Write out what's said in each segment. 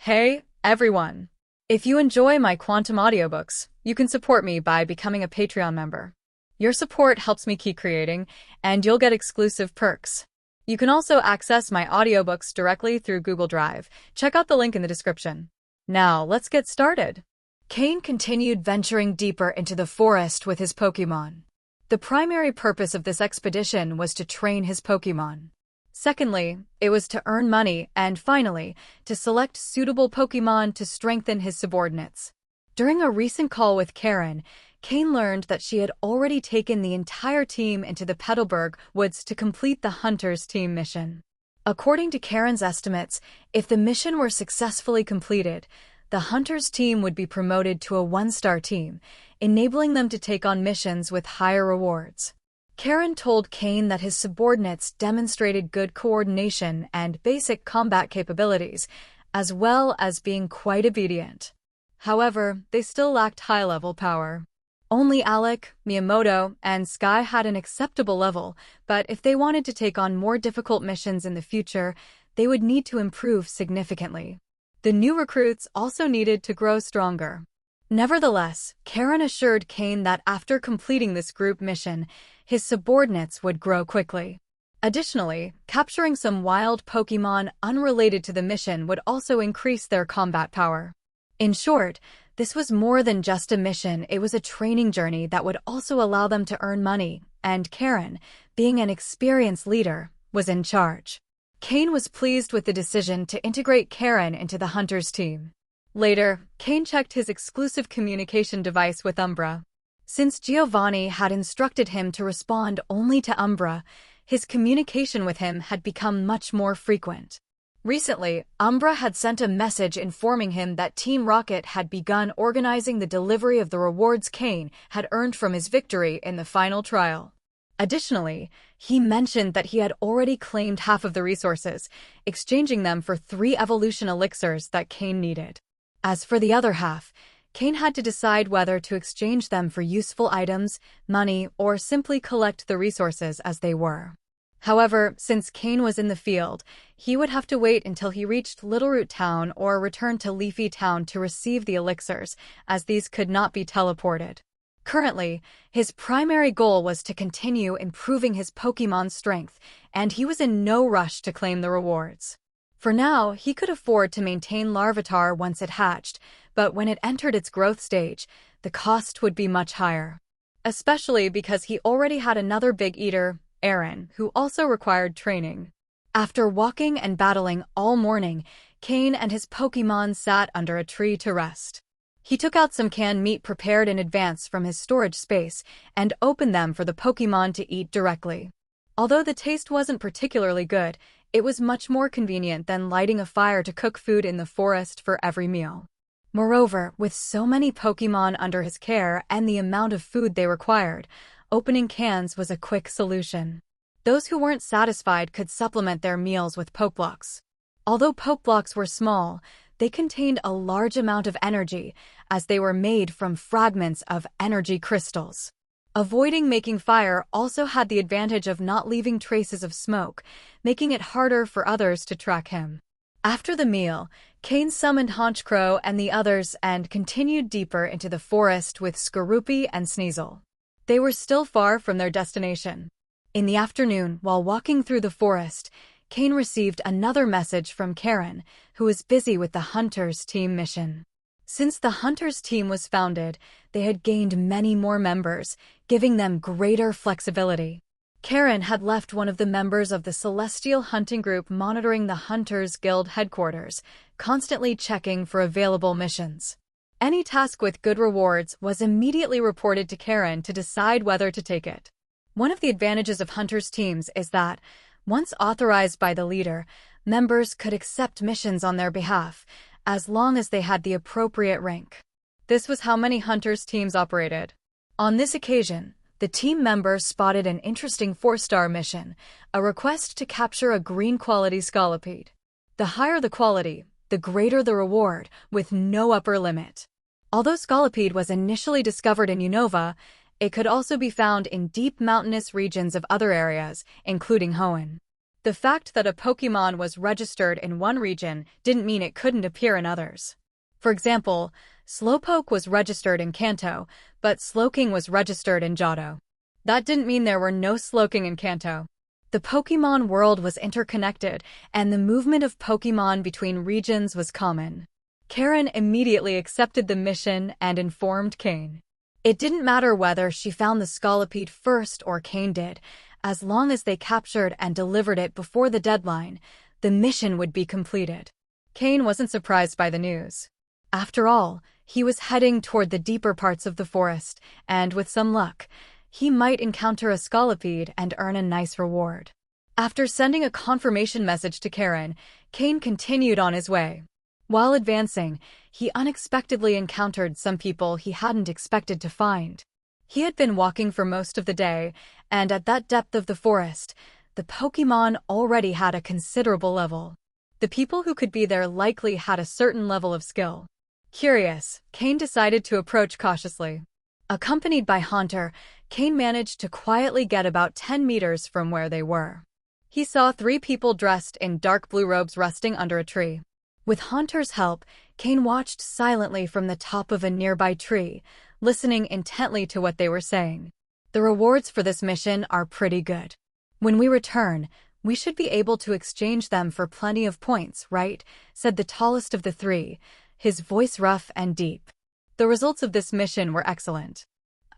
Hey, everyone! If you enjoy my quantum audiobooks, you can support me by becoming a Patreon member. Your support helps me keep creating, and you'll get exclusive perks. You can also access my audiobooks directly through Google Drive. Check out the link in the description. Now, let's get started. Cain continued venturing deeper into the forest with his Pokémon. The primary purpose of this expedition was to train his Pokémon. Secondly, it was to earn money, and finally, to select suitable Pokémon to strengthen his subordinates. During a recent call with Karen, Cain learned that she had already taken the entire team into the Petalburg woods to complete the Hunter's Team mission. According to Karen's estimates, if the mission were successfully completed, the Hunter's Team would be promoted to a 1-star team, enabling them to take on missions with higher rewards. Karen told Cain that his subordinates demonstrated good coordination and basic combat capabilities, as well as being quite obedient. However, they still lacked high-level power. Only Alec, Miyamoto, and Sky had an acceptable level, but if they wanted to take on more difficult missions in the future, they would need to improve significantly. The new recruits also needed to grow stronger. Nevertheless, Karen assured Cain that after completing this group mission, his subordinates would grow quickly. Additionally, capturing some wild Pokémon unrelated to the mission would also increase their combat power. In short, this was more than just a mission, it was a training journey that would also allow them to earn money, and Karen, being an experienced leader, was in charge. Cain was pleased with the decision to integrate Karen into the Hunter's Team. Later, Cain checked his exclusive communication device with Umbra. Since Giovanni had instructed him to respond only to Umbra, his communication with him had become much more frequent. Recently, Umbra had sent a message informing him that Team Rocket had begun organizing the delivery of the rewards Cain had earned from his victory in the final trial. Additionally, he mentioned that he had already claimed half of the resources, exchanging them for 3 evolution elixirs that Cain needed. As for the other half, Cain had to decide whether to exchange them for useful items, money, or simply collect the resources as they were. However, since Cain was in the field, he would have to wait until he reached Littleroot Town or return to Leafy Town to receive the elixirs, as these could not be teleported. Currently, his primary goal was to continue improving his Pokémon's strength, and he was in no rush to claim the rewards. For now, he could afford to maintain Larvitar once it hatched, but when it entered its growth stage, the cost would be much higher. Especially because he already had another big eater, Aaron, who also required training. After walking and battling all morning, Cain and his Pokémon sat under a tree to rest. He took out some canned meat prepared in advance from his storage space and opened them for the Pokémon to eat directly. Although the taste wasn't particularly good, it was much more convenient than lighting a fire to cook food in the forest for every meal. Moreover, with so many Pokémon under his care and the amount of food they required, opening cans was a quick solution. Those who weren't satisfied could supplement their meals with Pokeblocks. Although Pokeblocks were small, they contained a large amount of energy, as they were made from fragments of energy crystals. Avoiding making fire also had the advantage of not leaving traces of smoke, making it harder for others to track him. After the meal, Cain summoned Honchkrow and the others and continued deeper into the forest with Skorupi and Sneasel. They were still far from their destination. In the afternoon, while walking through the forest, Cain received another message from Karen, who was busy with the Hunter's Team mission. Since the Hunter's Team was founded, they had gained many more members, giving them greater flexibility. Karen had left one of the members of the Celestial Hunting Group monitoring the Hunters Guild headquarters, constantly checking for available missions. Any task with good rewards was immediately reported to Karen to decide whether to take it. One of the advantages of Hunters teams is that, once authorized by the leader, members could accept missions on their behalf, as long as they had the appropriate rank. This was how many Hunters teams operated. On this occasion, the team members spotted an interesting 4-star mission, a request to capture a green-quality Scolipede. The higher the quality, the greater the reward, with no upper limit. Although Scolipede was initially discovered in Unova, it could also be found in deep mountainous regions of other areas, including Hoenn. The fact that a Pokémon was registered in one region didn't mean it couldn't appear in others. For example, Slowpoke was registered in Kanto, but Slowking was registered in Johto. That didn't mean there were no Slowking in Kanto. The Pokémon world was interconnected, and the movement of Pokémon between regions was common. Karen immediately accepted the mission and informed Cain. It didn't matter whether she found the Scolipede first or Cain did. As long as they captured and delivered it before the deadline, the mission would be completed. Cain wasn't surprised by the news. After all, he was heading toward the deeper parts of the forest, and with some luck, he might encounter a Scolipede and earn a nice reward. After sending a confirmation message to Karen, Cain continued on his way. While advancing, he unexpectedly encountered some people he hadn't expected to find. He had been walking for most of the day, and at that depth of the forest, the Pokémon already had a considerable level. The people who could be there likely had a certain level of skill. Curious, Cain decided to approach cautiously. Accompanied by Haunter, Cain managed to quietly get about 10 meters from where they were. He saw 3 people dressed in dark blue robes resting under a tree. With Haunter's help, Cain watched silently from the top of a nearby tree, listening intently to what they were saying. The rewards for this mission are pretty good. When we return, we should be able to exchange them for plenty of points, right? Said the tallest of the 3, his voice rough and deep. The results of this mission were excellent.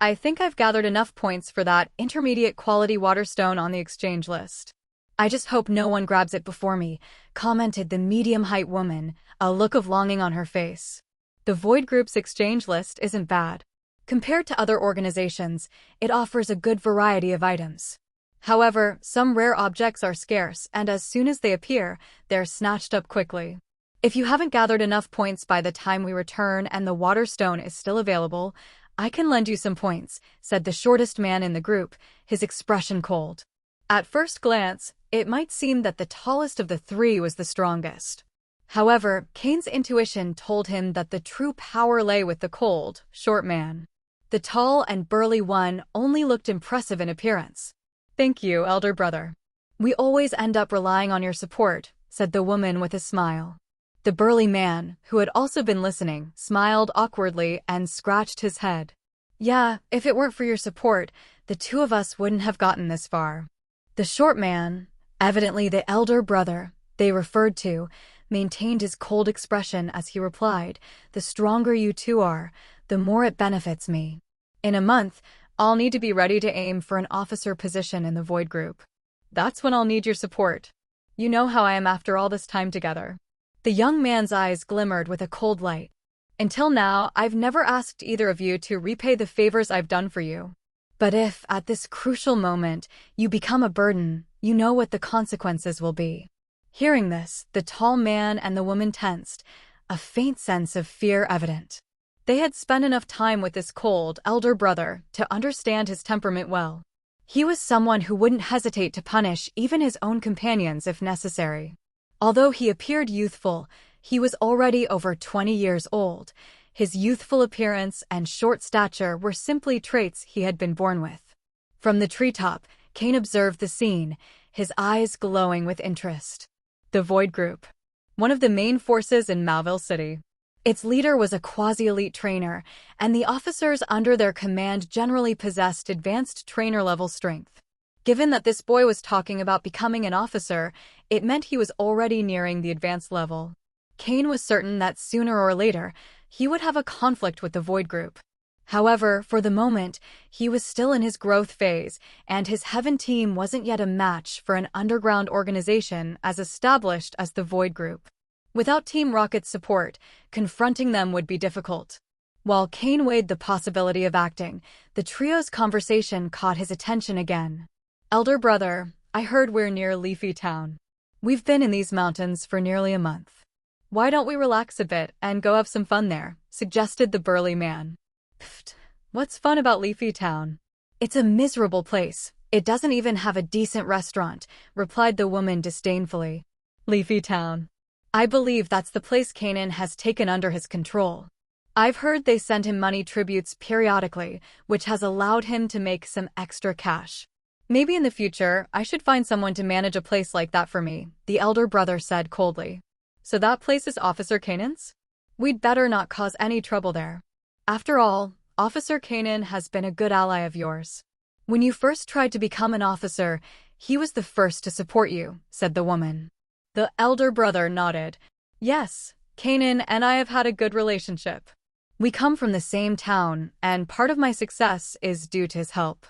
I think I've gathered enough points for that intermediate quality waterstone on the exchange list. I just hope no one grabs it before me, commented the medium-height woman, a look of longing on her face. The Void Group's exchange list isn't bad. Compared to other organizations, it offers a good variety of items. However, some rare objects are scarce, and as soon as they appear, they're snatched up quickly. If you haven't gathered enough points by the time we return and the waterstone is still available, I can lend you some points, said the shortest man in the group, his expression cold. At first glance, it might seem that the tallest of the 3 was the strongest. However, Cain's intuition told him that the true power lay with the cold, short man. The tall and burly one only looked impressive in appearance. Thank you, elder brother. We always end up relying on your support, said the woman with a smile. The burly man, who had also been listening, smiled awkwardly and scratched his head. Yeah, if it weren't for your support, the 2 of us wouldn't have gotten this far. The short man, evidently the elder brother they referred to, maintained his cold expression as he replied, "The stronger you 2 are, the more it benefits me. In a month, I'll need to be ready to aim for an officer position in the Void Group. That's when I'll need your support. You know how I am after all this time together." The young man's eyes glimmered with a cold light. Until now, I've never asked either of you to repay the favors I've done for you. But if, at this crucial moment, you become a burden, you know what the consequences will be. Hearing this, the tall man and the woman tensed, a faint sense of fear evident. They had spent enough time with this cold, elder brother to understand his temperament well. He was someone who wouldn't hesitate to punish even his own companions if necessary. Although he appeared youthful, he was already over 20 years old. His youthful appearance and short stature were simply traits he had been born with. From the treetop, Cain observed the scene, his eyes glowing with interest. The Void Group, one of the main forces in Malville City. Its leader was a quasi-elite trainer, and the officers under their command generally possessed advanced trainer-level strength. Given that this boy was talking about becoming an officer, it meant he was already nearing the advanced level. Cain was certain that sooner or later, he would have a conflict with the Void Group. However, for the moment, he was still in his growth phase, and his Heaven team wasn't yet a match for an underground organization as established as the Void Group. Without Team Rocket's support, confronting them would be difficult. While Cain weighed the possibility of acting, the trio's conversation caught his attention again. "Elder brother, I heard we're near Leafy Town. We've been in these mountains for nearly a month. Why don't we relax a bit and go have some fun there?" suggested the burly man. "Pfft, what's fun about Leafy Town? It's a miserable place. It doesn't even have a decent restaurant," replied the woman disdainfully. "Leafy Town. I believe that's the place Canaan has taken under his control. I've heard they send him money tributes periodically, which has allowed him to make some extra cash. Maybe in the future, I should find someone to manage a place like that for me, the elder brother said coldly. So that place is Officer Kainan's? We'd better not cause any trouble there. After all, Officer Cain has been a good ally of yours. When you first tried to become an officer, he was the first to support you, said the woman. The elder brother nodded. Yes, Cain and I have had a good relationship. We come from the same town, and part of my success is due to his help.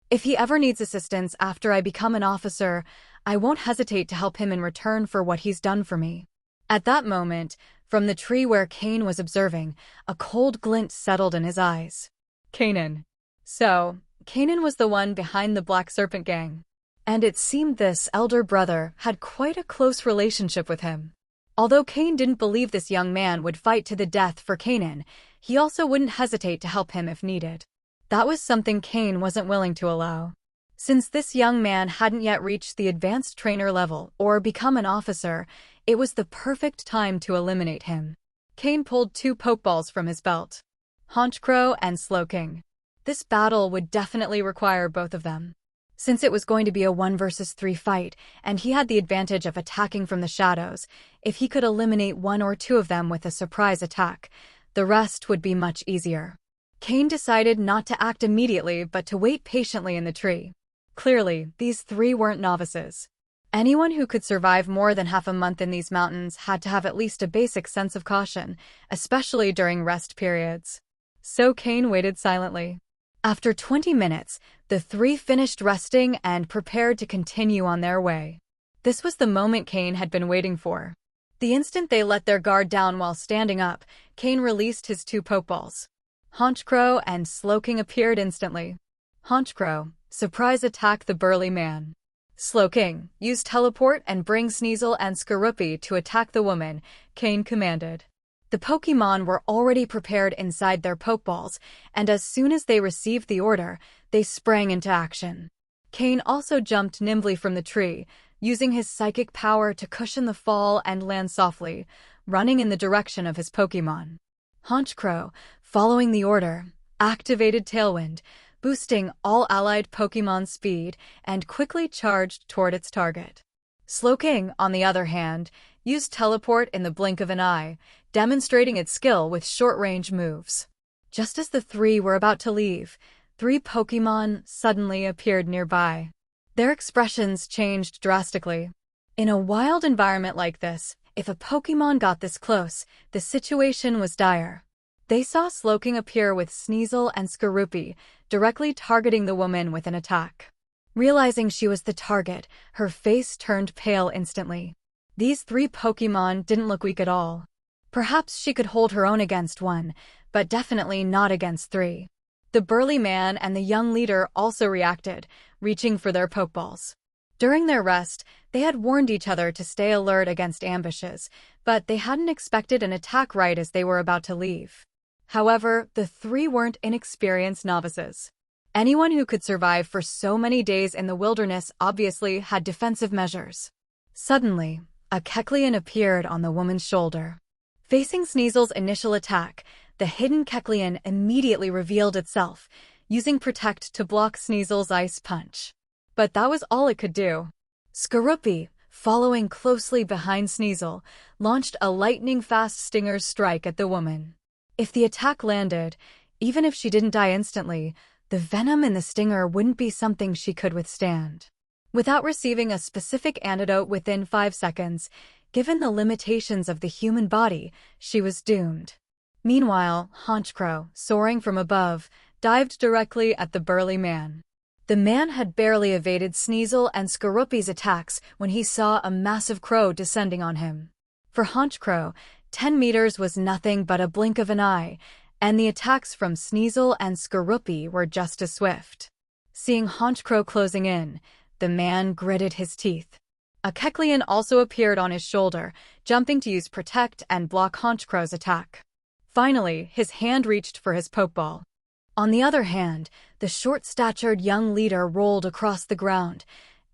If he ever needs assistance after I become an officer, I won't hesitate to help him in return for what he's done for me. At that moment, from the tree where Cain was observing, a cold glint settled in his eyes. Cain. So, Cain was the one behind the Black Serpent Gang. And it seemed this elder brother had quite a close relationship with him. Although Cain didn't believe this young man would fight to the death for Cain, he also wouldn't hesitate to help him if needed. That was something Cain wasn't willing to allow. Since this young man hadn't yet reached the advanced trainer level or become an officer, it was the perfect time to eliminate him. Cain pulled 2 Pokeballs from his belt. Honchkrow and Slowking. This battle would definitely require both of them. Since it was going to be a 1 versus 3 fight, and he had the advantage of attacking from the shadows, if he could eliminate 1 or 2 of them with a surprise attack, the rest would be much easier. Cain decided not to act immediately but to wait patiently in the tree. Clearly, these 3 weren't novices. Anyone who could survive more than half a month in these mountains had to have at least a basic sense of caution, especially during rest periods. So Cain waited silently. After 20 minutes, the 3 finished resting and prepared to continue on their way. This was the moment Cain had been waiting for. The instant they let their guard down while standing up, Cain released his 2 Pokeballs. Honchkrow and Slowking appeared instantly. Honchkrow, surprise attack the burly man. Slowking, use teleport and bring Sneasel and Skorupi to attack the woman, Cain commanded. The Pokémon were already prepared inside their Pokeballs, and as soon as they received the order, they sprang into action. Cain also jumped nimbly from the tree, using his psychic power to cushion the fall and land softly, running in the direction of his Pokémon. Honchkrow, following the order, activated Tailwind, boosting all allied Pokémon's speed, and quickly charged toward its target. Slowking, on the other hand, used Teleport in the blink of an eye, demonstrating its skill with short-range moves. Just as the 3 were about to leave, 3 Pokémon suddenly appeared nearby. Their expressions changed drastically. In a wild environment like this, if a Pokémon got this close, the situation was dire. They saw Slowking appear with Sneasel and Skorupi, directly targeting the woman with an attack. Realizing she was the target, her face turned pale instantly. These 3 Pokémon didn't look weak at all. Perhaps she could hold her own against 1, but definitely not against 3. The burly man and the young leader also reacted, reaching for their Pokeballs. During their rest, they had warned each other to stay alert against ambushes, but they hadn't expected an attack right as they were about to leave. However, the 3 weren't inexperienced novices. Anyone who could survive for so many days in the wilderness obviously had defensive measures. Suddenly, a Kecleon appeared on the woman's shoulder. Facing Sneasel's initial attack, the hidden Kecleon immediately revealed itself, using Protect to block Sneasel's ice punch. But that was all it could do. Skorupi, following closely behind Sneasel, launched a lightning-fast Stinger's strike at the woman. If the attack landed, even if she didn't die instantly, the venom in the stinger wouldn't be something she could withstand. Without receiving a specific antidote within 5 seconds, given the limitations of the human body, she was doomed. Meanwhile, Honchkrow, soaring from above, dived directly at the burly man. The man had barely evaded Sneasel and Skorupi's attacks when he saw a massive crow descending on him. For Honchkrow, 10 meters was nothing but a blink of an eye, and the attacks from Sneasel and Skorupi were just as swift. Seeing Honchkrow closing in, the man gritted his teeth. A Kecleon also appeared on his shoulder, jumping to use Protect and block Honchkrow's attack. Finally, his hand reached for his Pokeball. On the other hand, the short-statured young leader rolled across the ground,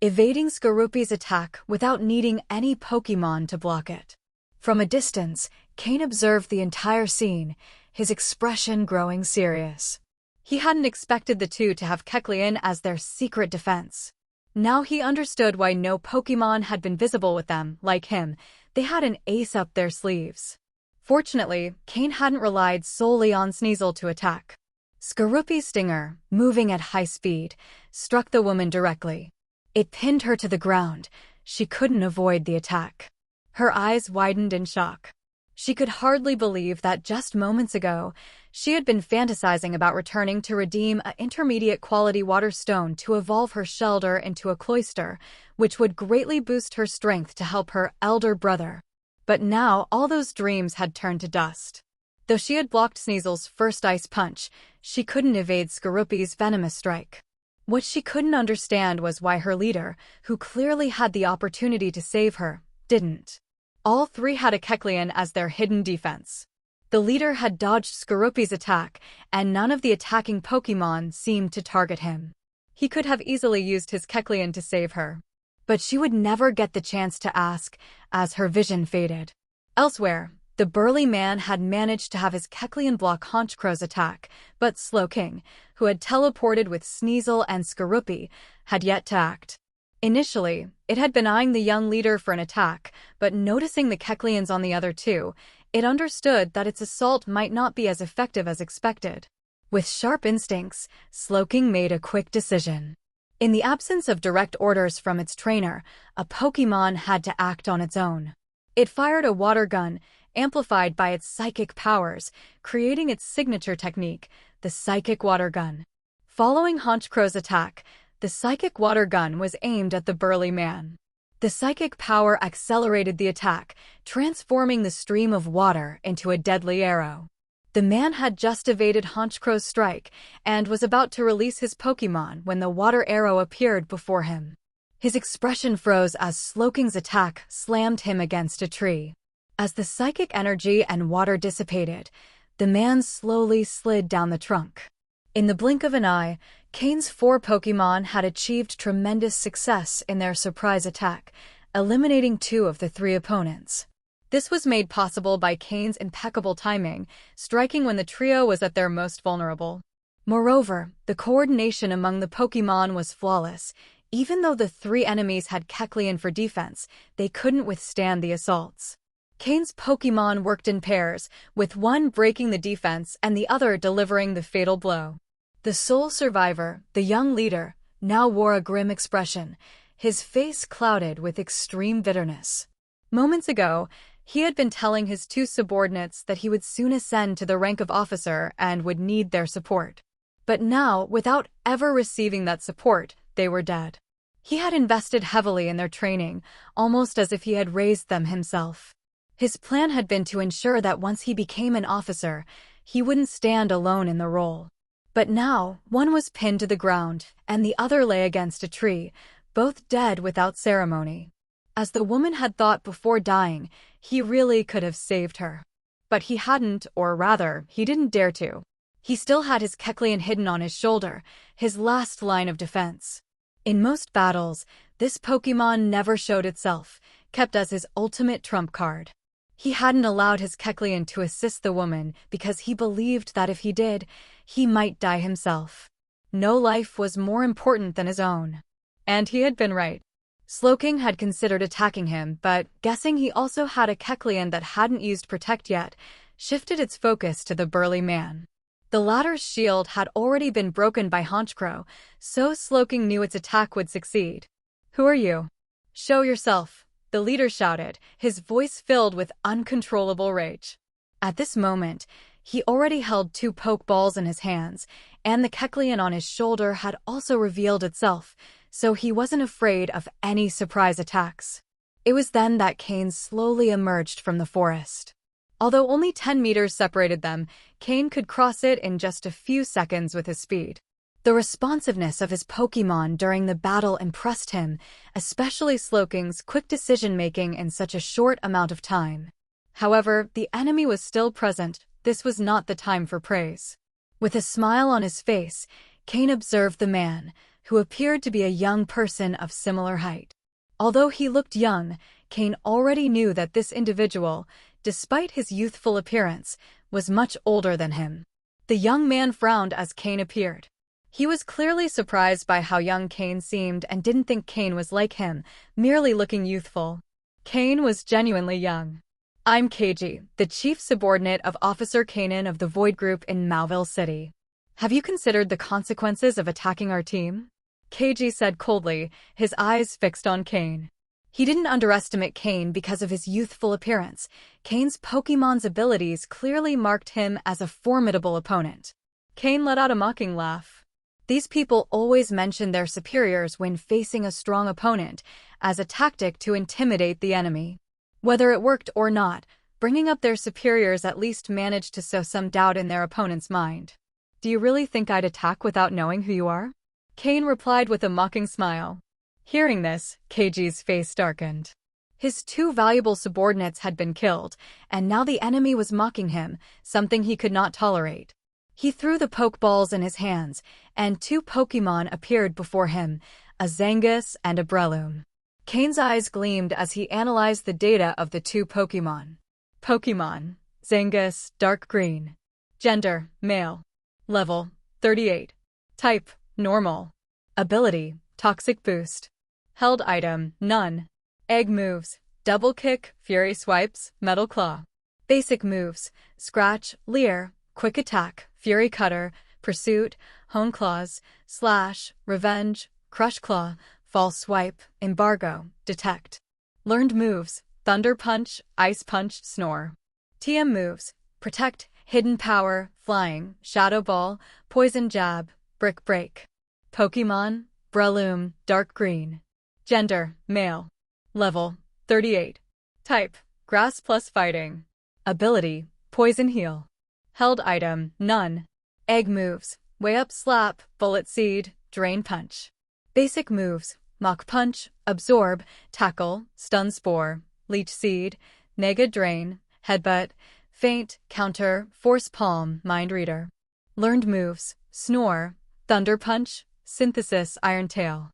evading Skorupi's attack without needing any Pokémon to block it. From a distance, Cain observed the entire scene, his expression growing serious. He hadn't expected the 2 to have Kecleon as their secret defense. Now he understood why no Pokémon had been visible with them. Like him, they had an ace up their sleeves. Fortunately, Cain hadn't relied solely on Sneasel to attack. Skorupi's stinger, moving at high speed, struck the woman directly. It pinned her to the ground. She couldn't avoid the attack. Her eyes widened in shock. She could hardly believe that just moments ago, she had been fantasizing about returning to redeem an intermediate quality water stone to evolve her Shelter into a Cloyster, which would greatly boost her strength to help her elder brother. But now all those dreams had turned to dust. Though she had blocked Sneasel's first ice punch, she couldn't evade Skorupi's venomous strike. What she couldn't understand was why her leader, who clearly had the opportunity to save her, didn't. All three had a Kecleon as their hidden defense. The leader had dodged Skorupi's attack, and none of the attacking Pokémon seemed to target him. He could have easily used his Kecleon to save her. But she would never get the chance to ask, as her vision faded. Elsewhere, the burly man had managed to have his Kecleon block Honchkro's attack, but Slowking, who had teleported with Sneasel and Skorupi, had yet to act. Initially, it had been eyeing the young leader for an attack, but noticing the Kecleons on the other two, it understood that its assault might not be as effective as expected. With sharp instincts, Slowking made a quick decision. In the absence of direct orders from its trainer, a Pokémon had to act on its own. It fired a water gun, amplified by its psychic powers, creating its signature technique, the Psychic Water Gun. Following Honchkro's attack, the Psychic Water Gun was aimed at the burly man. The psychic power accelerated the attack, transforming the stream of water into a deadly arrow. The man had just evaded Honchkro's strike and was about to release his Pokémon when the water arrow appeared before him. His expression froze as Slowking's attack slammed him against a tree. As the psychic energy and water dissipated, the man slowly slid down the trunk. In the blink of an eye, Cain's 4 Pokémon had achieved tremendous success in their surprise attack, eliminating 2 of the 3 opponents. This was made possible by Cain's impeccable timing, striking when the trio was at their most vulnerable. Moreover, the coordination among the Pokémon was flawless. Even though the 3 enemies had Kecleon for defense, they couldn't withstand the assaults. Cain's Pokémon worked in pairs, with one breaking the defense and the other delivering the fatal blow. The sole survivor, the young leader, now wore a grim expression, his face clouded with extreme bitterness. Moments ago, he had been telling his 2 subordinates that he would soon ascend to the rank of officer and would need their support. But now, without ever receiving that support, they were dead. He had invested heavily in their training, almost as if he had raised them himself. His plan had been to ensure that once he became an officer, he wouldn't stand alone in the role. But now, one was pinned to the ground, and the other lay against a tree, both dead without ceremony. As the woman had thought before dying, he really could have saved her. But he hadn't, or rather, he didn't dare to. He still had his Kecleon hidden on his shoulder, his last line of defense. In most battles, this Pokémon never showed itself, kept as his ultimate trump card. He hadn't allowed his Kecleon to assist the woman because he believed that if he did, he might die himself. No life was more important than his own. And he had been right. Slowking had considered attacking him, but, guessing he also had a Kecleon that hadn't used Protect yet, shifted its focus to the burly man. The latter's shield had already been broken by Honchkro, so Slowking knew its attack would succeed. "Who are you? Show yourself," the leader shouted, his voice filled with uncontrollable rage. At this moment, he already held 2 Pokeballs in his hands, and the Kecleon on his shoulder had also revealed itself, so he wasn't afraid of any surprise attacks. It was then that Cain slowly emerged from the forest. Although only 10 meters separated them, Cain could cross it in just a few seconds with his speed. The responsiveness of his Pokémon during the battle impressed him, especially Slowking's quick decision-making in such a short amount of time. However, the enemy was still present. This was not the time for praise. With a smile on his face, Cain observed the man, who appeared to be a young person of similar height. Although he looked young, Cain already knew that this individual, despite his youthful appearance, was much older than him. The young man frowned as Cain appeared. He was clearly surprised by how young Cain seemed and didn't think Cain was like him, merely looking youthful. Cain was genuinely young. I'm KG, the chief subordinate of Officer Kanan of the Void Group in Malville City. Have you considered the consequences of attacking our team? KG said coldly, his eyes fixed on Cain. He didn't underestimate Cain because of his youthful appearance. Cain's Pokémon's abilities clearly marked him as a formidable opponent. Cain let out a mocking laugh. These people always mention their superiors when facing a strong opponent, as a tactic to intimidate the enemy. Whether it worked or not, bringing up their superiors at least managed to sow some doubt in their opponent's mind. Do you really think I'd attack without knowing who you are? Cain replied with a mocking smile. Hearing this, KG's face darkened. His two valuable subordinates had been killed, and now the enemy was mocking him, something he could not tolerate. He threw the Pokeballs in his hands, and two Pokémon appeared before him, a Zangus and a Breloom. Cain's eyes gleamed as he analyzed the data of the two Pokémon. Pokémon, Zangus, dark green. Gender, male. Level, 38. Type, normal. Ability, toxic boost. Held item, none. Egg moves, double kick, fury swipes, metal claw. Basic moves, scratch, leer, quick attack, fury cutter, pursuit, hone claws, slash, revenge, crush claw, false swipe, embargo, detect. Learned moves, thunder punch, ice punch, snore. TM moves, protect, hidden power, flying, shadow ball, poison jab, brick break. Pokémon, Breloom, dark green. Gender, male. Level, 38. Type, grass plus fighting. Ability, poison heal. Held item, none. Egg moves, way up slap, bullet seed, drain punch. Basic moves, Mach Punch, Absorb, Tackle, Stun Spore, Leech Seed, Nega Drain, Headbutt, Feint, Counter, Force Palm, Mind Reader. Learned moves, Snore, Thunder Punch, Synthesis, Iron Tail.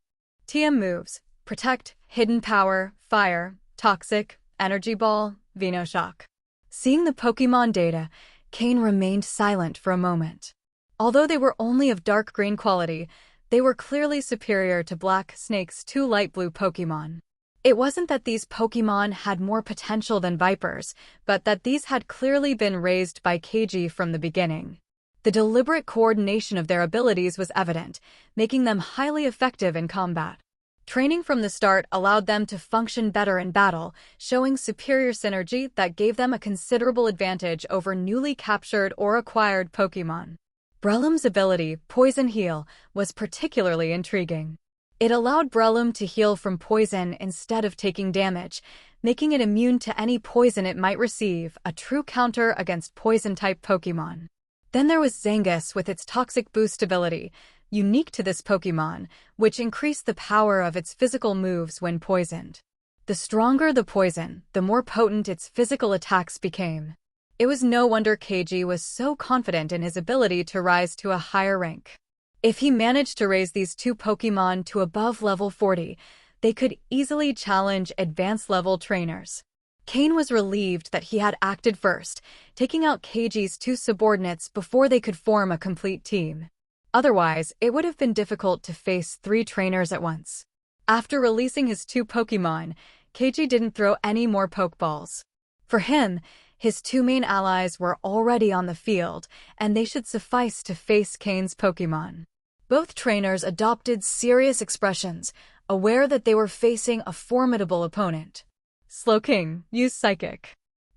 TM moves, Protect, Hidden Power, Fire, Toxic, Energy Ball, Venoshock. Seeing the Pokémon data, Cain remained silent for a moment. Although they were only of dark green quality, they were clearly superior to Black Snake's two light blue Pokémon. It wasn't that these Pokémon had more potential than Vipers, but that these had clearly been raised by KG from the beginning. The deliberate coordination of their abilities was evident, making them highly effective in combat. Training from the start allowed them to function better in battle, showing superior synergy that gave them a considerable advantage over newly captured or acquired Pokémon. Breloom's ability, Poison Heal, was particularly intriguing. It allowed Breloom to heal from poison instead of taking damage, making it immune to any poison it might receive, a true counter against poison-type Pokémon. Then there was Zangus with its Toxic Boost ability, unique to this Pokémon, which increased the power of its physical moves when poisoned. The stronger the poison, the more potent its physical attacks became. It was no wonder KG was so confident in his ability to rise to a higher rank. If he managed to raise these two Pokémon to above level 40, they could easily challenge advanced-level trainers. Cain was relieved that he had acted first, taking out KG's two subordinates before they could form a complete team. Otherwise, it would have been difficult to face three trainers at once. After releasing his two Pokémon, KG didn't throw any more Pokeballs. For him, his two main allies were already on the field, and they should suffice to face Cain's Pokémon. Both trainers adopted serious expressions, aware that they were facing a formidable opponent. Slowking, use Psychic.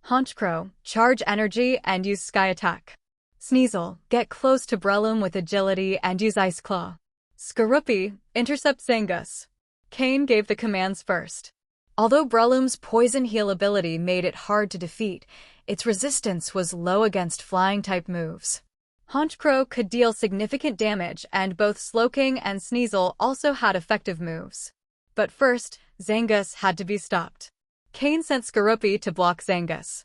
Honchkrow, charge energy and use Sky Attack. Sneasel, get close to Breloom with agility and use Ice Claw. Skorupi, intercept Zangus. Cain gave the commands first. Although Breloom's Poison Heal ability made it hard to defeat, its resistance was low against flying-type moves. Honchkrow could deal significant damage, and both Slowking and Sneasel also had effective moves. But first, Zangus had to be stopped. Cain sent Skorupi to block Zangus.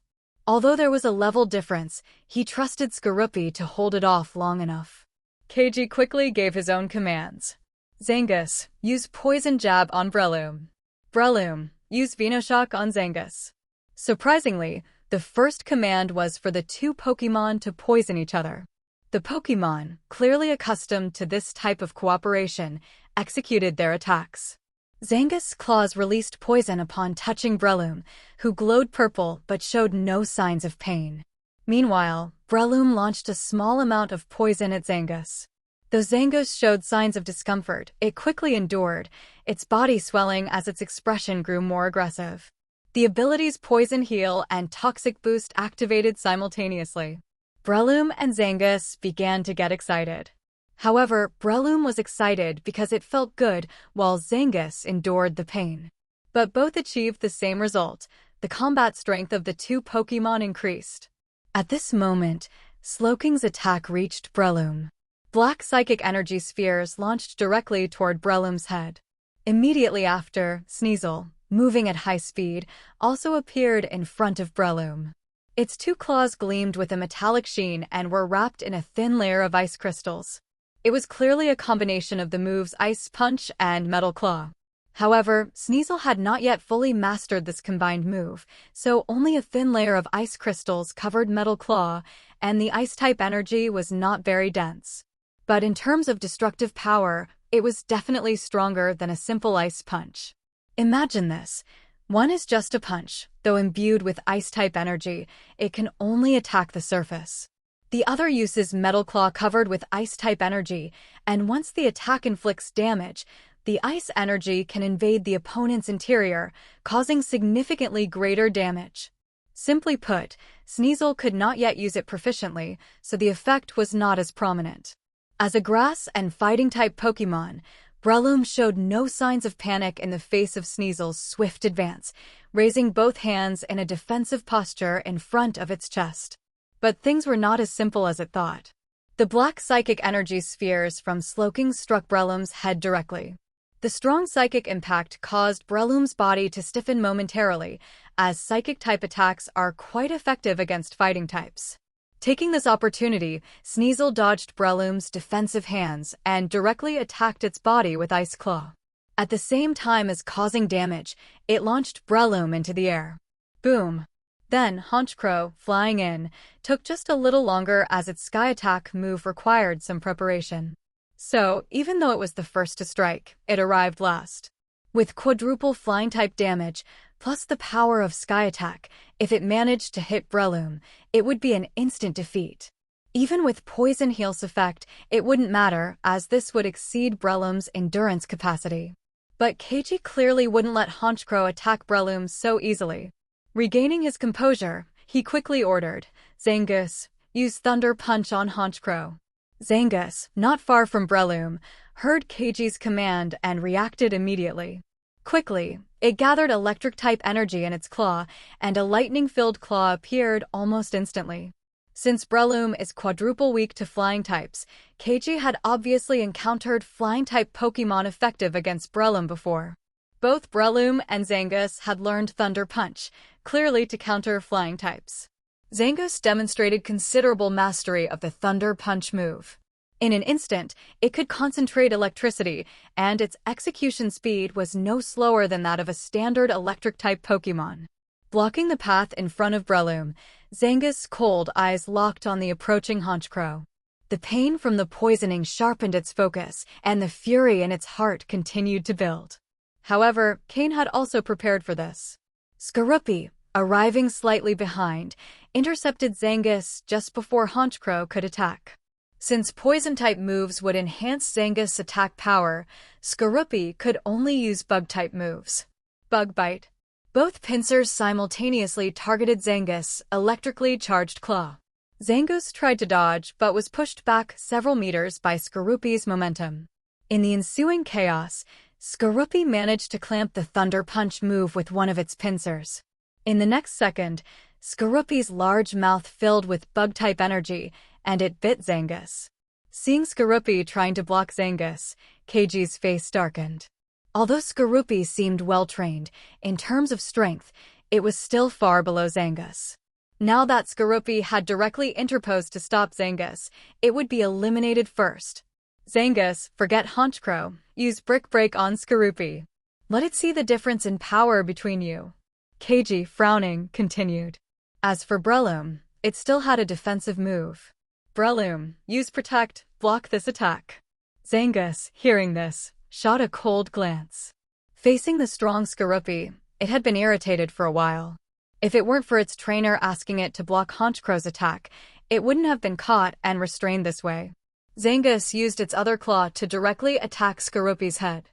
Although there was a level difference, he trusted Skorupi to hold it off long enough. KG quickly gave his own commands. Zangus, use Poison Jab on Breloom. Breloom, use Venoshock on Zangus. Surprisingly, the first command was for the two Pokémon to poison each other. The Pokémon, clearly accustomed to this type of cooperation, executed their attacks. Zangus' claws released poison upon touching Breloom, who glowed purple but showed no signs of pain. Meanwhile, Breloom launched a small amount of poison at Zangus. Though Zangus showed signs of discomfort, it quickly endured, its body swelling as its expression grew more aggressive. The abilities Poison Heal and Toxic Boost activated simultaneously. Breloom and Zangus began to get excited. However, Breloom was excited because it felt good, while Zangus endured the pain. But both achieved the same result. The combat strength of the two Pokémon increased. At this moment, Slowking's attack reached Breloom. Black psychic energy spheres launched directly toward Breloom's head. Immediately after, Sneasel, moving at high speed, also appeared in front of Breloom. Its two claws gleamed with a metallic sheen and were wrapped in a thin layer of ice crystals. It was clearly a combination of the moves Ice Punch and Metal Claw. However, Sneasel had not yet fully mastered this combined move, so only a thin layer of ice crystals covered Metal Claw, and the Ice-type energy was not very dense. But in terms of destructive power, it was definitely stronger than a simple Ice Punch. Imagine this. One is just a punch, though imbued with Ice-type energy, it can only attack the surface. The other uses Metal Claw covered with Ice-type energy, and once the attack inflicts damage, the ice energy can invade the opponent's interior, causing significantly greater damage. Simply put, Sneasel could not yet use it proficiently, so the effect was not as prominent. As a grass and fighting-type Pokémon, Breloom showed no signs of panic in the face of Sneasel's swift advance, raising both hands in a defensive posture in front of its chest. But things were not as simple as it thought. The black psychic energy spheres from Slowking struck Breloom's head directly. The strong psychic impact caused Breloom's body to stiffen momentarily, as psychic-type attacks are quite effective against fighting types. Taking this opportunity, Sneasel dodged Breloom's defensive hands and directly attacked its body with Ice Claw. At the same time as causing damage, it launched Breloom into the air. Boom! Then, Honchkrow, flying in, took just a little longer as its Sky Attack move required some preparation. So, even though it was the first to strike, it arrived last. With quadruple flying-type damage, plus the power of Sky Attack, if it managed to hit Breloom, it would be an instant defeat. Even with Poison Heal's effect, it wouldn't matter, as this would exceed Breloom's endurance capacity. But Keiji clearly wouldn't let Honchkrow attack Breloom so easily. Regaining his composure, he quickly ordered, Zangus, use Thunder Punch on Honchkrow. Zangus, not far from Breloom, heard Keiji's command and reacted immediately. Quickly, it gathered electric-type energy in its claw, and a lightning-filled claw appeared almost instantly. Since Breloom is quadruple weak to flying types, Keiji had obviously encountered flying-type Pokémon effective against Breloom before. Both Breloom and Zangus had learned Thunder Punch, clearly to counter flying types. Zangus demonstrated considerable mastery of the Thunder Punch move. In an instant, it could concentrate electricity, and its execution speed was no slower than that of a standard electric-type Pokémon. Blocking the path in front of Breloom, Zangus' cold eyes locked on the approaching Honchkrow. The pain from the poisoning sharpened its focus, and the fury in its heart continued to build. However, Cain had also prepared for this. Skorupi, arriving slightly behind, intercepted Zangus just before Honchkrow could attack. Since Poison-type moves would enhance Zangus' attack power, Skorupi could only use Bug-type moves. Bug Bite. Both pincers simultaneously targeted Zangus' electrically charged claw. Zangus tried to dodge but was pushed back several meters by Skorupi's momentum. In the ensuing chaos, Skorupi managed to clamp the Thunder Punch move with one of its pincers. In the next second, Skorupi's large mouth filled with bug-type energy, and it bit Zangus. Seeing Skorupi trying to block Zangus, Keiji's face darkened. Although Skorupi seemed well-trained, in terms of strength, it was still far below Zangus. Now that Skorupi had directly interposed to stop Zangus, it would be eliminated first. Zangus, forget Honchkrow, use Brick Break on Skorupi. Let it see the difference in power between you. Keiji, frowning, continued. As for Breloom, it still had a defensive move. Breloom, use Protect, block this attack. Zangus, hearing this, shot a cold glance. Facing the strong Skorupi, it had been irritated for a while. If it weren't for its trainer asking it to block Honchkro's attack, it wouldn't have been caught and restrained this way. Zangus used its other claw to directly attack Skorupi's head.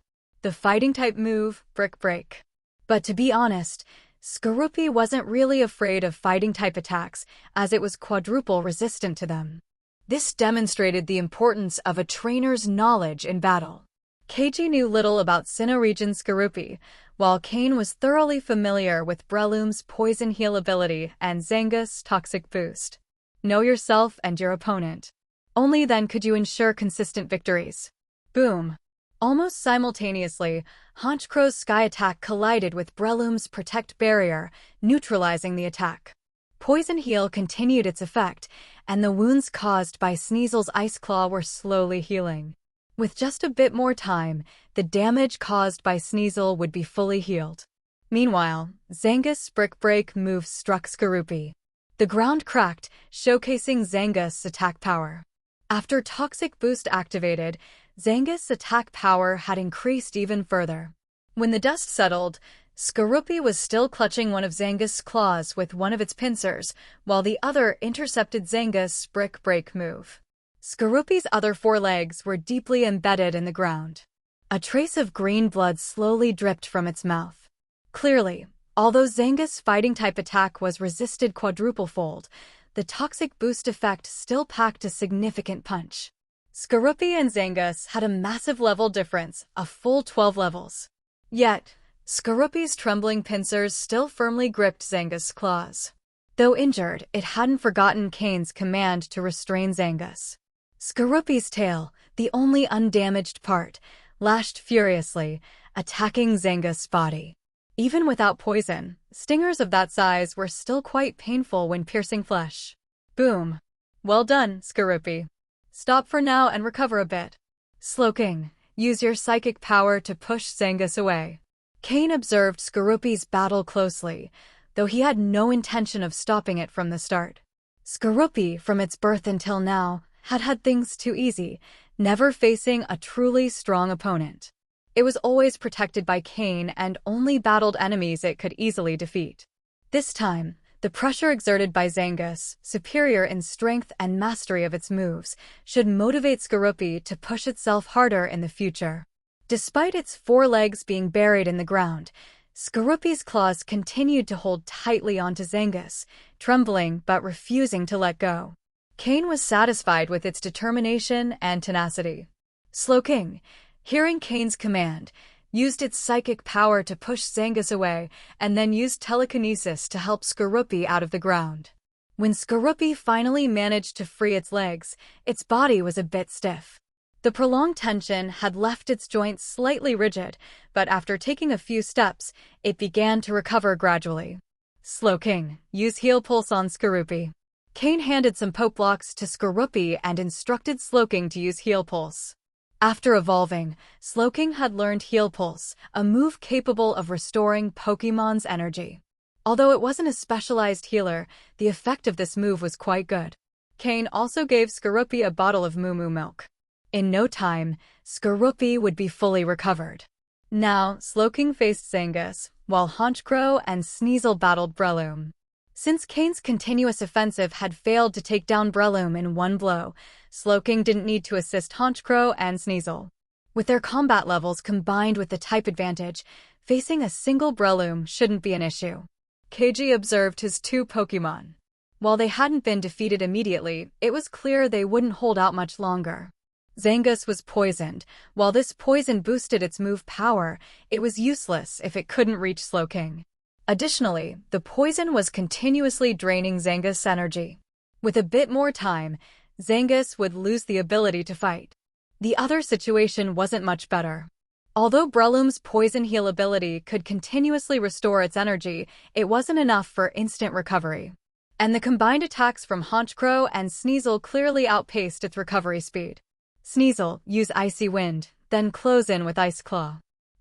The fighting-type move, Brick Break. But to be honest, Skorupi wasn't really afraid of fighting-type attacks, as it was quadruple resistant to them. This demonstrated the importance of a trainer's knowledge in battle. Keiji knew little about Sinnoh region Skorupi, while Cain was thoroughly familiar with Breloom's Poison Heal ability and Zangus' Toxic Boost. Know yourself and your opponent. Only then could you ensure consistent victories. Boom! Almost simultaneously, Honchkro's Sky Attack collided with Breloom's Protect Barrier, neutralizing the attack. Poison Heal continued its effect, and the wounds caused by Sneasel's Ice Claw were slowly healing. With just a bit more time, the damage caused by Sneasel would be fully healed. Meanwhile, Zangus' Brick Break move struck Skorupi. The ground cracked, showcasing Zangus' attack power. After Toxic Boost activated, Zangus' attack power had increased even further. When the dust settled, Skorupi was still clutching one of Zangus' claws with one of its pincers, while the other intercepted Zangus' Brick Break move. Skorupi's other four legs were deeply embedded in the ground. A trace of green blood slowly dripped from its mouth. Clearly, although Zangus' fighting-type attack was resisted quadruple-fold, the Toxic Boost effect still packed a significant punch. Skorupi and Zangus had a massive level difference, a full 12 levels. Yet, Skorupi's trembling pincers still firmly gripped Zangus' claws. Though injured, it hadn't forgotten Cain's command to restrain Zangus. Skorupi's tail, the only undamaged part, lashed furiously, attacking Zangus' body. Even without poison, stingers of that size were still quite painful when piercing flesh. Boom! Well done, Skorupi. Stop for now and recover a bit. Slowking, use your psychic power to push Zangus away. Cain observed Skorupi's battle closely, though he had no intention of stopping it from the start. Skorupi, from its birth until now, had had things too easy, never facing a truly strong opponent. It was always protected by Cain and only battled enemies it could easily defeat. This time, the pressure exerted by Zangus, superior in strength and mastery of its moves, should motivate Skorupi to push itself harder in the future. Despite its four legs being buried in the ground, Skorupi's claws continued to hold tightly onto Zangus, trembling but refusing to let go. Cain was satisfied with its determination and tenacity. Slowking, hearing Cain's command, used its psychic power to push Zangus away and then used telekinesis to help Skorupi out of the ground. When Skorupi finally managed to free its legs, its body was a bit stiff. The prolonged tension had left its joints slightly rigid, but after taking a few steps, it began to recover gradually. Slowking, use Heal Pulse on Skorupi. Cain handed some poke blocks to Skorupi and instructed Slowking to use Heal Pulse. After evolving, Slowking had learned Heal Pulse, a move capable of restoring Pokémon's energy. Although it wasn't a specialized healer, the effect of this move was quite good. Cain also gave Skorupi a bottle of Moo Moo milk. In no time, Skorupi would be fully recovered. Now, Slowking faced Zangus, while Honchkro and Sneasel battled Breloom. Since Cain's continuous offensive had failed to take down Breloom in one blow, Slowking didn't need to assist Honchkro and Sneasel. With their combat levels combined with the type advantage, facing a single Breloom shouldn't be an issue. Keiji observed his two Pokémon. While they hadn't been defeated immediately, it was clear they wouldn't hold out much longer. Zangus was poisoned. While this poison boosted its move power, it was useless if it couldn't reach Slowking. Additionally, the poison was continuously draining Zangus' energy. With a bit more time, Zangus would lose the ability to fight. The other situation wasn't much better. Although Breloom's Poison Heal ability could continuously restore its energy, it wasn't enough for instant recovery. And the combined attacks from Honchkro and Sneasel clearly outpaced its recovery speed. Sneasel, use Icy Wind, then close in with Ice Claw.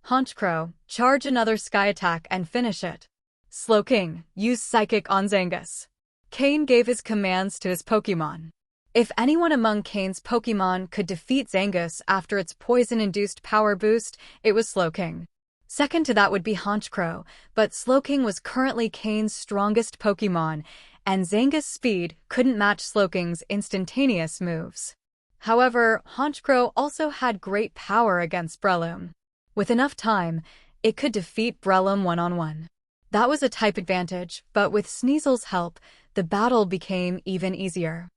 Honchkro, charge another Sky Attack and finish it. Slowking, use Psychic on Zangus. Cain gave his commands to his Pokémon. If anyone among Cain's Pokémon could defeat Zangoose after its poison-induced power boost, it was Slowking. Second to that would be Honchkrow, but Slowking was currently Cain's strongest Pokémon, and Zangouse's speed couldn't match Slowking's instantaneous moves. However, Honchkrow also had great power against Breloom. With enough time, it could defeat Breloom one-on-one. That was a type advantage, but with Sneasel's help, the battle became even easier.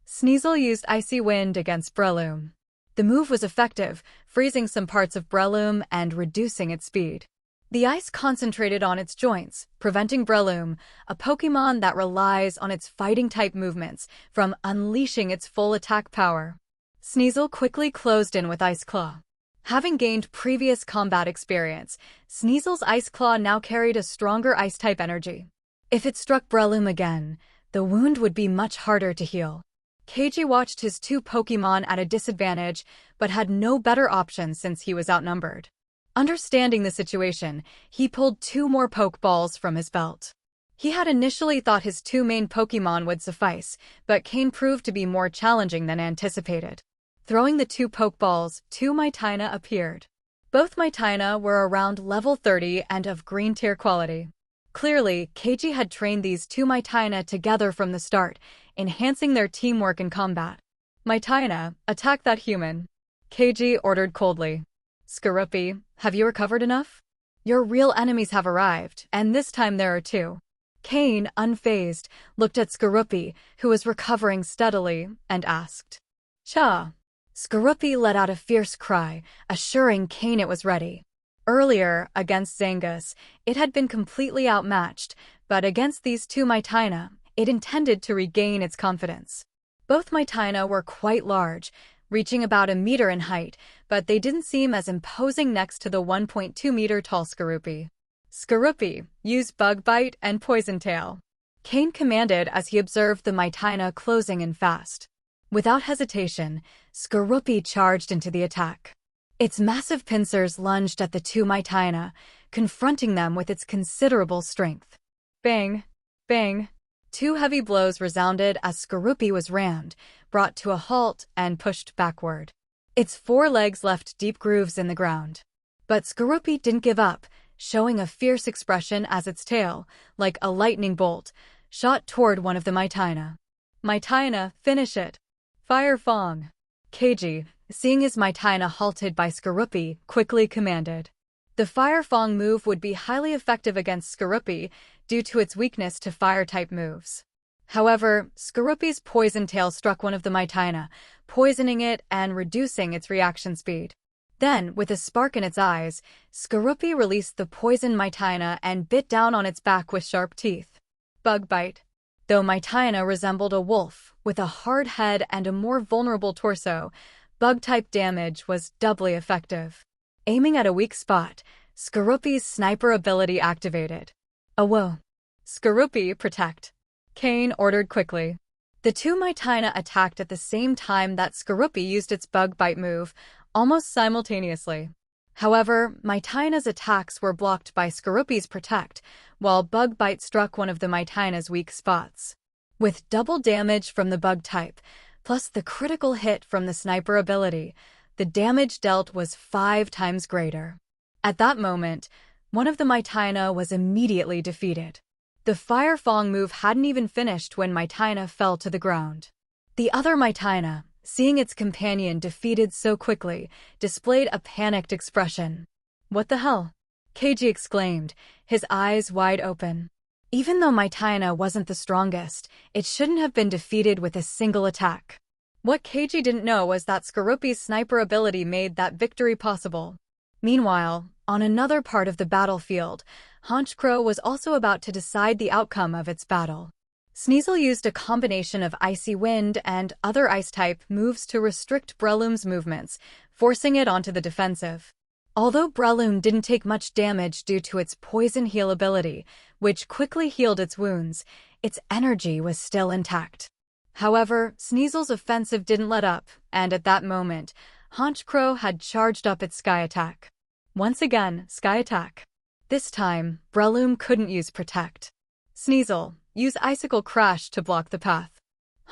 Sneasel used Icy Wind against Breloom. The move was effective, freezing some parts of Breloom and reducing its speed. The ice concentrated on its joints, preventing Breloom, a Pokémon that relies on its fighting-type movements, from unleashing its full attack power. Sneasel quickly closed in with Ice Claw. Having gained previous combat experience, Sneasel's Ice Claw now carried a stronger ice-type energy. If it struck Breloom again, the wound would be much harder to heal. Keiji watched his two Pokémon at a disadvantage, but had no better option since he was outnumbered. Understanding the situation, he pulled 2 more Pokeballs from his belt. He had initially thought his 2 main Pokémon would suffice, but Cain proved to be more challenging than anticipated. Throwing the 2 Pokeballs, 2 Mightyena appeared. Both Mightyena were around level 30 and of green tier quality. Clearly, Keiji had trained these 2 Mightyena together from the start, enhancing their teamwork in combat. Mightyena, attack that human. Keiji ordered coldly. Skorupi, have you recovered enough? Your real enemies have arrived, and this time there are 2. Cain, unfazed, looked at Skorupi, who was recovering steadily, and asked, "Cha?" Skorupi let out a fierce cry, assuring Cain it was ready. Earlier, against Zangoose, it had been completely outmatched, but against these 2 Mightyena, it intended to regain its confidence. Both Mightyena were quite large, reaching about a meter in height, but they didn't seem as imposing next to the 1.2-meter-tall Skorupi. Skorupi, use Bug Bite and Poison Tail. Cain commanded as he observed the Mightyena closing in fast. Without hesitation, Skorupi charged into the attack. Its massive pincers lunged at the 2 Mightyena, confronting them with its considerable strength. Bang! Bang! 2 heavy blows resounded as Skorupi was rammed, brought to a halt, and pushed backward. Its 4 legs left deep grooves in the ground. But Skorupi didn't give up, showing a fierce expression as its tail, like a lightning bolt, shot toward one of the Mightyena. Mightyena, finish it! Fire Fong! Keiji, seeing his Mightyena halted by Skorupi, quickly commanded. The Fire Fong move would be highly effective against Skorupi due to its weakness to fire-type moves. However, Skorupi's Poison Tail struck one of the Mightyena, poisoning it and reducing its reaction speed. Then, with a spark in its eyes, Skorupi released the poison Mightyena and bit down on its back with sharp teeth. Bug Bite. Though Mightyena resembled a wolf, with a hard head and a more vulnerable torso, bug-type damage was doubly effective. Aiming at a weak spot, Skorupi's sniper ability activated. Awo! Skorupi, protect! Cain ordered quickly. The 2 Mightyena attacked at the same time that Skorupi used its Bug Bite move, almost simultaneously. However, Mightyena's attacks were blocked by Skorupi's Protect, while Bug Bite struck one of the Mightyena's weak spots. With double damage from the bug type, plus the critical hit from the sniper ability, the damage dealt was 5 times greater. At that moment, one of the Mightyena was immediately defeated. The Fire Fong move hadn't even finished when Mightyena fell to the ground. The other Mightyena, seeing its companion defeated so quickly, displayed a panicked expression. "What the hell?" Keiji exclaimed, his eyes wide open. Even though Mightyena wasn't the strongest, it shouldn't have been defeated with a single attack. What Keiji didn't know was that Skorupi's sniper ability made that victory possible. Meanwhile, on another part of the battlefield, Honchkrow was also about to decide the outcome of its battle. Sneasel used a combination of Icy Wind and other Ice-type moves to restrict Breloom's movements, forcing it onto the defensive. Although Breloom didn't take much damage due to its Poison Heal ability, which quickly healed its wounds, its energy was still intact. However, Sneasel's offensive didn't let up, and at that moment, Honchkrow had charged up its Sky Attack. Once again, Sky Attack. This time, Breloom couldn't use Protect. Sneasel, use Icicle Crash to block the path.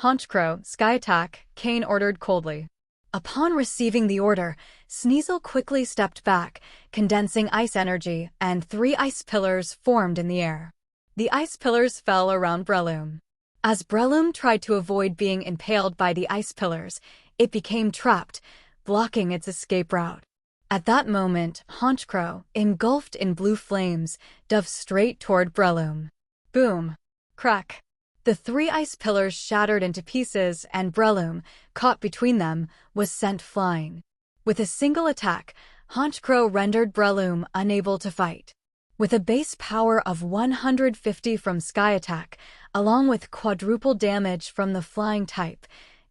Honchkrow, Sky Attack, Cain ordered coldly. Upon receiving the order, Sneasel quickly stepped back, condensing ice energy, and 3 ice pillars formed in the air. The ice pillars fell around Breloom. As Breloom tried to avoid being impaled by the ice pillars, it became trapped, blocking its escape route. At that moment, Honchkrow, engulfed in blue flames, dove straight toward Breloom. Boom! Crack! The 3 ice pillars shattered into pieces, and Breloom, caught between them, was sent flying. With a single attack, Honchkrow rendered Breloom unable to fight. With a base power of 150 from Sky Attack, along with quadruple damage from the flying type,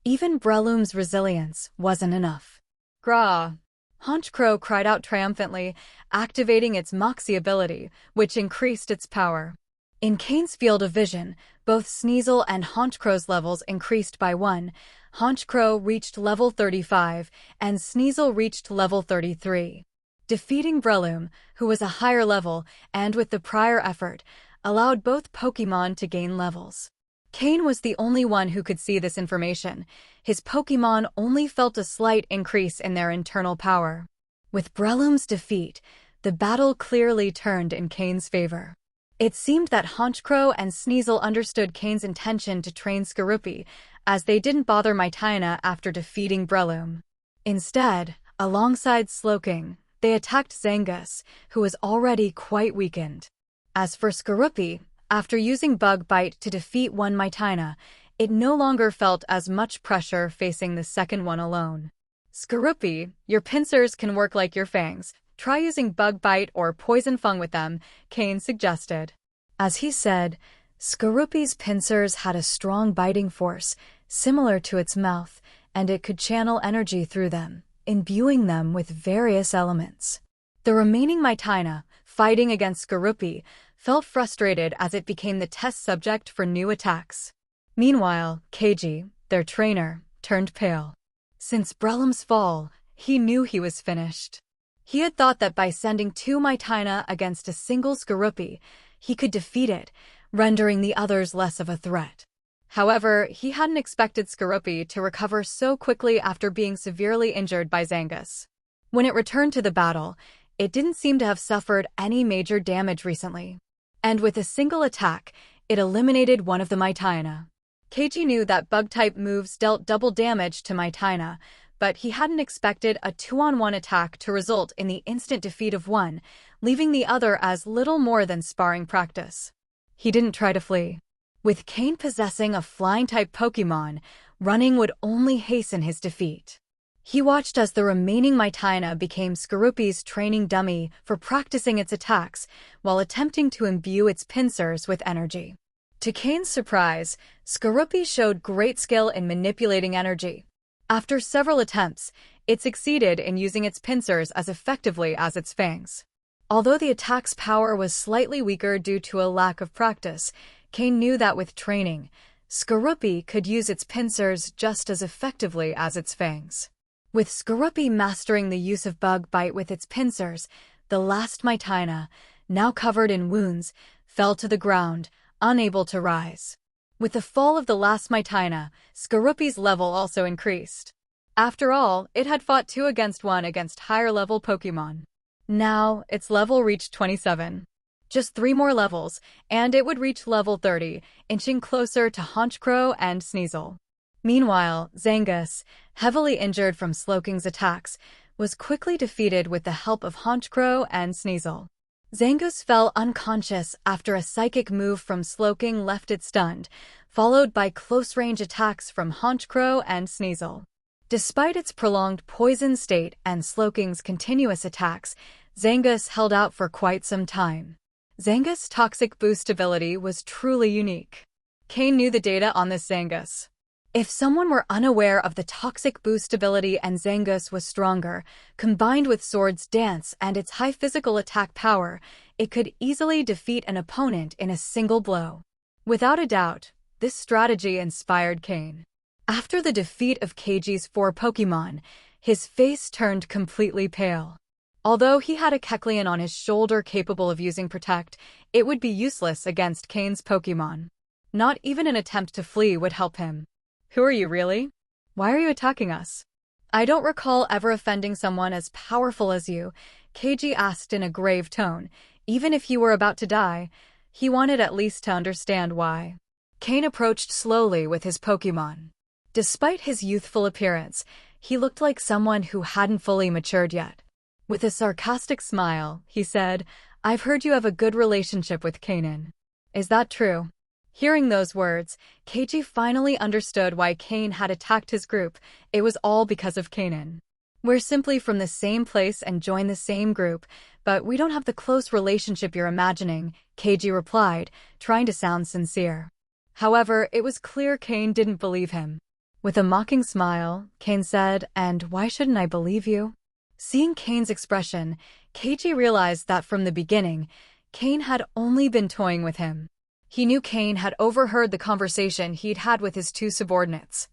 even Breloom's resilience wasn't enough. Grah! Honchkrow cried out triumphantly, activating its Moxie ability, which increased its power. In Cain's field of vision, both Sneasel and Honchkrow's levels increased by 1. Honchkrow reached level 35, and Sneasel reached level 33. Defeating Breloom, who was a higher level, and with the prior effort, allowed both Pokémon to gain levels. Cain was the only one who could see this information. His Pokémon only felt a slight increase in their internal power. With Breloom's defeat, the battle clearly turned in Cain's favor. It seemed that Honchkrow and Sneasel understood Cain's intention to train Skorupi, as they didn't bother Mytina after defeating Breloom. Instead, alongside Slowking, they attacked Zangus, who was already quite weakened. As for Skorupi, after using Bug Bite to defeat one Mytina, it no longer felt as much pressure facing the second one alone. Skorupi, your pincers can work like your fangs. Try using Bug Bite or Poison Fang with them, Cain suggested. As he said, Skorupi's pincers had a strong biting force, similar to its mouth, and it could channel energy through them, imbuing them with various elements. The remaining Mytina, fighting against Skorupi, felt frustrated as it became the test subject for new attacks. Meanwhile, Keiji, their trainer, turned pale. Since Breloom's fall, he knew he was finished. He had thought that by sending 2 Mytina against a single Skorupi, he could defeat it, rendering the others less of a threat. However, he hadn't expected Skorupi to recover so quickly after being severely injured by Zangus. When it returned to the battle, it didn't seem to have suffered any major damage recently. And with a single attack, it eliminated one of the Mytina. Keiji knew that Bug-type moves dealt double damage to Mytina, but he hadn't expected a 2-on-1 attack to result in the instant defeat of one, leaving the other as little more than sparring practice. He didn't try to flee. With Cain possessing a flying-type Pokémon, running would only hasten his defeat. He watched as the remaining Mytina became Skorupi's training dummy for practicing its attacks, while attempting to imbue its pincers with energy. To Cain's surprise, Skorupi showed great skill in manipulating energy. After several attempts, it succeeded in using its pincers as effectively as its fangs. Although the attack's power was slightly weaker due to a lack of practice, Cain knew that with training, Skorupi could use its pincers just as effectively as its fangs. With Skorupi mastering the use of Bug Bite with its pincers, the last Mytina, now covered in wounds, fell to the ground, unable to rise. With the fall of the last Mytina, Skorupi's level also increased. After all, it had fought 2 against 1 against higher-level Pokémon. Now, its level reached 27. Just 3 more levels, and it would reach level 30, inching closer to Honchkrow and Sneasel. Meanwhile, Zangus, heavily injured from Slowking's attacks, was quickly defeated with the help of Honchkrow and Sneasel. Zangus fell unconscious after a psychic move from Slowking left it stunned, followed by close-range attacks from Honchkrow and Sneasel. Despite its prolonged poison state and Slowking's continuous attacks, Zangus held out for quite some time. Zangus' toxic boost ability was truly unique. Cain knew the data on this Zangus. If someone were unaware of the toxic boost ability and Zangus was stronger, combined with Sword's Dance and its high physical attack power, it could easily defeat an opponent in a single blow. Without a doubt, this strategy inspired Cain. After the defeat of Keiji's 4 Pokémon, his face turned completely pale. Although he had a Kecleon on his shoulder capable of using Protect, it would be useless against Cain's Pokémon. Not even an attempt to flee would help him. Who are you really? Why are you attacking us? I don't recall ever offending someone as powerful as you, Keiji asked in a grave tone. Even if he were about to die, he wanted at least to understand why. Cain approached slowly with his Pokémon. Despite his youthful appearance, he looked like someone who hadn't fully matured yet. With a sarcastic smile, he said, "I've heard you have a good relationship with Cain. Is that true?" Hearing those words, Keiji finally understood why Cain had attacked his group. It was all because of Cain. "We're simply from the same place and joined the same group, but we don't have the close relationship you're imagining," Keiji replied, trying to sound sincere. However, it was clear Cain didn't believe him. With a mocking smile, Cain said, "And why shouldn't I believe you?" Seeing Cain's expression, Keiji realized that from the beginning, Cain had only been toying with him. He knew Cain had overheard the conversation he'd had with his two subordinates.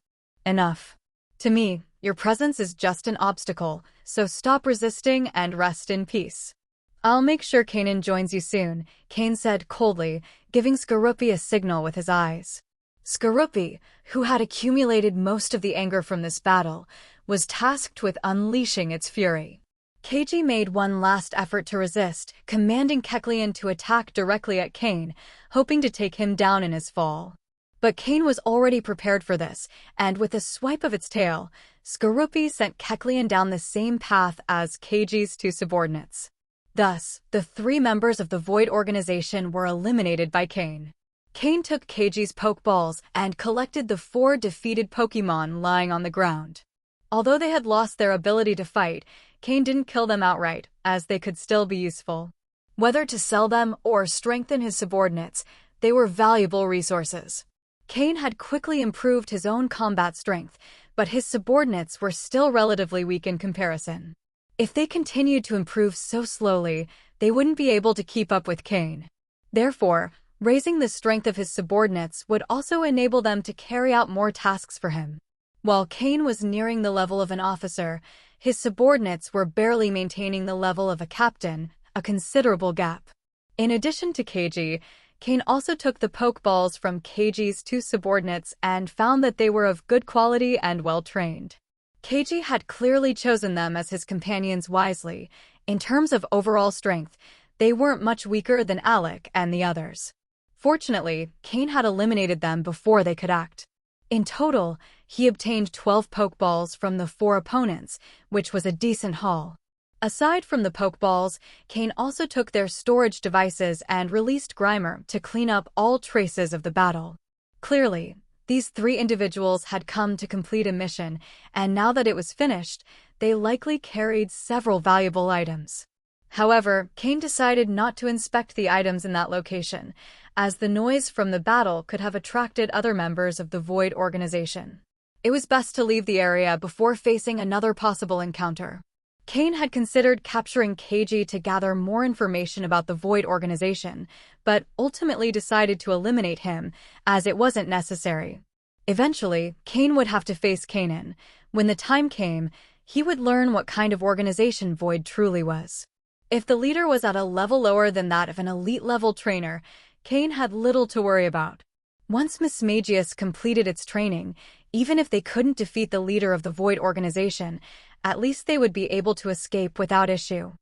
"Enough. To me, your presence is just an obstacle, so stop resisting and rest in peace." "I'll make sure Cain joins you soon," Cain said coldly, giving Skorupi a signal with his eyes. Skorupi, who had accumulated most of the anger from this battle, was tasked with unleashing its fury. Keiji made one last effort to resist, commanding Kecleon to attack directly at Cain, hoping to take him down in his fall. But Cain was already prepared for this, and with a swipe of its tail, Skorupi sent Kecleon down the same path as Keiji's two subordinates. Thus, the three members of the Void organization were eliminated by Cain. Cain took Keiji's Pokeballs and collected the 4 defeated Pokémon lying on the ground. Although they had lost their ability to fight, Cain didn't kill them outright, as they could still be useful. Whether to sell them or strengthen his subordinates, they were valuable resources. Cain had quickly improved his own combat strength, but his subordinates were still relatively weak in comparison. If they continued to improve so slowly, they wouldn't be able to keep up with Cain. Therefore, raising the strength of his subordinates would also enable them to carry out more tasks for him. While Cain was nearing the level of an officer, his subordinates were barely maintaining the level of a captain, a considerable gap. In addition to Keiji, Cain also took the Pokeballs from Keiji's two subordinates and found that they were of good quality and well-trained. Keiji had clearly chosen them as his companions wisely. In terms of overall strength, they weren't much weaker than Alec and the others. Fortunately, Cain had eliminated them before they could act. In total, he obtained 12 Pokeballs from the 4 opponents, which was a decent haul. Aside from the Pokeballs, Cain also took their storage devices and released Grimer to clean up all traces of the battle. Clearly, these 3 individuals had come to complete a mission, and now that it was finished, they likely carried several valuable items. However, Cain decided not to inspect the items in that location, as the noise from the battle could have attracted other members of the Void organization. It was best to leave the area before facing another possible encounter. Cain had considered capturing Keiji to gather more information about the Void organization, but ultimately decided to eliminate him, as it wasn't necessary. Eventually, Cain would have to face Cain. When the time came, he would learn what kind of organization Void truly was. If the leader was at a level lower than that of an elite-level trainer, Cain had little to worry about. Once Mismagius completed its training, even if they couldn't defeat the leader of the Void organization, at least they would be able to escape without issue.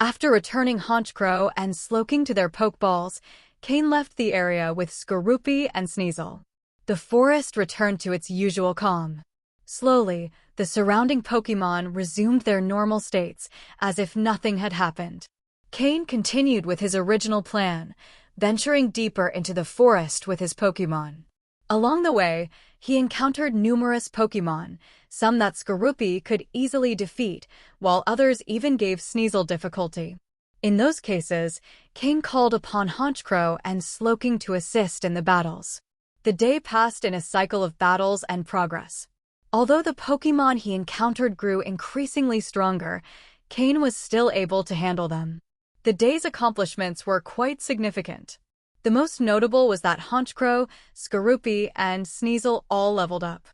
After returning Honchkrow and Slowking to their Pokeballs, Cain left the area with Skorupi and Sneasel. The forest returned to its usual calm. Slowly, the surrounding Pokémon resumed their normal states, as if nothing had happened. Cain continued with his original plan, venturing deeper into the forest with his Pokémon. Along the way, he encountered numerous Pokémon, some that Skorupi could easily defeat, while others even gave Sneasel difficulty. In those cases, Cain called upon Honchkrow and Slowking to assist in the battles. The day passed in a cycle of battles and progress. Although the Pokémon he encountered grew increasingly stronger, Cain was still able to handle them. The day's accomplishments were quite significant. The most notable was that Honchkrow, Skorupi, and Sneasel all leveled up.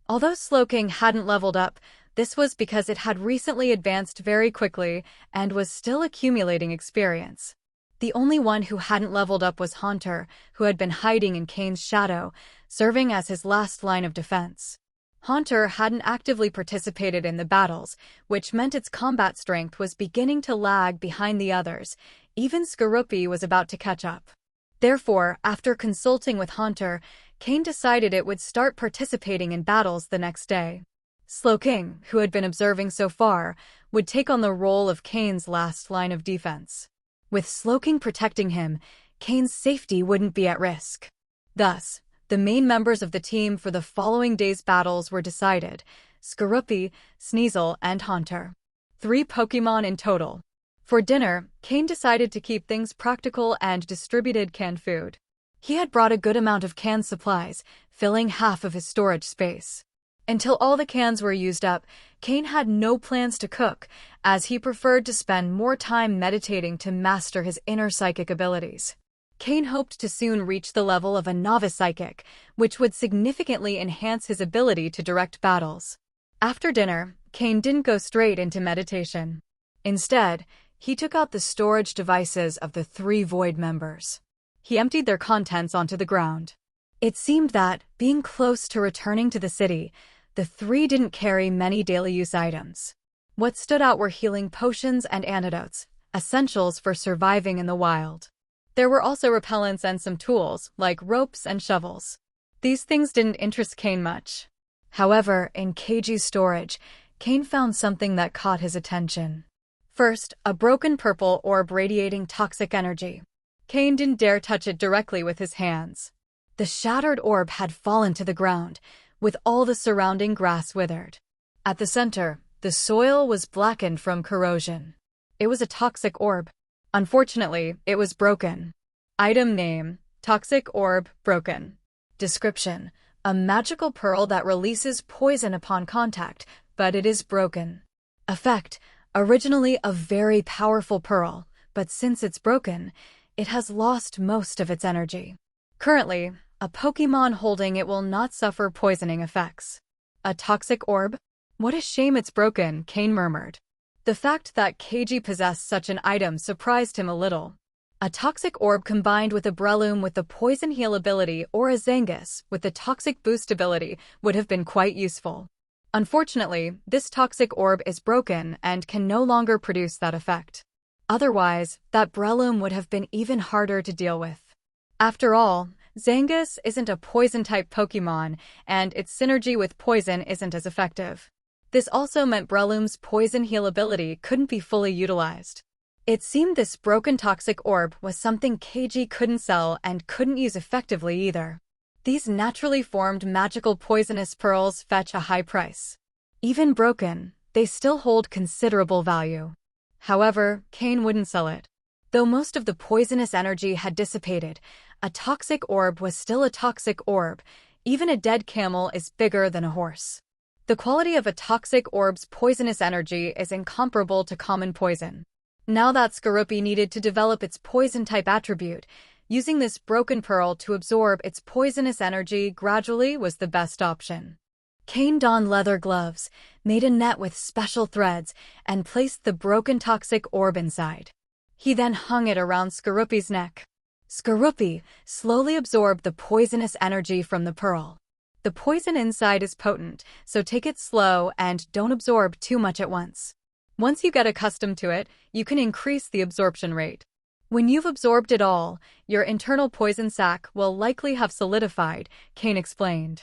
Although Slowking hadn't leveled up, this was because it had recently advanced very quickly and was still accumulating experience. The only one who hadn't leveled up was Haunter, who had been hiding in Cain's shadow, serving as his last line of defense. Haunter hadn't actively participated in the battles, which meant its combat strength was beginning to lag behind the others. Even Skorupi was about to catch up. Therefore, after consulting with Haunter, Cain decided it would start participating in battles the next day. Slowking, who had been observing so far, would take on the role of Cain's last line of defense. With Slowking protecting him, Cain's safety wouldn't be at risk. Thus, the main members of the team for the following day's battles were decided: Skorupi, Sneasel, and Haunter. 3 Pokémon in total. For dinner, Cain decided to keep things practical and distributed canned food. He had brought a good amount of canned supplies, filling half of his storage space. Until all the cans were used up, Cain had no plans to cook, as he preferred to spend more time meditating to master his inner psychic abilities. Cain hoped to soon reach the level of a novice psychic, which would significantly enhance his ability to direct battles. After dinner, Cain didn't go straight into meditation. Instead, he took out the storage devices of the 3 Void members. He emptied their contents onto the ground. It seemed that, being close to returning to the city, the 3 didn't carry many daily-use items. What stood out were healing potions and antidotes, essentials for surviving in the wild. There were also repellents and some tools, like ropes and shovels. These things didn't interest Cain much. However, in Keiji's storage, Cain found something that caught his attention. First, a broken purple orb radiating toxic energy. Cain didn't dare touch it directly with his hands. The shattered orb had fallen to the ground, with all the surrounding grass withered. At the center, the soil was blackened from corrosion. It was a toxic orb. Unfortunately, it was broken. Item name: Toxic Orb, broken. Description: a magical pearl that releases poison upon contact, but it is broken. Effect: originally a very powerful pearl, but since it's broken, it has lost most of its energy. Currently, a Pokémon holding it will not suffer poisoning effects. A toxic orb? What a shame it's broken, Cain murmured. The fact that Keiji possessed such an item surprised him a little. A toxic orb combined with a Breloom with the poison heal ability or a Zangus with the toxic boost ability would have been quite useful. Unfortunately, this toxic orb is broken and can no longer produce that effect. Otherwise, that Breloom would have been even harder to deal with. After all, Zangus isn't a poison-type Pokémon, and its synergy with poison isn't as effective. This also meant Breloom's poison heal ability couldn't be fully utilized. It seemed this broken toxic orb was something Keiji couldn't sell and couldn't use effectively either. These naturally formed magical poisonous pearls fetch a high price. Even broken, they still hold considerable value. However, Cain wouldn't sell it. Though most of the poisonous energy had dissipated, a toxic orb was still a toxic orb. Even a dead camel is bigger than a horse. The quality of a toxic orb's poisonous energy is incomparable to common poison. Now that Skorupi needed to develop its poison-type attribute, using this broken pearl to absorb its poisonous energy gradually was the best option. Cain donned leather gloves, made a net with special threads, and placed the broken toxic orb inside. He then hung it around Skorupi's neck. Skorupi slowly absorbed the poisonous energy from the pearl. The poison inside is potent, so take it slow and don't absorb too much at once. Once you get accustomed to it, you can increase the absorption rate. When you've absorbed it all, your internal poison sac will likely have solidified, Cain explained.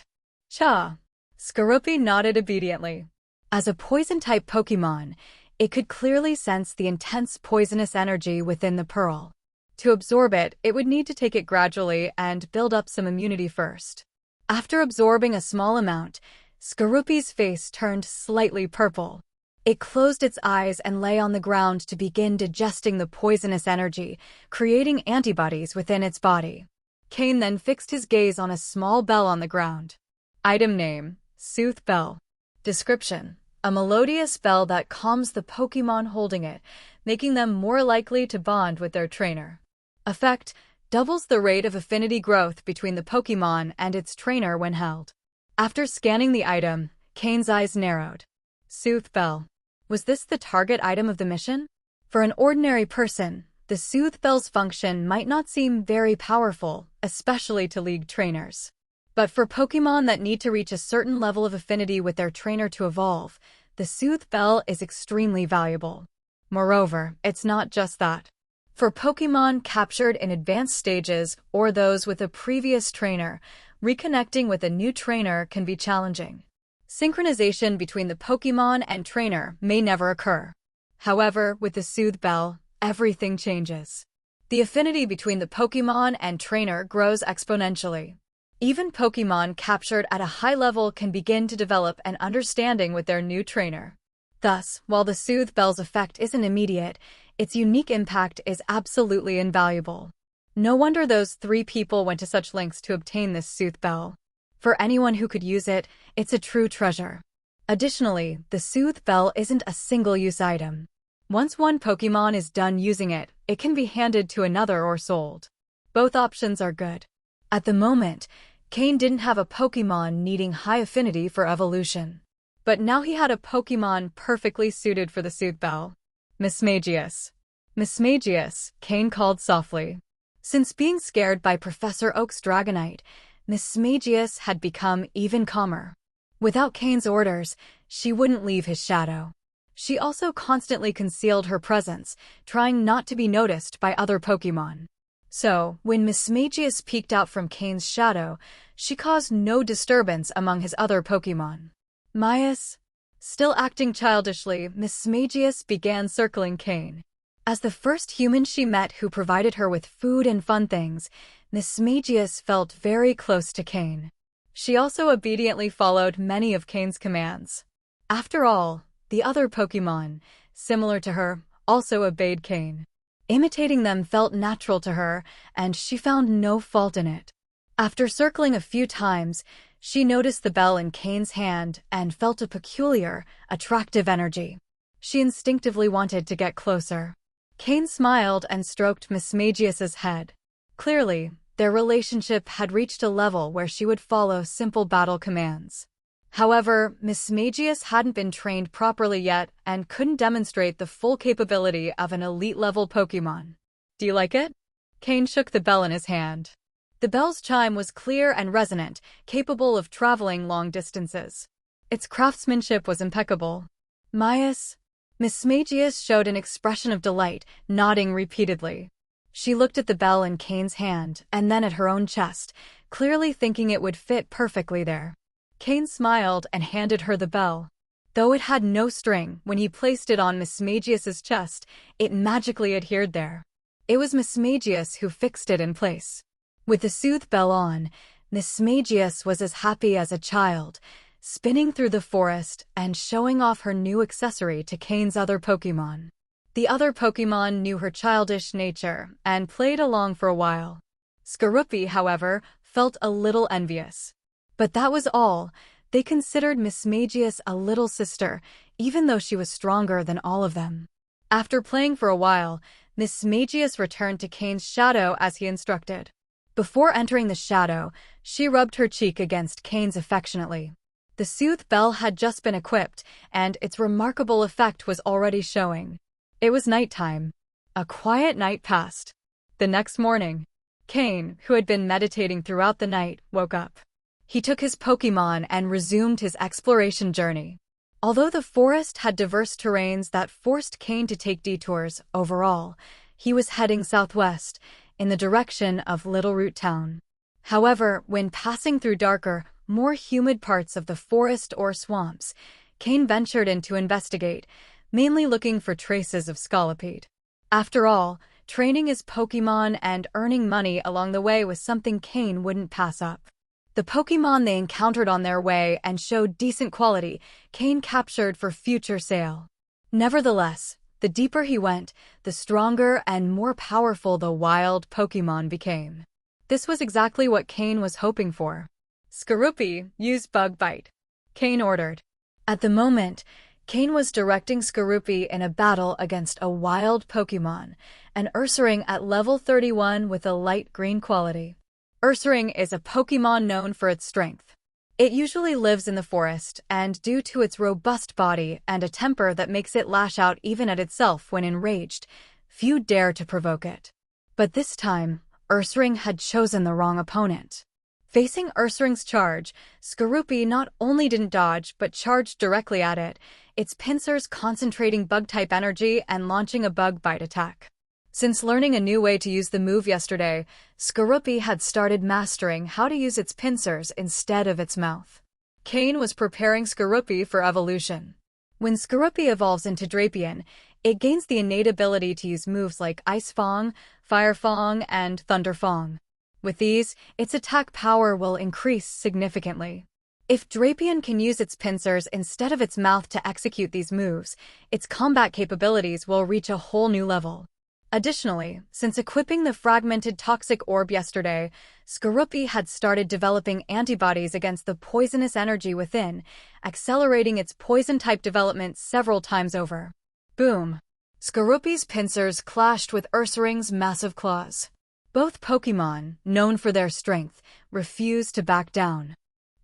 Cha! Skorupi nodded obediently. As a poison-type Pokémon, it could clearly sense the intense poisonous energy within the pearl. To absorb it, it would need to take it gradually and build up some immunity first. After absorbing a small amount, Skorupi's face turned slightly purple. It closed its eyes and lay on the ground to begin digesting the poisonous energy, creating antibodies within its body. Cain then fixed his gaze on a small bell on the ground. Item name: Sooth Bell. Description: a melodious bell that calms the Pokémon holding it, making them more likely to bond with their trainer. Effect: doubles the rate of affinity growth between the Pokémon and its trainer when held. After scanning the item, Cain's eyes narrowed. Sooth Bell. Was this the target item of the mission? For an ordinary person, The Soothe Bell's function might not seem very powerful, especially to League trainers. But for Pokémon that need to reach a certain level of affinity with their trainer to evolve, the Soothe Bell is extremely valuable. Moreover, it's not just that. For Pokémon captured in advanced stages or those with a previous trainer, reconnecting with a new trainer can be challenging. Synchronization between the Pokémon and trainer may never occur. However, with the Soothe Bell, everything changes. The affinity between the Pokémon and trainer grows exponentially. Even Pokémon captured at a high level can begin to develop an understanding with their new trainer. Thus, while the Soothe Bell's effect isn't immediate, its unique impact is absolutely invaluable. No wonder those 3 people went to such lengths to obtain this Soothe Bell. For anyone who could use it, it's a true treasure. Additionally, the Soothe Bell isn't a single-use item. Once one Pokémon is done using it, it can be handed to another or sold. Both options are good. At the moment, Cain didn't have a Pokémon needing high affinity for evolution. But now he had a Pokémon perfectly suited for the Soothe Bell. Mismagius. Mismagius, Cain called softly. Since being scared by Professor Oak's Dragonite, Mismagius had become even calmer. Without Cain's orders, she wouldn't leave his shadow. She also constantly concealed her presence, trying not to be noticed by other Pokémon. So, when Mismagius peeked out from Cain's shadow, she caused no disturbance among his other Pokémon. Mias. Still acting childishly, Mismagius began circling Cain. As the first human she met who provided her with food and fun things, Mismagius felt very close to Cain. She also obediently followed many of Cain's commands. After all, the other Pokémon, similar to her, also obeyed Cain. Imitating them felt natural to her, and she found no fault in it. After circling a few times, she noticed the bell in Cain's hand and felt a peculiar, attractive energy. She instinctively wanted to get closer. Cain smiled and stroked Mismagius's head. Clearly, their relationship had reached a level where she would follow simple battle commands. However, Mismagius hadn't been trained properly yet and couldn't demonstrate the full capability of an elite-level Pokémon. Do you like it? Cain shook the bell in his hand. The bell's chime was clear and resonant, capable of traveling long distances. Its craftsmanship was impeccable. Mias? Mismagius showed an expression of delight, nodding repeatedly. She looked at the bell in Cain's hand and then at her own chest, clearly thinking it would fit perfectly there. Cain smiled and handed her the bell. Though it had no string, when he placed it on Mismagius's chest, it magically adhered there. It was Mismagius who fixed it in place. With the Soothe Bell on, Mismagius was as happy as a child, spinning through the forest and showing off her new accessory to Cain's other Pokémon. The other Pokémon knew her childish nature and played along for a while. Skorupi, however, felt a little envious. But that was all. They considered Mismagius a little sister, even though she was stronger than all of them. After playing for a while, Mismagius returned to Cain's shadow as he instructed. Before entering the shadow, she rubbed her cheek against Cain's affectionately. The Soothe Bell had just been equipped, and its remarkable effect was already showing. It was nighttime. A quiet night passed. The next morning, Cain, who had been meditating throughout the night, woke up. He took his Pokémon and resumed his exploration journey. Although the forest had diverse terrains that forced Cain to take detours, overall, he was heading southwest, in the direction of Little Root Town. However, when passing through darker, more humid parts of the forest or swamps, Cain ventured in to investigate, mainly looking for traces of Scolipede. After all, training his Pokémon and earning money along the way was something Cain wouldn't pass up. The Pokémon they encountered on their way and showed decent quality, Cain captured for future sale. Nevertheless, the deeper he went, the stronger and more powerful the wild Pokémon became. This was exactly what Cain was hoping for. Skorupi, use Bug Bite, Cain ordered. At the moment, Cain was directing Skorupi in a battle against a wild Pokémon, an Ursaring at level 31 with a light green quality. Ursaring is a Pokémon known for its strength. It usually lives in the forest, and due to its robust body and a temper that makes it lash out even at itself when enraged, Few dare to provoke it. But this time, Ursaring had chosen the wrong opponent. Facing Ursaring's charge, Skorupi not only didn't dodge but charged directly at it, its pincers concentrating bug-type energy and launching a bug bite attack. Since learning a new way to use the move yesterday, Skorupi had started mastering how to use its pincers instead of its mouth. Cain was preparing Skorupi for evolution. When Skorupi evolves into Drapion, it gains the innate ability to use moves like Ice Fang, Fire Fang, and Thunder Fang. With these, its attack power will increase significantly. If Drapion can use its pincers instead of its mouth to execute these moves, its combat capabilities will reach a whole new level. Additionally, since equipping the fragmented toxic orb yesterday, Skorupi had started developing antibodies against the poisonous energy within, accelerating its poison-type development several times over. Boom! Skorupi's pincers clashed with Ursaring's massive claws. Both Pokémon, known for their strength, refused to back down.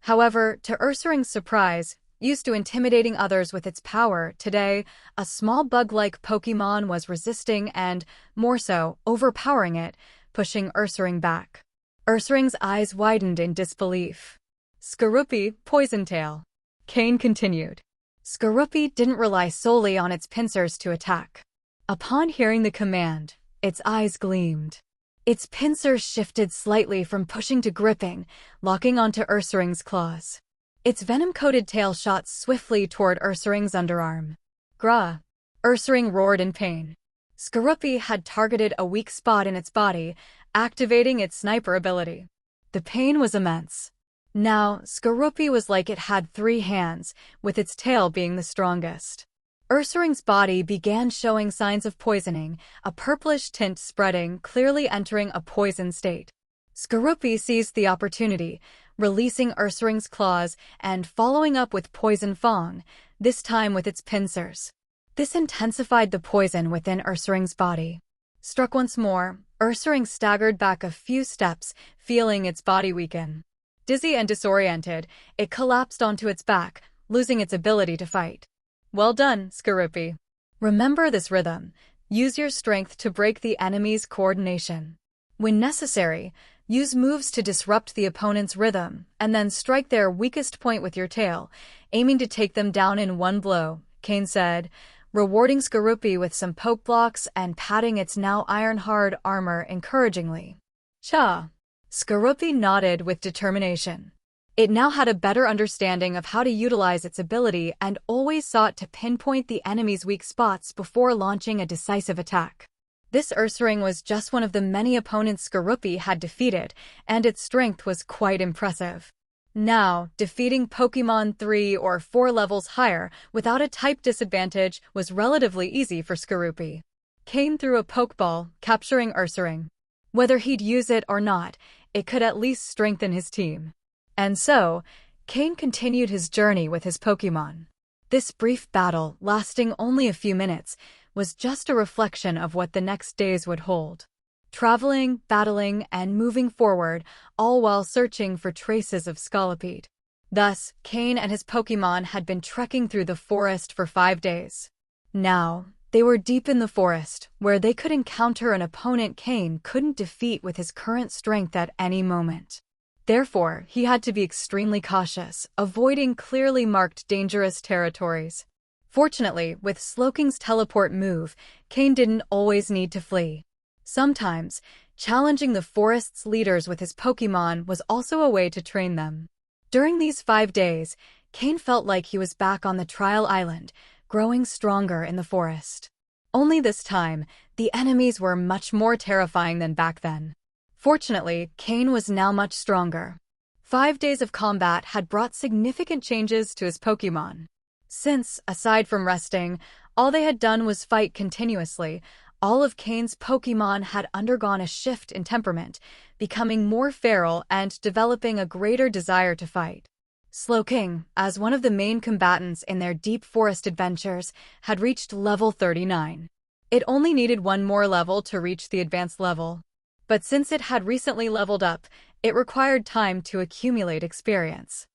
However, to Ursaring's surprise, used to intimidating others with its power, today, a small bug-like Pokémon was resisting and, more so, overpowering it, pushing Ursaring back. Ursaring's eyes widened in disbelief. Skorupi, Poison Tail. Cain continued. Skorupi didn't rely solely on its pincers to attack. Upon hearing the command, its eyes gleamed. Its pincers shifted slightly from pushing to gripping, locking onto Ursaring's claws. Its venom-coated tail shot swiftly toward Ursaring's underarm. Grah! Ursaring roared in pain. Skorupi had targeted a weak spot in its body, activating its sniper ability. The pain was immense. Now, Skorupi was like it had 3 hands, with its tail being the strongest. Ursaring's body began showing signs of poisoning, a purplish tint spreading, clearly entering a poison state. Skorupi seized the opportunity, releasing Ursaring's claws and following up with Poison Fang, this time with its pincers. This intensified the poison within Ursaring's body. Struck once more, Ursaring staggered back a few steps, feeling its body weaken. Dizzy and disoriented, it collapsed onto its back, losing its ability to fight. Well done, Skorupi. Remember this rhythm. Use your strength to break the enemy's coordination. When necessary, use moves to disrupt the opponent's rhythm, and then strike their weakest point with your tail, aiming to take them down in one blow, Cain said, rewarding Skorupi with some poke blocks and patting its now iron-hard armor encouragingly. Cha! Skorupi nodded with determination. It now had a better understanding of how to utilize its ability and always sought to pinpoint the enemy's weak spots before launching a decisive attack. This Ursaring was just one of the many opponents Skorupi had defeated, and its strength was quite impressive. Now, defeating Pokémon 3 or 4 levels higher without a type disadvantage was relatively easy for Skorupi. Cain threw a Pokeball, capturing Ursaring. Whether he'd use it or not, it could at least strengthen his team. And so, Cain continued his journey with his Pokémon. This brief battle, lasting only a few minutes, was just a reflection of what the next days would hold. Traveling, battling, and moving forward, all while searching for traces of Scolipede. Thus, Cain and his Pokémon had been trekking through the forest for 5 days. Now, they were deep in the forest, where they could encounter an opponent Cain couldn't defeat with his current strength at any moment. Therefore, he had to be extremely cautious, avoiding clearly marked dangerous territories. Fortunately, with Slowking's teleport move, Cain didn't always need to flee. Sometimes, challenging the forest's leaders with his Pokémon was also a way to train them. During these 5 days, Cain felt like he was back on the trial island, growing stronger in the forest. Only this time, the enemies were much more terrifying than back then. Fortunately, Cain was now much stronger. 5 days of combat had brought significant changes to his Pokémon. Since, aside from resting, all they had done was fight continuously, all of Cain's Pokémon had undergone a shift in temperament, becoming more feral and developing a greater desire to fight. Slowking, as one of the main combatants in their deep forest adventures, had reached level 39. It only needed 1 more level to reach the advanced level. But since it had recently leveled up, it required time to accumulate experience.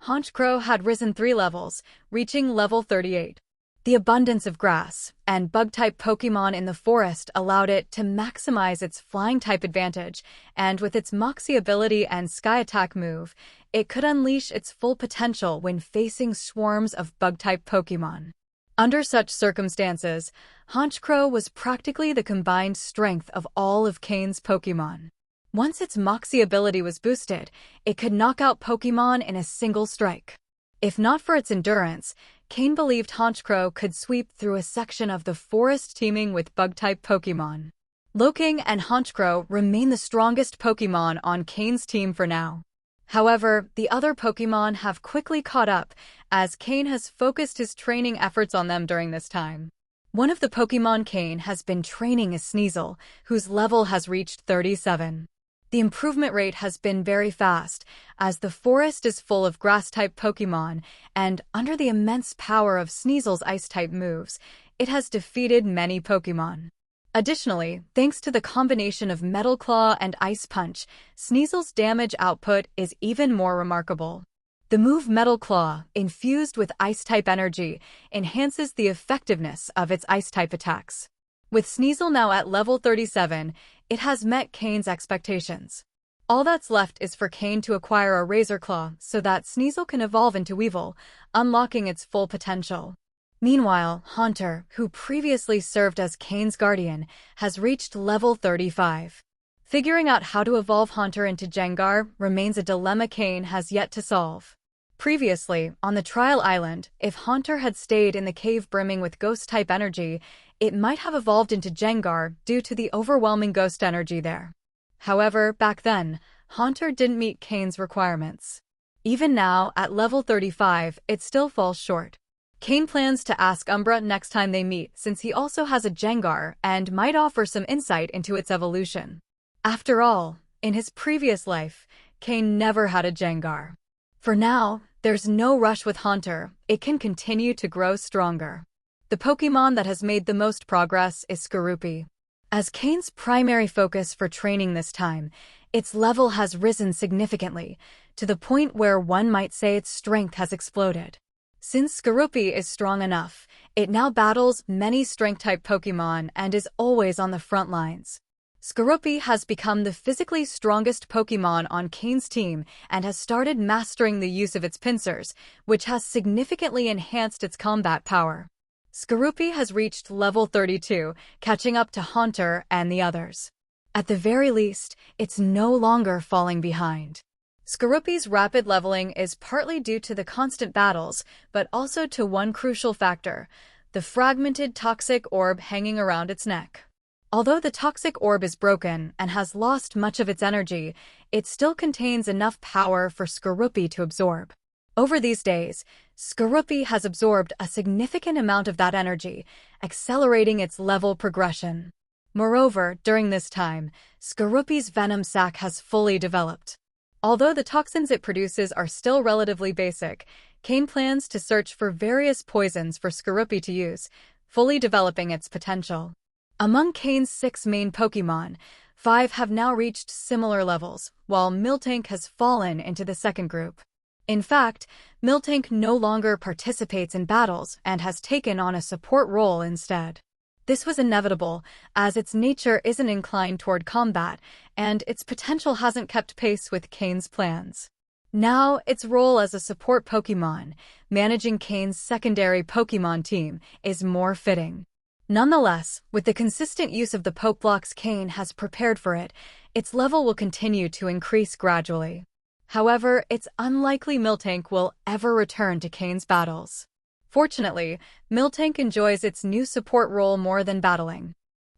Honchkrow had risen 3 levels, reaching level 38. The abundance of grass and bug-type Pokémon in the forest allowed it to maximize its flying-type advantage, and with its Moxie ability and Sky Attack move, it could unleash its full potential when facing swarms of bug-type Pokémon. Under such circumstances, Honchkrow was practically the combined strength of all of Cain's Pokémon. Once its Moxie ability was boosted, it could knock out Pokémon in a single strike. If not for its endurance, Cain believed Honchkrow could sweep through a section of the forest teeming with bug-type Pokémon. Loking and Honchkrow remain the strongest Pokémon on Cain's team for now. However, the other Pokémon have quickly caught up, as Cain has focused his training efforts on them during this time. One of the Pokémon Cain has been training is Sneasel, whose level has reached 37. The improvement rate has been very fast, as the forest is full of grass-type Pokémon, and under the immense power of Sneasel's ice-type moves, it has defeated many Pokémon. Additionally, thanks to the combination of Metal Claw and Ice Punch, Sneasel's damage output is even more remarkable. The move Metal Claw, infused with Ice-type energy, enhances the effectiveness of its Ice-type attacks. With Sneasel now at level 37, it has met Cain's expectations. All that's left is for Cain to acquire a Razor Claw so that Sneasel can evolve into Weevil, unlocking its full potential. Meanwhile, Haunter, who previously served as Cain's guardian, has reached level 35. Figuring out how to evolve Haunter into Gengar remains a dilemma Cain has yet to solve. Previously, on the Trial Island, if Haunter had stayed in the cave brimming with Ghost-type energy, it might have evolved into Gengar due to the overwhelming Ghost energy there. However, back then, Haunter didn't meet Cain's requirements. Even now, at level 35, it still falls short. Cain plans to ask Umbra next time they meet since he also has a Gengar and might offer some insight into its evolution. After all, in his previous life, Cain never had a Gengar. For now, there's no rush with Haunter, it can continue to grow stronger. The Pokémon that has made the most progress is Skorupi. As Cain's primary focus for training this time, its level has risen significantly, to the point where one might say its strength has exploded. Since Skorupi is strong enough, it now battles many strength-type Pokémon and is always on the front lines. Skorupi has become the physically strongest Pokémon on Cain's team and has started mastering the use of its pincers, which has significantly enhanced its combat power. Skorupi has reached level 32, catching up to Haunter and the others. At the very least, it's no longer falling behind. Skorupi's rapid leveling is partly due to the constant battles, but also to one crucial factor, the fragmented toxic orb hanging around its neck. Although the toxic orb is broken and has lost much of its energy, it still contains enough power for Skorupi to absorb. Over these days, Skorupi has absorbed a significant amount of that energy, accelerating its level progression. Moreover, during this time, Skorupi's venom sac has fully developed. Although the toxins it produces are still relatively basic, Cain plans to search for various poisons for Skorupi to use, fully developing its potential. Among Cain's 6 main Pokémon, 5 have now reached similar levels, while Miltank has fallen into the second group. In fact, Miltank no longer participates in battles and has taken on a support role instead. This was inevitable, as its nature isn't inclined toward combat, and its potential hasn't kept pace with Cain's plans. Now, its role as a support Pokémon, managing Cain's secondary Pokémon team, is more fitting. Nonetheless, with the consistent use of the Pokeblocks Cain has prepared for it, its level will continue to increase gradually. However, it's unlikely Miltank will ever return to Cain's battles. Fortunately, Miltank enjoys its new support role more than battling.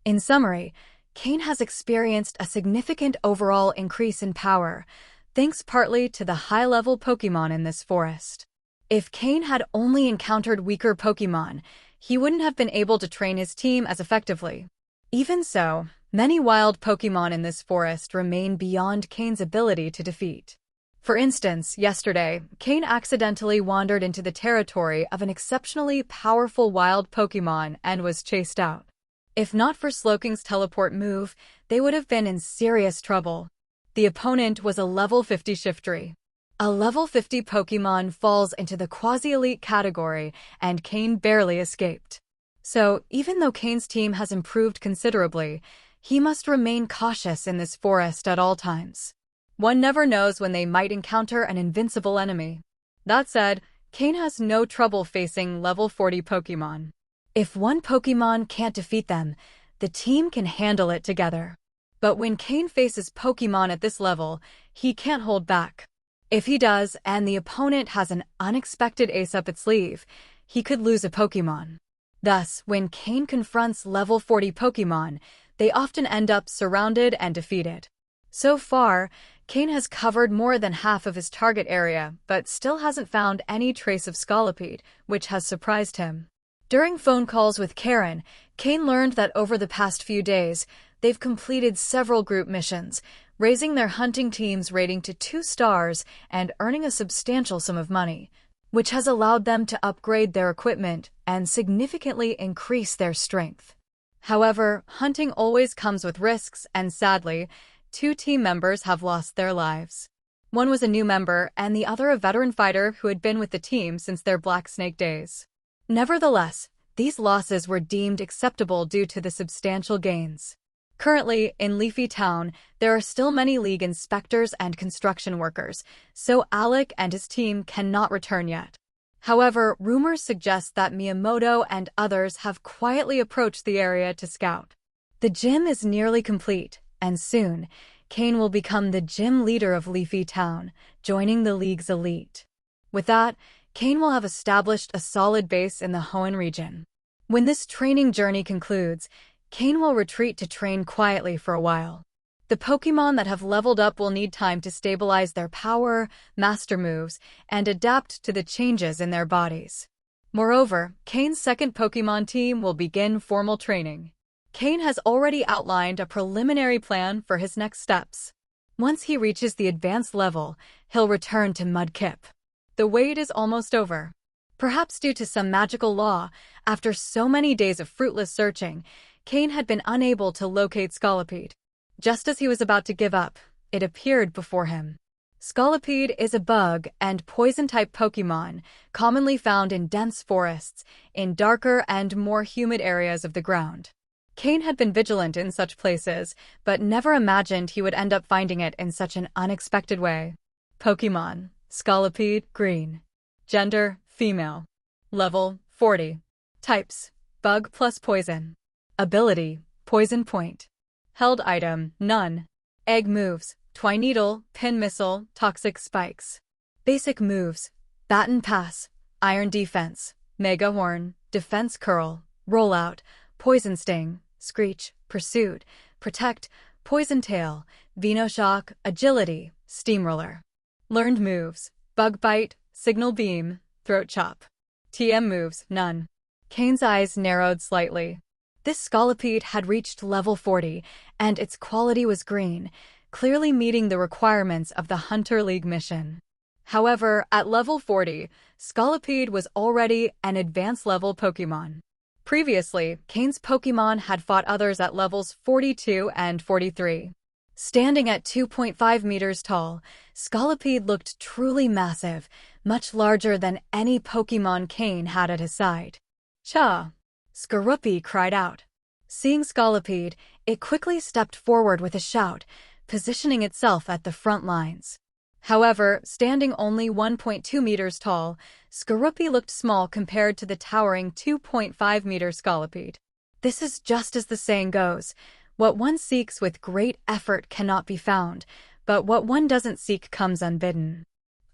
In summary, Cain has experienced a significant overall increase in power, thanks partly to the high-level Pokémon in this forest. If Cain had only encountered weaker Pokémon, he wouldn't have been able to train his team as effectively. Even so, many wild Pokémon in this forest remain beyond Cain's ability to defeat. For instance, yesterday, Cain accidentally wandered into the territory of an exceptionally powerful wild Pokémon and was chased out. If not for Slowking's teleport move, they would have been in serious trouble. The opponent was a level 50 Shiftry. A level 50 Pokémon falls into the quasi-elite category, and Cain barely escaped. So, even though Cain's team has improved considerably, he must remain cautious in this forest at all times. One never knows when they might encounter an invincible enemy. That said, Cain has no trouble facing level 40 Pokémon. If one Pokémon can't defeat them, the team can handle it together. But when Cain faces Pokémon at this level, he can't hold back. If he does, and the opponent has an unexpected ace up its sleeve, he could lose a Pokémon. Thus, when Cain confronts level 40 Pokémon, they often end up surrounded and defeated. So far, Cain has covered more than half of his target area, but still hasn't found any trace of Scolipede, which has surprised him. During phone calls with Karen, Cain learned that over the past few days, they've completed several group missions, raising their hunting team's rating to 2 stars and earning a substantial sum of money, which has allowed them to upgrade their equipment and significantly increase their strength. However, hunting always comes with risks, and sadly, 2 team members have lost their lives. One was a new member, and the other a veteran fighter who had been with the team since their Black Snake days. Nevertheless, these losses were deemed acceptable due to the substantial gains. Currently, in Leafy Town, there are still many League inspectors and construction workers, so Alec and his team cannot return yet. However, rumors suggest that Miyamoto and others have quietly approached the area to scout. The gym is nearly complete, and soon, Cain will become the gym leader of Leafy Town, joining the League's elite. With that, Cain will have established a solid base in the Hoenn region. When this training journey concludes, Cain will retreat to train quietly for a while. The Pokémon that have leveled up will need time to stabilize their power, master moves, and adapt to the changes in their bodies. Moreover, Cain's second Pokémon team will begin formal training. Cain has already outlined a preliminary plan for his next steps. Once he reaches the advanced level, he'll return to Mudkip. The wait is almost over. Perhaps due to some magical law, after so many days of fruitless searching, Cain had been unable to locate Scolipede. Just as he was about to give up, it appeared before him. Scolipede is a bug and poison-type Pokémon, commonly found in dense forests, in darker and more humid areas of the ground. Cain had been vigilant in such places, but never imagined he would end up finding it in such an unexpected way. Pokémon: Scolipede, green. Gender: female. Level: 40. Types: bug plus poison. Ability: poison point. Held item: none. Egg moves: Twine Needle, Pin Missile, Toxic Spikes. Basic moves: Baton Pass, Iron Defense, Mega Horn, Defense Curl, Rollout, Poison Sting, Screech, Pursuit, Protect, Poison Tail, Venoshock, Agility, Steamroller. Learned moves: Bug Bite, Signal Beam, Throat Chop. TM moves: none. Cain's eyes narrowed slightly. This Scolipede had reached level 40, and its quality was green, clearly meeting the requirements of the Hunter League mission. However, at level 40, Scolipede was already an advanced-level Pokémon. Previously, Cain's Pokémon had fought others at levels 42 and 43. Standing at 2.5 meters tall, Scolipede looked truly massive, much larger than any Pokémon Cain had at his side. Cha! Skorupi cried out. Seeing Scolipede, it quickly stepped forward with a shout, positioning itself at the front lines. However, standing only 1.2 meters tall, Skorupi looked small compared to the towering 2.5-meter Scolipede. This is just as the saying goes, what one seeks with great effort cannot be found, but what one doesn't seek comes unbidden.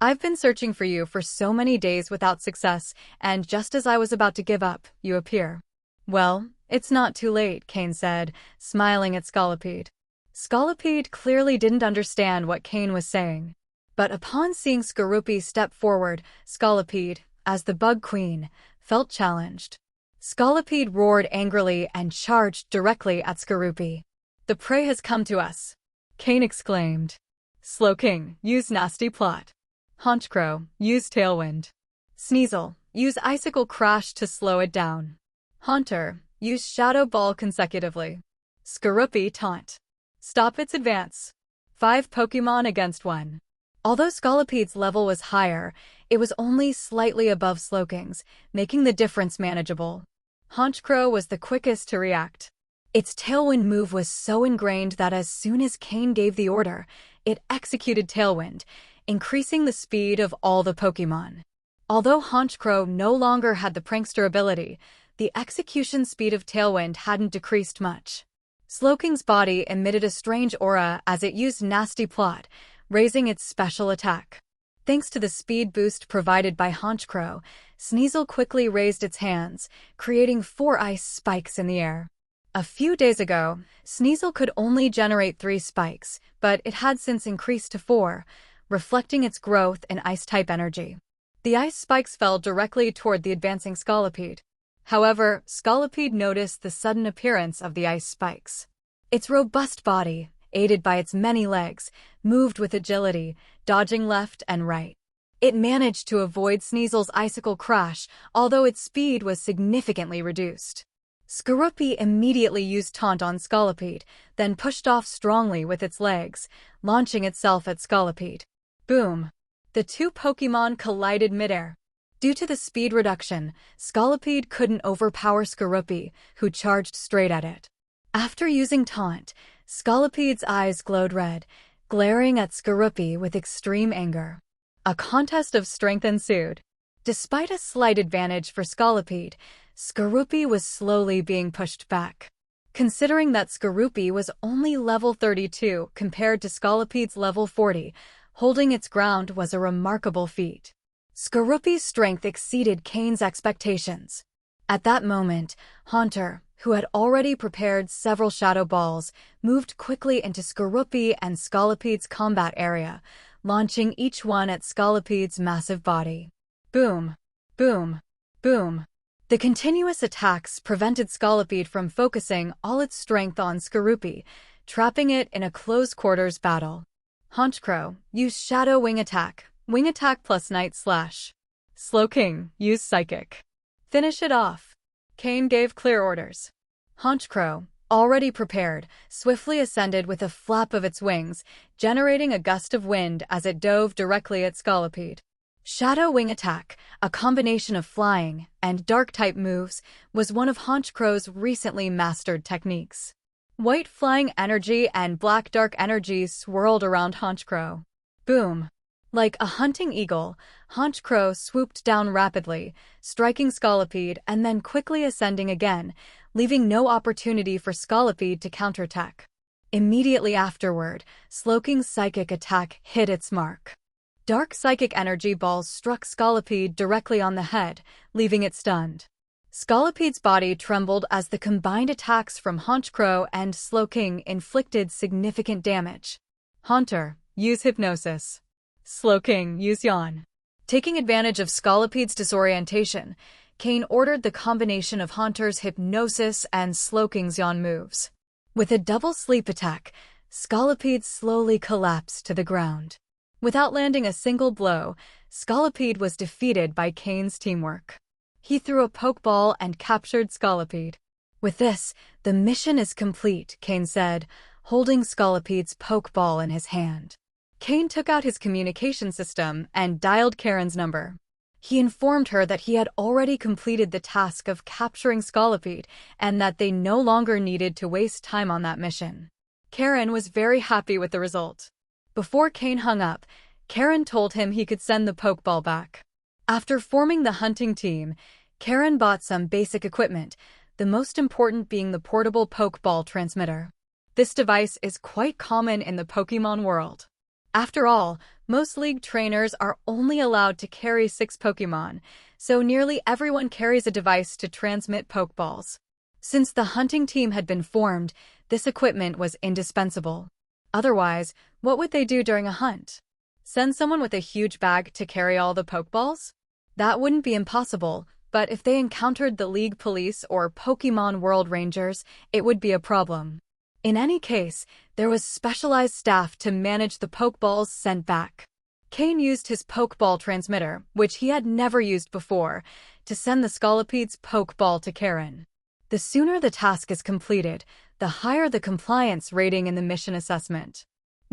I've been searching for you for so many days without success, and just as I was about to give up, you appear. Well, it's not too late, Cain said, smiling at Scolipede. Scolipede clearly didn't understand what Cain was saying. But upon seeing Skorupi step forward, Scolipede, as the Bug Queen, felt challenged. Scolipede roared angrily and charged directly at Skorupi. The prey has come to us, Cain exclaimed. Slowking, use Nasty Plot. Haunchcrow, use Tailwind. Sneasel, use Icicle Crash to slow it down. Haunter, use Shadow Ball consecutively. Skorupi, taunt. Stop its advance. 5 Pokémon against 1. Although Scolopede's level was higher, it was only slightly above Sloking's, making the difference manageable. Honchkrow was the quickest to react. Its Tailwind move was so ingrained that as soon as Cain gave the order, it executed Tailwind, increasing the speed of all the Pokémon. Although Honchkrow no longer had the prankster ability, the execution speed of Tailwind hadn't decreased much. Sloking's body emitted a strange aura as it used Nasty Plot, raising its special attack. Thanks to the speed boost provided by Honchkrow, Sneasel quickly raised its hands, creating 4 ice spikes in the air. A few days ago, Sneasel could only generate 3 spikes, but it had since increased to 4, reflecting its growth in ice-type energy. The ice spikes fell directly toward the advancing Scolipede. However, Scolipede noticed the sudden appearance of the ice spikes. Its robust body, aided by its many legs, moved with agility, dodging left and right. It managed to avoid Sneasel's icicle crash, although its speed was significantly reduced. Skorupi immediately used Taunt on Scolipede, then pushed off strongly with its legs, launching itself at Scolipede. Boom! The two Pokémon collided midair. Due to the speed reduction, Scolipede couldn't overpower Skorupi, who charged straight at it. After using Taunt, Scolipede's eyes glowed red, glaring at Skorupi with extreme anger. A contest of strength ensued. Despite a slight advantage for Scolipede, Skorupi was slowly being pushed back. Considering that Skorupi was only level 32 compared to Scolipede's level 40, holding its ground was a remarkable feat. Skorupi's strength exceeded Cain's expectations. At that moment, Haunter, who had already prepared several Shadow Balls, moved quickly into Skorupi and Scolipede's combat area, launching each one at Scolipede's massive body. Boom! Boom! Boom! The continuous attacks prevented Scolipede from focusing all its strength on Skorupi, trapping it in a close-quarters battle. Honchkrow, use Shadow Wing Attack plus Night Slash. Sloking, use Psychic. Finish it off. Cain gave clear orders. Honchkrow, already prepared, swiftly ascended with a flap of its wings, generating a gust of wind as it dove directly at Scolipede. Shadow Wing Attack, a combination of flying and dark-type moves, was one of Honchkrow's recently mastered techniques. White flying energy and black dark energy swirled around Honchkrow. Boom! Like a hunting eagle, Honchkrow swooped down rapidly, striking Scolipede and then quickly ascending again, leaving no opportunity for Scolipede to counterattack. Immediately afterward, Sloking's psychic attack hit its mark. Dark psychic energy balls struck Scolipede directly on the head, leaving it stunned. Scolipede's body trembled as the combined attacks from Honchkrow and Sloking inflicted significant damage. Haunter, use Hypnosis. Sloking, use Yawn. Taking advantage of Scolipede's disorientation, Cain ordered the combination of Haunter's Hypnosis and Sloking's Yawn moves. With a double sleep attack, Scolipede slowly collapsed to the ground. Without landing a single blow, Scolipede was defeated by Cain's teamwork. He threw a Pokeball and captured Scolipede. With this, the mission is complete, Cain said, holding Scolipede's Pokeball in his hand. Cain took out his communication system and dialed Karen's number. He informed her that he had already completed the task of capturing Scolipede and that they no longer needed to waste time on that mission. Karen was very happy with the result. Before Cain hung up, Karen told him he could send the Pokeball back. After forming the hunting team, Karen bought some basic equipment, the most important being the portable Pokeball transmitter. This device is quite common in the Pokémon world. After all, most league trainers are only allowed to carry 6 Pokémon, so nearly everyone carries a device to transmit Pokeballs. Since the hunting team had been formed, this equipment was indispensable. Otherwise, what would they do during a hunt? Send someone with a huge bag to carry all the Pokeballs? That wouldn't be impossible, but if they encountered the League Police or Pokémon World Rangers, it would be a problem. In any case, there was specialized staff to manage the Pokeballs sent back. Cain used his Pokeball transmitter, which he had never used before, to send the Scolipede's Pokeball to Karen. The sooner the task is completed, the higher the compliance rating in the mission assessment.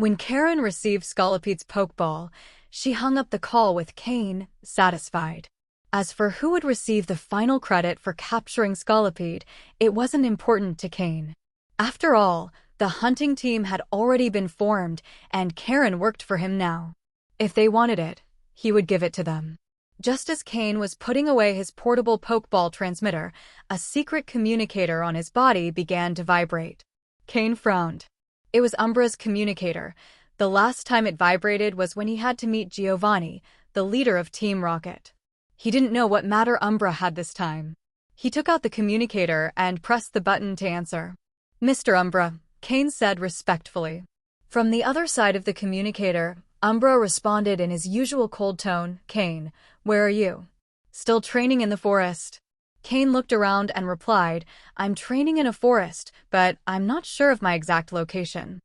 When Karen received Scoliped's Pokeball, she hung up the call with Cain, satisfied. As for who would receive the final credit for capturing Scolipede, it wasn't important to Cain. After all, the hunting team had already been formed, and Karen worked for him now. If they wanted it, he would give it to them. Just as Cain was putting away his portable Pokeball transmitter, a secret communicator on his body began to vibrate. Cain frowned. It was Umbra's communicator. The last time it vibrated was when he had to meet Giovanni, the leader of Team Rocket. He didn't know what matter Umbra had this time. He took out the communicator and pressed the button to answer. "Mr. Umbra," Cain said respectfully. From the other side of the communicator, Umbra responded in his usual cold tone, "Cain, where are you?" "Still training in the forest." Cain looked around and replied, "I'm training in a forest, but I'm not sure of my exact location.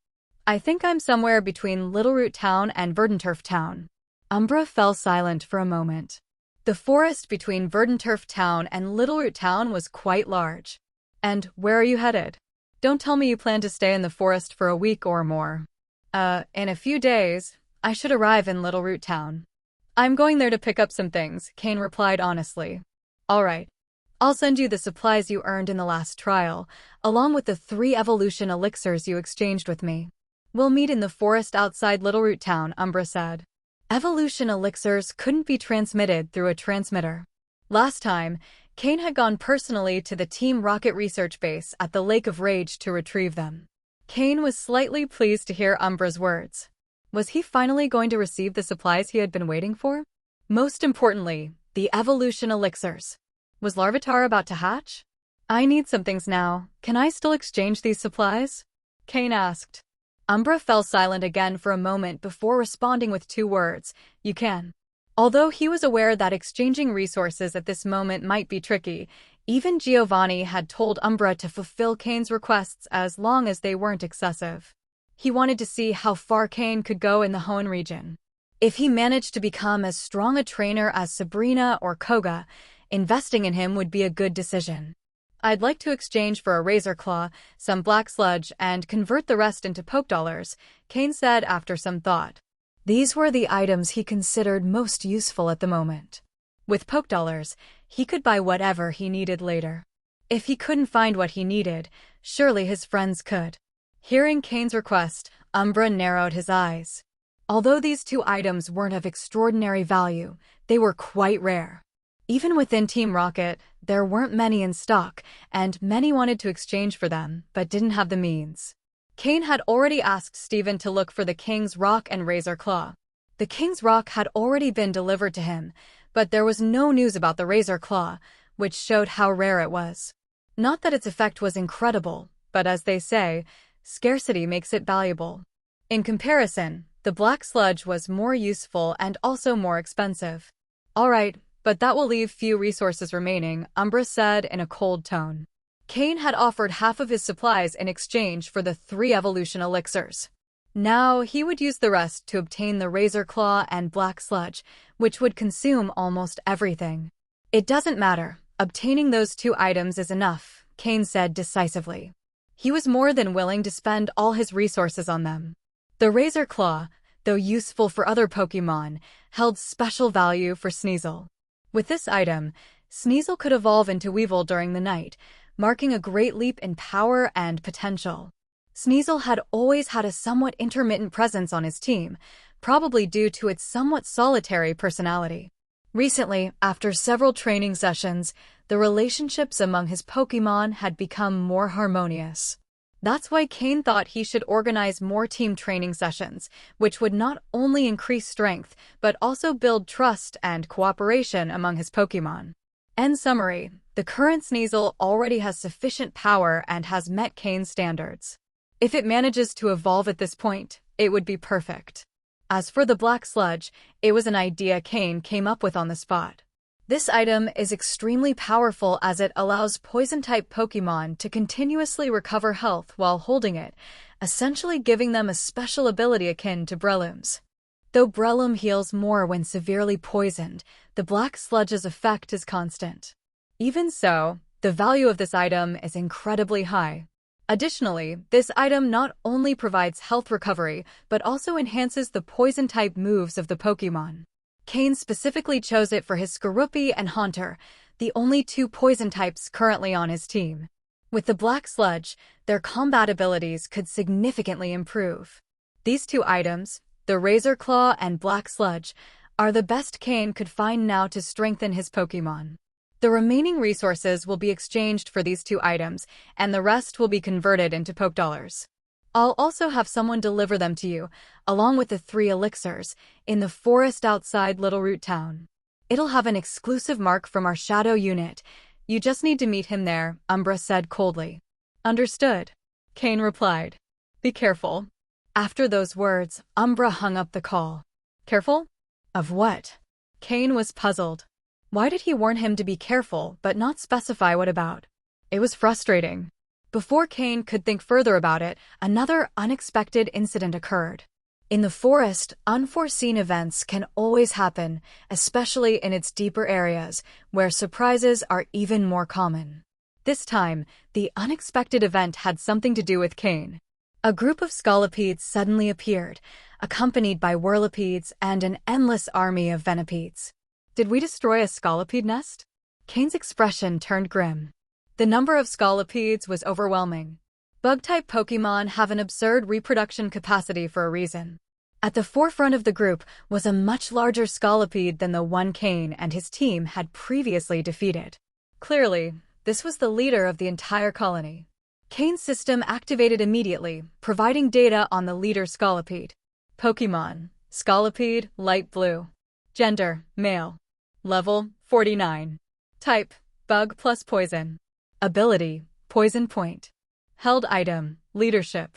I think I'm somewhere between Littleroot Town and Verdanturf Town." Umbra fell silent for a moment. The forest between Verdanturf Town and Littleroot Town was quite large. "And where are you headed? Don't tell me you plan to stay in the forest for a week or more." In a few days, I should arrive in Littleroot Town." "I'm going there to pick up some things," Cain replied honestly. "All right. I'll send you the supplies you earned in the last trial, along with the 3 evolution elixirs you exchanged with me. We'll meet in the forest outside Littleroot Town," Umbra said. Evolution elixirs couldn't be transmitted through a transmitter. Last time, Cain had gone personally to the Team Rocket research base at the Lake of Rage to retrieve them. Cain was slightly pleased to hear Umbra's words. Was he finally going to receive the supplies he had been waiting for? Most importantly, the evolution elixirs. Was Larvitar about to hatch? "I need some things now. Can I still exchange these supplies?" Cain asked. Umbra fell silent again for a moment before responding with 2 words, "You can." Although he was aware that exchanging resources at this moment might be tricky, even Giovanni had told Umbra to fulfill Cain's requests as long as they weren't excessive. He wanted to see how far Cain could go in the Hoenn region. If he managed to become as strong a trainer as Sabrina or Koga, investing in him would be a good decision. "I'd like to exchange for a Razor Claw, some Black Sludge, and convert the rest into Pokedollars," Cain said after some thought. These were the items he considered most useful at the moment. With Pokedollars, he could buy whatever he needed later. If he couldn't find what he needed, surely his friends could. Hearing Cain's request, Umbra narrowed his eyes. Although these 2 items weren't of extraordinary value, they were quite rare. Even within Team Rocket, there weren't many in stock, and many wanted to exchange for them, but didn't have the means. Cain had already asked Steven to look for the King's Rock and Razor Claw. The King's Rock had already been delivered to him, but there was no news about the Razor Claw, which showed how rare it was. Not that its effect was incredible, but as they say, scarcity makes it valuable. In comparison, the Black Sludge was more useful and also more expensive. "All right, but that will leave few resources remaining," Umbra said in a cold tone. Cain had offered half of his supplies in exchange for the 3 evolution elixirs. Now he would use the rest to obtain the Razor Claw and Black Sludge, which would consume almost everything. "It doesn't matter. Obtaining those 2 items is enough," Cain said decisively. He was more than willing to spend all his resources on them. The Razor Claw, though useful for other Pokémon, held special value for Sneasel. With this item, Sneasel could evolve into Weevil during the night, marking a great leap in power and potential. Sneasel had always had a somewhat intermittent presence on his team, probably due to its somewhat solitary personality. Recently, after several training sessions, the relationships among his Pokémon had become more harmonious. That's why Cain thought he should organize more team training sessions, which would not only increase strength, but also build trust and cooperation among his Pokémon. In summary, the current Sneasel already has sufficient power and has met Cain's standards. If it manages to evolve at this point, it would be perfect. As for the Black Sludge, it was an idea Cain came up with on the spot. This item is extremely powerful as it allows Poison-type Pokémon to continuously recover health while holding it, essentially giving them a special ability akin to Breloom's. Though Breloom heals more when severely poisoned, the Black Sludge's effect is constant. Even so, the value of this item is incredibly high. Additionally, this item not only provides health recovery, but also enhances the poison-type moves of the Pokémon. Cain specifically chose it for his Skorupi and Haunter, the only two poison types currently on his team. With the Black Sludge, their combat abilities could significantly improve. These two items, the Razor Claw and Black Sludge, are the best Cain could find now to strengthen his Pokémon. The remaining resources will be exchanged for these two items, and the rest will be converted into Pokedollars. I'll also have someone deliver them to you, along with the 3 elixirs, in the forest outside Little Root Town. It'll have an exclusive mark from our Shadow unit. You just need to meet him there, Umbra said coldly. Understood, Cain replied. Be careful. After those words, Umbra hung up the call. Careful? Of what? Cain was puzzled. Why did he warn him to be careful but not specify what about? It was frustrating. Before Cain could think further about it, another unexpected incident occurred. In the forest, unforeseen events can always happen, especially in its deeper areas, where surprises are even more common. This time, the unexpected event had something to do with Cain. A group of Scolopedes suddenly appeared, accompanied by Whirlipedes and an endless army of Venipedes. Did we destroy a Scolipede nest? Cain's expression turned grim. The number of Scolopedes was overwhelming. Bug-type Pokémon have an absurd reproduction capacity for a reason. At the forefront of the group was a much larger Scolipede than the one Cain and his team had previously defeated. Clearly, this was the leader of the entire colony. Cain's system activated immediately, providing data on the leader Scolipede. Pokémon: Scolipede, light blue. Gender: male. Level: 49. Type: bug plus poison. Ability: poison point. Held item: leadership.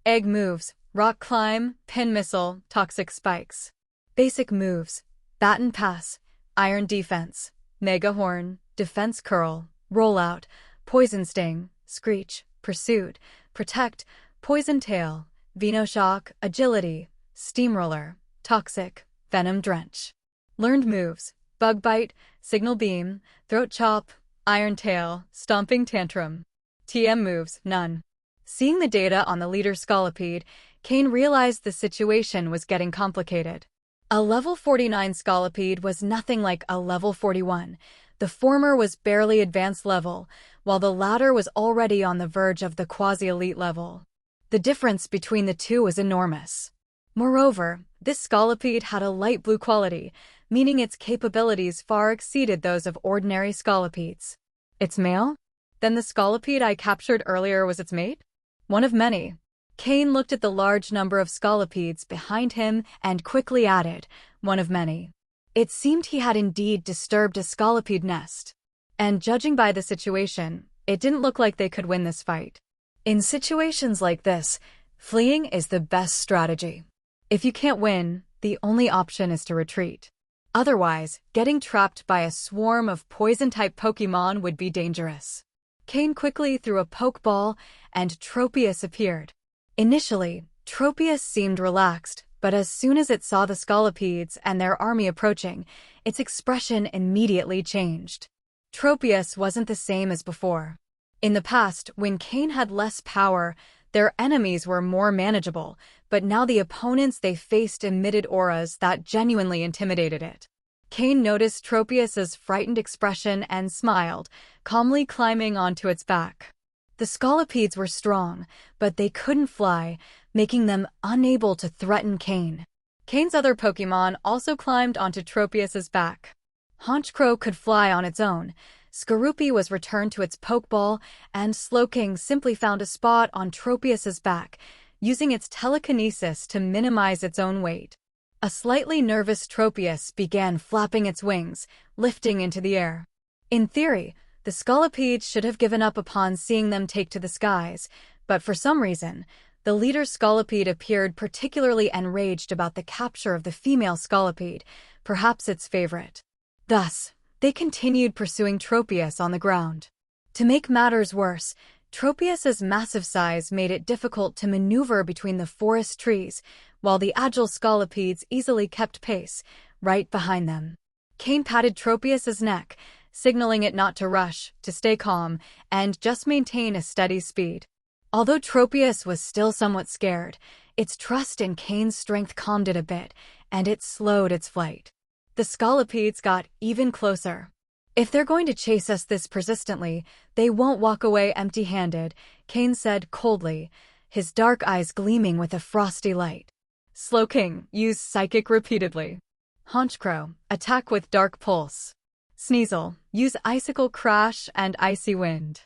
Egg moves: rock climb, pin missile, toxic spikes. Basic moves: baton pass, iron defense, mega horn, defense curl, rollout, poison sting, screech, pursuit, protect, poison tail, venoshock, agility, steamroller, toxic, venom drench. Learned moves: bug bite, signal beam, throat chop, iron tail, stomping tantrum. TM moves: none. Seeing the data on the leader Scolipede, Cain realized the situation was getting complicated. A level 49 Scolipede was nothing like a level 41. The former was barely advanced level, while the latter was already on the verge of the quasi-elite level. The difference between the two was enormous. Moreover, this Scolipede had a light blue quality, meaning its capabilities far exceeded those of ordinary Scolipedes. It's male? Then the Scolipede I captured earlier was its mate? One of many. Cain looked at the large number of Scolipedes behind him and quickly added, one of many. It seemed he had indeed disturbed a Scolipede nest. And judging by the situation, it didn't look like they could win this fight. In situations like this, fleeing is the best strategy. If you can't win, the only option is to retreat. Otherwise, getting trapped by a swarm of poison-type Pokémon would be dangerous. Cain quickly threw a Pokeball, and Tropius appeared. Initially, Tropius seemed relaxed, but as soon as it saw the Scolipedes and their army approaching, its expression immediately changed. Tropius wasn't the same as before. In the past, when Cain had less power, their enemies were more manageable, but now the opponents they faced emitted auras that genuinely intimidated it. Cain noticed Tropius's frightened expression and smiled, calmly climbing onto its back. The Scolipedes were strong, but they couldn't fly, making them unable to threaten Cain. Cain's other Pokémon also climbed onto Tropius's back. Honchkrow could fly on its own. Skorupi was returned to its Pokeball, and Slowking simply found a spot on Tropius's back, using its telekinesis to minimize its own weight. A slightly nervous Tropius began flapping its wings, lifting into the air. In theory, the Scolipedes should have given up upon seeing them take to the skies, but for some reason, the leader Scolipede appeared particularly enraged about the capture of the female Scolipede, perhaps its favorite. Thus, they continued pursuing Tropius on the ground. To make matters worse, Tropius's massive size made it difficult to maneuver between the forest trees, while the agile Scolipedes easily kept pace, right behind them. Cain patted Tropius's neck, signaling it not to rush, to stay calm, and just maintain a steady speed. Although Tropius was still somewhat scared, its trust in Cain's strength calmed it a bit, and it slowed its flight. The Scolopedes got even closer. "If they're going to chase us this persistently, they won't walk away empty-handed," Cain said coldly, his dark eyes gleaming with a frosty light. Slowking, use Psychic repeatedly. Honchcrow, attack with Dark Pulse. Sneasel, use Icicle Crash and Icy Wind.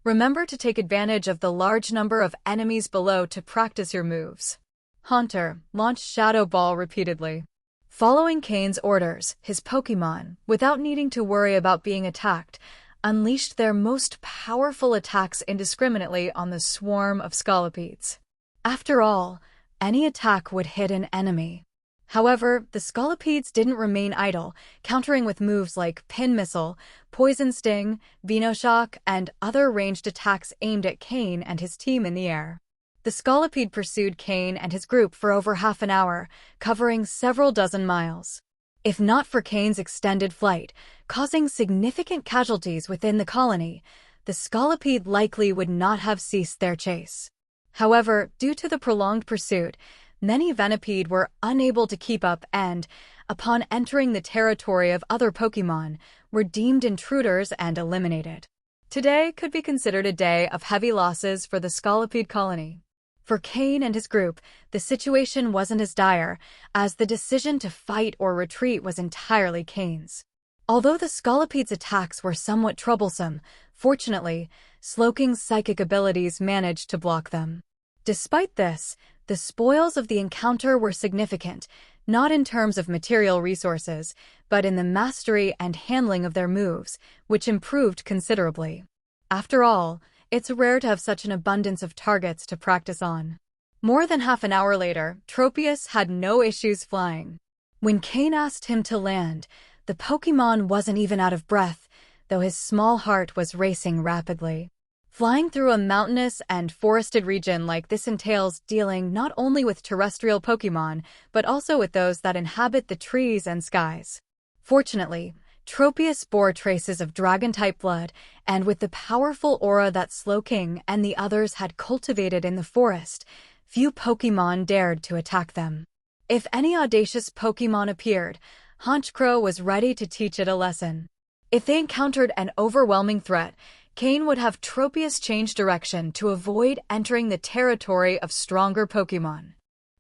Remember to take advantage of the large number of enemies below to practice your moves. Haunter, launch Shadow Ball repeatedly. Following Cain's orders, his Pokémon, without needing to worry about being attacked, unleashed their most powerful attacks indiscriminately on the swarm of Scolopedes. After all, any attack would hit an enemy. However, the Scolopedes didn't remain idle, countering with moves like Pin Missile, Poison Sting, Venoshock, and other ranged attacks aimed at Cain and his team in the air. The Scolipede pursued Cain and his group for over half an hour, covering several dozen miles. If not for Cain's extended flight, causing significant casualties within the colony, the Scolipede likely would not have ceased their chase. However, due to the prolonged pursuit, many Venipede were unable to keep up and, upon entering the territory of other Pokémon, were deemed intruders and eliminated. Today could be considered a day of heavy losses for the Scolipede colony. For Cain and his group, the situation wasn't as dire, as the decision to fight or retreat was entirely Cain's. Although the Scolipede's attacks were somewhat troublesome, fortunately, Slowking's psychic abilities managed to block them. Despite this, the spoils of the encounter were significant, not in terms of material resources, but in the mastery and handling of their moves, which improved considerably. After all, it's rare to have such an abundance of targets to practice on. More than half an hour later, Tropius had no issues flying. When Cain asked him to land, the Pokémon wasn't even out of breath, though his small heart was racing rapidly. Flying through a mountainous and forested region like this entails dealing not only with terrestrial Pokémon, but also with those that inhabit the trees and skies. Fortunately, Tropius bore traces of Dragon-type blood, and with the powerful aura that Slowking and the others had cultivated in the forest, few Pokémon dared to attack them. If any audacious Pokémon appeared, Honchcrow was ready to teach it a lesson. If they encountered an overwhelming threat, Cain would have Tropius change direction to avoid entering the territory of stronger Pokémon.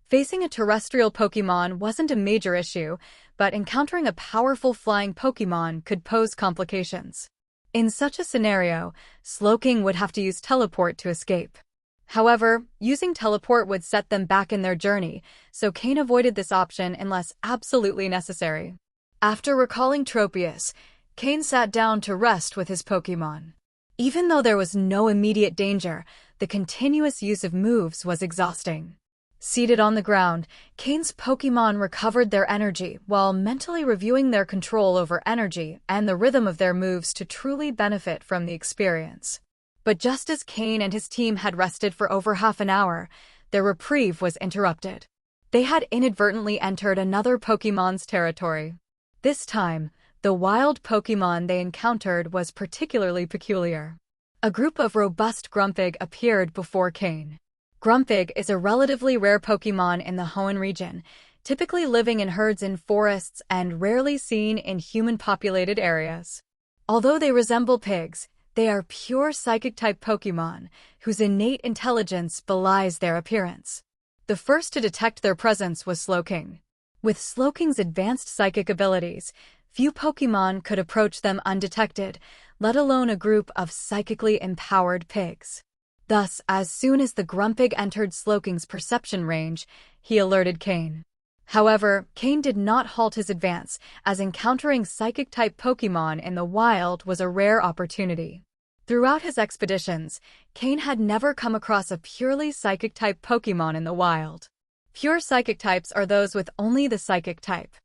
Facing a terrestrial Pokémon wasn't a major issue, but encountering a powerful flying Pokémon could pose complications. In such a scenario, Slowking would have to use Teleport to escape. However, using Teleport would set them back in their journey, so Cain avoided this option unless absolutely necessary. After recalling Tropius, Cain sat down to rest with his Pokémon. Even though there was no immediate danger, the continuous use of moves was exhausting. Seated on the ground, Cain's Pokémon recovered their energy while mentally reviewing their control over energy and the rhythm of their moves to truly benefit from the experience. But just as Cain and his team had rested for over half an hour, their reprieve was interrupted. They had inadvertently entered another Pokémon's territory. This time, the wild Pokémon they encountered was particularly peculiar. A group of robust Grumpig appeared before Cain. Grumpig is a relatively rare Pokémon in the Hoenn region, typically living in herds in forests and rarely seen in human-populated areas. Although they resemble pigs, they are pure Psychic-type Pokémon, whose innate intelligence belies their appearance. The first to detect their presence was Slowking. With Slowking's advanced psychic abilities, few Pokémon could approach them undetected, let alone a group of psychically empowered pigs. Thus, as soon as the Grumpig entered Slowking's perception range, he alerted Cain. However, Cain did not halt his advance, as encountering Psychic-type Pokémon in the wild was a rare opportunity. Throughout his expeditions, Cain had never come across a purely Psychic-type Pokémon in the wild. Pure Psychic types are those with only the Psychic type.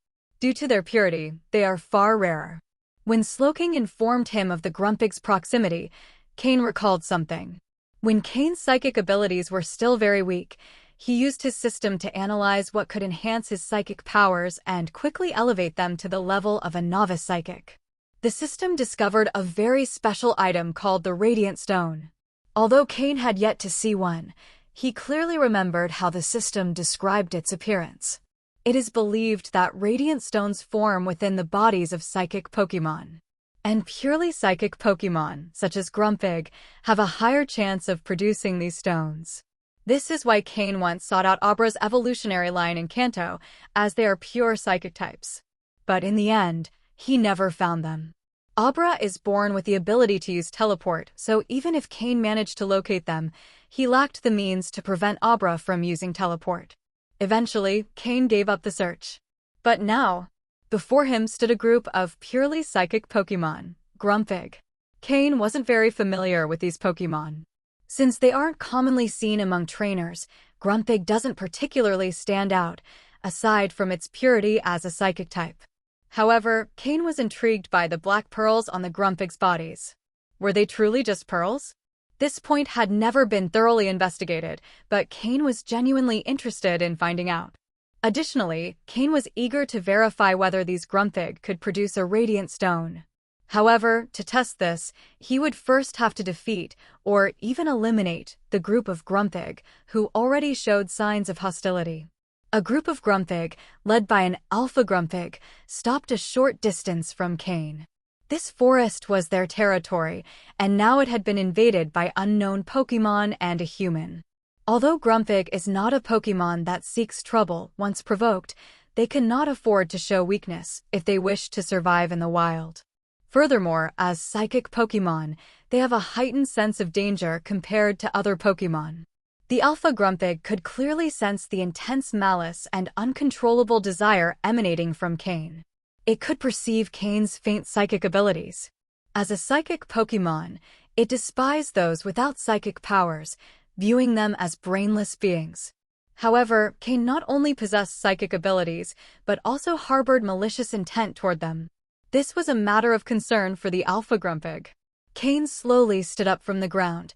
Due to their purity, they are far rarer. When Slowking informed him of the Grumpig's proximity, Cain recalled something. When Cain's psychic abilities were still very weak, he used his system to analyze what could enhance his psychic powers and quickly elevate them to the level of a novice psychic. The system discovered a very special item called the Radiant Stone. Although Cain had yet to see one, he clearly remembered how the system described its appearance. It is believed that radiant stones form within the bodies of psychic Pokémon. And purely psychic Pokémon, such as Grumpig, have a higher chance of producing these stones. This is why Cain once sought out Abra's evolutionary line in Kanto, as they are pure psychic types. But in the end, he never found them. Abra is born with the ability to use teleport, so even if Cain managed to locate them, he lacked the means to prevent Abra from using teleport. Eventually, Cain gave up the search. But now, before him stood a group of purely psychic Pokémon, Grumpig. Cain wasn't very familiar with these Pokémon. Since they aren't commonly seen among trainers, Grumpig doesn't particularly stand out, aside from its purity as a psychic type. However, Cain was intrigued by the black pearls on the Grumpig's bodies. Were they truly just pearls? This point had never been thoroughly investigated, but Cain was genuinely interested in finding out. Additionally, Cain was eager to verify whether these Grumpig could produce a radiant stone. However, to test this, he would first have to defeat, or even eliminate, the group of Grumpig, who already showed signs of hostility. A group of Grumpig, led by an alpha Grumpig, stopped a short distance from Cain. This forest was their territory, and now it had been invaded by unknown Pokémon and a human. Although Grumpig is not a Pokémon that seeks trouble once provoked, they cannot afford to show weakness if they wish to survive in the wild. Furthermore, as psychic Pokémon, they have a heightened sense of danger compared to other Pokémon. The Alpha Grumpig could clearly sense the intense malice and uncontrollable desire emanating from Cain. It could perceive Cain's faint psychic abilities. As a psychic Pokémon, it despised those without psychic powers, viewing them as brainless beings. However, Cain not only possessed psychic abilities, but also harbored malicious intent toward them. This was a matter of concern for the Alpha Grumpig. Cain slowly stood up from the ground,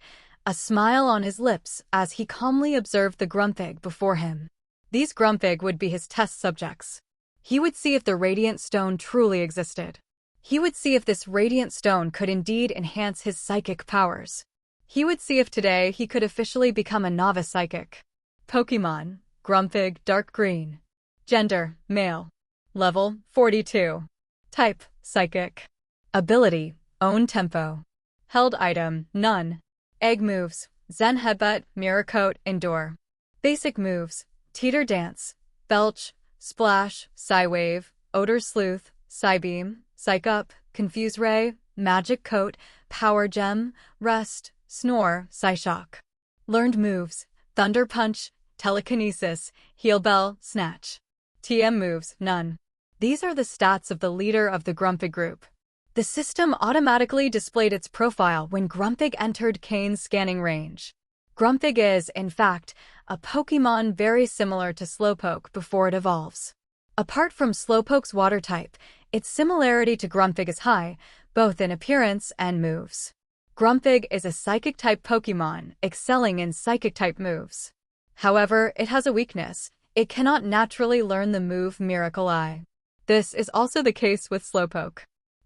a smile on his lips as he calmly observed the Grumpig before him. These Grumpig would be his test subjects. He would see if the radiant stone truly existed. He would see if this radiant stone could indeed enhance his psychic powers. He would see if today he could officially become a novice psychic. Pokémon, Grumpig, dark green. Gender, male. Level, 42. Type, psychic. Ability, own tempo. Held item, none. Egg moves, Zen Headbutt, Mirror Coat, Endure. Basic moves, Teeter Dance, Belch, Splash, Psywave, Odor Sleuth, Psybeam, Psych Up, Confuse Ray, Magic Coat, Power Gem, Rest, Snore, Psyshock. Learned moves, Thunder Punch, Telekinesis, Heal Bell, Snatch. TM moves, none. These are the stats of the leader of the Grumpig group. The system automatically displayed its profile when Grumpig entered Cain's scanning range. Grumpig is, in fact, a Pokémon very similar to Slowpoke before it evolves. Apart from Slowpoke's water type, its similarity to Grumpig is high, both in appearance and moves. Grumpig is a Psychic-type Pokémon, excelling in Psychic-type moves. However, it has a weakness. It cannot naturally learn the move Miracle Eye. This is also the case with Slowpoke.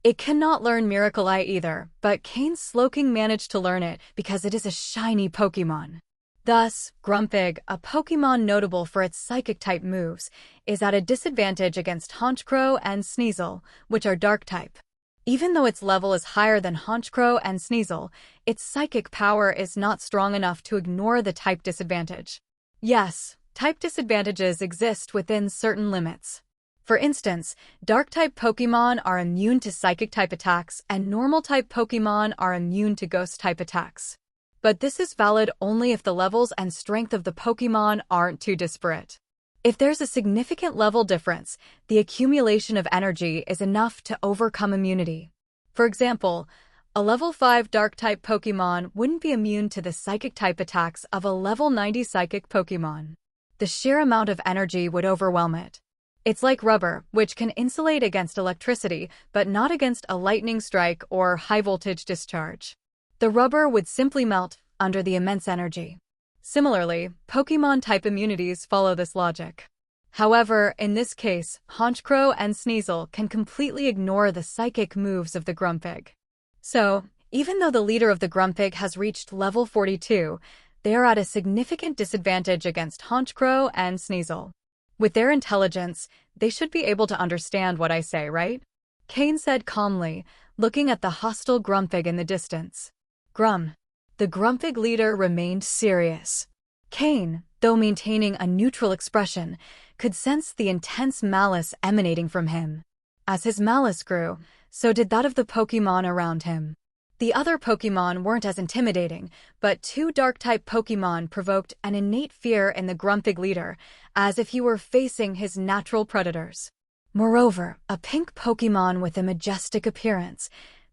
It cannot learn Miracle Eye either, but Cain's Slowking managed to learn it because it is a shiny Pokémon. Thus, Grumpig, a Pokémon notable for its Psychic-type moves, is at a disadvantage against Honchkrow and Sneasel, which are Dark-type. Even though its level is higher than Honchkrow and Sneasel, its psychic power is not strong enough to ignore the type disadvantage. Yes, type disadvantages exist within certain limits. For instance, Dark-type Pokémon are immune to Psychic-type attacks and Normal-type Pokémon are immune to Ghost-type attacks. But this is valid only if the levels and strength of the Pokémon aren't too disparate. If there's a significant level difference, the accumulation of energy is enough to overcome immunity. For example, a level 5 Dark-type Pokémon wouldn't be immune to the Psychic-type attacks of a level 90 Psychic Pokémon. The sheer amount of energy would overwhelm it. It's like rubber, which can insulate against electricity, but not against a lightning strike or high-voltage discharge. The rubber would simply melt under the immense energy. Similarly, Pokémon-type immunities follow this logic. However, in this case, Honchkrow and Sneasel can completely ignore the psychic moves of the Grumpig. So, Even though the leader of the Grumpig has reached level 42, they are at a significant disadvantage against Honchkrow and Sneasel. With their intelligence, they should be able to understand what I say, right? Cain said calmly, looking at the hostile Grumpig in the distance. Grum. The Grumpig leader remained serious. Cain, though maintaining a neutral expression, could sense the intense malice emanating from him. As his malice grew, so did that of the Pokémon around him. The other Pokémon weren't as intimidating, but two Dark-type Pokémon provoked an innate fear in the Grumpig leader, as if he were facing his natural predators. Moreover, a pink Pokémon with a majestic appearance,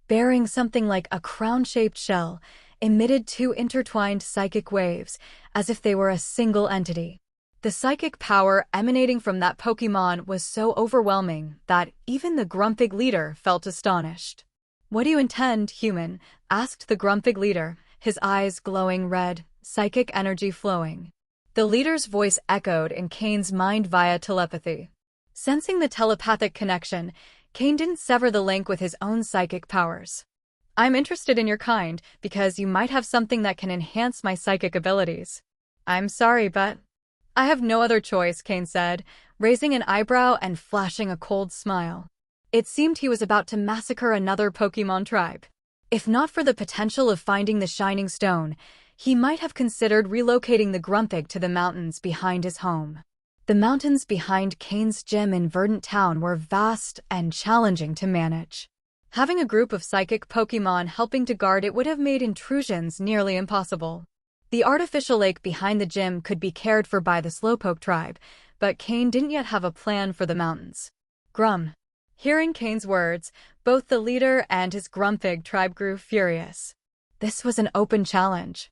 bearing something like a crown-shaped shell, emitted two intertwined psychic waves, as if they were a single entity. The psychic power emanating from that Pokémon was so overwhelming that even the Grumpig leader felt astonished. "What do you intend, human?" asked the Grumpig leader, his eyes glowing red, psychic energy flowing. The leader's voice echoed in Cain's mind via telepathy. Sensing the telepathic connection, Cain didn't sever the link with his own psychic powers. "I'm interested in your kind because you might have something that can enhance my psychic abilities." "I'm sorry, but..." "I have no other choice," Cain said, raising an eyebrow and flashing a cold smile. It seemed he was about to massacre another Pokémon tribe. If not for the potential of finding the Shining Stone, he might have considered relocating the Grumpig to the mountains behind his home. The mountains behind Cain's gym in Verdant Town were vast and challenging to manage. Having a group of psychic Pokémon helping to guard it would have made intrusions nearly impossible. The artificial lake behind the gym could be cared for by the Slowpoke tribe, but Cain didn't yet have a plan for the mountains. Grum. Hearing Cain's words, both the leader and his Grumpig tribe grew furious. This was an open challenge.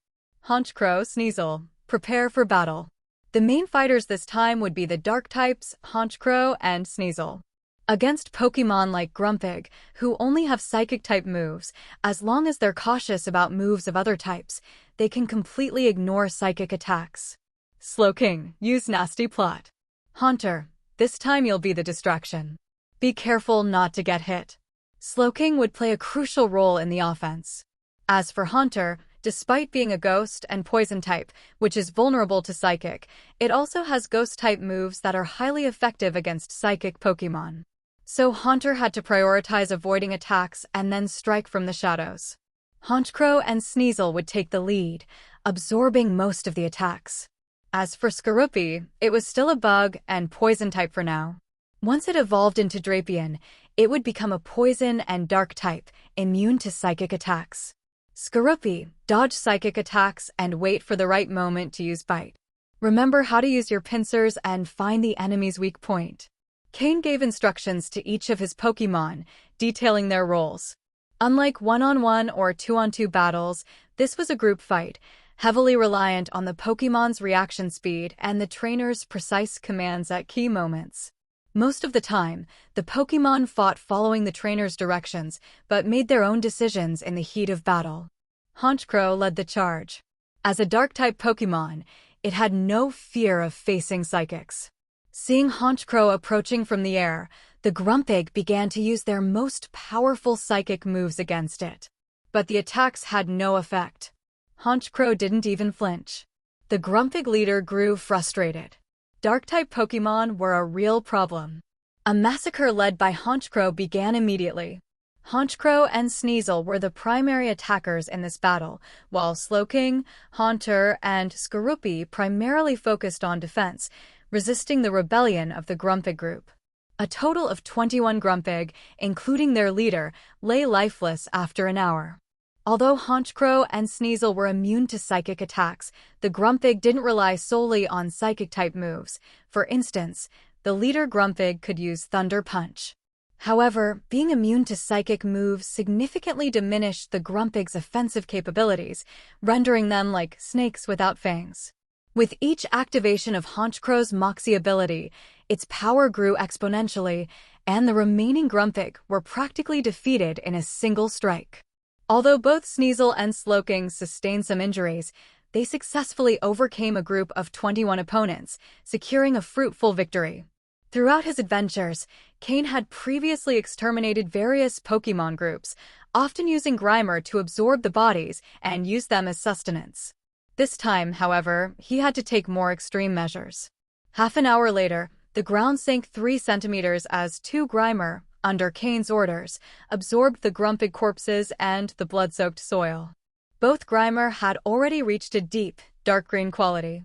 Honchkrow, Sneasel, prepare for battle. The main fighters this time would be the dark types, Honchkrow and Sneasel. Against Pokémon like Grumpig, who only have psychic-type moves, as long as they're cautious about moves of other types, they can completely ignore psychic attacks. Slowking, use nasty plot. Haunter, this time you'll be the distraction. Be careful not to get hit. Slowking would play a crucial role in the offense. As for Haunter, despite being a ghost and poison type, which is vulnerable to psychic, it also has ghost-type moves that are highly effective against psychic Pokémon. So Haunter had to prioritize avoiding attacks and then strike from the shadows. Honchkrow and Sneasel would take the lead, absorbing most of the attacks. As for Skorupi, it was still a bug and poison type for now. Once it evolved into Drapion, it would become a poison and dark type, immune to psychic attacks. Skorupi, dodge psychic attacks and wait for the right moment to use Bite. Remember how to use your pincers and find the enemy's weak point. Cain gave instructions to each of his Pokémon, detailing their roles. Unlike one-on-one or two-on-two battles, this was a group fight, heavily reliant on the Pokémon's reaction speed and the trainer's precise commands at key moments. Most of the time, the Pokémon fought following the trainer's directions, but made their own decisions in the heat of battle. Honchkrow led the charge. As a Dark-type Pokémon, it had no fear of facing psychics. Seeing Honchkrow approaching from the air, the Grumpig began to use their most powerful psychic moves against it. But the attacks had no effect. Honchkrow didn't even flinch. The Grumpig leader grew frustrated. Dark-type Pokémon were a real problem. A massacre led by Honchkrow began immediately. Honchkrow and Sneasel were the primary attackers in this battle, while Slowking, Haunter, and Skorupi primarily focused on defense, resisting the rebellion of the Grumpig group. A total of 21 Grumpig, including their leader, lay lifeless after an hour. Although Honchkrow and Sneasel were immune to psychic attacks, the Grumpig didn't rely solely on psychic-type moves. For instance, the leader Grumpig could use Thunder Punch. However, being immune to psychic moves significantly diminished the Grumpig's offensive capabilities, rendering them like snakes without fangs. With each activation of Honchkrow's Moxie ability, its power grew exponentially, and the remaining Grumpig were practically defeated in a single strike. Although both Sneasel and Slowking sustained some injuries, they successfully overcame a group of 21 opponents, securing a fruitful victory. Throughout his adventures, Cain had previously exterminated various Pokémon groups, often using Grimer to absorb the bodies and use them as sustenance. This time, however, he had to take more extreme measures. Half an hour later, the ground sank 3 centimeters as 2 Grimer, under Cain's orders, absorbed the Grumpig corpses and the blood-soaked soil. Both Grimer had already reached a deep, dark green quality.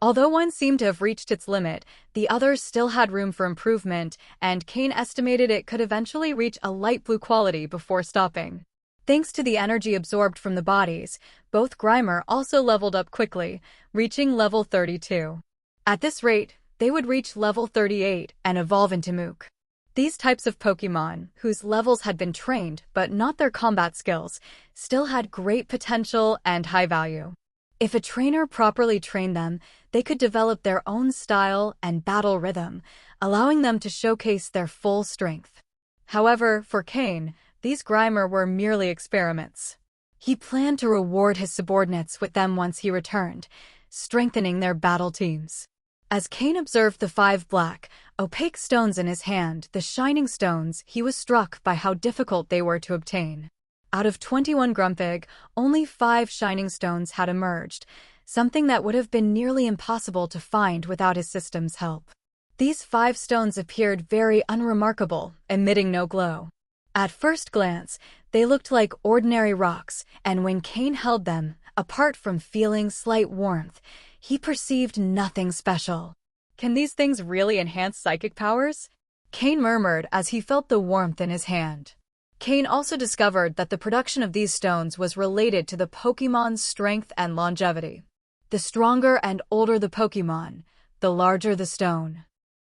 Although one seemed to have reached its limit, the others still had room for improvement, and Cain estimated it could eventually reach a light blue quality before stopping. Thanks to the energy absorbed from the bodies, both Grimer also leveled up quickly, reaching level 32. At this rate, they would reach level 38 and evolve into Mook. These types of Pokémon, whose levels had been trained but not their combat skills, still had great potential and high value. If a trainer properly trained them, they could develop their own style and battle rhythm, allowing them to showcase their full strength. However, for Cain, these Grimer were merely experiments. He planned to reward his subordinates with them once he returned, strengthening their battle teams. As Cain observed the 5 black, opaque stones in his hand, the shining stones, he was struck by how difficult they were to obtain. Out of 21 Grumpig, only 5 shining stones had emerged, something that would have been nearly impossible to find without his system's help. These 5 stones appeared very unremarkable, emitting no glow. At first glance, they looked like ordinary rocks, and when Cain held them, apart from feeling slight warmth, he perceived nothing special. "Can these things really enhance psychic powers?" Cain murmured as he felt the warmth in his hand. Cain also discovered that the production of these stones was related to the Pokémon's strength and longevity. The stronger and older the Pokémon, the larger the stone.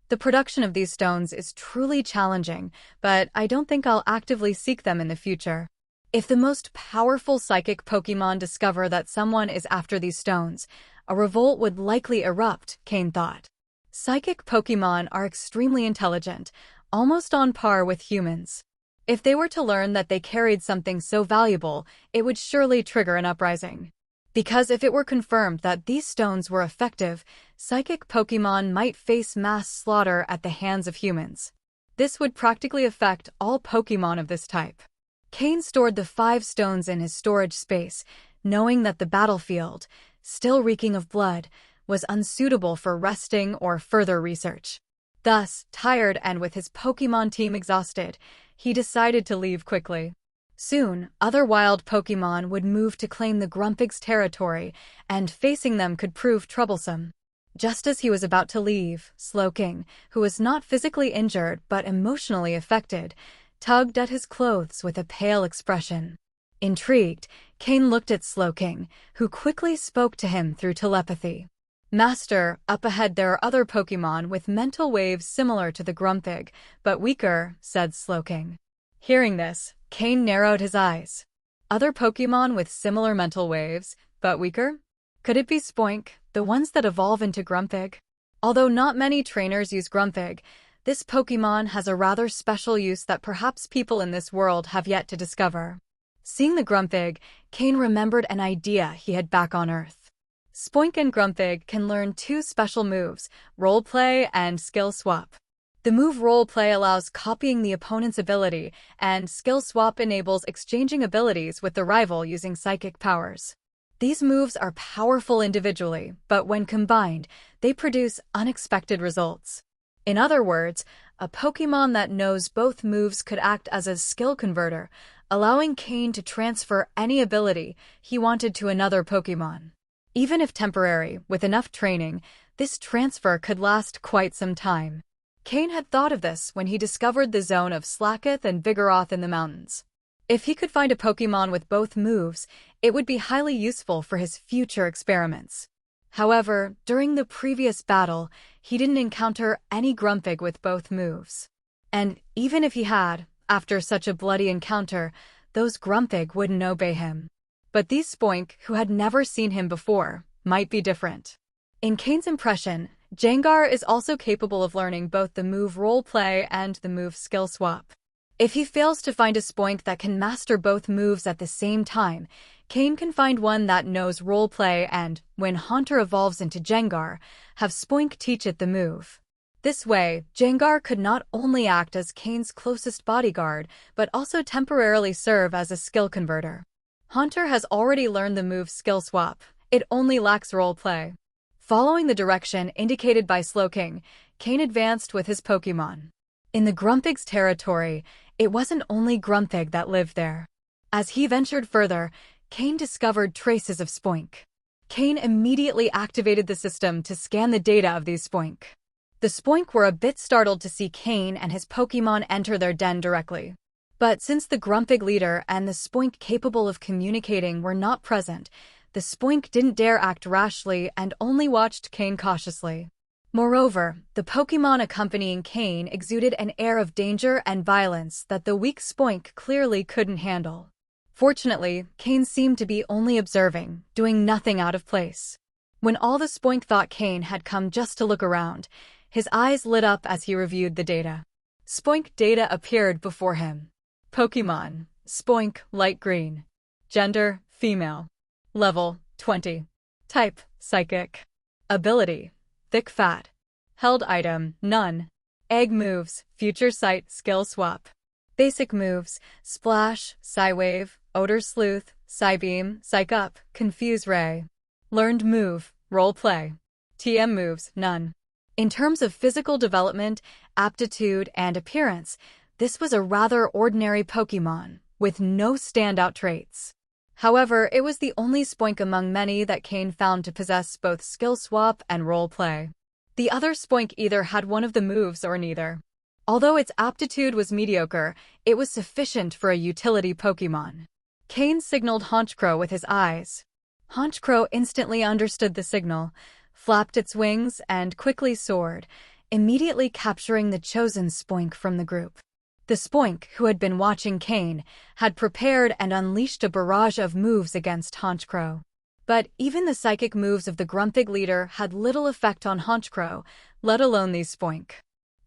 The production of these stones is truly challenging, but I don't think I'll actively seek them in the future. If the most powerful psychic Pokémon discover that someone is after these stones, a revolt would likely erupt, Cain thought. Psychic Pokémon are extremely intelligent, almost on par with humans. If they were to learn that they carried something so valuable, it would surely trigger an uprising. Because if it were confirmed that these stones were effective, psychic Pokémon might face mass slaughter at the hands of humans. This would practically affect all Pokémon of this type. Cain stored the 5 stones in his storage space, knowing that the battlefield, still reeking of blood, was unsuitable for resting or further research. Thus, tired and with his Pokémon team exhausted, he decided to leave quickly. Soon, other wild Pokémon would move to claim the Grumpig's territory, and facing them could prove troublesome. Just as he was about to leave, Slowking, who was not physically injured but emotionally affected, tugged at his clothes with a pale expression. Intrigued, Cain looked at Slowking, who quickly spoke to him through telepathy. "Master, up ahead there are other Pokémon with mental waves similar to the Grumpig, but weaker," said Slowking. Hearing this, Cain narrowed his eyes. Other Pokémon with similar mental waves, but weaker? Could it be Spoink, the ones that evolve into Grumpig? Although not many trainers use Grumpig, this Pokémon has a rather special use that perhaps people in this world have yet to discover. Seeing the Grumpig, Cain remembered an idea he had back on Earth. Spoink and Grumpig can learn 2 special moves, Roleplay and Skill Swap. The move Roleplay allows copying the opponent's ability, and Skill Swap enables exchanging abilities with the rival using psychic powers. These moves are powerful individually, but when combined, they produce unexpected results. In other words, a Pokémon that knows both moves could act as a skill converter, allowing Cain to transfer any ability he wanted to another Pokémon. Even if temporary, with enough training, this transfer could last quite some time. Cain had thought of this when he discovered the zone of Slacketh and Vigoroth in the mountains. If he could find a Pokémon with both moves, it would be highly useful for his future experiments. However, during the previous battle, he didn't encounter any Grumpig with both moves. And even if he had, after such a bloody encounter, those Grumpig wouldn't obey him. But these Spoink, who had never seen him before, might be different. In Cain's impression, Gengar is also capable of learning both the move Roleplay and the move Skill Swap. If he fails to find a Spoink that can master both moves at the same time, Cain can find one that knows Roleplay and, when Haunter evolves into Gengar, have Spoink teach it the move. This way, Jengar could not only act as Cain's closest bodyguard, but also temporarily serve as a skill converter. Haunter has already learned the move Skill Swap. It only lacks roleplay. Following the direction indicated by Slowking, Cain advanced with his Pokémon. In the Grumpig's territory, it wasn't only Grumpig that lived there. As he ventured further, Cain discovered traces of Spoink. Cain immediately activated the system to scan the data of these Spoink. The Spoink were a bit startled to see Cain and his Pokémon enter their den directly. But since the Grumpig leader and the Spoink capable of communicating were not present, the Spoink didn't dare act rashly and only watched Cain cautiously. Moreover, the Pokémon accompanying Cain exuded an air of danger and violence that the weak Spoink clearly couldn't handle. Fortunately, Cain seemed to be only observing, doing nothing out of place. When all the Spoink thought Cain had come just to look around, his eyes lit up as he reviewed the data. Spoink data appeared before him. Pokémon, Spoink, light green. Gender, female. Level, 20. Type, psychic. Ability, thick fat. Held item, none. Egg moves, future sight, skill swap. Basic moves, splash, Psywave, odor sleuth, Psybeam, psych up, confuse ray. Learned move, role play. TM moves, none. In terms of physical development, aptitude, and appearance, this was a rather ordinary Pokémon, with no standout traits. However, it was the only Spoink among many that Cain found to possess both skill swap and role play. The other Spoink either had one of the moves or neither. Although its aptitude was mediocre, it was sufficient for a utility Pokémon. Cain signaled Honchkrow with his eyes. Honchkrow instantly understood the signal, flapped its wings, and quickly soared, immediately capturing the chosen Spoink from the group. The Spoink, who had been watching Cain, had prepared and unleashed a barrage of moves against Honchkrow. But even the psychic moves of the Grumpig leader had little effect on Honchkrow, let alone these Spoink.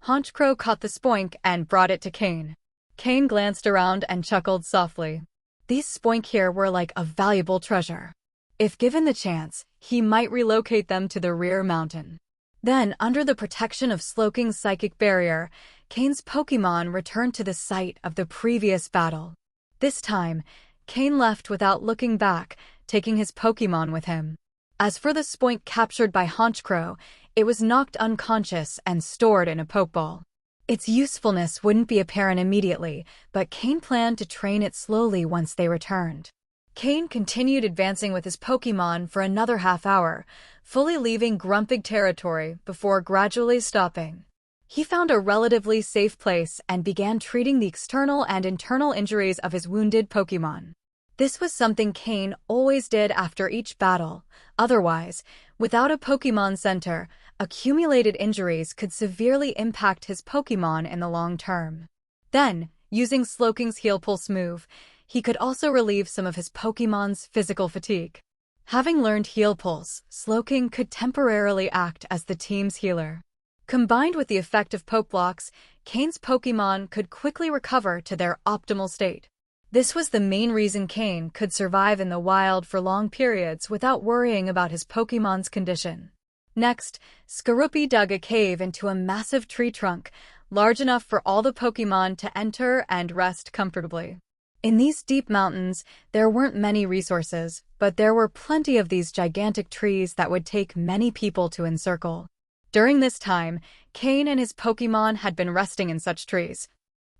Honchkrow caught the Spoink and brought it to Cain. Cain glanced around and chuckled softly. These Spoink here were like a valuable treasure. If given the chance, he might relocate them to the rear mountain. Then, under the protection of Slowking's psychic barrier, Cain's Pokémon returned to the site of the previous battle. This time, Cain left without looking back, taking his Pokémon with him. As for the Spoink captured by Honchkrow, it was knocked unconscious and stored in a Pokeball. Its usefulness wouldn't be apparent immediately, but Cain planned to train it slowly once they returned. Cain continued advancing with his Pokémon for another half-hour, fully leaving Grumpig territory before gradually stopping. He found a relatively safe place and began treating the external and internal injuries of his wounded Pokémon. This was something Cain always did after each battle. Otherwise, without a Pokémon Center, accumulated injuries could severely impact his Pokémon in the long term. Then, using Slowking's Heal Pulse move, he could also relieve some of his Pokémon's physical fatigue. Having learned Heal Pulse, Slowking could temporarily act as the team's healer. Combined with the effect of Poke Blocks, Cain's Pokémon could quickly recover to their optimal state. This was the main reason Cain could survive in the wild for long periods without worrying about his Pokémon's condition. Next, Skorupi dug a cave into a massive tree trunk, large enough for all the Pokémon to enter and rest comfortably. In these deep mountains, there weren't many resources, but there were plenty of these gigantic trees that would take many people to encircle. During this time, Cain and his Pokémon had been resting in such trees.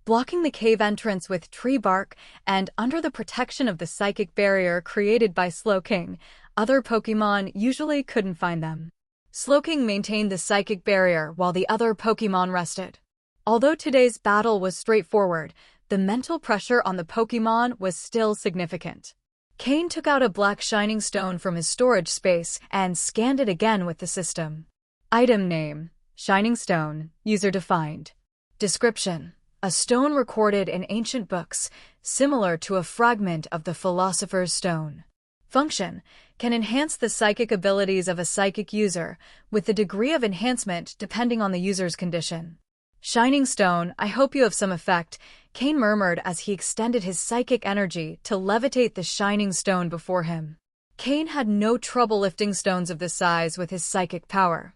Blocking the cave entrance with tree bark and under the protection of the psychic barrier created by Slowking, other Pokémon usually couldn't find them. Slowking maintained the psychic barrier while the other Pokémon rested. Although today's battle was straightforward, the mental pressure on the Pokémon was still significant. Cain took out a black shining stone from his storage space and scanned it again with the system. Item name, Shining Stone, user defined. Description, a stone recorded in ancient books, similar to a fragment of the Philosopher's Stone. Function, can enhance the psychic abilities of a psychic user, with the degree of enhancement depending on the user's condition. Shining Stone, I hope you have some effect, Cain murmured as he extended his psychic energy to levitate the shining stone before him. Cain had no trouble lifting stones of this size with his psychic power.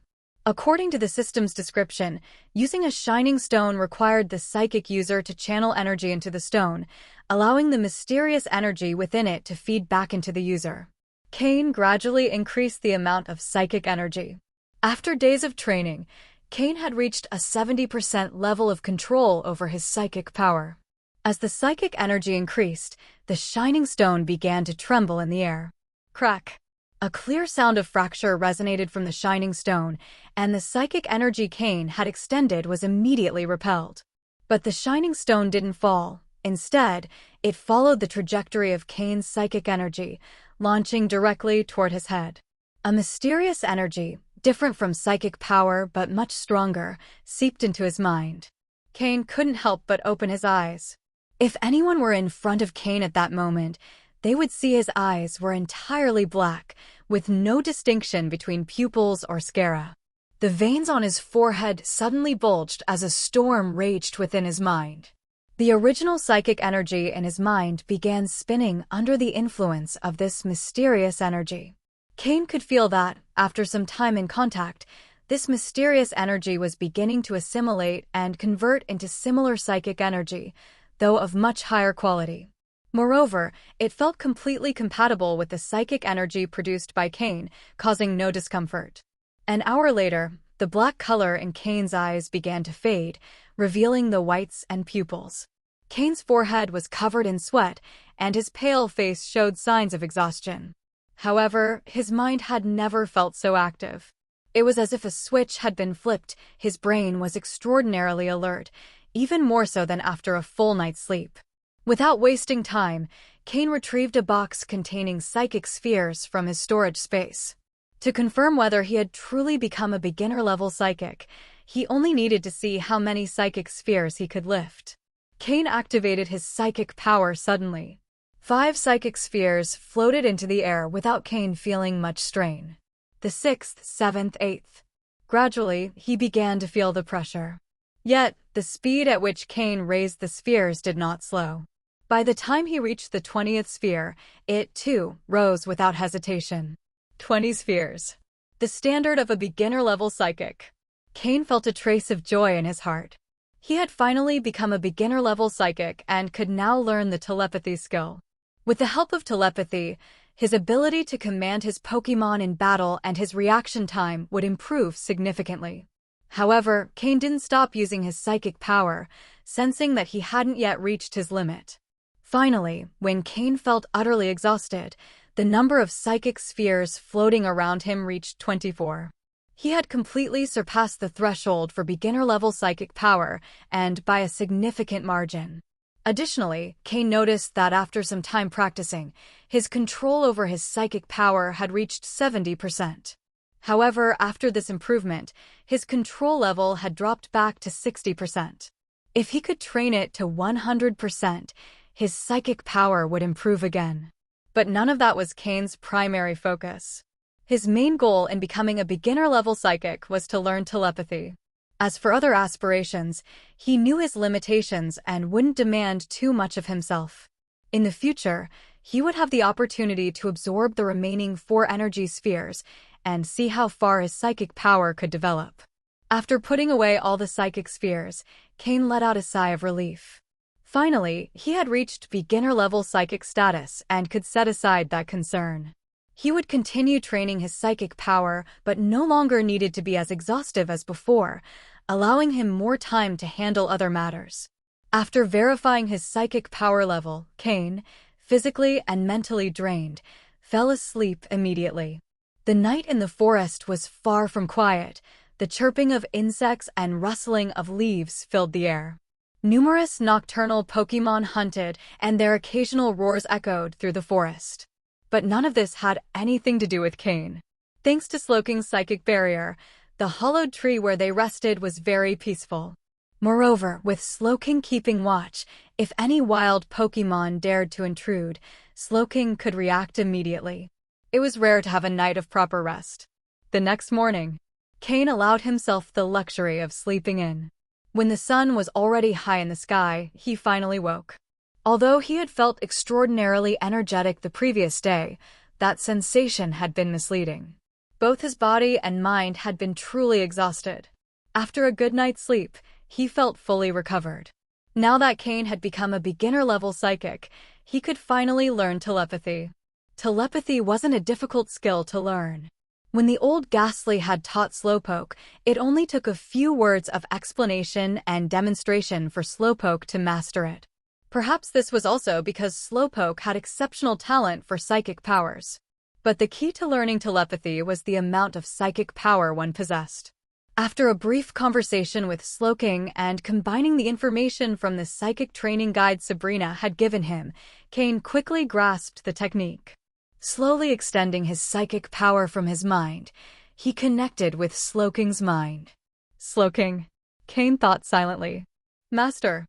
According to the system's description, using a shining stone required the psychic user to channel energy into the stone, allowing the mysterious energy within it to feed back into the user. Cain gradually increased the amount of psychic energy. After days of training, Cain had reached a 70% level of control over his psychic power. As the psychic energy increased, the shining stone began to tremble in the air. Crack! A clear sound of fracture resonated from the shining stone, and the psychic energy Cain had extended was immediately repelled. But the shining stone didn't fall. Instead, it followed the trajectory of Cain's psychic energy, launching directly toward his head. A mysterious energy, different from psychic power but much stronger, seeped into his mind. Cain couldn't help but open his eyes. If anyone were in front of Cain at that moment, they would see his eyes were entirely black, with no distinction between pupils or sclera. The veins on his forehead suddenly bulged as a storm raged within his mind. The original psychic energy in his mind began spinning under the influence of this mysterious energy. Cain could feel that, after some time in contact, this mysterious energy was beginning to assimilate and convert into similar psychic energy, though of much higher quality. Moreover, it felt completely compatible with the psychic energy produced by Cain, causing no discomfort. An hour later, the black color in Cain's eyes began to fade, revealing the whites and pupils. Cain's forehead was covered in sweat, and his pale face showed signs of exhaustion. However, his mind had never felt so active. It was as if a switch had been flipped. His brain was extraordinarily alert, even more so than after a full night's sleep. Without wasting time, Cain retrieved a box containing psychic spheres from his storage space. To confirm whether he had truly become a beginner-level psychic, he only needed to see how many psychic spheres he could lift. Cain activated his psychic power suddenly. 5 psychic spheres floated into the air without Cain feeling much strain. The 6th, 7th, 8th. Gradually, he began to feel the pressure. Yet, the speed at which Cain raised the spheres did not slow. By the time he reached the 20th sphere, it, too, rose without hesitation. 20 spheres. The standard of a beginner-level psychic. Cain felt a trace of joy in his heart. He had finally become a beginner-level psychic and could now learn the telepathy skill. With the help of telepathy, his ability to command his Pokémon in battle and his reaction time would improve significantly. However, Cain didn't stop using his psychic power, sensing that he hadn't yet reached his limit. Finally, when Cain felt utterly exhausted, the number of psychic spheres floating around him reached 24. He had completely surpassed the threshold for beginner-level psychic power, and by a significant margin. Additionally, Cain noticed that after some time practicing, his control over his psychic power had reached 70%. However, after this improvement, his control level had dropped back to 60%. If he could train it to 100%, his psychic power would improve again. But none of that was Cain's primary focus. His main goal in becoming a beginner-level psychic was to learn telepathy. As for other aspirations, he knew his limitations and wouldn't demand too much of himself. In the future, he would have the opportunity to absorb the remaining 4 energy spheres and see how far his psychic power could develop. After putting away all the psychic spheres, Cain let out a sigh of relief. Finally, he had reached beginner-level psychic status and could set aside that concern. He would continue training his psychic power, but no longer needed to be as exhaustive as before, allowing him more time to handle other matters. After verifying his psychic power level, Cain, physically and mentally drained, fell asleep immediately. The night in the forest was far from quiet. The chirping of insects and rustling of leaves filled the air. Numerous nocturnal Pokémon hunted, and their occasional roars echoed through the forest. But none of this had anything to do with Cain. Thanks to Sloking's psychic barrier, the hollowed tree where they rested was very peaceful. Moreover, with Sloking keeping watch, if any wild Pokémon dared to intrude, Sloking could react immediately. It was rare to have a night of proper rest. The next morning, Cain allowed himself the luxury of sleeping in. When the sun was already high in the sky, he finally woke. Although he had felt extraordinarily energetic the previous day, that sensation had been misleading. Both his body and mind had been truly exhausted. After a good night's sleep, he felt fully recovered. Now that Cain had become a beginner-level psychic, he could finally learn telepathy. Telepathy wasn't a difficult skill to learn. When the old Ghastly had taught Slowpoke, it only took a few words of explanation and demonstration for Slowpoke to master it. Perhaps this was also because Slowpoke had exceptional talent for psychic powers. But the key to learning telepathy was the amount of psychic power one possessed. After a brief conversation with Slowking and combining the information from the psychic training guide Sabrina had given him, Cain quickly grasped the technique. Slowly extending his psychic power from his mind, he connected with Slowking's mind. Slowking, Cain thought silently. Master,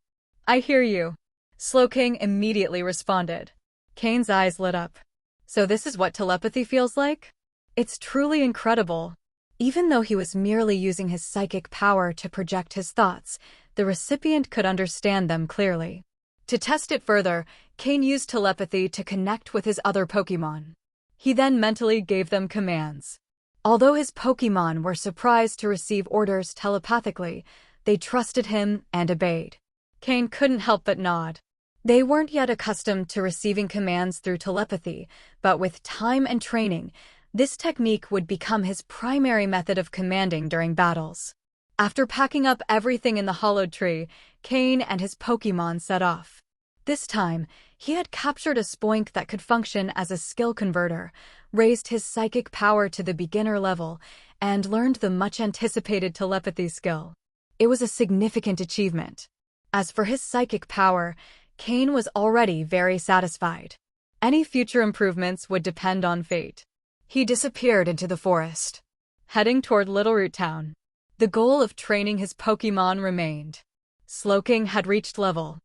I hear you. Slowking immediately responded. Cain's eyes lit up. So this is what telepathy feels like? It's truly incredible. Even though he was merely using his psychic power to project his thoughts, the recipient could understand them clearly. To test it further, Cain used telepathy to connect with his other Pokémon. He then mentally gave them commands. Although his Pokémon were surprised to receive orders telepathically, they trusted him and obeyed. Cain couldn't help but nod. They weren't yet accustomed to receiving commands through telepathy, but with time and training, this technique would become his primary method of commanding during battles. After packing up everything in the hollowed tree, Cain and his Pokémon set off. This time, he had captured a Spoink that could function as a skill converter, raised his psychic power to the beginner level, and learned the much-anticipated telepathy skill. It was a significant achievement. As for his psychic power, Cain was already very satisfied. Any future improvements would depend on fate. He disappeared into the forest, heading toward Littleroot Town. The goal of training his Pokémon remained. Slowking had reached level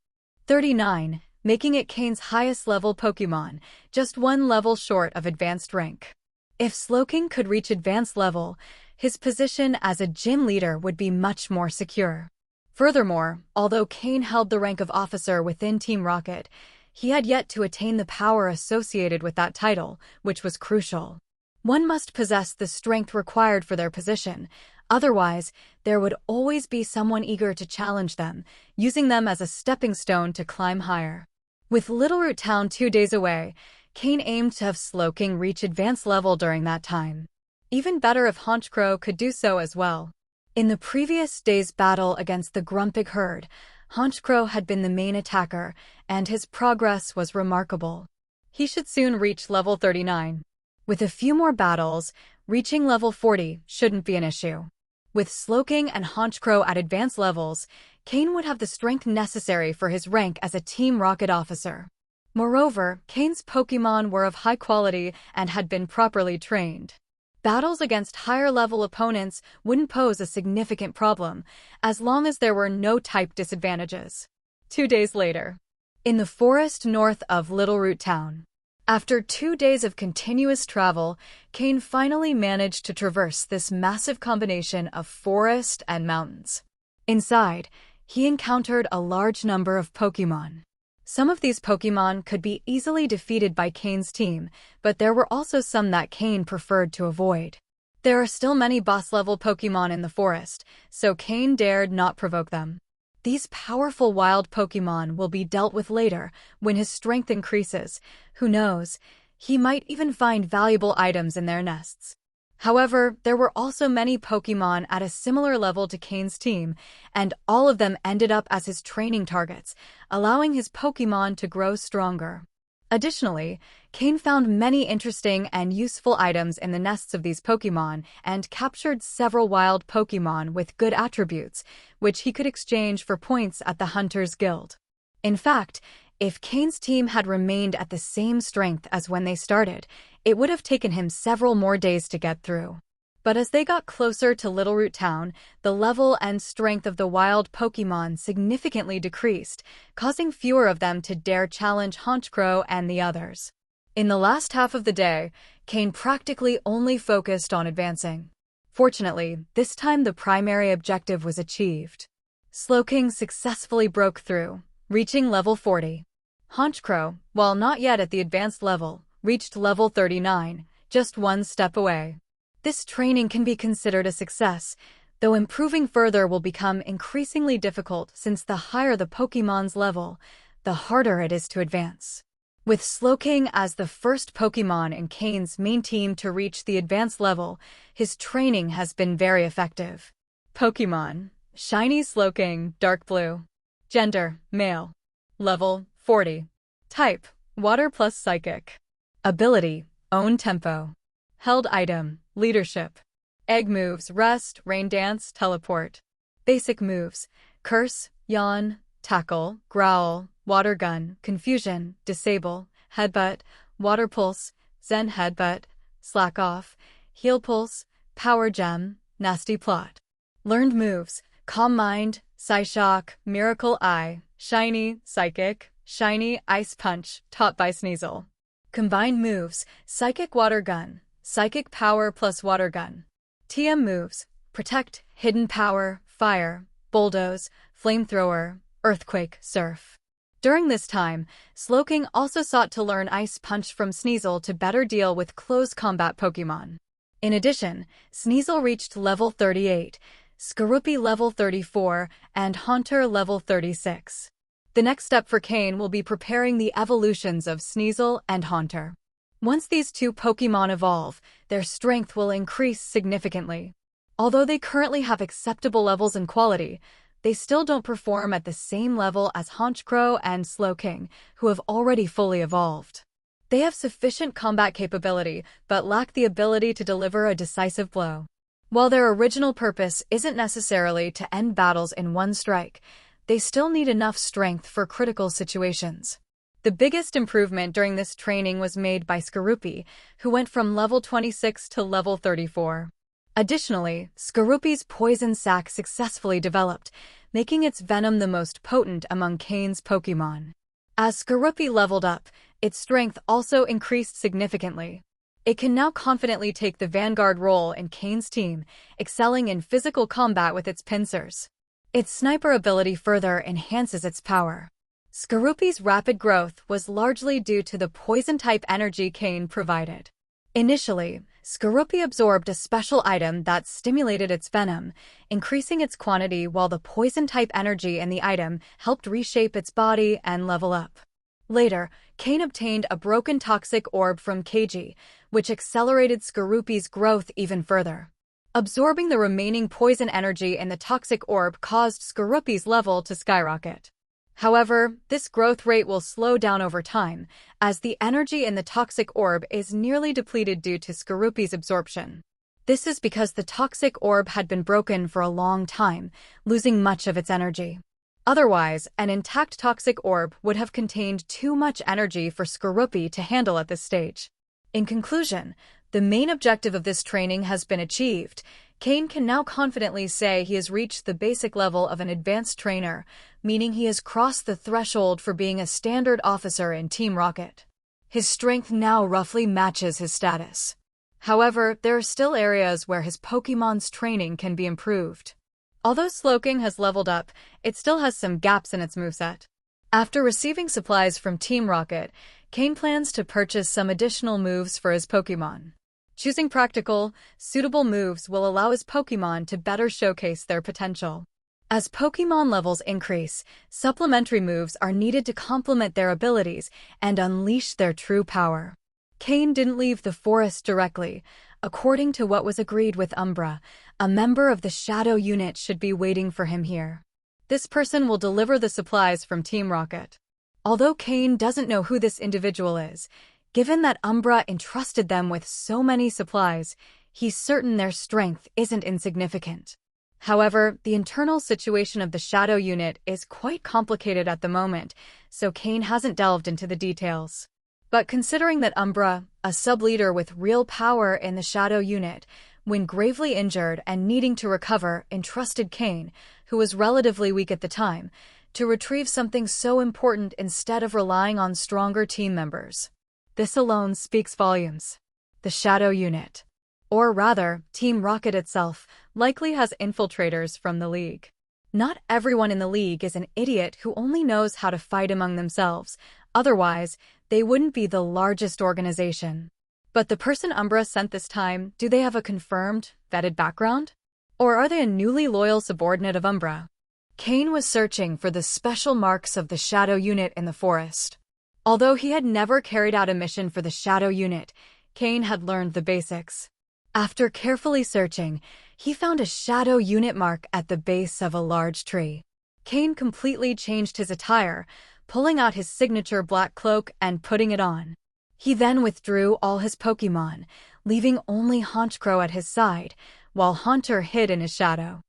39, making it Cain's highest level Pokémon, just one level short of advanced rank. If Slowking could reach advanced level, his position as a gym leader would be much more secure. Furthermore, although Cain held the rank of officer within Team Rocket, he had yet to attain the power associated with that title, which was crucial. One must possess the strength required for their position, otherwise, there would always be someone eager to challenge them, using them as a stepping stone to climb higher. With Littleroot Town 2 days away, Cain aimed to have Slowking reach advanced level during that time. Even better if Honchkrow could do so as well. In the previous day's battle against the Grumpig herd, Honchkrow had been the main attacker, and his progress was remarkable. He should soon reach level 39. With a few more battles, reaching level 40 shouldn't be an issue. With Slowking and Honchkrow at advanced levels, Cain would have the strength necessary for his rank as a Team Rocket officer. Moreover, Cain's Pokémon were of high quality and had been properly trained. Battles against higher-level opponents wouldn't pose a significant problem, as long as there were no type disadvantages. 2 days later, in the forest north of Littleroot Town. After 2 days of continuous travel, Cain finally managed to traverse this massive combination of forest and mountains. Inside, he encountered a large number of Pokémon. Some of these Pokémon could be easily defeated by Cain's team, but there were also some that Cain preferred to avoid. There are still many boss-level Pokémon in the forest, so Cain dared not provoke them. These powerful wild Pokémon will be dealt with later, when his strength increases. Who knows, he might even find valuable items in their nests. However, there were also many Pokémon at a similar level to Cain's team, and all of them ended up as his training targets, allowing his Pokémon to grow stronger. Additionally, Cain found many interesting and useful items in the nests of these Pokémon and captured several wild Pokémon with good attributes, which he could exchange for points at the Hunters Guild. In fact, if Cain's team had remained at the same strength as when they started, it would have taken him several more days to get through. But as they got closer to Littleroot Town, the level and strength of the wild Pokémon significantly decreased, causing fewer of them to dare challenge Honchkrow and the others. In the last half of the day, Cain practically only focused on advancing. Fortunately, this time the primary objective was achieved. Slowking successfully broke through, reaching level 40. Honchkrow, while not yet at the advanced level, reached level 39, just one step away. This training can be considered a success, though improving further will become increasingly difficult since the higher the Pokémon's level, the harder it is to advance. With Slowking as the first Pokémon in Cain's main team to reach the advanced level, his training has been very effective. Pokémon: Shiny Slowking, Dark Blue. Gender: male. Level: 40. Type: Water plus Psychic. Ability: Own Tempo. Held item: Leadership. Egg moves: Rest, Rain Dance, Teleport. Basic moves: Curse, Yawn, Tackle, Growl, Water Gun, Confusion, Disable, Headbutt, Water Pulse, Zen Headbutt, Slack Off, Heal Pulse, Power Gem, Nasty Plot. Learned moves: Calm Mind, Psyshock, Miracle Eye, Shiny, Psychic, Shiny, Ice Punch, taught by Sneasel. Combined moves: Psychic Water Gun, Psychic Power plus Water Gun. TM moves: Protect, Hidden Power, Fire, Bulldoze, Flamethrower, Earthquake, Surf. During this time, Slowking also sought to learn Ice Punch from Sneasel to better deal with close combat Pokémon. In addition, Sneasel reached level 38, Skorupi level 34, and Haunter level 36. The next step for Cain will be preparing the evolutions of Sneasel and Haunter. Once these two Pokémon evolve, their strength will increase significantly. Although they currently have acceptable levels and quality, they still don't perform at the same level as Honchkrow and Slowking, who have already fully evolved. They have sufficient combat capability, but lack the ability to deliver a decisive blow. While their original purpose isn't necessarily to end battles in one strike, they still need enough strength for critical situations. The biggest improvement during this training was made by Skorupi, who went from level 26 to level 34. Additionally, Skorupi's poison sac successfully developed, making its venom the most potent among Cain's Pokémon. As Skorupi leveled up, its strength also increased significantly. It can now confidently take the vanguard role in Cain's team, excelling in physical combat with its pincers. Its sniper ability further enhances its power. Skorupi's rapid growth was largely due to the poison-type energy Cain provided. Initially, Skorupi absorbed a special item that stimulated its venom, increasing its quantity while the poison-type energy in the item helped reshape its body and level up. Later, Cain obtained a broken toxic orb from Keiji, which accelerated Skorupi's growth even further. Absorbing the remaining poison energy in the toxic orb caused Skorupi's level to skyrocket. However, this growth rate will slow down over time, as the energy in the toxic orb is nearly depleted due to Skorupi's absorption. This is because the toxic orb had been broken for a long time, losing much of its energy. Otherwise, an intact toxic orb would have contained too much energy for Skorupi to handle at this stage. In conclusion, the main objective of this training has been achieved. Cain can now confidently say he has reached the basic level of an advanced trainer, meaning he has crossed the threshold for being a standard officer in Team Rocket. His strength now roughly matches his status. However, there are still areas where his Pokémon's training can be improved. Although Slowking has leveled up, it still has some gaps in its moveset. After receiving supplies from Team Rocket, Cain plans to purchase some additional moves for his Pokémon. Choosing practical, suitable moves will allow his Pokémon to better showcase their potential. As Pokémon levels increase, supplementary moves are needed to complement their abilities and unleash their true power. Cain didn't leave the forest directly. According to what was agreed with Umbra, a member of the Shadow Unit should be waiting for him here. This person will deliver the supplies from Team Rocket. Although Cain doesn't know who this individual is, given that Umbra entrusted them with so many supplies, he's certain their strength isn't insignificant. However, the internal situation of the Shadow Unit is quite complicated at the moment, so Cain hasn't delved into the details. But considering that Umbra, a sub-leader with real power in the Shadow Unit, when gravely injured and needing to recover, entrusted Cain, who was relatively weak at the time, to retrieve something so important instead of relying on stronger team members. This alone speaks volumes. The Shadow Unit, or rather, Team Rocket itself, likely has infiltrators from the League. Not everyone in the League is an idiot who only knows how to fight among themselves, otherwise, they wouldn't be the largest organization. But the person Umbra sent this time, do they have a confirmed, vetted background? Or are they a newly loyal subordinate of Umbra? Cain was searching for the special marks of the Shadow Unit in the forest. Although he had never carried out a mission for the Shadow Unit, Cain had learned the basics. After carefully searching, he found a Shadow Unit mark at the base of a large tree. Cain completely changed his attire, pulling out his signature black cloak and putting it on. He then withdrew all his Pokémon, leaving only Honchkrow at his side, while Haunter hid in his shadow.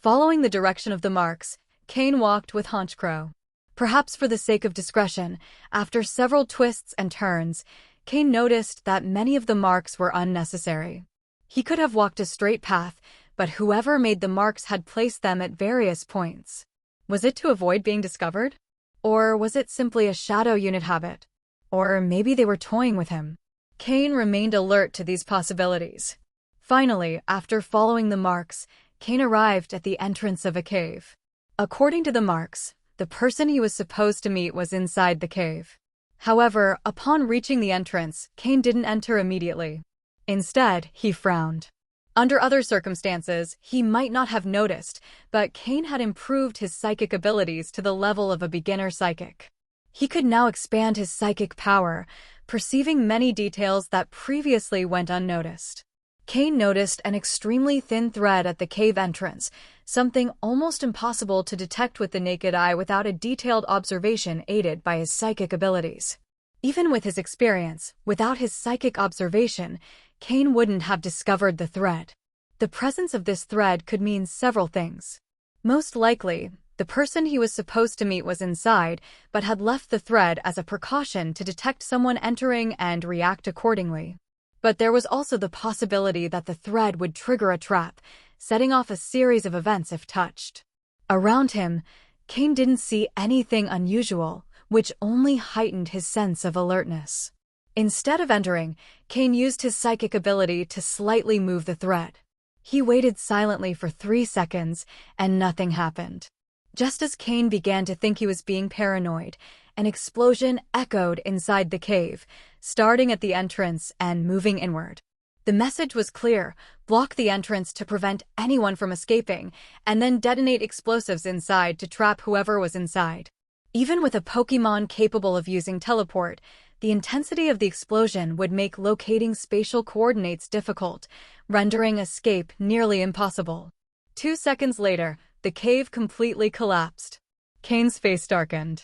Following the direction of the marks, Cain walked with Honchkrow. Perhaps for the sake of discretion, after several twists and turns, Cain noticed that many of the marks were unnecessary. He could have walked a straight path, but whoever made the marks had placed them at various points. Was it to avoid being discovered? Or was it simply a Shadow Unit habit? Or maybe they were toying with him. Cain remained alert to these possibilities. Finally, after following the marks, Cain arrived at the entrance of a cave. According to the marks, the person he was supposed to meet was inside the cave. However, upon reaching the entrance, Cain didn't enter immediately. Instead, he frowned. Under other circumstances, he might not have noticed, but Cain had improved his psychic abilities to the level of a beginner psychic. He could now expand his psychic power, perceiving many details that previously went unnoticed. Cain noticed an extremely thin thread at the cave entrance, something almost impossible to detect with the naked eye without a detailed observation aided by his psychic abilities. Even with his experience, without his psychic observation, Cain wouldn't have discovered the thread. The presence of this thread could mean several things. Most likely, the person he was supposed to meet was inside, but had left the thread as a precaution to detect someone entering and react accordingly. But there was also the possibility that the thread would trigger a trap, setting off a series of events if touched. Around him, Cain didn't see anything unusual, which only heightened his sense of alertness. Instead of entering, Cain used his psychic ability to slightly move the thread. He waited silently for 3 seconds, and nothing happened. Just as Cain began to think he was being paranoid, an explosion echoed inside the cave, starting at the entrance and moving inward. The message was clear: block the entrance to prevent anyone from escaping, and then detonate explosives inside to trap whoever was inside. Even with a Pokémon capable of using teleport, the intensity of the explosion would make locating spatial coordinates difficult, rendering escape nearly impossible. 2 seconds later, the cave completely collapsed. Cain's face darkened.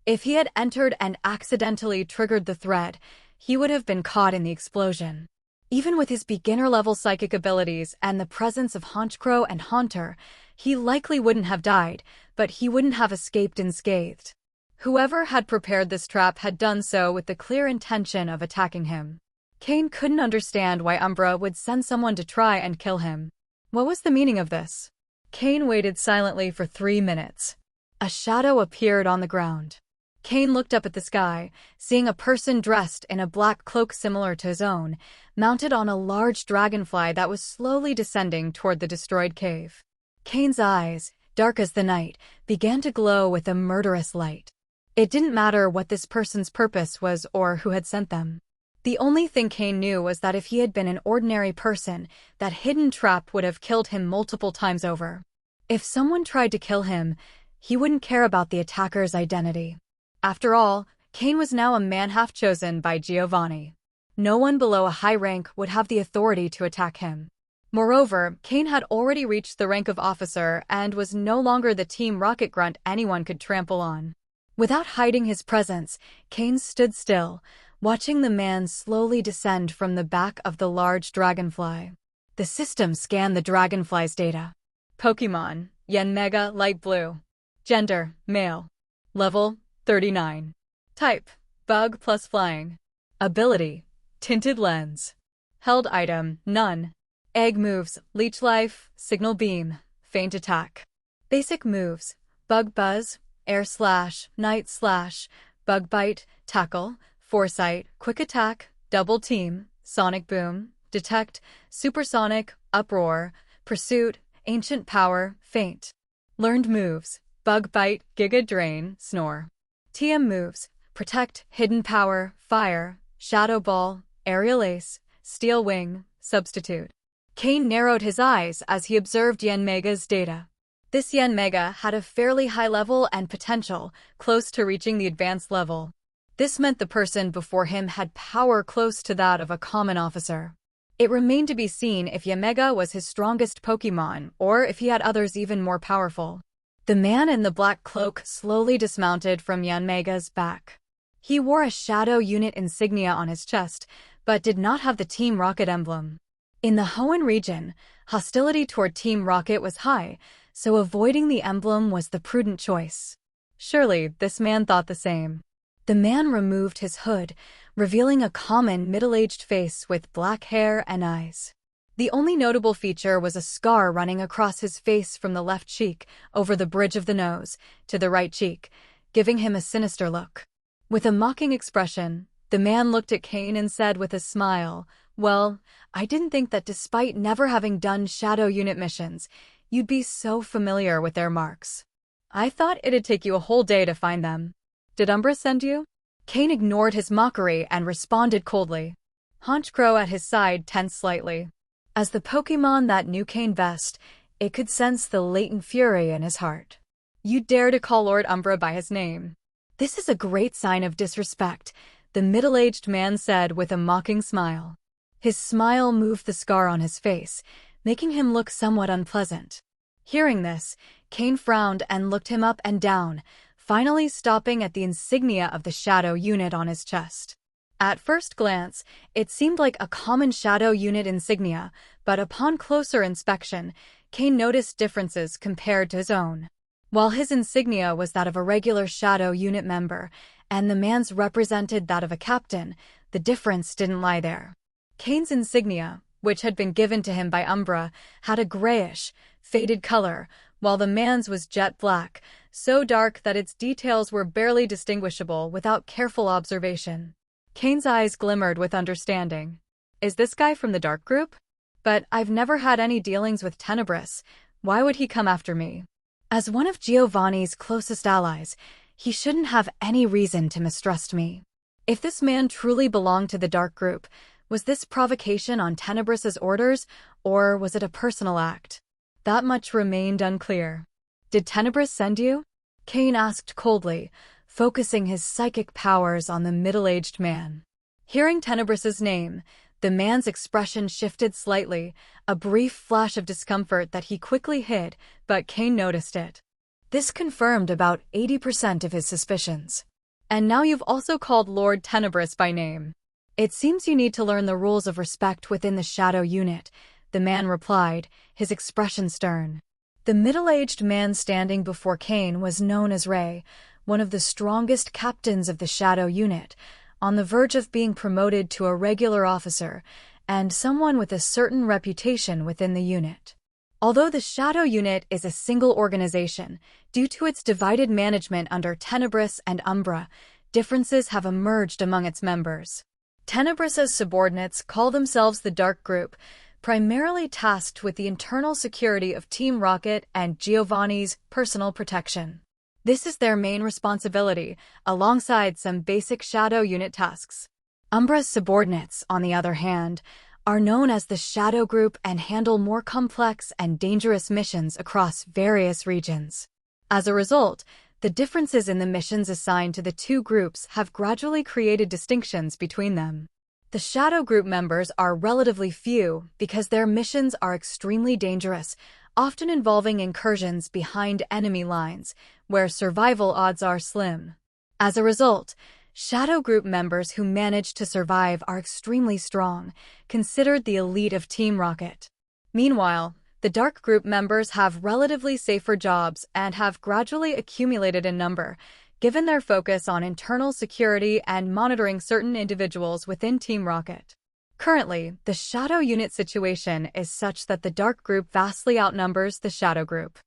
If he had entered and accidentally triggered the thread, he would have been caught in the explosion. Even with his beginner-level psychic abilities and the presence of Honchkrow and Haunter, he likely wouldn't have died, but he wouldn't have escaped unscathed. Whoever had prepared this trap had done so with the clear intention of attacking him. Cain couldn't understand why Umbra would send someone to try and kill him. What was the meaning of this? Cain waited silently for 3 minutes. A shadow appeared on the ground. Cain looked up at the sky, seeing a person dressed in a black cloak similar to his own, mounted on a large dragonfly that was slowly descending toward the destroyed cave. Cain's eyes, dark as the night, began to glow with a murderous light. It didn't matter what this person's purpose was or who had sent them. The only thing Cain knew was that if he had been an ordinary person, that hidden trap would have killed him multiple times over. If someone tried to kill him, he wouldn't care about the attacker's identity. After all, Cain was now a man half-chosen by Giovanni. No one below a high rank would have the authority to attack him. Moreover, Cain had already reached the rank of officer and was no longer the Team Rocket grunt anyone could trample on. Without hiding his presence, Cain stood still, watching the man slowly descend from the back of the large dragonfly. The system scanned the dragonfly's data. Pokémon, Yanmega Light Blue. Gender, male. Level, 39. Type, bug plus flying. Ability, tinted lens. Held item, none. Egg moves, leech life, signal beam, faint attack. Basic moves, bug buzz, air slash, night slash, bug bite, tackle, foresight, quick attack, double team, sonic boom, detect, supersonic, uproar, pursuit, ancient power, faint. Learned moves, bug bite, giga drain, snore. TM moves, protect, hidden power, fire, shadow ball, aerial ace, Steel Wing, Substitute. Cain narrowed his eyes as he observed Yanmega's data. This Yanmega had a fairly high level and potential, close to reaching the advanced level. This meant the person before him had power close to that of a common officer. It remained to be seen if Yanmega was his strongest Pokémon, or if he had others even more powerful. The man in the black cloak slowly dismounted from Yanmega's back. He wore a Shadow Unit insignia on his chest, but did not have the Team Rocket emblem. In the Hoenn region, hostility toward Team Rocket was high, so avoiding the emblem was the prudent choice. Surely, this man thought the same. The man removed his hood, revealing a common middle-aged face with black hair and eyes. The only notable feature was a scar running across his face from the left cheek, over the bridge of the nose, to the right cheek, giving him a sinister look. With a mocking expression, the man looked at Cain and said with a smile, "Well, I didn't think that despite never having done Shadow Unit missions, you'd be so familiar with their marks. I thought it'd take you a whole day to find them. Did Umbra send you?" Cain ignored his mockery and responded coldly. Honchkrow at his side tensed slightly. As the Pokémon that knew Cain best, it could sense the latent fury in his heart. "You dare to call Lord Umbra by his name? This is a great sign of disrespect," the middle-aged man said with a mocking smile. His smile moved the scar on his face, making him look somewhat unpleasant. Hearing this, Cain frowned and looked him up and down, finally stopping at the insignia of the Shadow Unit on his chest. At first glance, it seemed like a common Shadow Unit insignia, but upon closer inspection, Cain noticed differences compared to his own. While his insignia was that of a regular Shadow Unit member, and the man's represented that of a captain, the difference didn't lie there. Cain's insignia, which had been given to him by Umbra, had a grayish, faded color, while the man's was jet black, so dark that its details were barely distinguishable without careful observation. Cain's eyes glimmered with understanding. "Is this guy from the Dark Group? But I've never had any dealings with Tenebris. Why would he come after me? As one of Giovanni's closest allies, he shouldn't have any reason to mistrust me. If this man truly belonged to the Dark Group, was this provocation on Tenebris's orders, or was it a personal act? That much remained unclear. Did Tenebris send you?" Cain asked coldly, focusing his psychic powers on the middle-aged man. Hearing Tenebris's name, the man's expression shifted slightly, a brief flash of discomfort that he quickly hid, but Cain noticed it. This confirmed about 80% of his suspicions. "And now you've also called Lord Tenebris by name. It seems you need to learn the rules of respect within the Shadow Unit," the man replied, his expression stern. The middle-aged man standing before Cain was known as Ray, one of the strongest captains of the Shadow Unit, on the verge of being promoted to a regular officer, and someone with a certain reputation within the unit. Although the Shadow Unit is a single organization, due to its divided management under Tenebris and Umbra, differences have emerged among its members. Tenebris's subordinates call themselves the Dark Group, primarily tasked with the internal security of Team Rocket and Giovanni's personal protection. This is their main responsibility, alongside some basic Shadow Unit tasks. Umbra's subordinates, on the other hand, are known as the Shadow Group and handle more complex and dangerous missions across various regions. As a result, the differences in the missions assigned to the two groups have gradually created distinctions between them. The Shadow Group members are relatively few because their missions are extremely dangerous, often involving incursions behind enemy lines, where survival odds are slim. As a result, Shadow Group members who manage to survive are extremely strong, considered the elite of Team Rocket. Meanwhile, the Dark Group members have relatively safer jobs and have gradually accumulated in number, given their focus on internal security and monitoring certain individuals within Team Rocket. Currently, the Shadow Unit situation is such that the Dark Group vastly outnumbers the Shadow Group.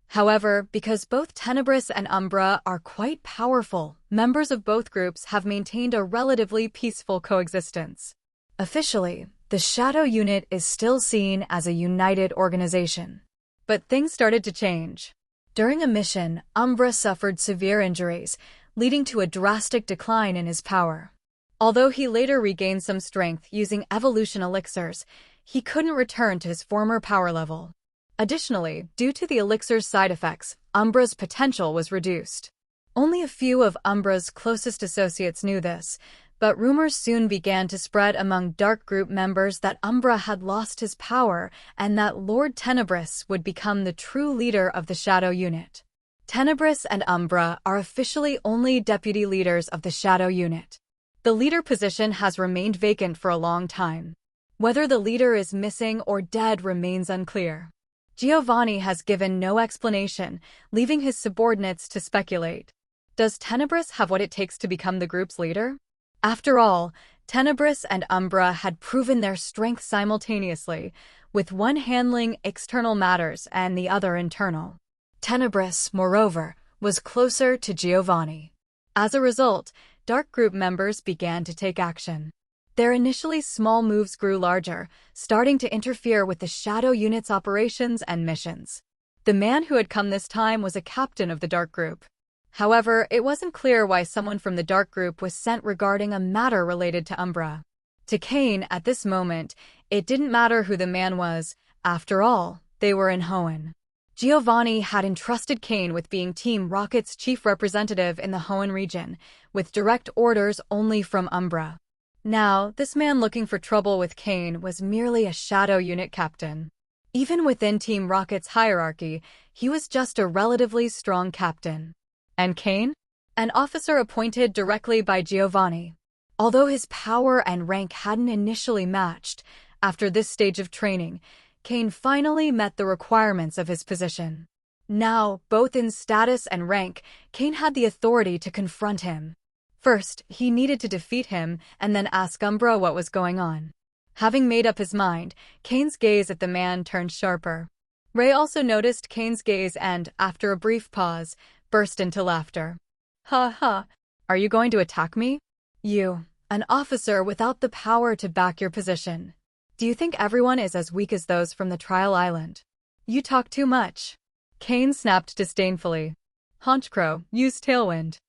However, because both Tenebris and Umbra are quite powerful, members of both groups have maintained a relatively peaceful coexistence. Officially, the Shadow Unit is still seen as a united organization. But things started to change. During a mission, Umbra suffered severe injuries, leading to a drastic decline in his power. Although he later regained some strength using evolution elixirs, he couldn't return to his former power level. Additionally, due to the elixir's side effects, Umbra's potential was reduced. Only a few of Umbra's closest associates knew this, but rumors soon began to spread among Dark Group members that Umbra had lost his power and that Lord Tenebris would become the true leader of the Shadow Unit. Tenebris and Umbra are officially only deputy leaders of the Shadow Unit. The leader position has remained vacant for a long time. Whether the leader is missing or dead remains unclear. Giovanni has given no explanation, leaving his subordinates to speculate. Does Tenebris have what it takes to become the group's leader? After all, Tenebris and Umbra had proven their strength simultaneously, with one handling external matters and the other internal. Tenebris, moreover, was closer to Giovanni. As a result, Dark Group members began to take action. Their initially small moves grew larger, starting to interfere with the Shadow Unit's operations and missions. The man who had come this time was a captain of the Dark Group. However, it wasn't clear why someone from the Dark Group was sent regarding a matter related to Umbra. To Cain, at this moment, it didn't matter who the man was. After all, they were in Hoenn. Giovanni had entrusted Cain with being Team Rocket's chief representative in the Hoenn region, with direct orders only from Umbra. Now, this man looking for trouble with Cain was merely a Shadow Unit captain. Even within Team Rocket's hierarchy, he was just a relatively strong captain. And Cain? An officer appointed directly by Giovanni. Although his power and rank hadn't initially matched, after this stage of training, Cain finally met the requirements of his position. Now, both in status and rank, Cain had the authority to confront him. First, he needed to defeat him and then ask Umbra what was going on. Having made up his mind, Cain's gaze at the man turned sharper. Ray also noticed Cain's gaze and, after a brief pause, burst into laughter. Ha ha, are you going to attack me? You, an officer without the power to back your position. Do you think everyone is as weak as those from the Trial Island? You talk too much. Cain snapped disdainfully. Honchcrow, use Tailwind.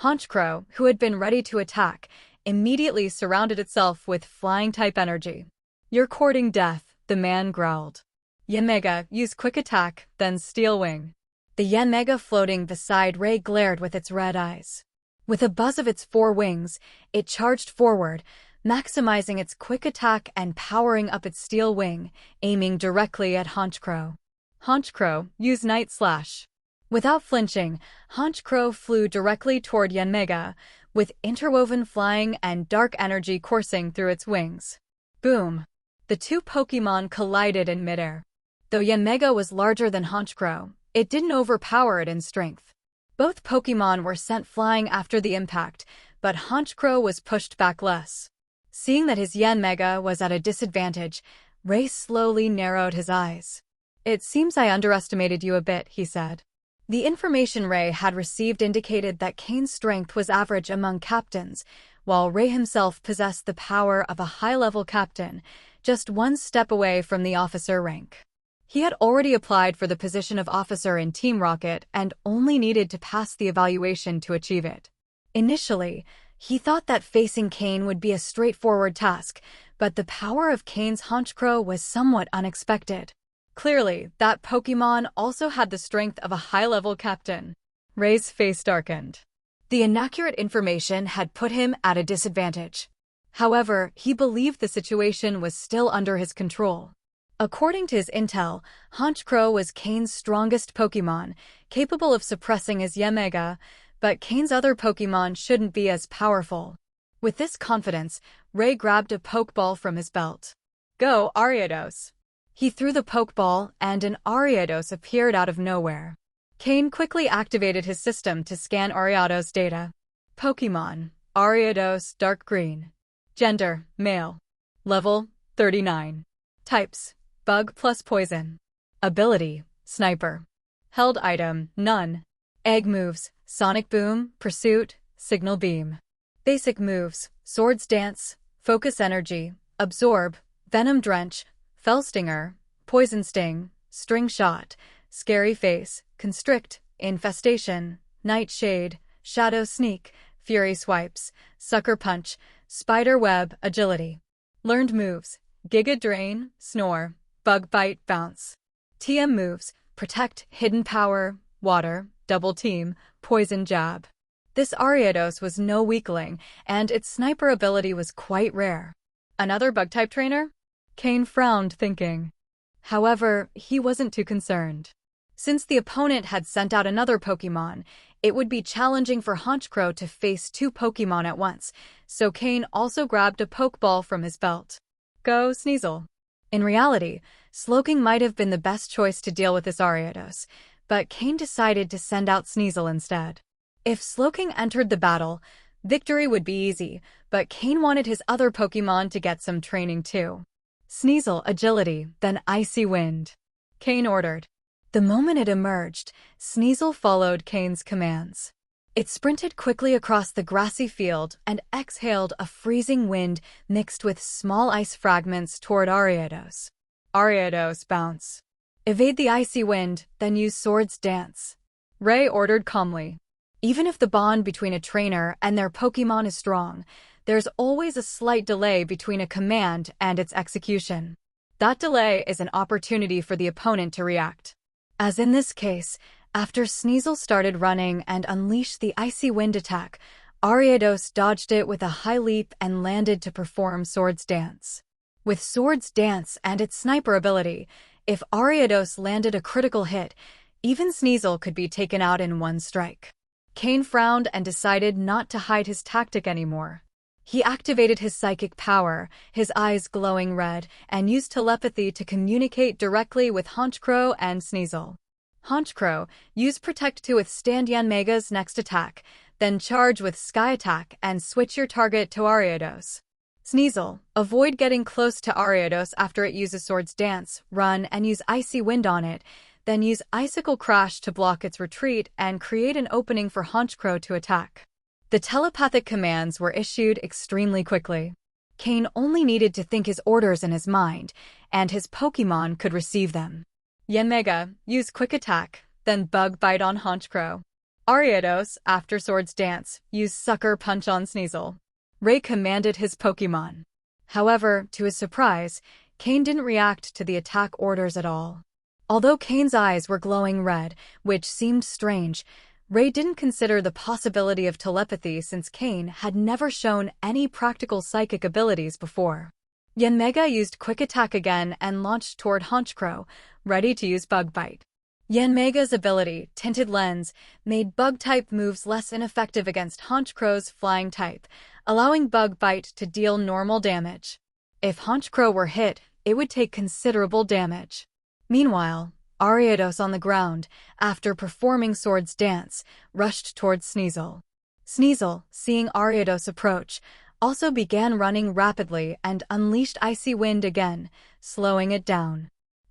Honchcrow, who had been ready to attack, immediately surrounded itself with flying-type energy. You're courting death, the man growled. Yanmega, use Quick Attack, then Steel Wing. The Yanmega floating beside Ray glared with its red eyes. With a buzz of its four wings, it charged forward, maximizing its quick attack and powering up its steel wing, aiming directly at Honchcrow. Honchcrow, use Night Slash. Without flinching, Honchcrow flew directly toward Yanmega, with interwoven flying and dark energy coursing through its wings. Boom! The two Pokémon collided in midair. Though Yanmega was larger than Honchcrow, it didn't overpower it in strength. Both Pokémon were sent flying after the impact, but Honchcrow was pushed back less. Seeing that his Yanmega was at a disadvantage, Ray slowly narrowed his eyes. It seems I underestimated you a bit, he said. The information Ray had received indicated that Cain's strength was average among captains, while Ray himself possessed the power of a high-level captain, just one step away from the officer rank. He had already applied for the position of officer in Team Rocket and only needed to pass the evaluation to achieve it. Initially, he thought that facing Cain would be a straightforward task, but the power of Cain's Honchcrow was somewhat unexpected. Clearly, that Pokémon also had the strength of a high-level captain. Ray's face darkened. The inaccurate information had put him at a disadvantage. However, he believed the situation was still under his control. According to his intel, Honchcrow was Cain's strongest Pokémon, capable of suppressing his Yanmega, but Cain's other Pokémon shouldn't be as powerful. With this confidence, Ray grabbed a Pokeball from his belt. Go, Ariados! He threw the Pokeball, and an Ariados appeared out of nowhere. Cain quickly activated his system to scan Ariados' data. Pokémon, Ariados Dark Green. Gender, male. Level, 39. Types, Bug plus Poison. Ability, Sniper. Held item, none. Egg moves, Sonic Boom, Pursuit, Signal Beam. Basic moves, Swords Dance, Focus Energy, Absorb, Venom Drench, Fell Stinger, Poison Sting, String Shot, Scary Face, Constrict, Infestation, Nightshade, Shadow Sneak, Fury Swipes, Sucker Punch, Spider Web, Agility. Learned moves: Giga Drain, Snore, Bug Bite, Bounce. TM moves: Protect, Hidden Power, Water, Double Team, Poison Jab. This Ariados was no weakling, and its sniper ability was quite rare. Another bug-type trainer? Cain frowned, thinking. However, he wasn't too concerned. Since the opponent had sent out another Pokémon, it would be challenging for Honchkrow to face two Pokémon at once, so Cain also grabbed a Pokeball from his belt. Go, Sneasel. In reality, Slowking might have been the best choice to deal with this Ariados, but Cain decided to send out Sneasel instead. If Slowking entered the battle, victory would be easy, but Cain wanted his other Pokémon to get some training too. Sneasel, Agility, then Icy Wind. Cain ordered. The moment it emerged, Sneasel followed Cain's commands. It sprinted quickly across the grassy field and exhaled a freezing wind mixed with small ice fragments toward Ariados. Ariados, bounce. Evade the icy wind, then use Sword's Dance. Ray ordered calmly. Even if the bond between a trainer and their Pokémon is strong, there's always a slight delay between a command and its execution. That delay is an opportunity for the opponent to react. As in this case, after Sneasel started running and unleashed the icy wind attack, Ariados dodged it with a high leap and landed to perform Sword's Dance. With Sword's Dance and its sniper ability, if Ariados landed a critical hit, even Sneasel could be taken out in one strike. Cain frowned and decided not to hide his tactic anymore. He activated his psychic power, his eyes glowing red, and used telepathy to communicate directly with Honchkrow and Sneasel. Honchkrow, use Protect to withstand Yanmega's next attack, then charge with Sky Attack and switch your target to Ariados. Sneasel, avoid getting close to Ariados after it uses Sword's Dance, run and use Icy Wind on it, then use Icicle Crash to block its retreat and create an opening for Honchkrow to attack. The telepathic commands were issued extremely quickly. Cain only needed to think his orders in his mind, and his Pokémon could receive them. Yanmega, use Quick Attack, then Bug Bite on Honchkrow. Ariados, after Sword's Dance, use Sucker Punch on Sneasel. Ray commanded his Pokémon. However, to his surprise, Cain didn't react to the attack orders at all. Although Cain's eyes were glowing red, which seemed strange, Ray didn't consider the possibility of telepathy since Cain had never shown any practical psychic abilities before. Yanmega used Quick Attack again and launched toward Honchkrow, ready to use Bug Bite. Yanmega's ability, Tinted Lens, made Bug-type moves less ineffective against Honchkrow's Flying type, allowing Bug Bite to deal normal damage. If Honchkrow were hit, it would take considerable damage. Meanwhile, Ariados on the ground, after performing Sword's Dance, rushed towards Sneasel. Sneasel, seeing Ariados approach, also began running rapidly and unleashed Icy Wind again, slowing it down.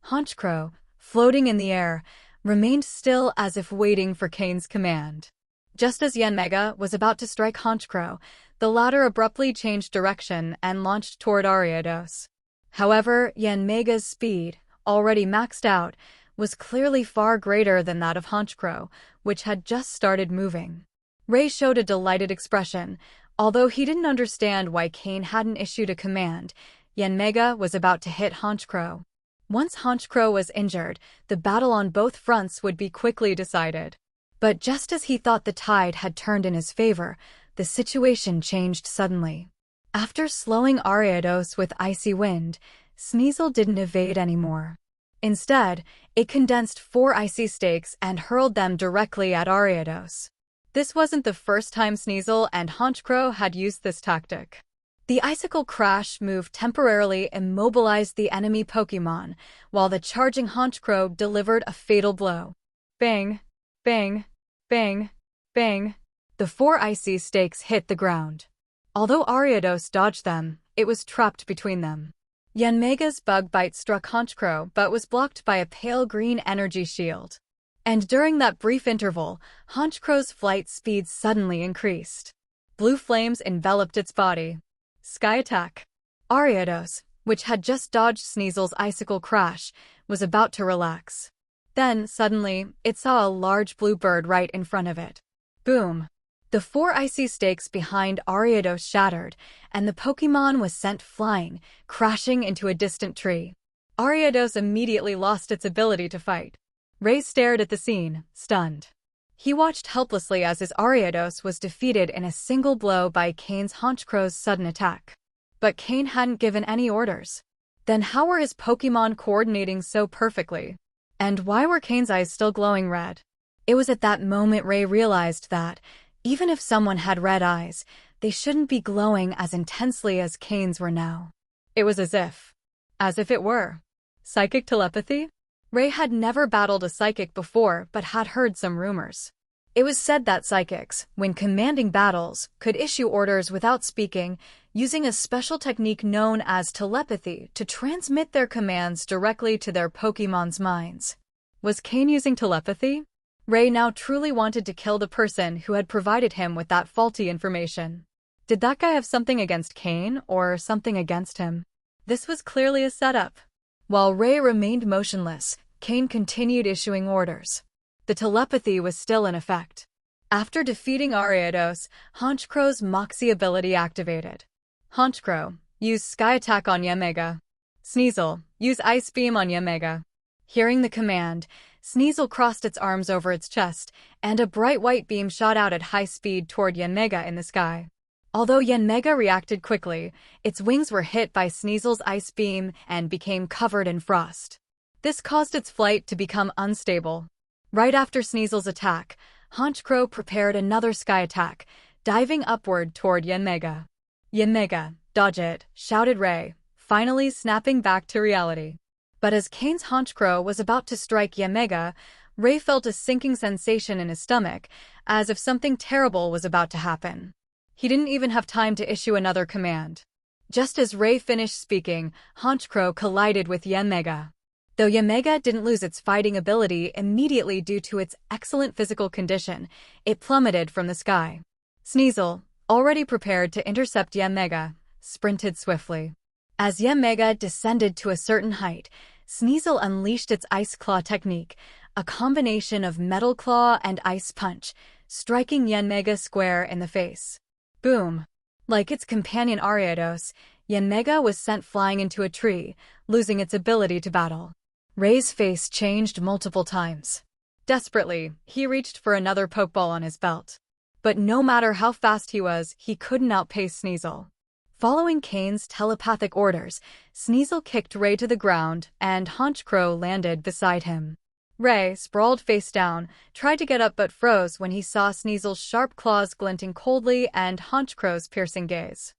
Honchkrow, floating in the air, remained still as if waiting for Cain's command. Just as Yanmega was about to strike Honchkrow, the latter abruptly changed direction and launched toward Ariados. However, Yanmega's speed, already maxed out, was clearly far greater than that of Honchkrow, which had just started moving. Ray showed a delighted expression. Although he didn't understand why Cain hadn't issued a command, Yanmega was about to hit Honchkrow. Once Honchkrow was injured, the battle on both fronts would be quickly decided. But just as he thought the tide had turned in his favor, the situation changed suddenly. After slowing Ariados with Icy Wind, Sneasel didn't evade anymore. Instead, it condensed 4 icy stakes and hurled them directly at Ariados. This wasn't the first time Sneasel and Honchkrow had used this tactic. The Icicle Crash move temporarily immobilized the enemy Pokémon, while the charging Honchkrow delivered a fatal blow. Bang! Bang! Bang! Bang! The 4 icy stakes hit the ground. Although Ariados dodged them, it was trapped between them. Yanmega's Bug Bite struck Honchkrow but was blocked by a pale green energy shield. And during that brief interval, Honchkrow's flight speed suddenly increased. Blue flames enveloped its body. Sky Attack. Ariados, which had just dodged Sneasel's Icicle Crash, was about to relax. Then, suddenly, it saw a large blue bird right in front of it. Boom! The 4 icy stakes behind Ariados shattered, and the Pokémon was sent flying, crashing into a distant tree. Ariados immediately lost its ability to fight. Ray stared at the scene, stunned. He watched helplessly as his Ariados was defeated in a single blow by Cain's Honchcrow's sudden attack. But Cain hadn't given any orders. Then how were his Pokémon coordinating so perfectly? And why were Cain's eyes still glowing red? It was at that moment Ray realized that, even if someone had red eyes, they shouldn't be glowing as intensely as Cain's were now. It was as if it were. Psychic telepathy? Ray had never battled a psychic before but had heard some rumors. It was said that psychics, when commanding battles, could issue orders without speaking, using a special technique known as telepathy to transmit their commands directly to their Pokémon's minds. Was Cain using telepathy? Ray now truly wanted to kill the person who had provided him with that faulty information. Did that guy have something against Cain or something against him? This was clearly a setup. While Ray remained motionless, Cain continued issuing orders. The telepathy was still in effect. After defeating Ariados, Honchcrow's Moxie ability activated. Honchcrow, use Sky Attack on Yamega. Sneasel, use Ice Beam on Yamega. Hearing the command, Sneasel crossed its arms over its chest, and a bright white beam shot out at high speed toward Yanmega in the sky. Although Yanmega reacted quickly, its wings were hit by Sneasel's ice beam and became covered in frost. This caused its flight to become unstable. Right after Sneasel's attack, Honchcrow prepared another sky attack, diving upward toward Yanmega. "Yanmega, dodge it," shouted Ray, finally snapping back to reality. But as Cain's Honchcrow was about to strike Yanmega, Ray felt a sinking sensation in his stomach, as if something terrible was about to happen. He didn't even have time to issue another command. Just as Ray finished speaking, Honchcrow collided with Yanmega. Though Yanmega didn't lose its fighting ability immediately due to its excellent physical condition, it plummeted from the sky. Sneasel, already prepared to intercept Yanmega, sprinted swiftly. As Yanmega descended to a certain height, Sneasel unleashed its Ice Claw technique, a combination of Metal Claw and Ice Punch, striking Yanmega square in the face. Boom! Like its companion Ariados, Yanmega was sent flying into a tree, losing its ability to battle. Ray's face changed multiple times. Desperately, he reached for another Pokeball on his belt. But no matter how fast he was, he couldn't outpace Sneasel. Following Cain's telepathic orders, Sneasel kicked Ray to the ground, and Honchcrow landed beside him. Ray, sprawled face down, tried to get up but froze when he saw Sneasel's sharp claws glinting coldly and Honchcrow's piercing gaze.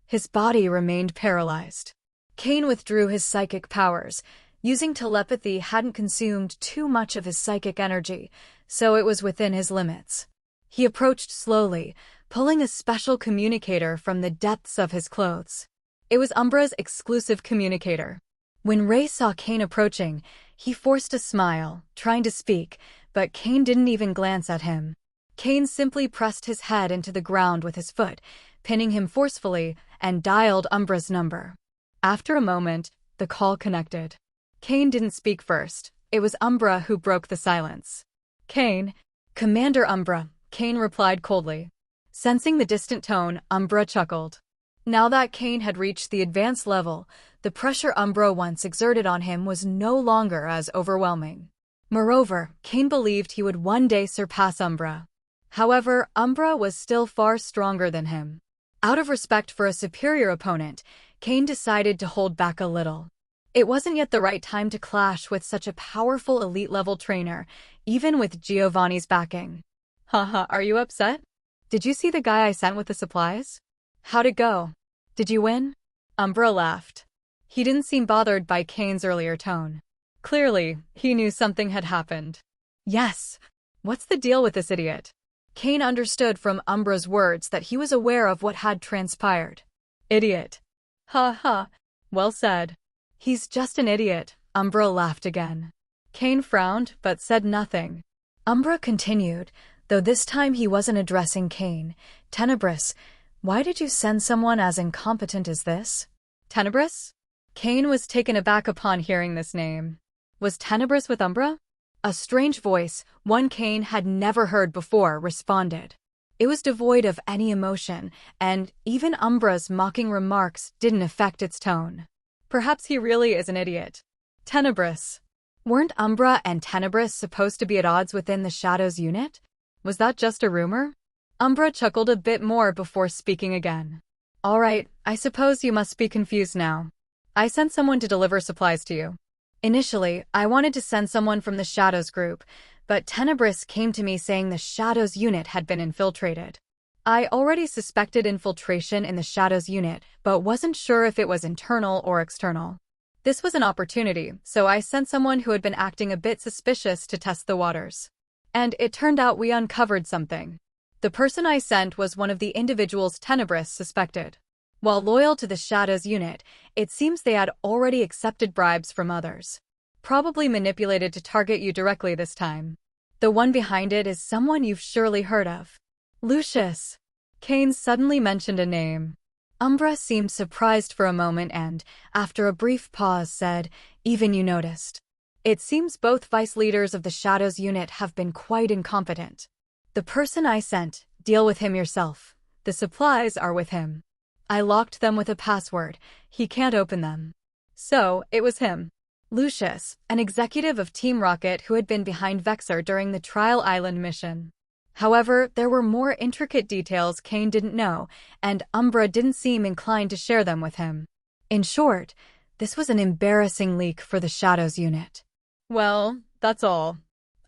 His body remained paralyzed. Cain withdrew his psychic powers. Using telepathy hadn't consumed too much of his psychic energy, so it was within his limits. He approached slowly, pulling a special communicator from the depths of his clothes. It was Umbra's exclusive communicator. When Ray saw Cain approaching, he forced a smile, trying to speak, but Cain didn't even glance at him. Cain simply pressed his head into the ground with his foot, pinning him forcefully, and dialed Umbra's number. After a moment, the call connected. Cain didn't speak first. It was Umbra who broke the silence. "Cain." "Commander Umbra," Cain replied coldly. Sensing the distant tone, Umbra chuckled. Now that Cain had reached the advanced level, the pressure Umbra once exerted on him was no longer as overwhelming. Moreover, Cain believed he would one day surpass Umbra. However, Umbra was still far stronger than him. Out of respect for a superior opponent, Cain decided to hold back a little. It wasn't yet the right time to clash with such a powerful elite-level trainer, even with Giovanni's backing. "Haha, are you upset? Did you see the guy I sent with the supplies? How'd it go? Did you win?" Umbra laughed. He didn't seem bothered by Cain's earlier tone. Clearly, he knew something had happened. "Yes. What's the deal with this idiot?" Cain understood from Umbra's words that he was aware of what had transpired. "Idiot. Ha ha. Well said. He's just an idiot," Umbra laughed again. Cain frowned, but said nothing. Umbra continued, though this time he wasn't addressing Cain. "Tenebris, why did you send someone as incompetent as this?" "Tenebris?" Cain was taken aback upon hearing this name. Was Tenebris with Umbra? A strange voice, one Cain had never heard before, responded. It was devoid of any emotion, and even Umbra's mocking remarks didn't affect its tone. Perhaps he really is an idiot. Tenebris. Weren't Umbra and Tenebris supposed to be at odds within the Shadows unit? Was that just a rumor? Umbra chuckled a bit more before speaking again. All right, I suppose you must be confused now. I sent someone to deliver supplies to you. Initially, I wanted to send someone from the Shadows group, but Tenebris came to me saying the Shadows unit had been infiltrated. I already suspected infiltration in the Shadows unit, but wasn't sure if it was internal or external. This was an opportunity, so I sent someone who had been acting a bit suspicious to test the waters. And it turned out we uncovered something. The person I sent was one of the individuals Tenebris suspected. While loyal to the Shadows unit, it seems they had already accepted bribes from others. Probably manipulated to target you directly this time. The one behind it is someone you've surely heard of. Lucius. Cain suddenly mentioned a name. Umbra seemed surprised for a moment and, after a brief pause, said, "Even you noticed. It seems both vice leaders of the Shadows unit have been quite incompetent. The person I sent, deal with him yourself. The supplies are with him. I locked them with a password. He can't open them." So, it was him. Lucius, an executive of Team Rocket who had been behind Vexor during the Trial Island mission. However, there were more intricate details Cain didn't know, and Umbra didn't seem inclined to share them with him. In short, this was an embarrassing leak for the Shadows unit. Well, that's all.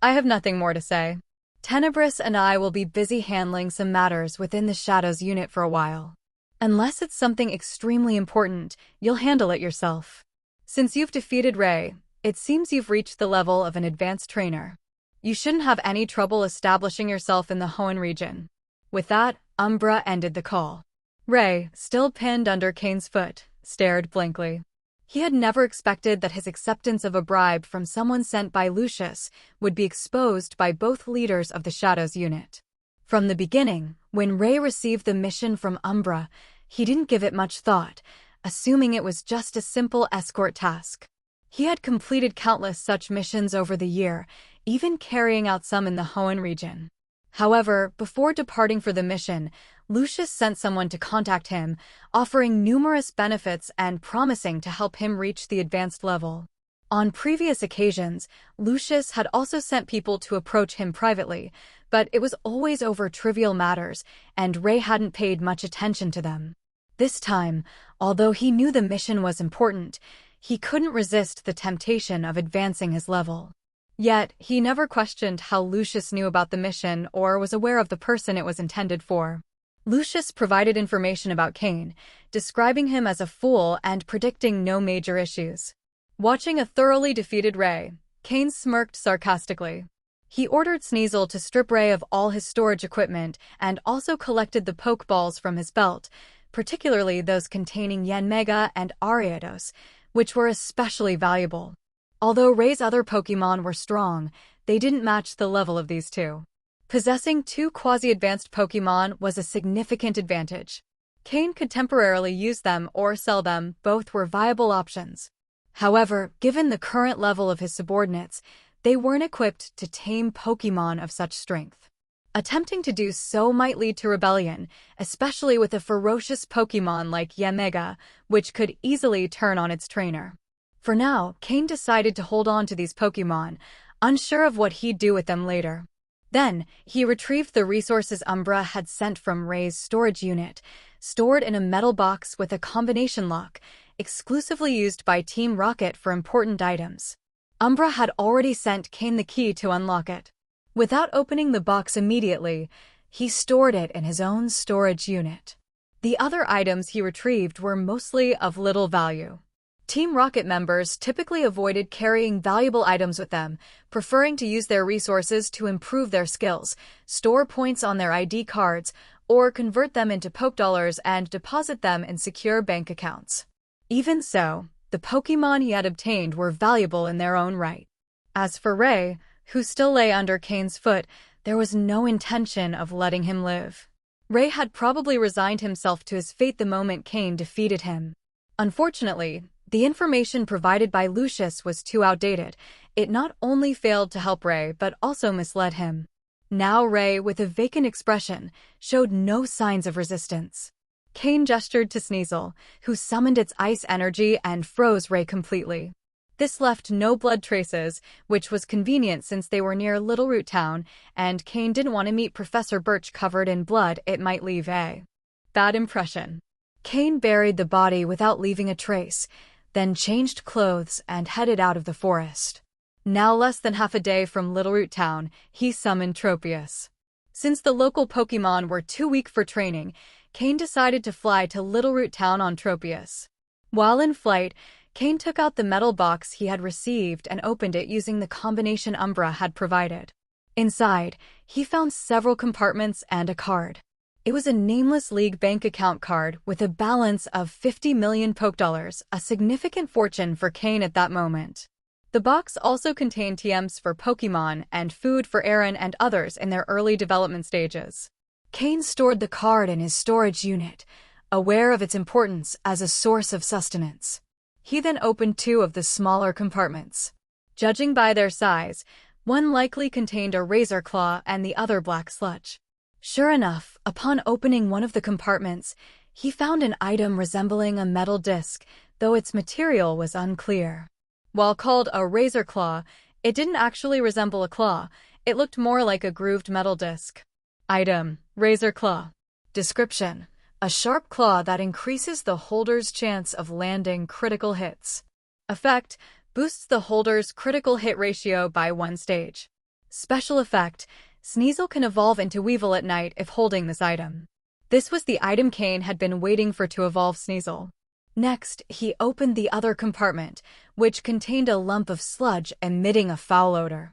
I have nothing more to say. Tenebris and I will be busy handling some matters within the Shadows unit for a while. Unless it's something extremely important, you'll handle it yourself. Since you've defeated Ray, it seems you've reached the level of an advanced trainer. You shouldn't have any trouble establishing yourself in the Hoenn region. With that, Umbra ended the call. Ray, still pinned under Cain's foot, stared blankly. He had never expected that his acceptance of a bribe from someone sent by Lucius would be exposed by both leaders of the Shadows unit. From the beginning, when Ray received the mission from Umbra, he didn't give it much thought, assuming it was just a simple escort task. He had completed countless such missions over the year, even carrying out some in the Hoenn region. However, before departing for the mission, Lucius sent someone to contact him, offering numerous benefits and promising to help him reach the advanced level. On previous occasions, Lucius had also sent people to approach him privately, but it was always over trivial matters, and Ray hadn't paid much attention to them. This time, although he knew the mission was important, he couldn't resist the temptation of advancing his level. Yet, he never questioned how Lucius knew about the mission or was aware of the person it was intended for. Lucius provided information about Cain, describing him as a fool and predicting no major issues. Watching a thoroughly defeated Ray, Cain smirked sarcastically. He ordered Sneasel to strip Ray of all his storage equipment and also collected the Pokeballs from his belt, particularly those containing Yanmega and Ariados, which were especially valuable. Although Ray's other Pokemon were strong, they didn't match the level of these two. Possessing two quasi-advanced Pokemon was a significant advantage. Cain could temporarily use them or sell them, both were viable options. However, given the current level of his subordinates, they weren't equipped to tame Pokemon of such strength. Attempting to do so might lead to rebellion, especially with a ferocious Pokemon like Yanmega, which could easily turn on its trainer. For now, Cain decided to hold on to these Pokemon, unsure of what he'd do with them later. Then, he retrieved the resources Umbra had sent from Ray's storage unit, stored in a metal box with a combination lock, exclusively used by Team Rocket for important items. Umbra had already sent Cain the key to unlock it. Without opening the box immediately, he stored it in his own storage unit. The other items he retrieved were mostly of little value. Team Rocket members typically avoided carrying valuable items with them, preferring to use their resources to improve their skills, store points on their ID cards, or convert them into Pokedollars and deposit them in secure bank accounts. Even so, the Pokemon he had obtained were valuable in their own right. As for Ray, who still lay under Cain's foot, there was no intention of letting him live. Ray had probably resigned himself to his fate the moment Cain defeated him. Unfortunately, the information provided by Lucius was too outdated. It not only failed to help Ray but also misled him. Now Ray, with a vacant expression, showed no signs of resistance. Cain gestured to Sneasel, who summoned its ice energy and froze Ray completely. This left no blood traces, which was convenient since they were near Little Root Town, and Cain didn't want to meet Professor Birch covered in blood. It might leave a bad impression. Cain buried the body without leaving a trace, then changed clothes and headed out of the forest. Now less than half a day from Little Root Town, he summoned Tropius. Since the local Pokémon were too weak for training, Cain decided to fly to Little Root Town on Tropius. While in flight, Cain took out the metal box he had received and opened it using the combination Umbra had provided. Inside, he found several compartments and a card. It was a nameless League bank account card with a balance of 50 million Pokédollars, a significant fortune for Cain at that moment. The box also contained TMs for Pokémon and food for Aaron and others in their early development stages. Cain stored the card in his storage unit, aware of its importance as a source of sustenance. He then opened two of the smaller compartments. Judging by their size, one likely contained a razor claw and the other black sludge. Sure enough, upon opening one of the compartments, he found an item resembling a metal disc, though its material was unclear. While called a razor claw, it didn't actually resemble a claw. It looked more like a grooved metal disc. Item: razor claw. Description: a sharp claw that increases the holder's chance of landing critical hits. Effect: boosts the holder's critical hit ratio by 1 stage. Special effect: Sneasel can evolve into Weevil at night if holding this item. This was the item Cain had been waiting for to evolve Sneasel. Next, he opened the other compartment, which contained a lump of sludge emitting a foul odor.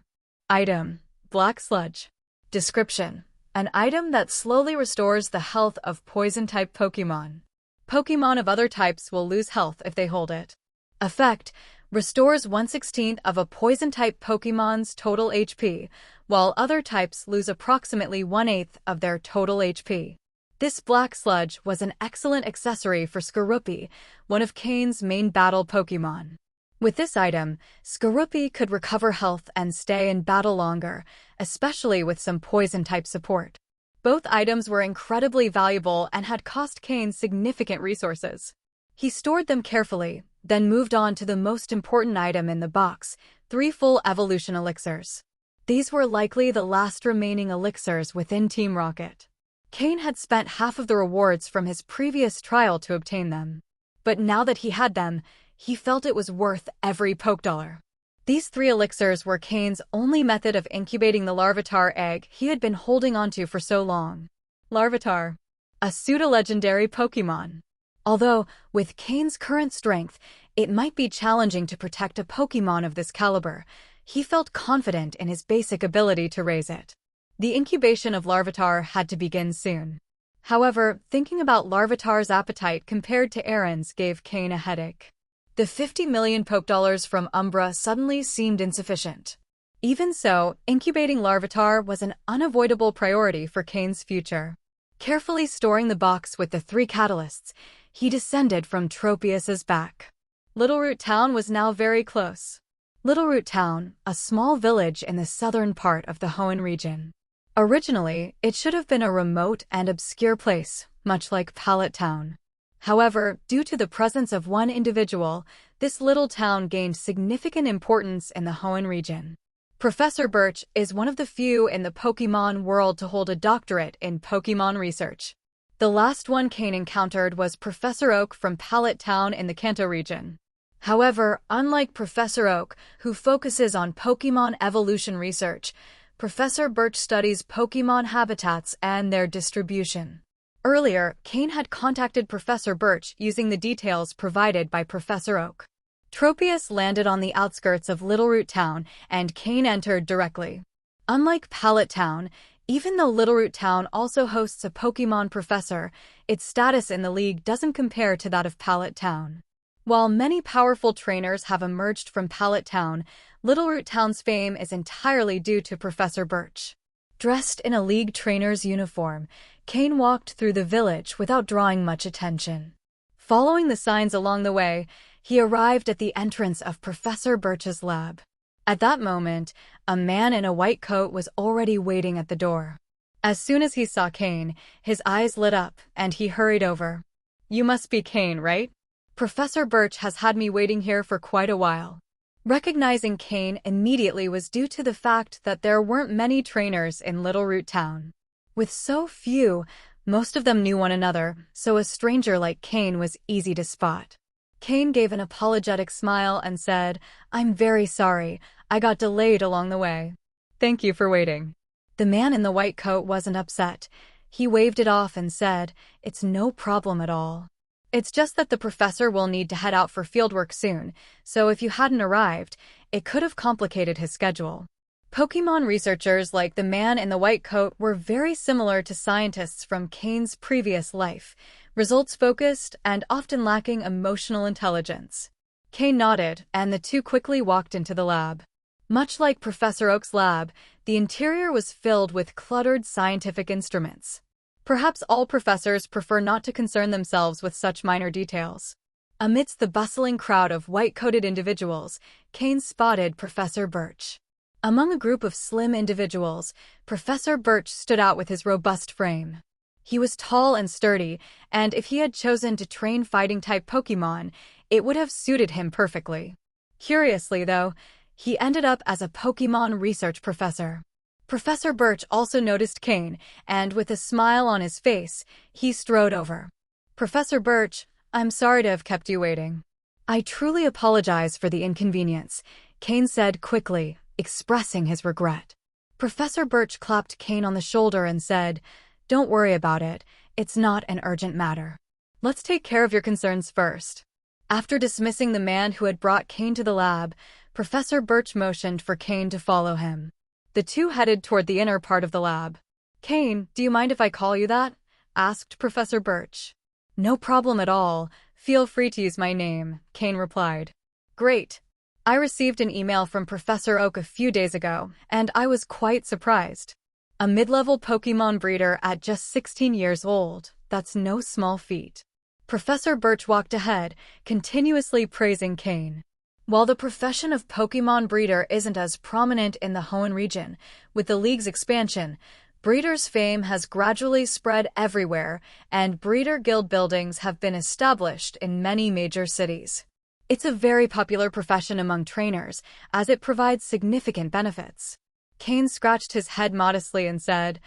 Item: black sludge. Description: an item that slowly restores the health of poison-type Pokémon. Pokémon of other types will lose health if they hold it. Effect: restores 1/16 of a poison-type Pokémon's total HP, while other types lose approximately 1/8 of their total HP. This black sludge was an excellent accessory for Skorupi, one of Cain's main battle Pokémon. With this item, Skorupi could recover health and stay in battle longer, especially with some poison-type support. Both items were incredibly valuable and had cost Cain significant resources. He stored them carefully, then moved on to the most important item in the box, 3 full evolution elixirs. These were likely the last remaining elixirs within Team Rocket. Cain had spent half of the rewards from his previous trial to obtain them. But now that he had them, he felt it was worth every Pokédollar. These 3 elixirs were Cain's only method of incubating the Larvitar egg he had been holding onto for so long. Larvitar, a pseudo-legendary Pokémon. Although, with Cain's current strength, it might be challenging to protect a Pokémon of this caliber, he felt confident in his basic ability to raise it. The incubation of Larvitar had to begin soon. However, thinking about Larvitar's appetite compared to Aaron's gave Cain a headache. The 50 million Pokédollars from Umbra suddenly seemed insufficient. Even so, incubating Larvitar was an unavoidable priority for Cain's future. Carefully storing the box with the 3 catalysts, he descended from Tropius's back. Little Root Town was now very close. Little Root Town, a small village in the southern part of the Hoenn region. Originally, it should have been a remote and obscure place, much like Pallet Town. However, due to the presence of one individual, this little town gained significant importance in the Hoenn region. Professor Birch is one of the few in the Pokémon world to hold a doctorate in Pokémon research. The last one Cain encountered was Professor Oak from Pallet Town in the Kanto region. However, unlike Professor Oak, who focuses on Pokémon evolution research, Professor Birch studies Pokémon habitats and their distribution. Earlier, Cain had contacted Professor Birch using the details provided by Professor Oak. Tropius landed on the outskirts of Little Root Town, and Cain entered directly. Unlike Pallet Town, even though Little Root Town also hosts a Pokémon professor, its status in the league doesn't compare to that of Pallet Town. While many powerful trainers have emerged from Pallet Town, Little Root Town's fame is entirely due to Professor Birch. Dressed in a league trainer's uniform, Cain walked through the village without drawing much attention. Following the signs along the way, he arrived at the entrance of Professor Birch's lab. At that moment, a man in a white coat was already waiting at the door. As soon as he saw Cain, his eyes lit up, and he hurried over. "You must be Cain, right? Professor Birch has had me waiting here for quite a while." Recognizing Cain immediately was due to the fact that there weren't many trainers in Little Root Town. With so few, most of them knew one another, so a stranger like Cain was easy to spot. Cain gave an apologetic smile and said, "I'm very sorry, I got delayed along the way." "Thank you for waiting." The man in the white coat wasn't upset. He waved it off and said, "It's no problem at all. It's just that the professor will need to head out for fieldwork soon, so if you hadn't arrived, it could have complicated his schedule." Pokémon researchers like the man in the white coat were very similar to scientists from Cain's previous life, results-focused and often lacking emotional intelligence. Cain nodded, and the two quickly walked into the lab. Much like Professor Oak's lab, the interior was filled with cluttered scientific instruments. Perhaps all professors prefer not to concern themselves with such minor details. Amidst the bustling crowd of white-coated individuals, Cain spotted Professor Birch. Among a group of slim individuals, Professor Birch stood out with his robust frame. He was tall and sturdy, and if he had chosen to train fighting-type Pokémon, it would have suited him perfectly. Curiously, though, he ended up as a Pokémon research professor. Professor Birch also noticed Cain, and with a smile on his face, he strode over. "Professor Birch, I'm sorry to have kept you waiting." "I truly apologize for the inconvenience," Cain said quickly, expressing his regret. Professor Birch clapped Cain on the shoulder and said, "Don't worry about it, it's not an urgent matter. Let's take care of your concerns first." After dismissing the man who had brought Cain to the lab, Professor Birch motioned for Cain to follow him. The two headed toward the inner part of the lab. "Cain, do you mind if I call you that?" asked Professor Birch. "No problem at all. Feel free to use my name," Cain replied. "Great. I received an email from Professor Oak a few days ago, and I was quite surprised. A mid-level Pokémon breeder at just 16 years old. That's no small feat." Professor Birch walked ahead, continuously praising Cain. While the profession of Pokémon breeder isn't as prominent in the Hoenn region, with the league's expansion, breeders' fame has gradually spread everywhere, and breeder guild buildings have been established in many major cities. It's a very popular profession among trainers, as it provides significant benefits. Cain scratched his head modestly and said,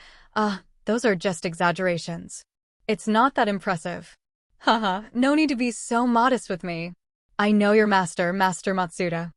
those are just exaggerations. It's not that impressive." "Haha, no need to be so modest with me. I know your master, Master Matsuda."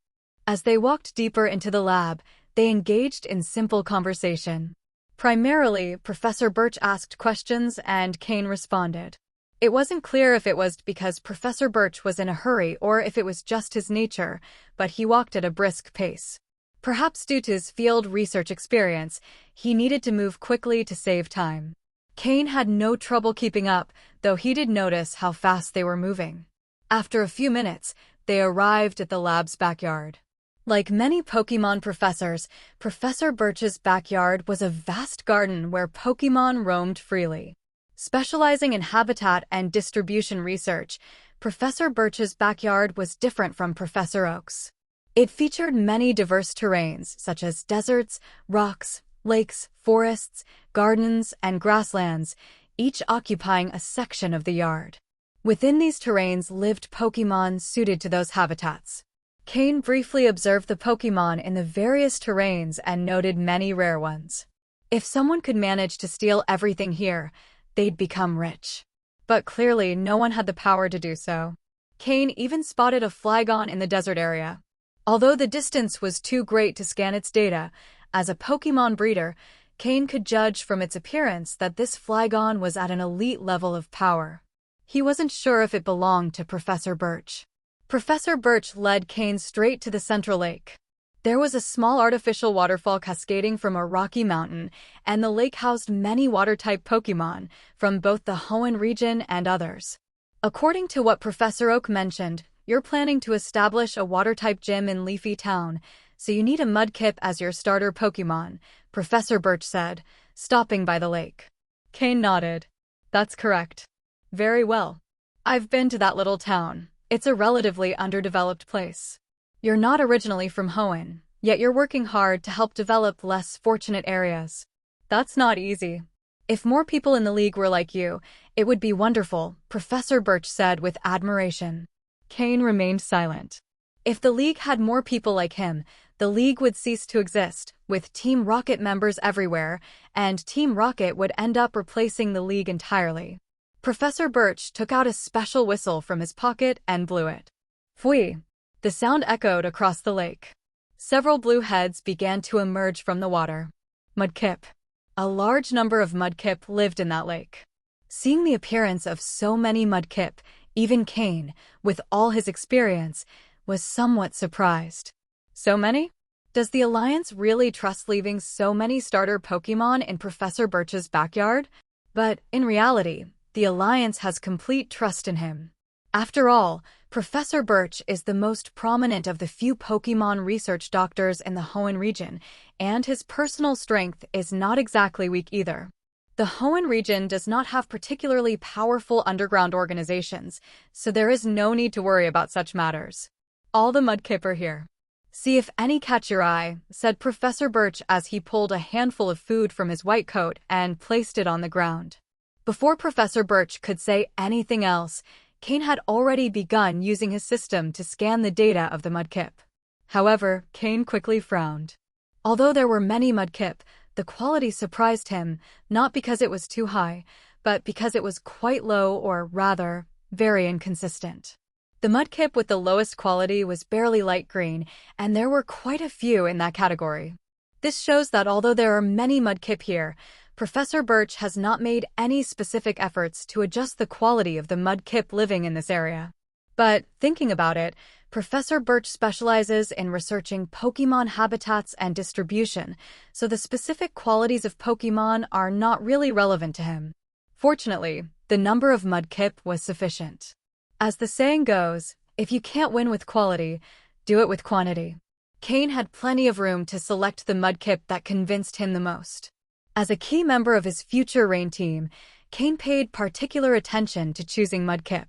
As they walked deeper into the lab, they engaged in simple conversation. Primarily, Professor Birch asked questions and Cain responded. It wasn't clear if it was because Professor Birch was in a hurry or if it was just his nature, but he walked at a brisk pace. Perhaps due to his field research experience, he needed to move quickly to save time. Cain had no trouble keeping up, though he did notice how fast they were moving. After a few minutes, they arrived at the lab's backyard. Like many Pokémon professors, Professor Birch's backyard was a vast garden where Pokémon roamed freely. Specializing in habitat and distribution research, Professor Birch's backyard was different from Professor Oak's. It featured many diverse terrains, such as deserts, rocks, lakes, forests, gardens, and grasslands, each occupying a section of the yard. Within these terrains lived Pokémon suited to those habitats. Cain briefly observed the Pokémon in the various terrains and noted many rare ones. If someone could manage to steal everything here, they'd become rich. But clearly no one had the power to do so. Cain even spotted a Flygon in the desert area. Although the distance was too great to scan its data, as a Pokémon breeder, Cain could judge from its appearance that this Flygon was at an elite level of power. He wasn't sure if it belonged to Professor Birch. Professor Birch led Cain straight to the central lake. There was a small artificial waterfall cascading from a rocky mountain, and the lake housed many water-type Pokémon from both the Hoenn region and others. According to what Professor Oak mentioned, you're planning to establish a water-type gym in Leafy Town, so you need a Mudkip as your starter Pokémon, Professor Birch said, stopping by the lake. Cain nodded. "That's correct. Very well. I've been to that little town. It's a relatively underdeveloped place. You're not originally from Hoenn, Yet you're working hard to help develop less fortunate areas. That's not easy. If more people in the league were like you, it would be wonderful, Professor Birch said with admiration. Cain remained silent. If the league had more people like him, the league would cease to exist, with Team Rocket members everywhere, and Team Rocket would end up replacing the league entirely. Professor Birch took out a special whistle from his pocket and blew it. Phui! The sound echoed across the lake. Several blue heads began to emerge from the water. Mudkip. A large number of mudkip lived in that lake. Seeing the appearance of so many mudkip, even Cain, with all his experience, was somewhat surprised. So many? Does the Alliance really trust leaving so many starter Pokémon in Professor Birch's backyard? But, in reality, the Alliance has complete trust in him. After all, Professor Birch is the most prominent of the few Pokémon research doctors in the Hoenn region, and his personal strength is not exactly weak either. The Hoenn region does not have particularly powerful underground organizations, so there is no need to worry about such matters. All the mudkip are here. See if any catch your eye, said Professor Birch as he pulled a handful of food from his white coat and placed it on the ground. Before Professor Birch could say anything else, Cain had already begun using his system to scan the data of the mudkip. However, Cain quickly frowned. Although there were many mudkip, the quality surprised him, not because it was too high, but because it was quite low or, rather, very inconsistent. The mudkip with the lowest quality was barely light green, and there were quite a few in that category. This shows that although there are many mudkip here, Professor Birch has not made any specific efforts to adjust the quality of the mudkip living in this area. But, thinking about it, Professor Birch specializes in researching Pokémon habitats and distribution, so the specific qualities of Pokémon are not really relevant to him. Fortunately, the number of mudkip was sufficient. As the saying goes, if you can't win with quality, do it with quantity. Cain had plenty of room to select the mudkip that convinced him the most. As a key member of his future Rain team, Cain paid particular attention to choosing mudkip.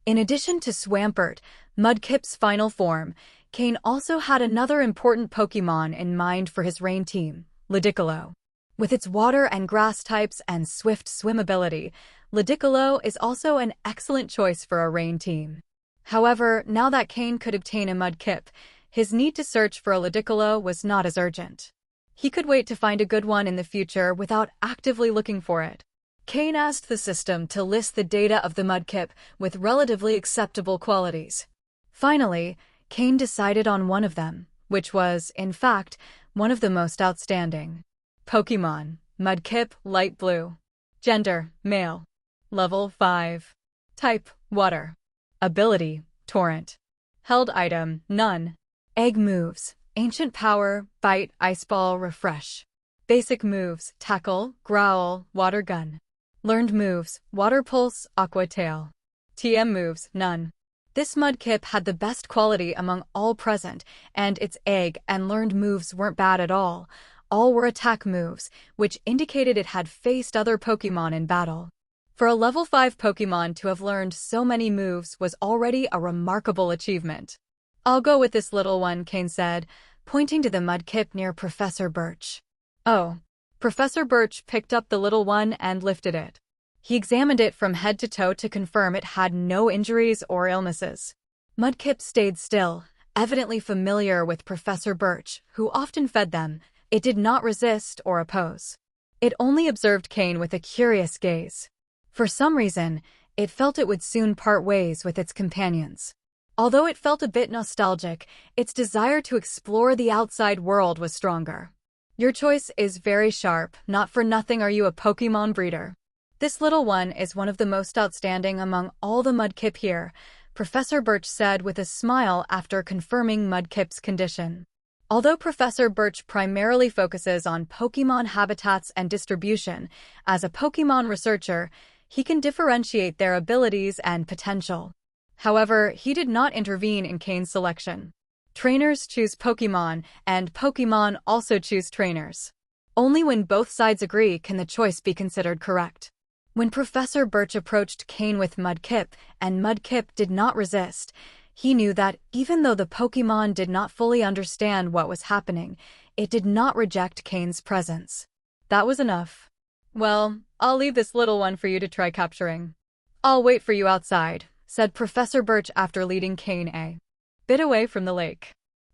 In addition to Swampert, Mudkip's final form, Cain also had another important Pokémon in mind for his Rain team, Ludicolo. With its water and grass types and swift swim ability, Ludicolo is also an excellent choice for a Rain team. However, now that Cain could obtain a Mudkip, his need to search for a Ludicolo was not as urgent. He could wait to find a good one in the future without actively looking for it. Cain asked the system to list the data of the mudkip with relatively acceptable qualities. Finally, Cain decided on one of them, which was, in fact, one of the most outstanding. Pokémon, Mudkip Light Blue. Gender, male. Level 5. Type, water. Ability, torrent. Held item, none. Egg moves, ancient power, bite, ice ball, refresh. Basic moves, tackle, growl, water gun. Learned moves, water pulse, aqua tail. TM moves, none. This mudkip had the best quality among all present, and its egg and learned moves weren't bad at all. All were attack moves, which indicated it had faced other Pokémon in battle. For a level 5 Pokémon to have learned so many moves was already a remarkable achievement. I'll go with this little one, Cain said, pointing to the mudkip near Professor Birch. Oh. Professor Birch picked up the little one and lifted it. He examined it from head to toe to confirm it had no injuries or illnesses. Mudkip stayed still, evidently familiar with Professor Birch, who often fed them. It did not resist or oppose. It only observed Cain with a curious gaze. For some reason, it felt it would soon part ways with its companions. Although it felt a bit nostalgic, its desire to explore the outside world was stronger. Your choice is very sharp, not for nothing are you a Pokémon breeder. This little one is one of the most outstanding among all the mudkip here, Professor Birch said with a smile after confirming Mudkip's condition. Although Professor Birch primarily focuses on Pokémon habitats and distribution, as a Pokémon researcher, he can differentiate their abilities and potential. However, he did not intervene in Cain's selection. Trainers choose Pokémon, and Pokémon also choose trainers. Only when both sides agree can the choice be considered correct. When Professor Birch approached Cain with Mudkip, and Mudkip did not resist, He knew that even though the Pokémon did not fully understand what was happening, it did not reject Cain's presence. That was enough. Well, I'll leave this little one for you to try capturing. I'll wait for you outside, said Professor Birch after leading Cain a bit away from the lake.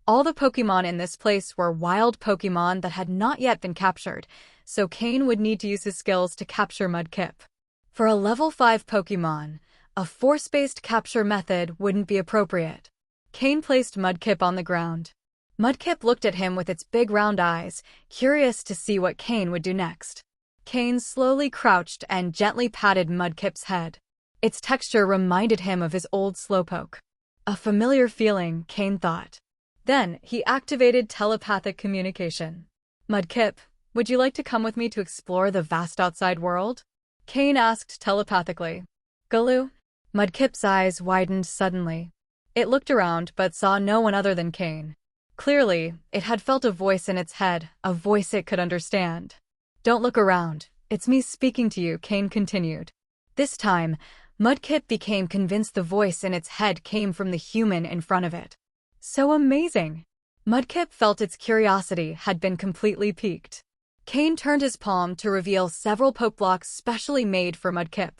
All the Pokémon in this place were wild Pokémon that had not yet been captured, so Cain would need to use his skills to capture Mudkip. For a level 5 Pokémon, a force-based capture method wouldn't be appropriate. Cain placed Mudkip on the ground. Mudkip looked at him with its big round eyes, curious to see what Cain would do next. Cain slowly crouched and gently patted Mudkip's head. Its texture reminded him of his old Slowpoke. A familiar feeling, Cain thought. Then, he activated telepathic communication. Mudkip, would you like to come with me to explore the vast outside world? Cain asked telepathically. Galoo? Mudkip's eyes widened suddenly. It looked around but saw no one other than Cain. Clearly, it had felt a voice in its head, a voice it could understand. Don't look around. It's me speaking to you, Cain continued. This time, Mudkip became convinced the voice in its head came from the human in front of it. So amazing! Mudkip felt its curiosity had been completely piqued. Cain turned his palm to reveal several Pokeblocks specially made for Mudkip.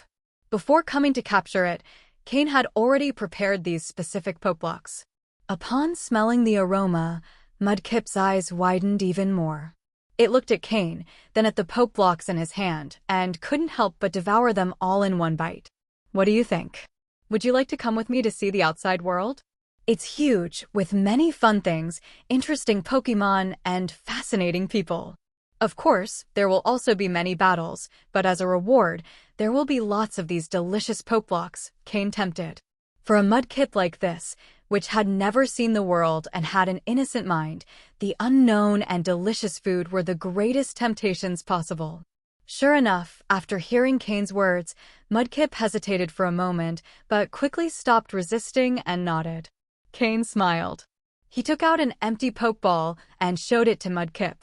Before coming to capture it, Cain had already prepared these specific Pokeblocks. Upon smelling the aroma, Mudkip's eyes widened even more. It looked at Cain, then at the Pokeblocks in his hand, and couldn't help but devour them all in one bite. What do you think? Would you like to come with me to see the outside world? It's huge, with many fun things, interesting Pokémon, and fascinating people. Of course, there will also be many battles, but as a reward, there will be lots of these delicious Pokeblocks, Cain tempted. For a Mudkip like this, which had never seen the world and had an innocent mind, the unknown and delicious food were the greatest temptations possible. Sure enough, after hearing Cain's words, Mudkip hesitated for a moment, but quickly stopped resisting and nodded. Cain smiled. He took out an empty Pokeball and showed it to Mudkip.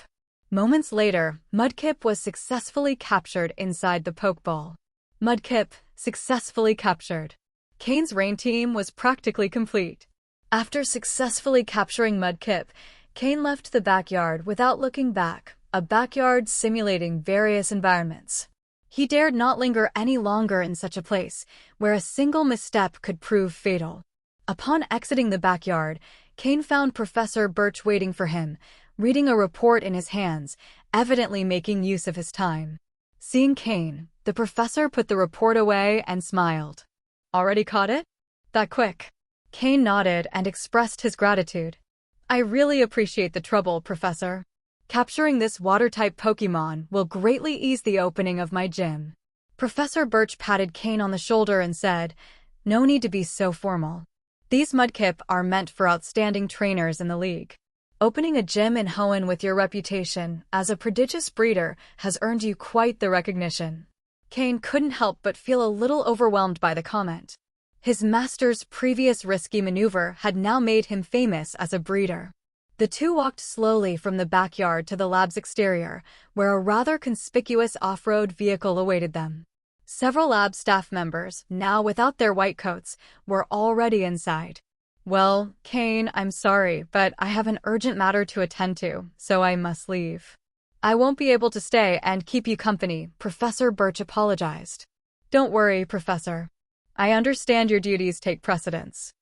Moments later, Mudkip was successfully captured inside the Pokeball. Mudkip, successfully captured. Cain's rain team was practically complete. After successfully capturing Mudkip, Cain left the backyard without looking back, a backyard simulating various environments. He dared not linger any longer in such a place, where a single misstep could prove fatal. Upon exiting the backyard, Cain found Professor Birch waiting for him, reading a report in his hands, evidently making use of his time. Seeing Cain, the professor put the report away and smiled. Already caught it? That quick? Cain nodded and expressed his gratitude. I really appreciate the trouble, Professor. Capturing this water-type Pokémon will greatly ease the opening of my gym. Professor Birch patted Cain on the shoulder and said, No need to be so formal. These Mudkip are meant for outstanding trainers in the league. Opening a gym in Hoenn with your reputation as a prodigious breeder has earned you quite the recognition. Cain couldn't help but feel a little overwhelmed by the comment. His master's previous risky maneuver had now made him famous as a breeder. The two walked slowly from the backyard to the lab's exterior, where a rather conspicuous off-road vehicle awaited them. Several lab staff members, now without their white coats, were already inside. Well, Cain, I'm sorry, but I have an urgent matter to attend to, so I must leave. I won't be able to stay and keep you company, Professor Birch apologized. Don't worry, Professor. I understand your duties take precedence.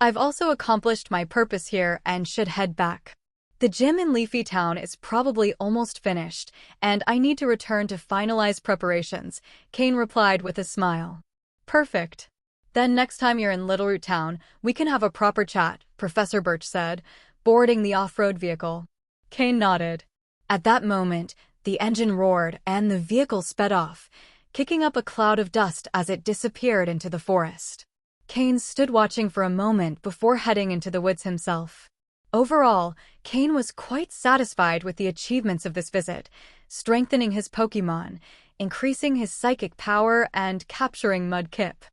I've also accomplished my purpose here and should head back. The gym in Leafy Town is probably almost finished, and I need to return to finalize preparations, Cain replied with a smile. Perfect. Then next time you're in Littleroot Town, we can have a proper chat, Professor Birch said, boarding the off-road vehicle. Cain nodded. At that moment, the engine roared and the vehicle sped off, kicking up a cloud of dust as it disappeared into the forest. Cain stood watching for a moment before heading into the woods himself. Overall, Cain was quite satisfied with the achievements of this visit, strengthening his Pokémon, increasing his psychic power, and capturing Mudkip.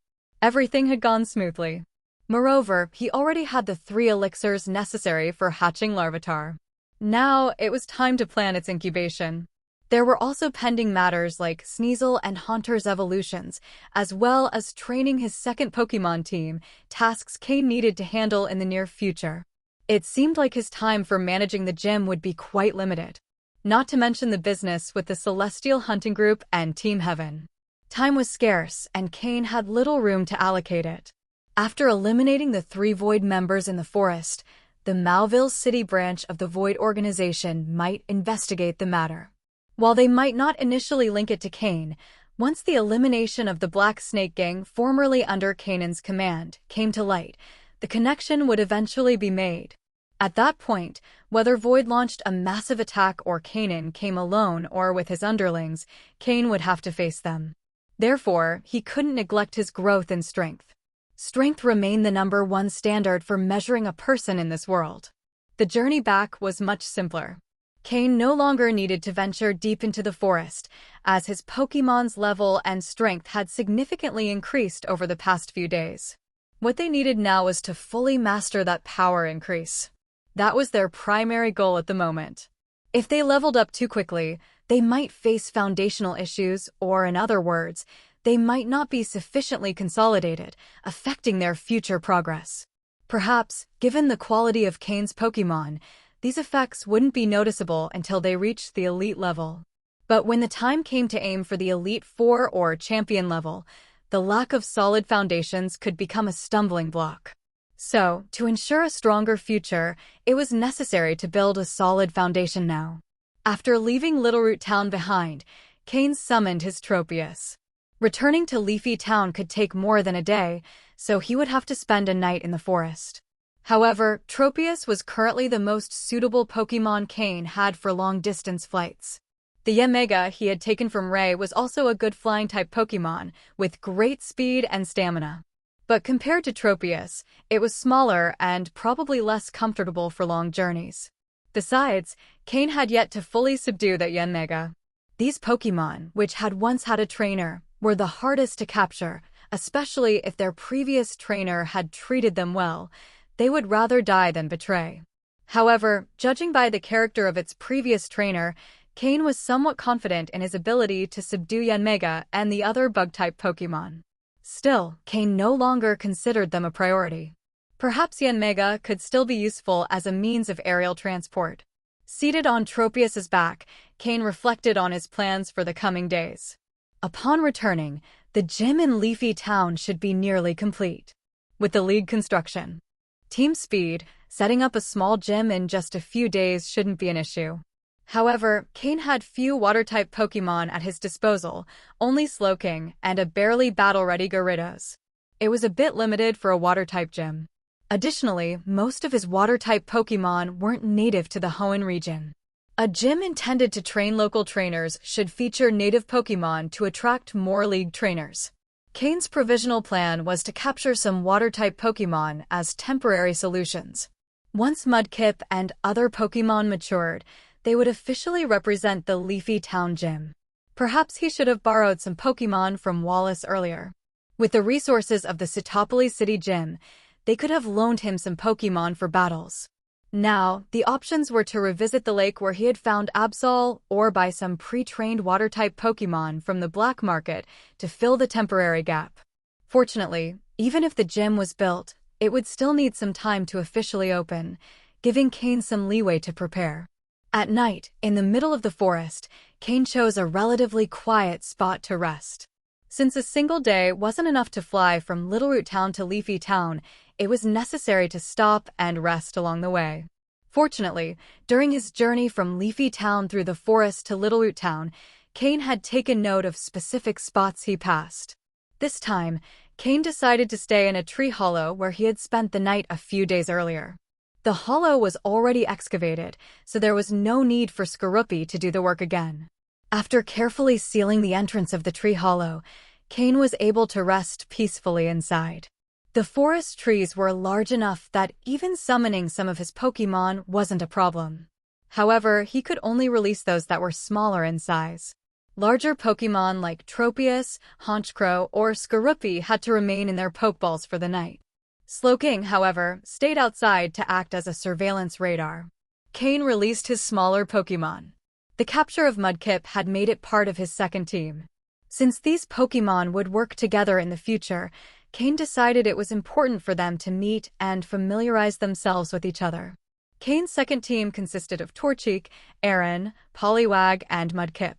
Everything had gone smoothly. Moreover, he already had the 3 elixirs necessary for hatching Larvitar. Now, it was time to plan its incubation. There were also pending matters like Sneasel and Haunter's evolutions, as well as training his second Pokémon team, tasks Cain needed to handle in the near future. It seemed like his time for managing the gym would be quite limited. Not to mention the business with the Celestial Hunting Group and Team Heaven. Time was scarce, and Cain had little room to allocate it. After eliminating the 3 Void members in the forest, the Mauville City branch of the Void organization might investigate the matter. While they might not initially link it to Cain, once the elimination of the Black Snake Gang formerly under Kainan's command came to light, the connection would eventually be made. At that point, whether Void launched a massive attack or Kainan came alone or with his underlings, Cain would have to face them. Therefore, he couldn't neglect his growth in strength. Strength remained the #1 standard for measuring a person in this world. The journey back was much simpler. Cain no longer needed to venture deep into the forest, as his Pokémon's level and strength had significantly increased over the past few days. What they needed now was to fully master that power increase. That was their primary goal at the moment. If they leveled up too quickly, they might face foundational issues, or in other words, they might not be sufficiently consolidated, affecting their future progress. Perhaps, given the quality of Cain's Pokémon, these effects wouldn't be noticeable until they reached the elite level. But when the time came to aim for the Elite Four or Champion level, the lack of solid foundations could become a stumbling block. So, to ensure a stronger future, it was necessary to build a solid foundation now. After leaving Littleroot Town behind, Cain summoned his Tropius. Returning to Leafy Town could take more than a day, so he would have to spend a night in the forest. However, Tropius was currently the most suitable Pokémon Cain had for long-distance flights. The Yanmega he had taken from Ray was also a good flying-type Pokémon, with great speed and stamina. But compared to Tropius, it was smaller and probably less comfortable for long journeys. Besides, Cain had yet to fully subdue that Yanmega. These Pokémon, which had once had a trainer, were the hardest to capture, especially if their previous trainer had treated them well. They would rather die than betray. However, judging by the character of its previous trainer, Cain was somewhat confident in his ability to subdue Yanmega and the other bug-type Pokémon. Still, Cain no longer considered them a priority. Perhaps Yanmega could still be useful as a means of aerial transport. Seated on Tropius's back, Cain reflected on his plans for the coming days. Upon returning, the gym in Leafy Town should be nearly complete. With the league construction, Team Speed, setting up a small gym in just a few days shouldn't be an issue. However, Cain had few water-type Pokémon at his disposal, only Slowking and a barely battle-ready Gyarados. It was a bit limited for a water-type gym. Additionally, most of his water-type Pokémon weren't native to the Hoenn region. A gym intended to train local trainers should feature native Pokémon to attract more league trainers. Cain's provisional plan was to capture some water-type Pokémon as temporary solutions. Once Mudkip and other Pokémon matured, they would officially represent the Leafy Town gym. Perhaps he should have borrowed some Pokémon from Wallace earlier. With the resources of the Sitopoly City gym, they could have loaned him some Pokémon for battles. Now, the options were to revisit the lake where he had found Absol or buy some pre-trained water-type Pokémon from the black market to fill the temporary gap. Fortunately, even if the gym was built, it would still need some time to officially open, giving Cain some leeway to prepare. At night, in the middle of the forest, Cain chose a relatively quiet spot to rest. Since a single day wasn't enough to fly from Littleroot Town to Leafy Town, it was necessary to stop and rest along the way. Fortunately, during his journey from Leafy Town through the forest to Littleroot Town, Cain had taken note of specific spots he passed. This time, Cain decided to stay in a tree hollow where he had spent the night a few days earlier. The hollow was already excavated, so there was no need for Skorupi to do the work again. After carefully sealing the entrance of the tree hollow, Cain was able to rest peacefully inside. The forest trees were large enough that even summoning some of his Pokémon wasn't a problem. However, he could only release those that were smaller in size. Larger Pokémon like Tropius, Honchkrow, or Skorupi had to remain in their Pokeballs for the night. Slowking, however, stayed outside to act as a surveillance radar. Cain released his smaller Pokémon. The capture of Mudkip had made it part of his second team. Since these Pokémon would work together in the future, Cain decided it was important for them to meet and familiarize themselves with each other. Cain's second team consisted of Torchic, Aaron, Poliwag, and Mudkip.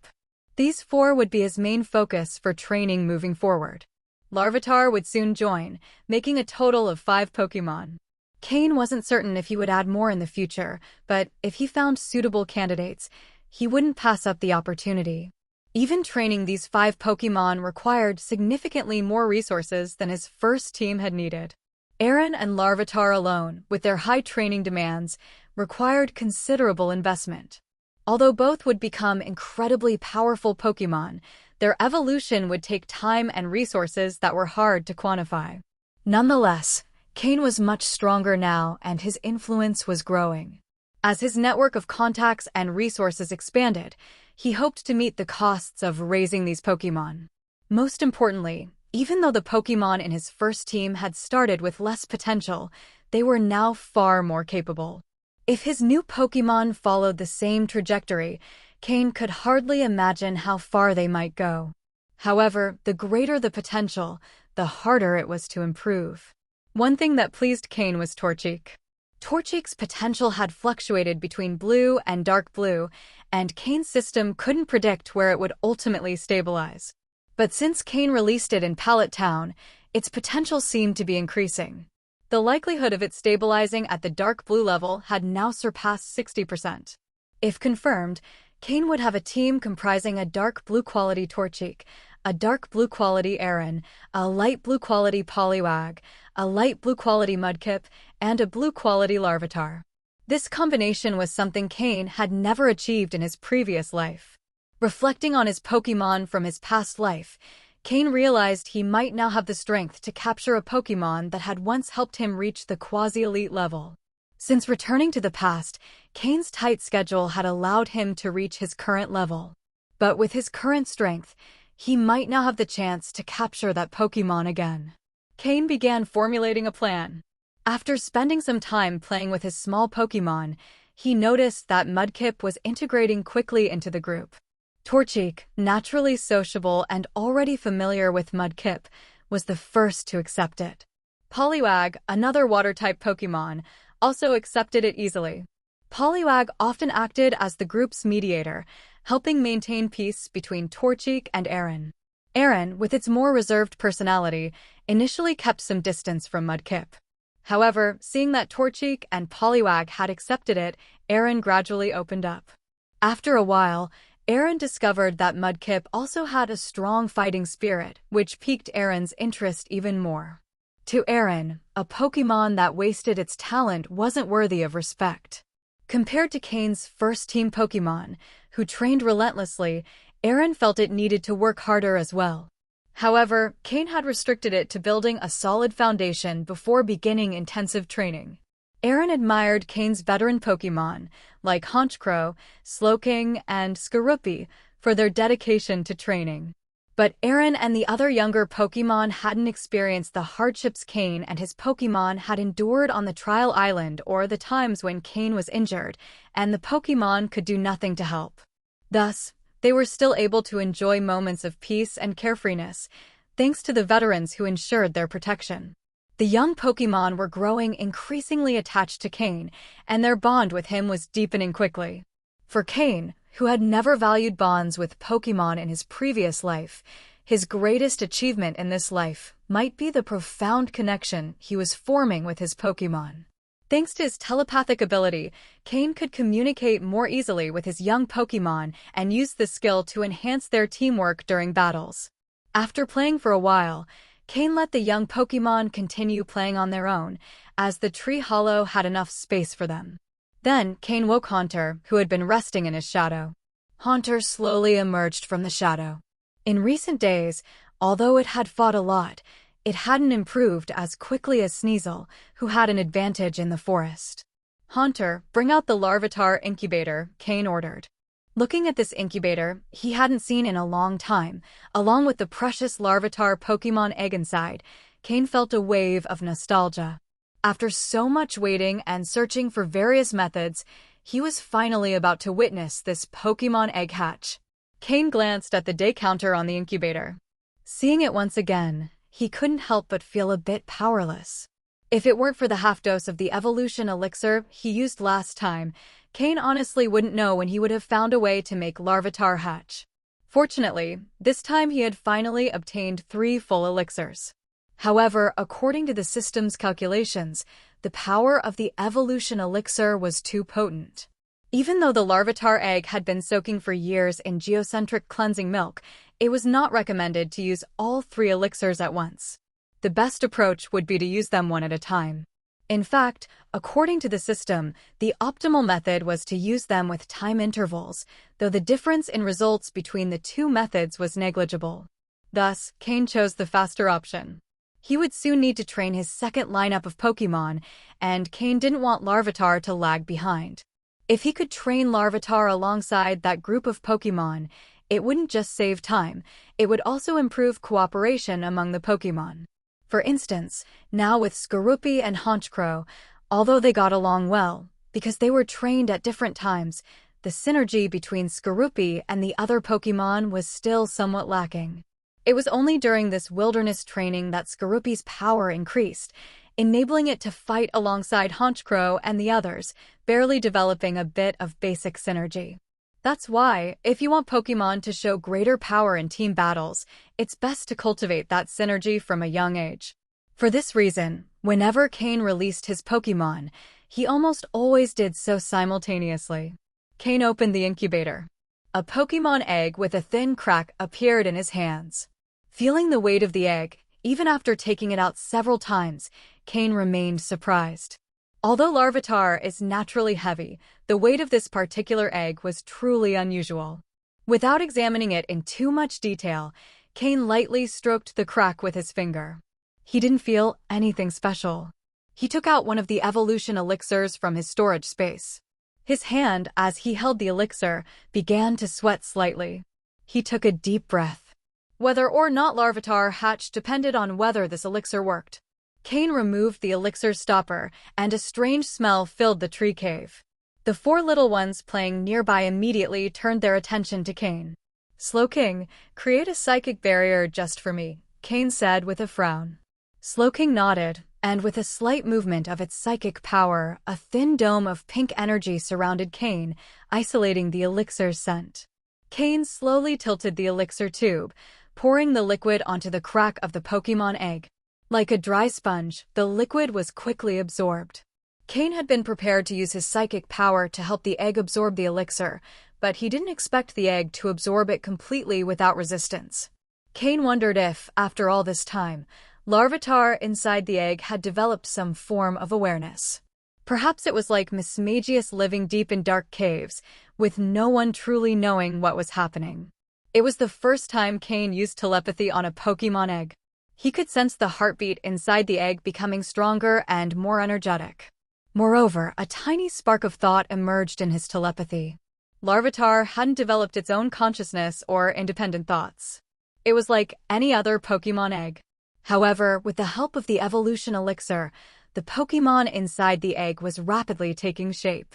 These four would be his main focus for training moving forward. Larvitar would soon join, making a total of 5 Pokémon. Cain wasn't certain if he would add more in the future, but if he found suitable candidates, he wouldn't pass up the opportunity. Even training these 5 Pokémon required significantly more resources than his first team had needed. Aaron and Larvitar alone, with their high training demands, required considerable investment. Although both would become incredibly powerful Pokémon, their evolution would take time and resources that were hard to quantify. Nonetheless, Cain was much stronger now and his influence was growing. As his network of contacts and resources expanded, he hoped to meet the costs of raising these Pokémon. Most importantly, even though the Pokémon in his first team had started with less potential, they were now far more capable. If his new Pokémon followed the same trajectory, Cain could hardly imagine how far they might go. However, the greater the potential, the harder it was to improve. One thing that pleased Cain was Torchic. Torchic's potential had fluctuated between blue and dark blue, and Cain's system couldn't predict where it would ultimately stabilize. But since Cain released it in Pallet Town, its potential seemed to be increasing. The likelihood of it stabilizing at the dark blue level had now surpassed 60%. If confirmed, Cain would have a team comprising a dark blue quality Torchic, a dark blue quality Aaron, a light blue quality Poliwag, a light blue quality Mudkip, and a blue quality Larvitar. This combination was something Cain had never achieved in his previous life. Reflecting on his Pokémon from his past life, Cain realized he might now have the strength to capture a Pokémon that had once helped him reach the quasi-elite level. Since returning to the past, Cain's tight schedule had allowed him to reach his current level. But with his current strength, he might now have the chance to capture that Pokémon again. Cain began formulating a plan. After spending some time playing with his small Pokémon, he noticed that Mudkip was integrating quickly into the group. Torchic, naturally sociable and already familiar with Mudkip, was the first to accept it. Poliwag, another water-type Pokémon, also accepted it easily. Poliwag often acted as the group's mediator, helping maintain peace between Torchic and Aaron. Aaron, with its more reserved personality, initially kept some distance from Mudkip. However, seeing that Torchic and Poliwag had accepted it, Aaron gradually opened up. After a while, Aaron discovered that Mudkip also had a strong fighting spirit, which piqued Aaron's interest even more. To Aaron, a Pokémon that wasted its talent wasn't worthy of respect. Compared to Cain's first-team Pokémon, who trained relentlessly, Aaron felt it needed to work harder as well. However, Cain had restricted it to building a solid foundation before beginning intensive training. Aaron admired Cain's veteran Pokémon, like Honchkrow, Slowking, and Skorupi, for their dedication to training. But Aaron and the other younger Pokémon hadn't experienced the hardships Cain and his Pokémon had endured on the Trial Island or the times when Cain was injured, and the Pokémon could do nothing to help. Thus, they were still able to enjoy moments of peace and carefreeness, thanks to the veterans who ensured their protection. The young Pokémon were growing increasingly attached to Cain, and their bond with him was deepening quickly. For Cain, who had never valued bonds with Pokémon in his previous life, his greatest achievement in this life might be the profound connection he was forming with his Pokémon. Thanks to his telepathic ability, Cain could communicate more easily with his young Pokémon and use this skill to enhance their teamwork during battles. After playing for a while, Cain let the young Pokémon continue playing on their own, as the tree hollow had enough space for them. Then, Cain woke Haunter, who had been resting in his shadow. Haunter slowly emerged from the shadow. In recent days, although it had fought a lot, it hadn't improved as quickly as Sneasel, who had an advantage in the forest. Haunter, bring out the Larvitar incubator, Cain ordered. Looking at this incubator, he hadn't seen in a long time, along with the precious Larvitar Pokémon egg inside, Cain felt a wave of nostalgia. After so much waiting and searching for various methods, He was finally about to witness this Pokémon egg hatch. Cain glanced at the day counter on the incubator. Seeing it once again, he couldn't help but feel a bit powerless. If it weren't for the half dose of the evolution elixir he used last time, Cain honestly wouldn't know when he would have found a way to make Larvitar hatch. Fortunately, this time he had finally obtained 3 full elixirs. However, according to the system's calculations, the power of the evolution elixir was too potent. Even though the Larvitar egg had been soaking for years in geocentric cleansing milk, it was not recommended to use all 3 elixirs at once. The best approach would be to use them one at a time. In fact, according to the system, the optimal method was to use them with time intervals, though the difference in results between the 2 methods was negligible. Thus, Cain chose the faster option. He would soon need to train his second lineup of Pokémon, and Cain didn't want Larvitar to lag behind. If he could train Larvitar alongside that group of Pokémon, it wouldn't just save time, it would also improve cooperation among the Pokémon. For instance, now with Skorupi and Honchkrow, although they got along well, because they were trained at different times, the synergy between Skorupi and the other Pokémon was still somewhat lacking. It was only during this wilderness training that Skorupi's power increased, enabling it to fight alongside Honchkrow and the others, barely developing a bit of basic synergy. That's why, if you want Pokémon to show greater power in team battles, it's best to cultivate that synergy from a young age. For this reason, whenever Cain released his Pokémon, he almost always did so simultaneously. Cain opened the incubator. A Pokémon egg with a thin crack appeared in his hands. Feeling the weight of the egg, even after taking it out several times, Cain remained surprised. Although Larvitar is naturally heavy, the weight of this particular egg was truly unusual. Without examining it in too much detail, Cain lightly stroked the crack with his finger. He didn't feel anything special. He took out one of the evolution elixirs from his storage space. His hand, as he held the elixir, began to sweat slightly. He took a deep breath. Whether or not Larvitar hatched depended on whether this elixir worked. Cain removed the elixir stopper, and a strange smell filled the tree cave. The 4 little ones playing nearby immediately turned their attention to Cain. Slowking, create a psychic barrier just for me, Cain said with a frown. Slowking nodded, and with a slight movement of its psychic power, a thin dome of pink energy surrounded Cain, isolating the elixir's scent. Cain slowly tilted the elixir tube, pouring the liquid onto the crack of the Pokémon egg. Like a dry sponge, the liquid was quickly absorbed. Cain had been prepared to use his psychic power to help the egg absorb the elixir, but he didn't expect the egg to absorb it completely without resistance. Cain wondered if, after all this time, Larvitar inside the egg had developed some form of awareness. Perhaps it was like Mismagius living deep in dark caves, with no one truly knowing what was happening. It was the first time Cain used telepathy on a Pokémon egg. He could sense the heartbeat inside the egg becoming stronger and more energetic. Moreover, a tiny spark of thought emerged in his telepathy. Larvitar hadn't developed its own consciousness or independent thoughts. It was like any other Pokémon egg. However, with the help of the evolution elixir, the Pokémon inside the egg was rapidly taking shape.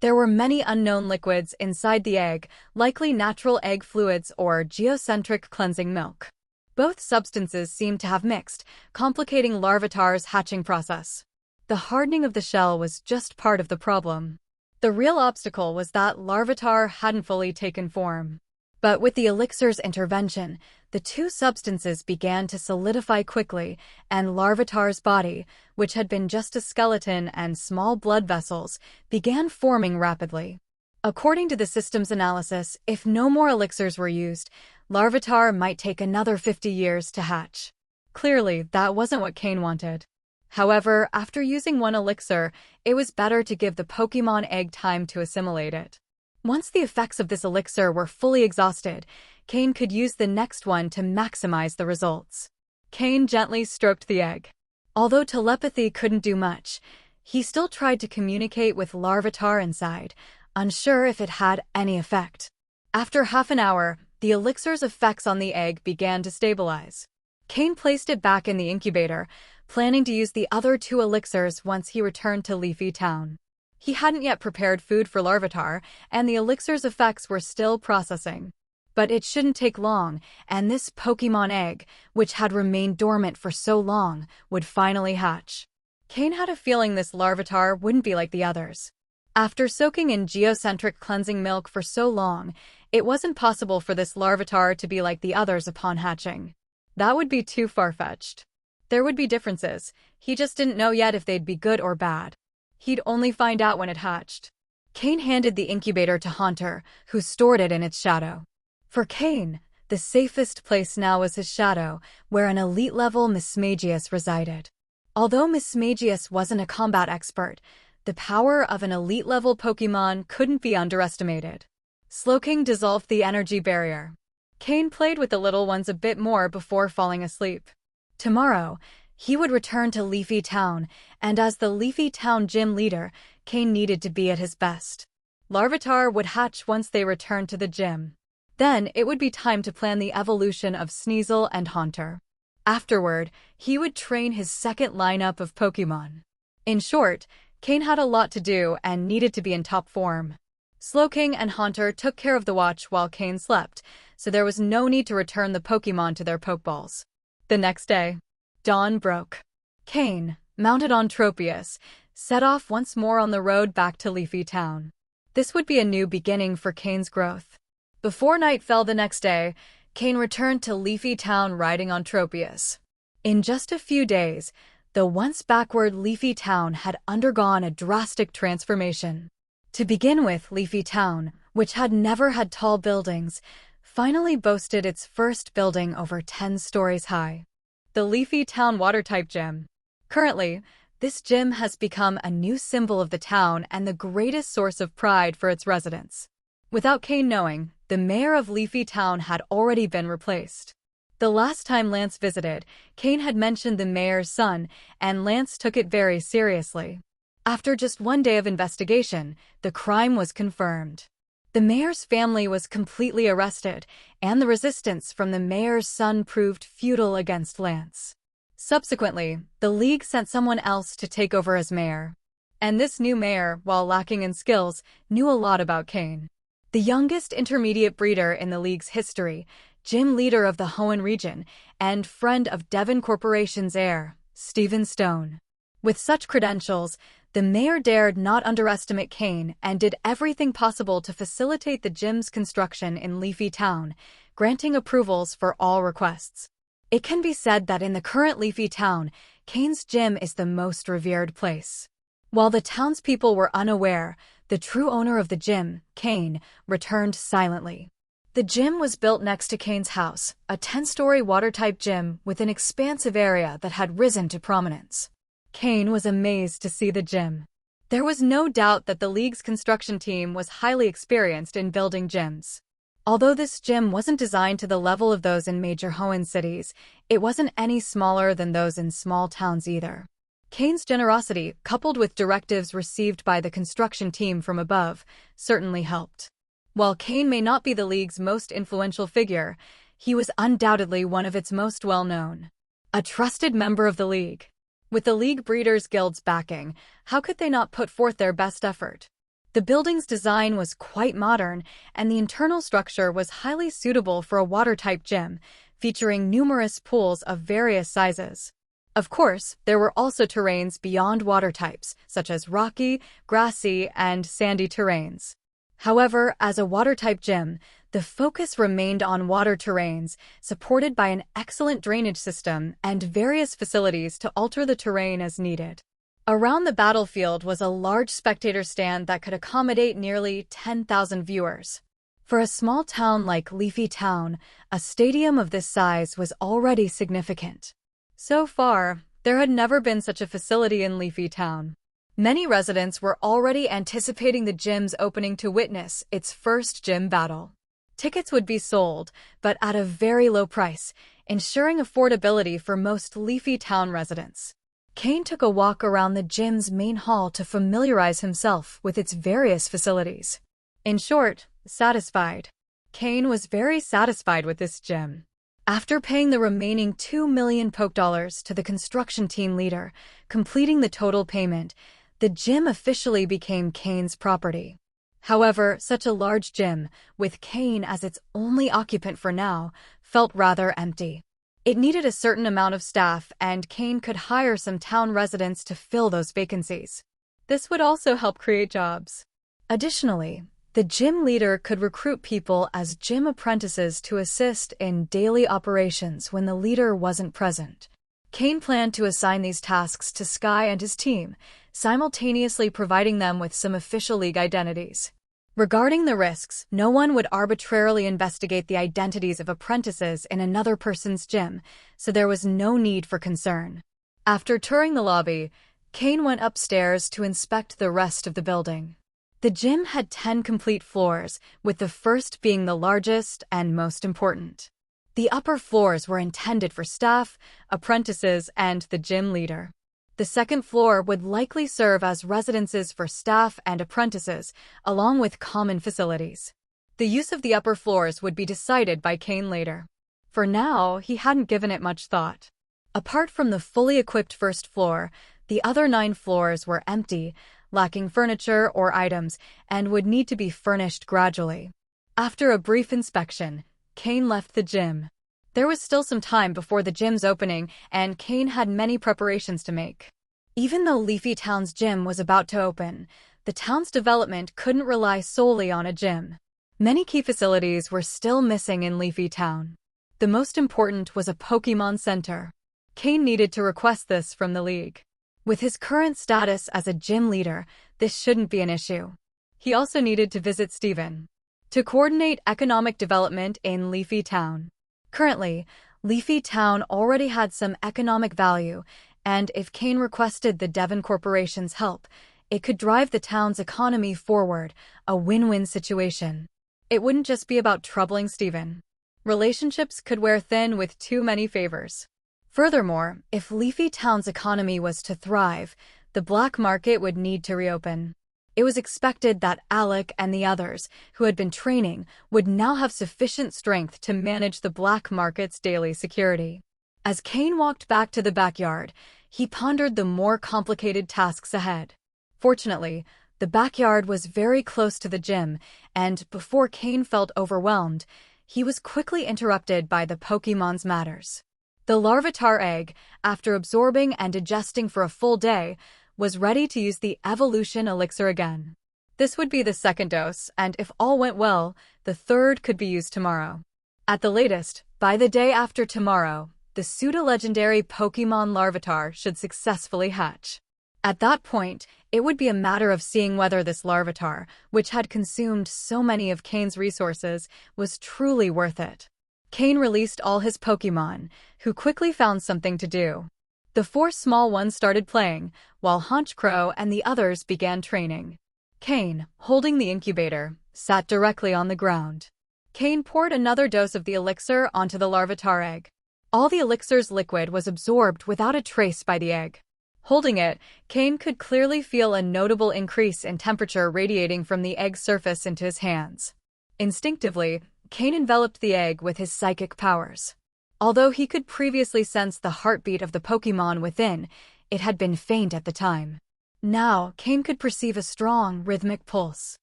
There were many unknown liquids inside the egg, likely natural egg fluids or geocentric cleansing milk. Both substances seemed to have mixed, complicating Larvitar's hatching process. The hardening of the shell was just part of the problem. The real obstacle was that Larvitar hadn't fully taken form. But with the elixir's intervention, the 2 substances began to solidify quickly, and Larvitar's body, which had been just a skeleton and small blood vessels, began forming rapidly. According to the system's analysis, if no more elixirs were used, Larvitar might take another 50 years to hatch. Clearly, that wasn't what Cain wanted. However, after using 1 elixir, it was better to give the Pokémon egg time to assimilate it. Once the effects of this elixir were fully exhausted, Cain could use the next one to maximize the results. Cain gently stroked the egg. Although telepathy couldn't do much, he still tried to communicate with Larvitar inside, unsure if it had any effect. After half an hour, the elixir's effects on the egg began to stabilize. Cain placed it back in the incubator, planning to use the other 2 elixirs once he returned to Leafy Town. He hadn't yet prepared food for Larvitar, and the elixir's effects were still processing. But it shouldn't take long, and this Pokémon egg, which had remained dormant for so long, would finally hatch. Cain had a feeling this Larvitar wouldn't be like the others. After soaking in geocentric cleansing milk for so long, it wasn't possible for this Larvitar to be like the others upon hatching. That would be too far-fetched. There would be differences, he just didn't know yet if they'd be good or bad. He'd only find out when it hatched. Cain handed the incubator to Haunter, who stored it in its shadow. For Cain, the safest place now was his shadow, where an elite-level Mismagius resided. Although Mismagius wasn't a combat expert, the power of an elite-level Pokémon couldn't be underestimated. Slowking dissolved the energy barrier. Cain played with the little ones a bit more before falling asleep. Tomorrow, he would return to Leafy Town, and as the Leafy Town gym leader, Cain needed to be at his best. Larvitar would hatch once they returned to the gym. Then it would be time to plan the evolution of Sneasel and Haunter. Afterward, he would train his second lineup of Pokémon. In short, Cain had a lot to do and needed to be in top form. Slowking and Haunter took care of the watch while Cain slept, so there was no need to return the Pokémon to their Pokeballs. The next day, dawn broke. Cain, mounted on Tropius, set off once more on the road back to Leafy Town. This would be a new beginning for Cain's growth. Before night fell the next day, Cain returned to Leafy Town riding on Tropius. In just a few days, the once backward Leafy Town had undergone a drastic transformation. To begin with, Leafy Town, which had never had tall buildings, finally boasted its first building over 10 stories high. The Leafy Town Water-type Gym. Currently, this gym has become a new symbol of the town and the greatest source of pride for its residents. Without Cain knowing, the mayor of Leafy Town had already been replaced. The last time Lance visited, Cain had mentioned the mayor's son, and Lance took it very seriously. After just one day of investigation, the crime was confirmed. The mayor's family was completely arrested, and the resistance from the mayor's son proved futile against Lance. Subsequently, the League sent someone else to take over as mayor. And this new mayor, while lacking in skills, knew a lot about Cain. The youngest intermediate breeder in the League's history, gym leader of the Hoenn region, and friend of Devon Corporation's heir, Stephen Stone. With such credentials, the mayor dared not underestimate Cain and did everything possible to facilitate the gym's construction in Leafy Town, granting approvals for all requests. It can be said that in the current Leafy Town, Cain's gym is the most revered place. While the townspeople were unaware, the true owner of the gym, Cain, returned silently. The gym was built next to Cain's house, a 10-story water-type gym with an expansive area that had risen to prominence. Cain was amazed to see the gym. There was no doubt that the League's construction team was highly experienced in building gyms. Although this gym wasn't designed to the level of those in major Hoenn cities, it wasn't any smaller than those in small towns either. Cain's generosity, coupled with directives received by the construction team from above, certainly helped. While Cain may not be the League's most influential figure, he was undoubtedly one of its most well-known. A trusted member of the League. With the League Breeders Guild's backing, how could they not put forth their best effort? The building's design was quite modern, and the internal structure was highly suitable for a water-type gym, featuring numerous pools of various sizes. Of course, there were also terrains beyond water types, such as rocky, grassy, and sandy terrains. However, as a water-type gym, the focus remained on water terrains, supported by an excellent drainage system and various facilities to alter the terrain as needed. Around the battlefield was a large spectator stand that could accommodate nearly 10,000 viewers. For a small town like Leafy Town, a stadium of this size was already significant. So far, there had never been such a facility in Leafy Town. Many residents were already anticipating the gym's opening to witness its first gym battle. Tickets would be sold, but at a very low price, ensuring affordability for most Leafy Town residents. Cain took a walk around the gym's main hall to familiarize himself with its various facilities. In short, satisfied. Cain was very satisfied with this gym. After paying the remaining 2 million Poke Dollars to the construction team leader, completing the total payment, The gym officially became Cain's property. However, such a large gym, with Cain as its only occupant for now, felt rather empty. It needed a certain amount of staff, and Cain could hire some town residents to fill those vacancies. This would also help create jobs. Additionally, the gym leader could recruit people as gym apprentices to assist in daily operations when the leader wasn't present. Cain planned to assign these tasks to Sky and his team, simultaneously providing them with some official league identities. Regarding the risks, no one would arbitrarily investigate the identities of apprentices in another person's gym, so there was no need for concern. After touring the lobby, Cain went upstairs to inspect the rest of the building. The gym had 10 complete floors, with the first being the largest and most important. The upper floors were intended for staff, apprentices, and the gym leader. The second floor would likely serve as residences for staff and apprentices, along with common facilities. The use of the upper floors would be decided by Cain later. For now, he hadn't given it much thought. Apart from the fully equipped first floor, the other 9 floors were empty, lacking furniture or items, and would need to be furnished gradually. After a brief inspection, Cain left the gym. There was still some time before the gym's opening, and Cain had many preparations to make. Even though Leafy Town's gym was about to open, the town's development couldn't rely solely on a gym. Many key facilities were still missing in Leafy Town. The most important was a Pokémon Center. Cain needed to request this from the league. With his current status as a gym leader, this shouldn't be an issue. He also needed to visit Steven to coordinate economic development in Leafy Town. Currently, Leafy Town already had some economic value, and if Cain requested the Devon Corporation's help, it could drive the town's economy forward, a win-win situation. It wouldn't just be about troubling Steven. Relationships could wear thin with too many favors. Furthermore, if Leafy Town's economy was to thrive, the black market would need to reopen. It was expected that Alec and the others, who had been training, would now have sufficient strength to manage the black market's daily security. As Cain walked back to the backyard, he pondered the more complicated tasks ahead. Fortunately, the backyard was very close to the gym, and before Cain felt overwhelmed, he was quickly interrupted by the Pokémon's matters. The Larvitar egg, after absorbing and digesting for a full day, was ready to use the evolution elixir again. This would be the second dose, and if all went well, the third could be used tomorrow. At the latest, by the day after tomorrow, the pseudo-legendary Pokémon Larvitar should successfully hatch. At that point, it would be a matter of seeing whether this Larvitar, which had consumed so many of Cain's resources, was truly worth it. Cain released all his Pokémon, who quickly found something to do. The 4 small ones started playing, while Honchcrow and the others began training. Cain, holding the incubator, sat directly on the ground. Cain poured another dose of the elixir onto the Larvitar egg. All the elixir's liquid was absorbed without a trace by the egg. Holding it, Cain could clearly feel a notable increase in temperature radiating from the egg's surface into his hands. Instinctively, Cain enveloped the egg with his psychic powers. Although he could previously sense the heartbeat of the Pokémon within, it had been faint at the time. Now, Cain could perceive a strong, rhythmic pulse.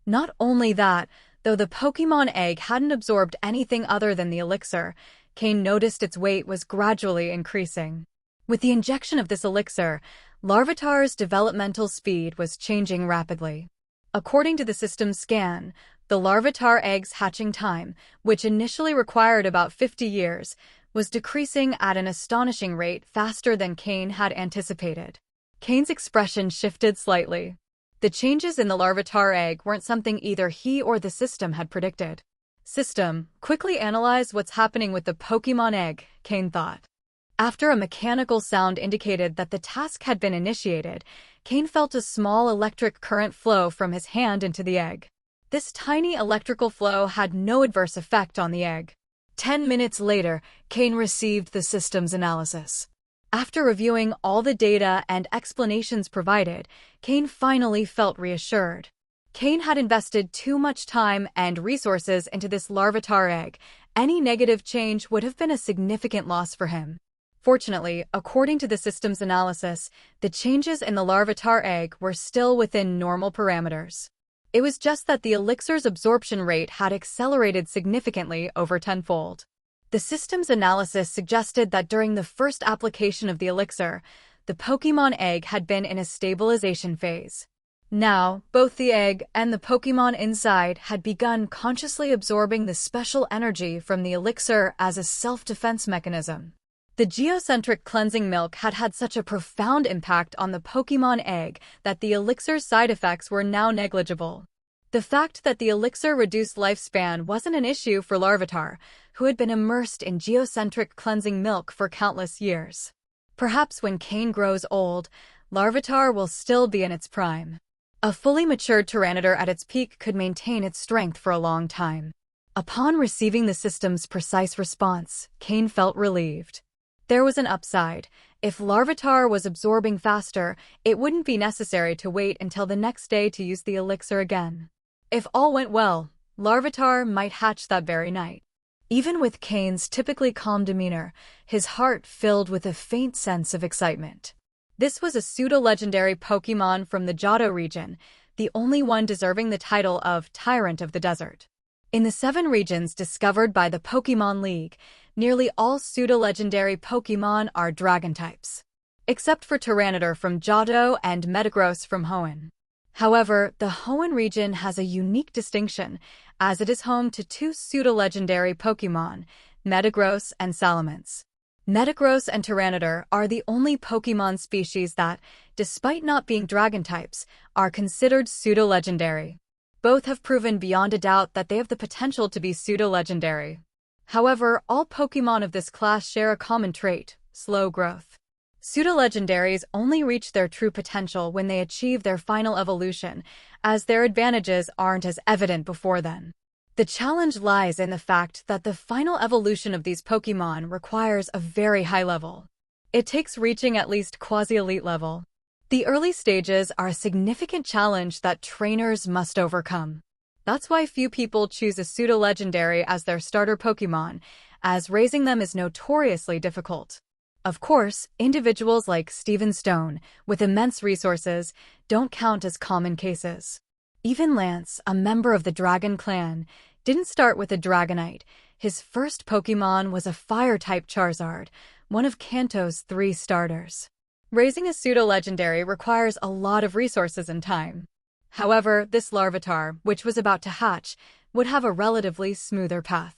Not only that, though the Pokémon egg hadn't absorbed anything other than the elixir, Cain noticed its weight was gradually increasing. With the injection of this elixir, Larvitar's developmental speed was changing rapidly. According to the system's scan, the Larvitar egg's hatching time, which initially required about 50 years, was decreasing at an astonishing rate faster than Cain had anticipated. Cain's expression shifted slightly. The changes in the Larvitar egg weren't something either he or the system had predicted. System, quickly analyze what's happening with the Pokémon egg, Cain thought. After a mechanical sound indicated that the task had been initiated, Cain felt a small electric current flow from his hand into the egg. This tiny electrical flow had no adverse effect on the egg. 10 minutes later, Cain received the system's analysis. After reviewing all the data and explanations provided, Cain finally felt reassured. Cain had invested too much time and resources into this Larvitar egg. Any negative change would have been a significant loss for him. Fortunately, according to the system's analysis, the changes in the larvitar egg were still within normal parameters. It was just that the elixir's absorption rate had accelerated significantly over tenfold. The system's analysis suggested that during the first application of the elixir, the Pokémon egg had been in a stabilization phase. Now, both the egg and the Pokémon inside had begun consciously absorbing the special energy from the elixir as a self-defense mechanism. The geocentric cleansing milk had had such a profound impact on the Pokémon egg that the elixir's side effects were now negligible. The fact that the elixir reduced lifespan wasn't an issue for Larvitar, who had been immersed in geocentric cleansing milk for countless years. Perhaps when Cain grows old, Larvitar will still be in its prime. A fully matured Tyranitar at its peak could maintain its strength for a long time. Upon receiving the system's precise response, Cain felt relieved. There was an upside. If Larvitar was absorbing faster, it wouldn't be necessary to wait until the next day to use the elixir again. If all went well, Larvitar might hatch that very night. Even with Cain's typically calm demeanor, his heart filled with a faint sense of excitement. This was a pseudo-legendary Pokémon from the Johto region, the only one deserving the title of Tyrant of the Desert. In the 7 regions discovered by the Pokémon League, nearly all pseudo-legendary Pokémon are dragon types, except for Tyranitar from Johto and Metagross from Hoenn. However, the Hoenn region has a unique distinction, as it is home to 2 pseudo-legendary Pokémon, Metagross and Salamence. Metagross and Tyranitar are the only Pokémon species that, despite not being dragon types, are considered pseudo-legendary. Both have proven beyond a doubt that they have the potential to be pseudo-legendary. However, all Pokémon of this class share a common trait: slow growth. Pseudo-legendaries only reach their true potential when they achieve their final evolution, as their advantages aren't as evident before then. The challenge lies in the fact that the final evolution of these Pokémon requires a very high level. It takes reaching at least quasi-elite level. The early stages are a significant challenge that trainers must overcome. That's why few people choose a pseudo-legendary as their starter Pokémon, as raising them is notoriously difficult. Of course, individuals like Steven Stone, with immense resources, don't count as common cases. Even Lance, a member of the Dragon Clan, didn't start with a Dragonite. His first Pokémon was a Fire-type Charizard, one of Kanto's 3 starters. Raising a pseudo-legendary requires a lot of resources and time. However, this Larvitar, which was about to hatch, would have a relatively smoother path.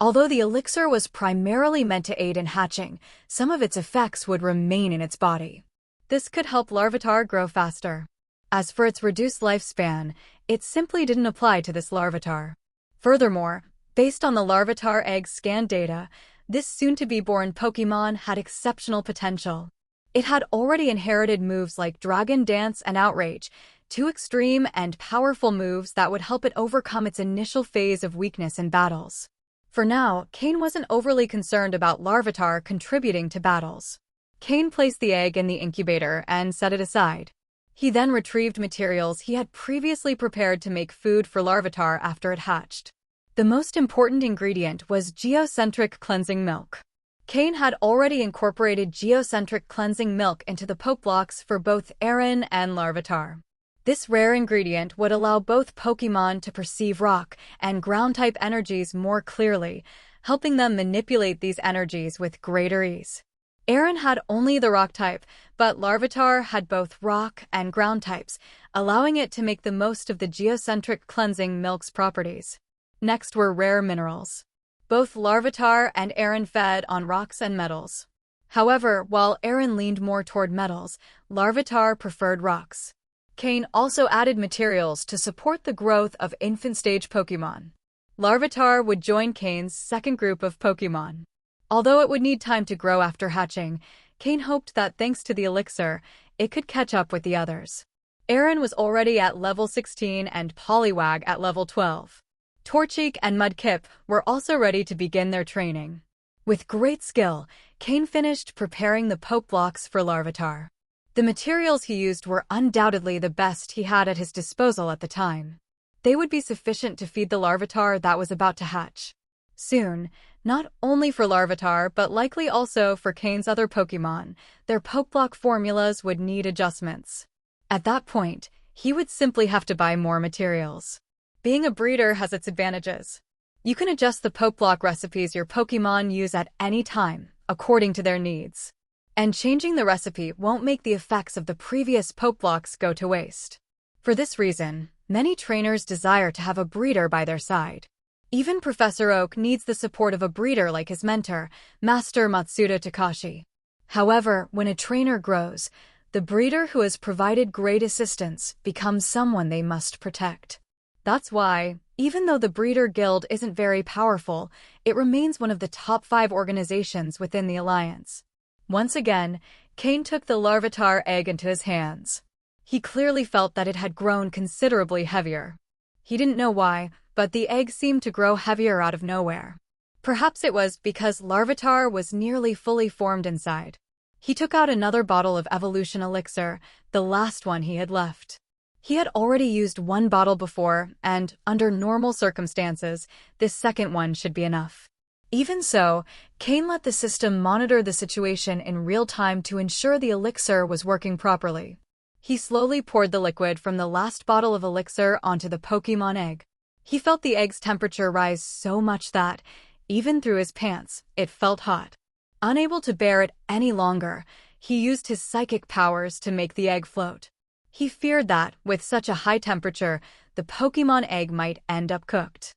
Although the elixir was primarily meant to aid in hatching, some of its effects would remain in its body. This could help Larvitar grow faster. As for its reduced lifespan, it simply didn't apply to this Larvitar. Furthermore, based on the Larvitar egg scan data, this soon-to-be-born Pokémon had exceptional potential. It had already inherited moves like Dragon Dance and Outrage, 2 extreme and powerful moves that would help it overcome its initial phase of weakness in battles. For now, Cain wasn't overly concerned about Larvitar contributing to battles. Cain placed the egg in the incubator and set it aside. He then retrieved materials he had previously prepared to make food for Larvitar after it hatched. The most important ingredient was geocentric cleansing milk. Cain had already incorporated geocentric cleansing milk into the Pokeblocks for both Aaron and Larvitar. This rare ingredient would allow both Pokémon to perceive rock and ground-type energies more clearly, helping them manipulate these energies with greater ease. Aaron had only the rock type, but Larvitar had both rock and ground types, allowing it to make the most of the geocentric cleansing milk's properties. Next were rare minerals. Both Larvitar and Aaron fed on rocks and metals. However, while Aaron leaned more toward metals, Larvitar preferred rocks. Cain also added materials to support the growth of infant-stage Pokémon. Larvitar would join Cain's second group of Pokémon. Although it would need time to grow after hatching, Cain hoped that thanks to the elixir, it could catch up with the others. Aaron was already at level 16 and Poliwag at level 12. Torchic and Mudkip were also ready to begin their training. With great skill, Cain finished preparing the Pokeblocks for Larvitar. The materials he used were undoubtedly the best he had at his disposal at the time. They would be sufficient to feed the Larvitar that was about to hatch. Soon, not only for Larvitar but likely also for Cain's other Pokémon, their Pokeblock formulas would need adjustments. At that point, he would simply have to buy more materials. Being a breeder has its advantages. You can adjust the Pokeblock recipes your Pokémon use at any time, according to their needs. And changing the recipe won't make the effects of the previous Pokeblocks go to waste. For this reason, many trainers desire to have a breeder by their side. Even Professor Oak needs the support of a breeder like his mentor, Master Matsuda Takashi. However, when a trainer grows, the breeder who has provided great assistance becomes someone they must protect. That's why, even though the Breeder Guild isn't very powerful, it remains one of the top 5 organizations within the Alliance. Once again, Cain took the Larvitar egg into his hands. He clearly felt that it had grown considerably heavier. He didn't know why, but the egg seemed to grow heavier out of nowhere. Perhaps it was because Larvitar was nearly fully formed inside. He took out another bottle of evolution elixir, the last one he had left. He had already used one bottle before, and, under normal circumstances, this second one should be enough. Even so, Cain let the system monitor the situation in real time to ensure the elixir was working properly. He slowly poured the liquid from the last bottle of elixir onto the Pokémon egg. He felt the egg's temperature rise so much that, even through his pants, it felt hot. Unable to bear it any longer, he used his psychic powers to make the egg float. He feared that, with such a high temperature, the Pokémon egg might end up cooked.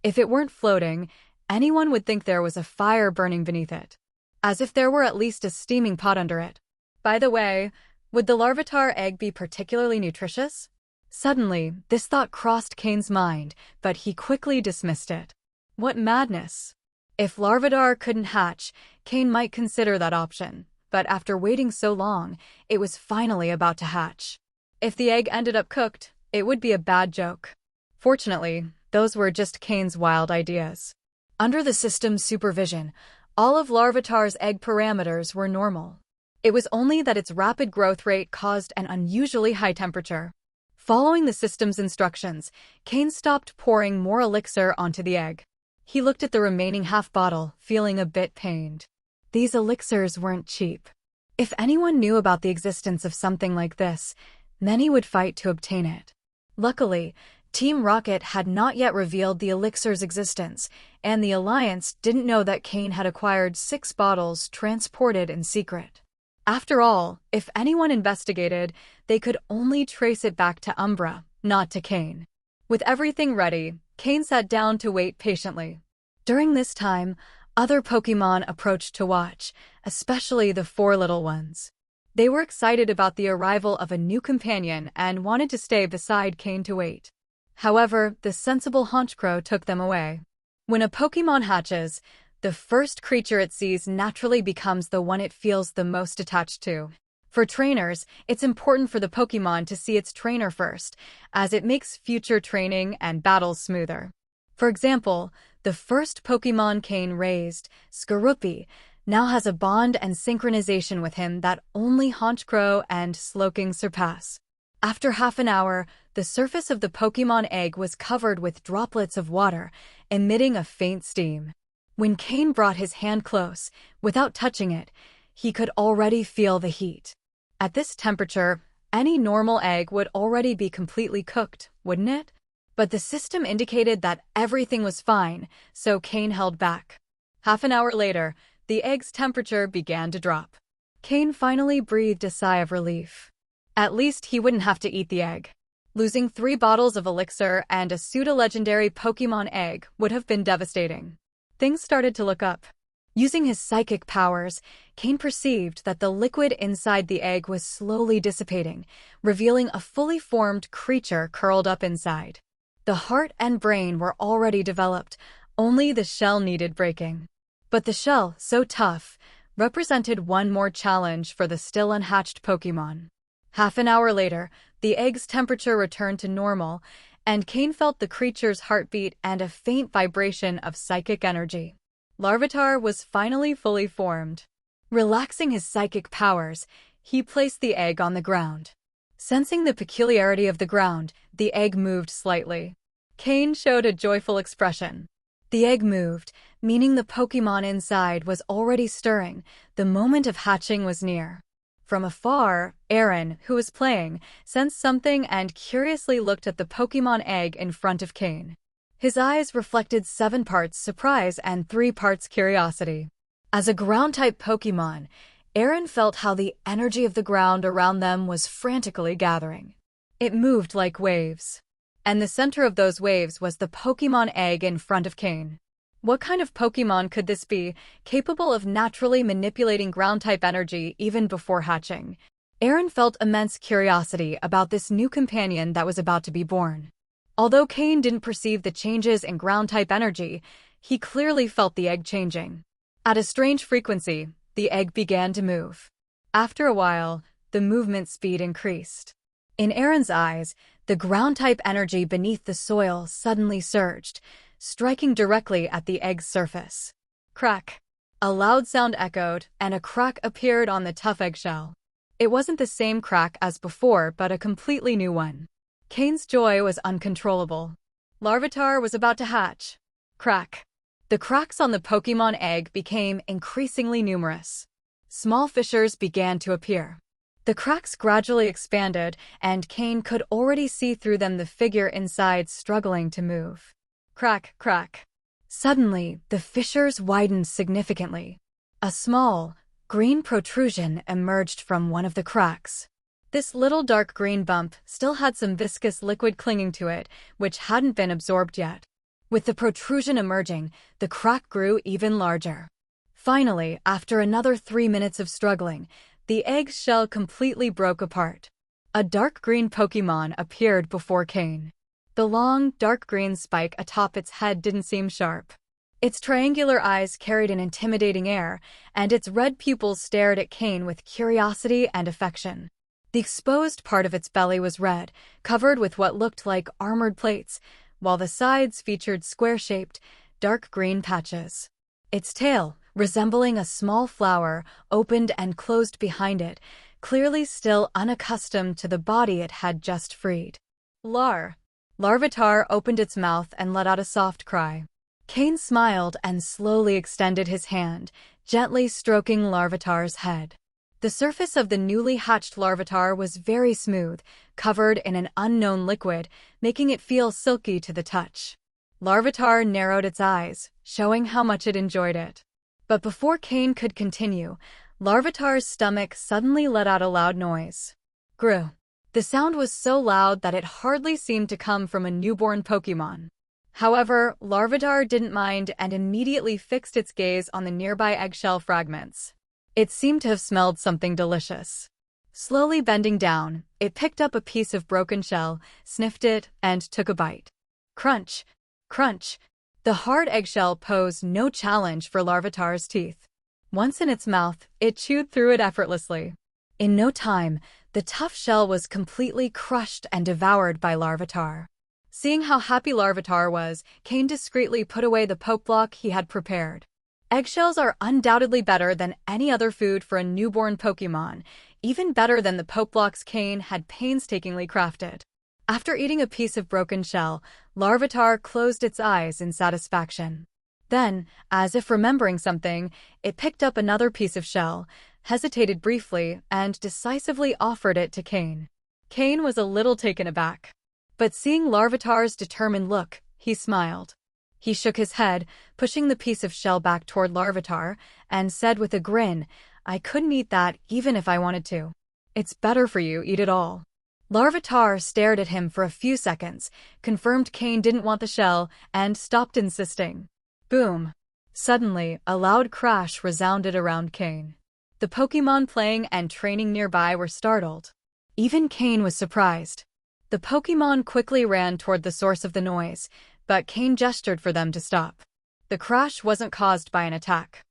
If it weren't floating, anyone would think there was a fire burning beneath it, as if there were at least a steaming pot under it. By the way, would the Larvitar egg be particularly nutritious? Suddenly, this thought crossed Cain's mind, but he quickly dismissed it. What madness! If Larvitar couldn't hatch, Cain might consider that option, but after waiting so long, it was finally about to hatch. If the egg ended up cooked, it would be a bad joke. Fortunately, those were just Cain's wild ideas. Under the system's supervision, all of Larvitar's egg parameters were normal. It was only that its rapid growth rate caused an unusually high temperature. Following the system's instructions, Cain stopped pouring more elixir onto the egg. He looked at the remaining half bottle, feeling a bit pained. These elixirs weren't cheap. If anyone knew about the existence of something like this, many would fight to obtain it. Luckily, Team Rocket had not yet revealed the elixir's existence, and the Alliance didn't know that Cain had acquired 6 bottles transported in secret. After all, if anyone investigated, they could only trace it back to Umbra, not to Cain. With everything ready, Cain sat down to wait patiently. During this time, other Pokémon approached to watch, especially the 4 little ones. They were excited about the arrival of a new companion and wanted to stay beside Cain to wait. However, the sensible Honchkrow took them away. When a Pokémon hatches, the first creature it sees naturally becomes the one it feels the most attached to. For trainers, it's important for the Pokémon to see its trainer first, as it makes future training and battles smoother. For example, the first Pokémon Cain raised, Skorupi, now has a bond and synchronization with him that only Honchkrow and Slowking surpass. After half an hour, the surface of the Pokémon egg was covered with droplets of water, emitting a faint steam. When Cain brought his hand close, without touching it, he could already feel the heat. At this temperature, any normal egg would already be completely cooked, wouldn't it? But the system indicated that everything was fine, so Cain held back. Half an hour later, the egg's temperature began to drop. Cain finally breathed a sigh of relief. At least he wouldn't have to eat the egg. Losing 3 bottles of elixir and a pseudo-legendary Pokémon egg would have been devastating. Things started to look up. Using his psychic powers, Cain perceived that the liquid inside the egg was slowly dissipating, revealing a fully formed creature curled up inside. The heart and brain were already developed, only the shell needed breaking. But the shell, so tough, represented one more challenge for the still unhatched Pokémon. Half an hour later, the egg's temperature returned to normal, and Cain felt the creature's heartbeat and a faint vibration of psychic energy. Larvitar was finally fully formed. Relaxing his psychic powers, he placed the egg on the ground. Sensing the peculiarity of the ground, the egg moved slightly. Cain showed a joyful expression. The egg moved, meaning the Pokémon inside was already stirring. The moment of hatching was near. From afar, Aaron, who was playing, sensed something and curiously looked at the Pokémon egg in front of Cain. His eyes reflected 7 parts surprise and 3 parts curiosity. As a ground-type Pokémon, Aaron felt how the energy of the ground around them was frantically gathering. It moved like waves. And the center of those waves was the Pokémon egg in front of Cain. What kind of Pokémon could this be, capable of naturally manipulating ground-type energy even before hatching? Aaron felt immense curiosity about this new companion that was about to be born. Although Cain didn't perceive the changes in ground-type energy, he clearly felt the egg changing. At a strange frequency, the egg began to move. After a while, the movement speed increased. In Aaron's eyes, the ground-type energy beneath the soil suddenly surged, striking directly at the egg's surface. Crack! A loud sound echoed, and a crack appeared on the tough eggshell. It wasn't the same crack as before, but a completely new one. Cain's joy was uncontrollable. Larvitar was about to hatch. Crack! The cracks on the Pokémon egg became increasingly numerous. Small fissures began to appear. The cracks gradually expanded, and Cain could already see through them the figure inside struggling to move. Crack, crack. Suddenly, the fissures widened significantly. A small, green protrusion emerged from one of the cracks. This little dark green bump still had some viscous liquid clinging to it, which hadn't been absorbed yet. With the protrusion emerging, the crack grew even larger. Finally, after another 3 minutes of struggling, the egg's shell completely broke apart. A dark green Pokémon appeared before Cain. The long, dark green spike atop its head didn't seem sharp. Its triangular eyes carried an intimidating air, and its red pupils stared at Cain with curiosity and affection. The exposed part of its belly was red, covered with what looked like armored plates, while the sides featured square-shaped, dark green patches. Its tail, resembling a small flower, opened and closed behind it, clearly still unaccustomed to the body it had just freed. Larvitar opened its mouth and let out a soft cry. Cain smiled and slowly extended his hand, gently stroking Larvitar's head. The surface of the newly hatched Larvitar was very smooth, covered in an unknown liquid, making it feel silky to the touch. Larvitar narrowed its eyes, showing how much it enjoyed it. But before Cain could continue, Larvitar's stomach suddenly let out a loud noise. Grew. The sound was so loud that it hardly seemed to come from a newborn Pokémon. However, Larvitar didn't mind and immediately fixed its gaze on the nearby eggshell fragments. It seemed to have smelled something delicious. Slowly bending down, it picked up a piece of broken shell, sniffed it, and took a bite. Crunch! Crunch! The hard eggshell posed no challenge for Larvitar's teeth. Once in its mouth, it chewed through it effortlessly. In no time, the tough shell was completely crushed and devoured by Larvitar. Seeing how happy Larvitar was, Cain discreetly put away the poke block he had prepared. Eggshells are undoubtedly better than any other food for a newborn Pokémon, even better than the poke blocks Cain had painstakingly crafted. After eating a piece of broken shell, Larvitar closed its eyes in satisfaction. Then, as if remembering something, it picked up another piece of shell, hesitated briefly, and decisively offered it to Cain. Cain was a little taken aback. But seeing Larvitar's determined look, he smiled. He shook his head, pushing the piece of shell back toward Larvitar, and said with a grin, "I couldn't eat that even if I wanted to. It's better for you, eat it all." Larvitar stared at him for a few seconds, confirmed Cain didn't want the shell, and stopped insisting. Boom! Suddenly, a loud crash resounded around Cain. The Pokémon playing and training nearby were startled. Even Cain was surprised. The Pokémon quickly ran toward the source of the noise, but Cain gestured for them to stop. The crash wasn't caused by an attack.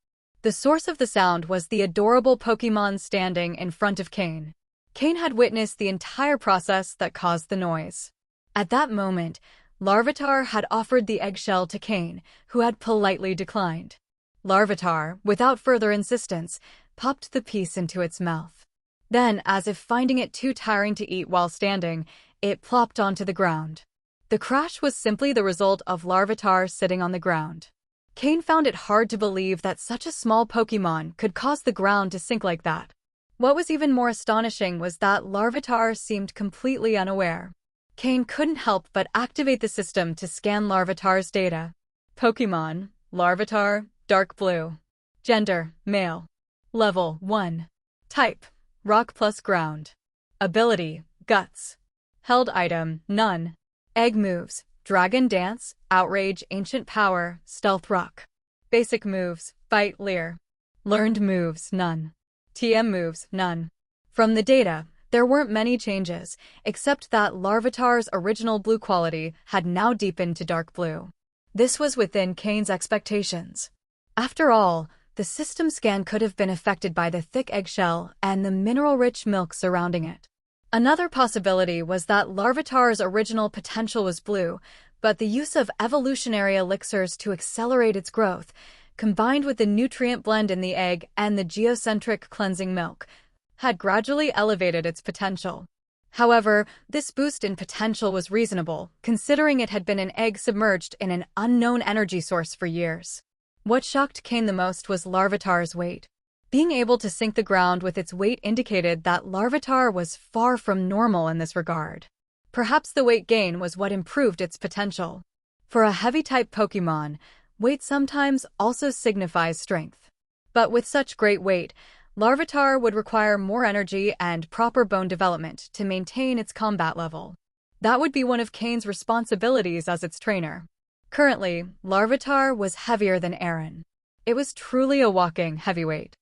The source of the sound was the adorable Pokémon standing in front of Cain. Cain had witnessed the entire process that caused the noise. At that moment, Larvitar had offered the eggshell to Cain, who had politely declined. Larvitar, without further insistence, popped the piece into its mouth. Then, as if finding it too tiring to eat while standing, it plopped onto the ground. The crash was simply the result of Larvitar sitting on the ground. Cain found it hard to believe that such a small Pokémon could cause the ground to sink like that. What was even more astonishing was that Larvitar seemed completely unaware. Cain couldn't help but activate the system to scan Larvitar's data. Pokémon, Larvitar, dark blue. Gender, male. Level 1. Type, rock plus ground. Ability, guts. Held item, none. Egg moves, dragon dance, outrage, ancient power, stealth rock. Basic moves, fight, leer. Learned moves, none. TM moves, none. From the data, there weren't many changes, except that Larvitar's original blue quality had now deepened to dark blue. This was within Cain's expectations. After all, the system scan could have been affected by the thick eggshell and the mineral-rich milk surrounding it. Another possibility was that Larvitar's original potential was blue, but the use of evolutionary elixirs to accelerate its growth, combined with the nutrient blend in the egg and the geocentric cleansing milk, had gradually elevated its potential. However, this boost in potential was reasonable, considering it had been an egg submerged in an unknown energy source for years. What shocked Cain the most was Larvitar's weight. Being able to sink the ground with its weight indicated that Larvitar was far from normal in this regard. Perhaps the weight gain was what improved its potential. For a heavy-type Pokémon, weight sometimes also signifies strength. But with such great weight, Larvitar would require more energy and proper bone development to maintain its combat level. That would be one of Cain's responsibilities as its trainer. Currently, Larvitar was heavier than Aaron. It was truly a walking heavyweight.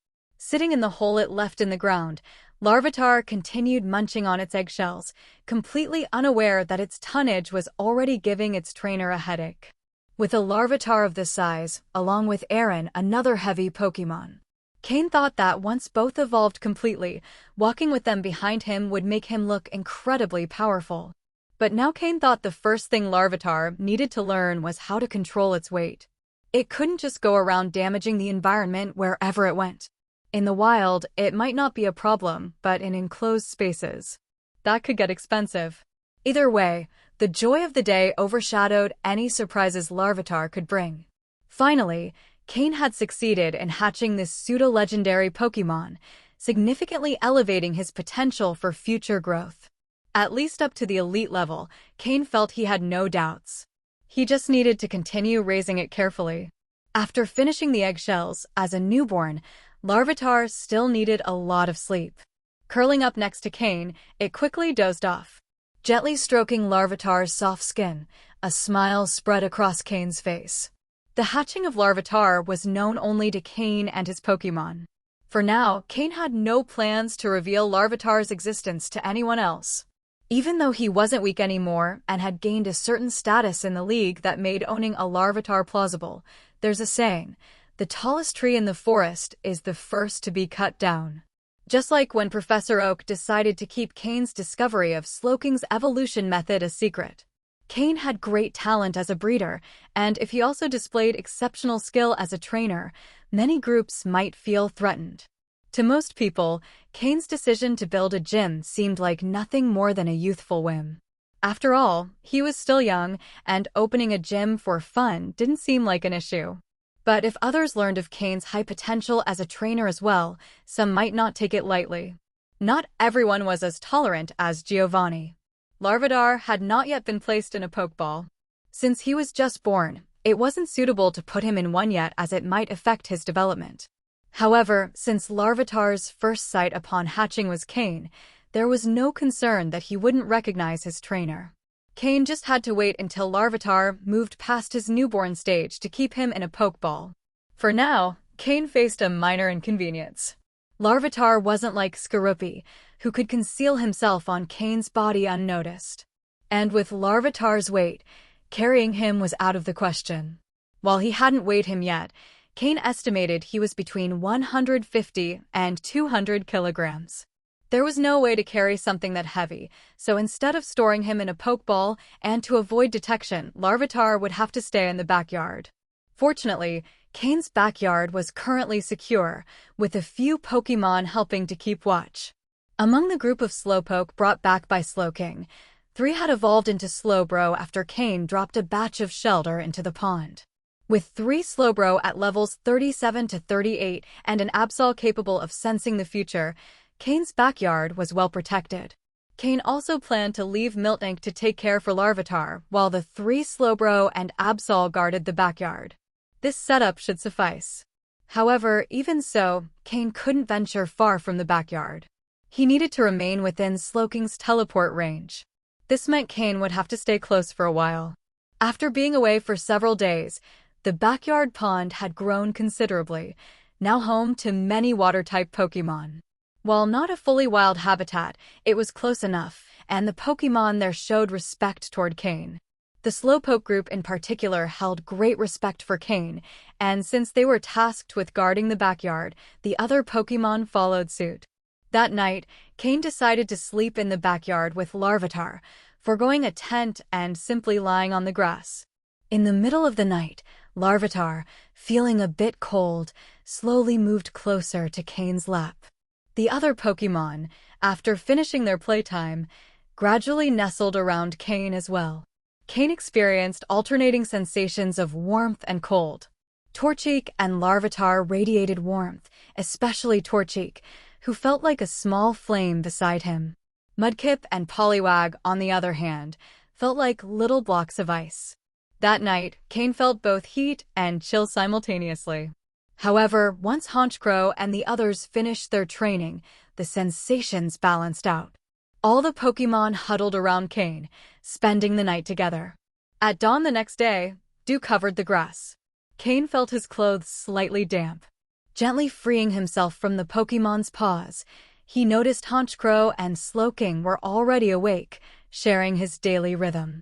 Sitting in the hole it left in the ground, Larvitar continued munching on its eggshells, completely unaware that its tonnage was already giving its trainer a headache. With a Larvitar of this size, along with Aaron, another heavy Pokémon, Cain thought that once both evolved completely, walking with them behind him would make him look incredibly powerful. But now Cain thought the first thing Larvitar needed to learn was how to control its weight. It couldn't just go around damaging the environment wherever it went. In the wild, it might not be a problem, but in enclosed spaces, that could get expensive. Either way, the joy of the day overshadowed any surprises Larvitar could bring. Finally, Cain had succeeded in hatching this pseudo-legendary Pokémon, significantly elevating his potential for future growth. At least up to the elite level, Cain felt he had no doubts. He just needed to continue raising it carefully. After finishing the eggshells, as a newborn, Larvitar still needed a lot of sleep. Curling up next to Cain, it quickly dozed off. Gently stroking Larvitar's soft skin, a smile spread across Cain's face. The hatching of Larvitar was known only to Cain and his Pokémon. For now, Cain had no plans to reveal Larvitar's existence to anyone else. Even though he wasn't weak anymore and had gained a certain status in the league that made owning a Larvitar plausible, there's a saying, the tallest tree in the forest is the first to be cut down. Just like when Professor Oak decided to keep Cain's discovery of Slowking's evolution method a secret. Cain had great talent as a breeder, and if he also displayed exceptional skill as a trainer, many groups might feel threatened. To most people, Cain's decision to build a gym seemed like nothing more than a youthful whim. After all, he was still young, and opening a gym for fun didn't seem like an issue. But if others learned of Cain's high potential as a trainer as well, some might not take it lightly. Not everyone was as tolerant as Giovanni. Larvitar had not yet been placed in a Pokeball. Since he was just born, it wasn't suitable to put him in one yet as it might affect his development. However, since Larvitar's first sight upon hatching was Cain, there was no concern that he wouldn't recognize his trainer. Cain just had to wait until Larvitar moved past his newborn stage to keep him in a Pokeball. For now, Cain faced a minor inconvenience. Larvitar wasn't like Skorupi, who could conceal himself on Cain's body unnoticed. And with Larvitar's weight, carrying him was out of the question. While he hadn't weighed him yet, Cain estimated he was between 150 and 200 kilograms. There was no way to carry something that heavy, so instead of storing him in a Pokeball and to avoid detection, Larvitar would have to stay in the backyard. Fortunately, Cain's backyard was currently secure, with a few Pokémon helping to keep watch. Among the group of Slowpoke brought back by Slowking, 3 had evolved into Slowbro after Cain dropped a batch of shelter into the pond. With 3 Slowbro at levels 37 to 38 and an Absol capable of sensing the future, Cain's backyard was well protected. Cain also planned to leave Miltank to take care for Larvitar, while the 3 Slowbro and Absol guarded the backyard. This setup should suffice. However, even so, Cain couldn't venture far from the backyard. He needed to remain within Slowking's teleport range. This meant Cain would have to stay close for a while. After being away for several days, the backyard pond had grown considerably, now home to many water-type Pokémon. While not a fully wild habitat, it was close enough, and the Pokémon there showed respect toward Cain. The Slowpoke group in particular held great respect for Cain, and since they were tasked with guarding the backyard, the other Pokémon followed suit. That night, Cain decided to sleep in the backyard with Larvitar, forgoing a tent and simply lying on the grass. In the middle of the night, Larvitar, feeling a bit cold, slowly moved closer to Cain's lap. The other Pokémon, after finishing their playtime, gradually nestled around Cain as well. Cain experienced alternating sensations of warmth and cold. Torchic and Larvitar radiated warmth, especially Torchic, who felt like a small flame beside him. Mudkip and Poliwag, on the other hand, felt like little blocks of ice. That night, Cain felt both heat and chill simultaneously. However, once Honchkrow and the others finished their training, the sensations balanced out. All the Pokémon huddled around Cain, spending the night together. At dawn the next day, dew covered the grass. Cain felt his clothes slightly damp. Gently freeing himself from the Pokémon's paws, he noticed Honchkrow and Slowking were already awake, sharing his daily rhythm.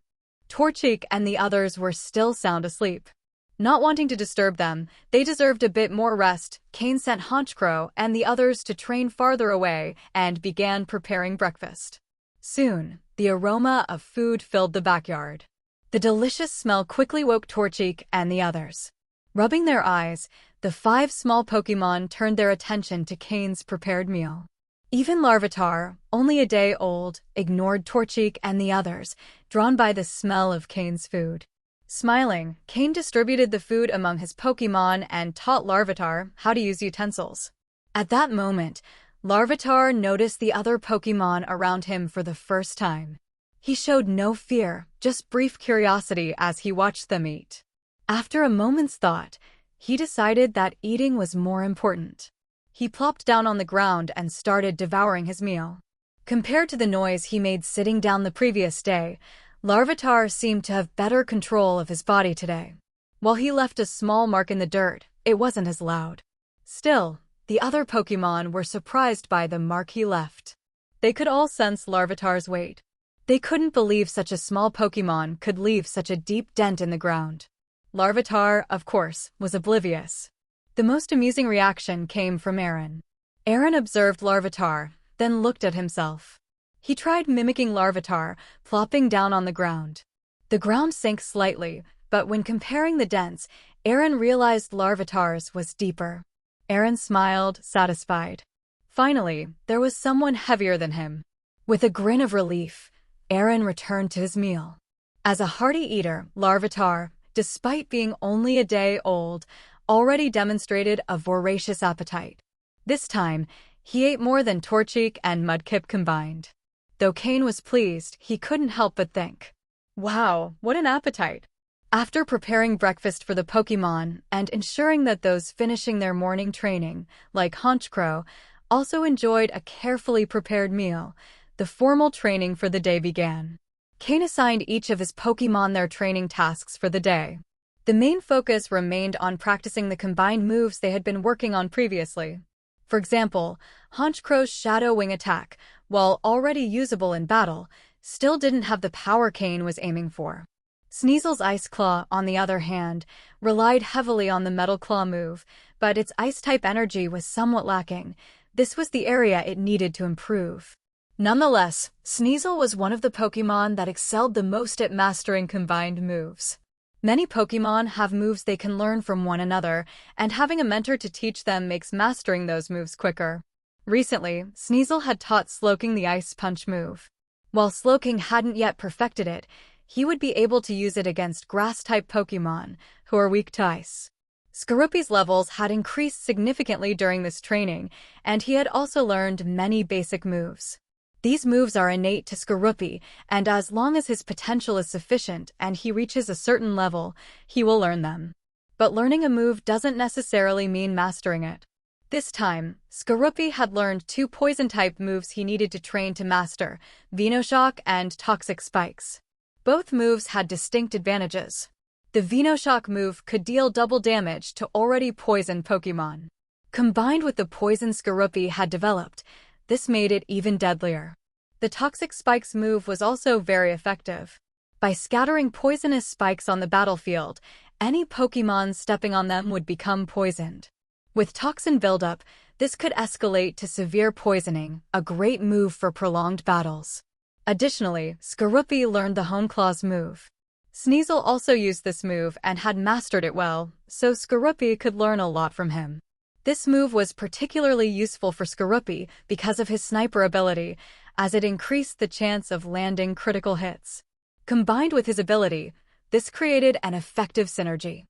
Torchic and the others were still sound asleep. Not wanting to disturb them, they deserved a bit more rest. Cain sent Honchkrow and the others to train farther away and began preparing breakfast. Soon, the aroma of food filled the backyard. The delicious smell quickly woke Torchic and the others. Rubbing their eyes, the 5 small Pokémon turned their attention to Cain's prepared meal. Even Larvitar, only a day old, ignored Torchic and the others, drawn by the smell of Cain's food. Smiling, Cain distributed the food among his Pokémon and taught Larvitar how to use utensils. At that moment, Larvitar noticed the other Pokémon around him for the first time. He showed no fear, just brief curiosity as he watched them eat. After a moment's thought, he decided that eating was more important. He plopped down on the ground and started devouring his meal. Compared to the noise he made sitting down the previous day, Larvitar seemed to have better control of his body today. While he left a small mark in the dirt, it wasn't as loud. Still, the other Pokémon were surprised by the mark he left. They could all sense Larvitar's weight. They couldn't believe such a small Pokémon could leave such a deep dent in the ground. Larvitar, of course, was oblivious. The most amusing reaction came from Aaron. Aaron observed Larvitar, then looked at himself. He tried mimicking Larvitar, plopping down on the ground. The ground sank slightly, but when comparing the dents, Aaron realized Larvitar's was deeper. Aaron smiled, satisfied. Finally, there was someone heavier than him. With a grin of relief, Aaron returned to his meal. As a hearty eater, Larvitar, despite being only a day old, already demonstrated a voracious appetite. This time, he ate more than Torchic and Mudkip combined. Though Cain was pleased, he couldn't help but think, "Wow, what an appetite!" After preparing breakfast for the Pokémon and ensuring that those finishing their morning training, like Honchkrow, also enjoyed a carefully prepared meal, the formal training for the day began. Cain assigned each of his Pokémon their training tasks for the day. The main focus remained on practicing the combined moves they had been working on previously. For example, Honchkrow's Shadow Wing attack, while already usable in battle, still didn't have the power Cain was aiming for. Sneasel's Ice Claw, on the other hand, relied heavily on the Metal Claw move, but its Ice-type energy was somewhat lacking. This was the area it needed to improve. Nonetheless, Sneasel was one of the Pokémon that excelled the most at mastering combined moves. Many Pokémon have moves they can learn from one another, and having a mentor to teach them makes mastering those moves quicker. Recently, Sneasel had taught Slowking the Ice Punch move. While Slowking hadn't yet perfected it, he would be able to use it against grass-type Pokémon, who are weak to ice. Skorupi's levels had increased significantly during this training, and he had also learned many basic moves. These moves are innate to Skorupi, and as long as his potential is sufficient and he reaches a certain level, he will learn them. But learning a move doesn't necessarily mean mastering it. This time, Skorupi had learned 2 poison-type moves he needed to train to master, Venoshock and Toxic Spikes. Both moves had distinct advantages. The Venoshock move could deal double damage to already poisoned Pokémon. Combined with the poison Skorupi had developed, this made it even deadlier. The Toxic Spikes move was also very effective. By scattering poisonous spikes on the battlefield, any Pokémon stepping on them would become poisoned. With toxin buildup, this could escalate to severe poisoning, a great move for prolonged battles. Additionally, Skorupi learned the Honeclaw's move. Sneasel also used this move and had mastered it well, so Skorupi could learn a lot from him. This move was particularly useful for Skorupi because of his sniper ability, as it increased the chance of landing critical hits. Combined with his ability, this created an effective synergy.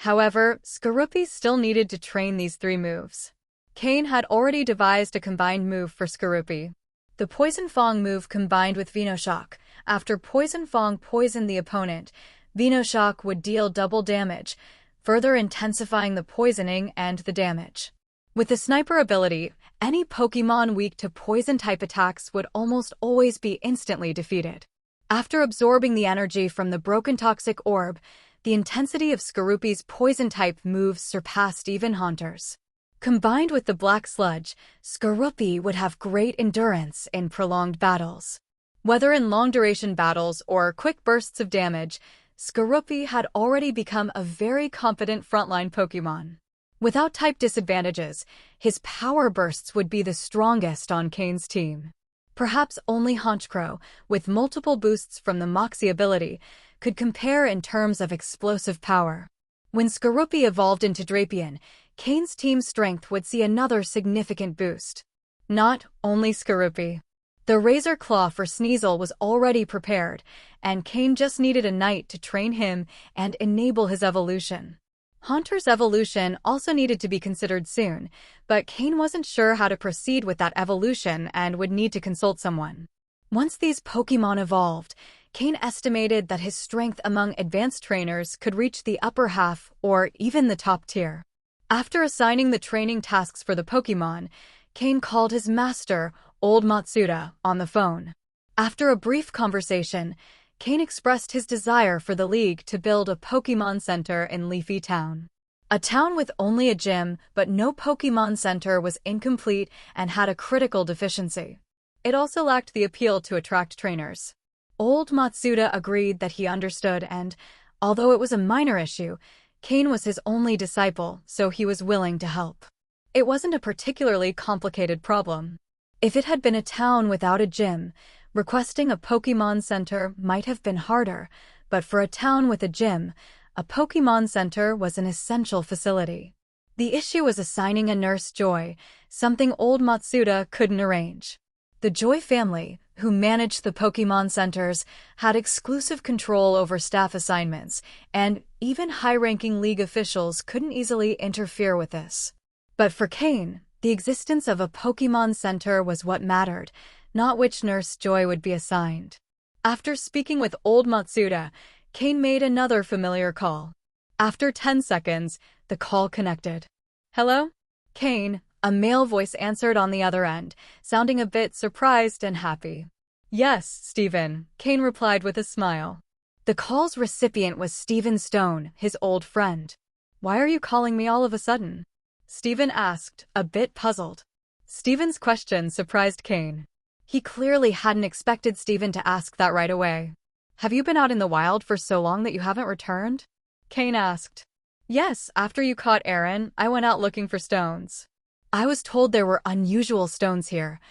However, Skorupi still needed to train these 3 moves. Cain had already devised a combined move for Skorupi. The Poison Fang move combined with Venoshock. After Poison Fang poisoned the opponent, Venoshock would deal double damage, further intensifying the poisoning and the damage. With the sniper ability, any Pokémon weak to poison-type attacks would almost always be instantly defeated. After absorbing the energy from the broken Toxic Orb, the intensity of Skorupi's poison-type moves surpassed even Haunter's. Combined with the Black Sludge, Skorupi would have great endurance in prolonged battles. Whether in long-duration battles or quick bursts of damage, Skorupi had already become a very competent frontline Pokémon. Without type disadvantages, his power bursts would be the strongest on Cain's team. Perhaps only Honchkrow, with multiple boosts from the Moxie ability, could compare in terms of explosive power. When Skorupi evolved into Drapion, Cain's team's strength would see another significant boost. Not only Skorupi. The Razor Claw for Sneasel was already prepared, and Cain just needed a knight to train him and enable his evolution. Haunter's evolution also needed to be considered soon, but Cain wasn't sure how to proceed with that evolution and would need to consult someone. Once these Pokémon evolved, Cain estimated that his strength among advanced trainers could reach the upper half or even the top tier. After assigning the training tasks for the Pokémon, Cain called his master, Old Matsuda, on the phone. After a brief conversation, Cain expressed his desire for the League to build a Pokémon Center in Leafy Town. A town with only a gym but no Pokémon Center was incomplete and had a critical deficiency. It also lacked the appeal to attract trainers. Old Matsuda agreed that he understood and, although it was a minor issue, Cain was his only disciple, so he was willing to help. It wasn't a particularly complicated problem. If it had been a town without a gym, requesting a Pokémon Center might have been harder, but for a town with a gym, a Pokémon Center was an essential facility. The issue was assigning a Nurse Joy, something Old Matsuda couldn't arrange. The Joy family, who managed the Pokémon Centers, had exclusive control over staff assignments, and even high-ranking League officials couldn't easily interfere with this. But for Cain, the existence of a Pokémon Center was what mattered, not which Nurse Joy would be assigned. After speaking with Old Matsuda, Cain made another familiar call. After 10 seconds, the call connected. "Hello? Cain," a male voice answered on the other end, sounding a bit surprised and happy. "Yes, Stephen," Cain replied with a smile. The call's recipient was Stephen Stone, his old friend. "Why are you calling me all of a sudden?" Stephen asked, a bit puzzled. Stephen's question surprised Cain. He clearly hadn't expected Stephen to ask that right away. "Have you been out in the wild for so long that you haven't returned?" Cain asked. "Yes, after you caught Aaron, I went out looking for stones. I was told there were unusual stones here.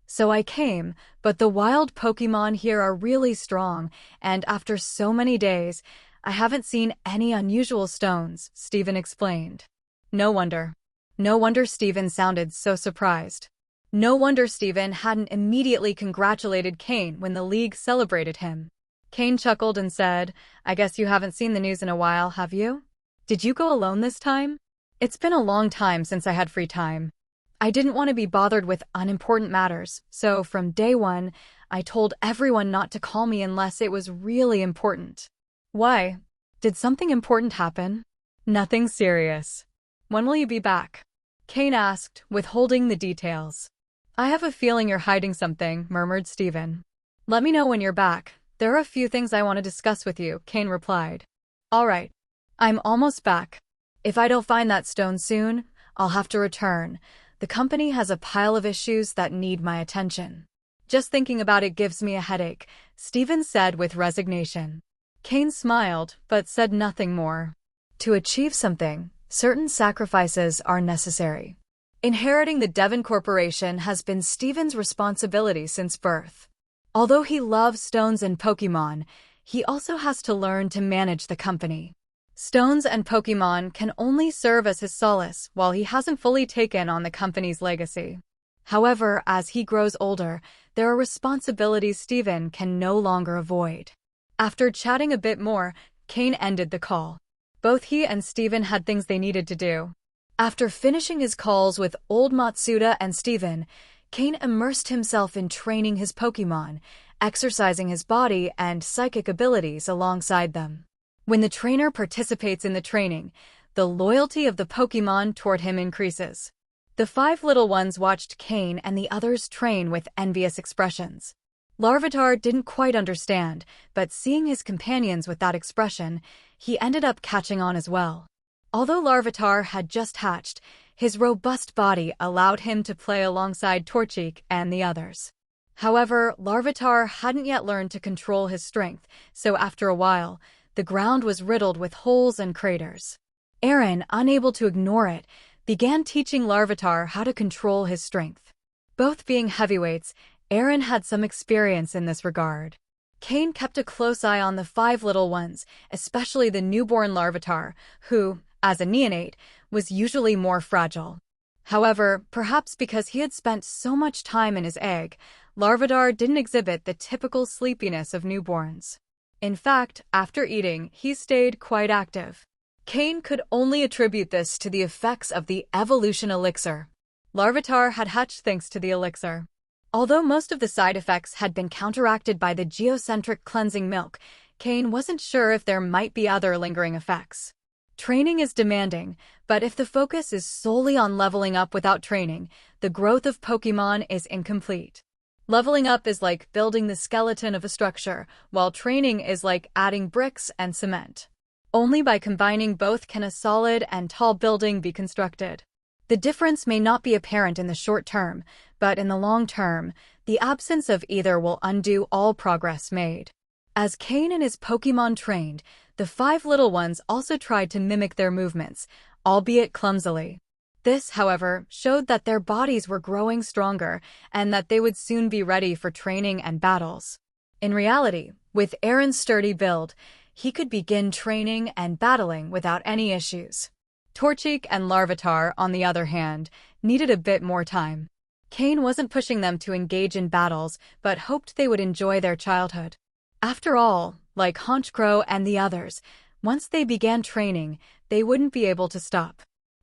So I came, but the wild Pokémon here are really strong, and after so many days, I haven't seen any unusual stones," Stephen explained. No wonder. No wonder Stephen sounded so surprised. No wonder Steven hadn't immediately congratulated Cain when the league celebrated him. Cain chuckled and said, "I guess you haven't seen the news in a while, have you? Did you go alone this time? It's been a long time since I had free time. I didn't want to be bothered with unimportant matters, so from day one, I told everyone not to call me unless it was really important." "Why? Did something important happen?" "Nothing serious." "When will you be back?" Cain asked, withholding the details. "I have a feeling you're hiding something," murmured Steven. "Let me know when you're back. There are a few things I want to discuss with you," Cain replied. "All right. I'm almost back. If I don't find that stone soon, I'll have to return. The company has a pile of issues that need my attention." "Just thinking about it gives me a headache," Steven said with resignation. Cain smiled, but said nothing more. To achieve something, certain sacrifices are necessary. Inheriting the Devon Corporation has been Steven's responsibility since birth. Although he loves stones and Pokémon, he also has to learn to manage the company. Stones and Pokémon can only serve as his solace while he hasn't fully taken on the company's legacy. However, as he grows older, there are responsibilities Steven can no longer avoid. After chatting a bit more, Cain ended the call. Both he and Steven had things they needed to do. After finishing his calls with Old Matsuda and Steven, Cain immersed himself in training his Pokémon, exercising his body and psychic abilities alongside them. When the trainer participates in the training, the loyalty of the Pokémon toward him increases. The 5 little ones watched Cain and the others train with envious expressions. Larvitar didn't quite understand, but seeing his companions with that expression, he ended up catching on as well. Although Larvitar had just hatched, his robust body allowed him to play alongside Torchic and the others. However, Larvitar hadn't yet learned to control his strength, so after a while, the ground was riddled with holes and craters. Aaron, unable to ignore it, began teaching Larvitar how to control his strength. Both being heavyweights, Aaron had some experience in this regard. Cain kept a close eye on the 5 little ones, especially the newborn Larvitar, who, as a neonate, was usually more fragile. However, perhaps because he had spent so much time in his egg, Larvitar didn't exhibit the typical sleepiness of newborns. In fact, after eating, he stayed quite active. Cain could only attribute this to the effects of the evolution elixir. Larvitar had hatched thanks to the elixir. Although most of the side effects had been counteracted by the geocentric cleansing milk, Cain wasn't sure if there might be other lingering effects. Training is demanding, but if the focus is solely on leveling up without training, the growth of Pokémon is incomplete. Leveling up is like building the skeleton of a structure, while training is like adding bricks and cement. Only by combining both can a solid and tall building be constructed. The difference may not be apparent in the short term, but in the long term, the absence of either will undo all progress made. As Cain and his Pokémon trained, the 5 little ones also tried to mimic their movements, albeit clumsily. This, however, showed that their bodies were growing stronger and that they would soon be ready for training and battles. In reality, with Aaron's sturdy build, he could begin training and battling without any issues. Torchic and Larvitar, on the other hand, needed a bit more time. Cain wasn't pushing them to engage in battles, but hoped they would enjoy their childhood. After all, like Honchkrow and the others, once they began training, they wouldn't be able to stop.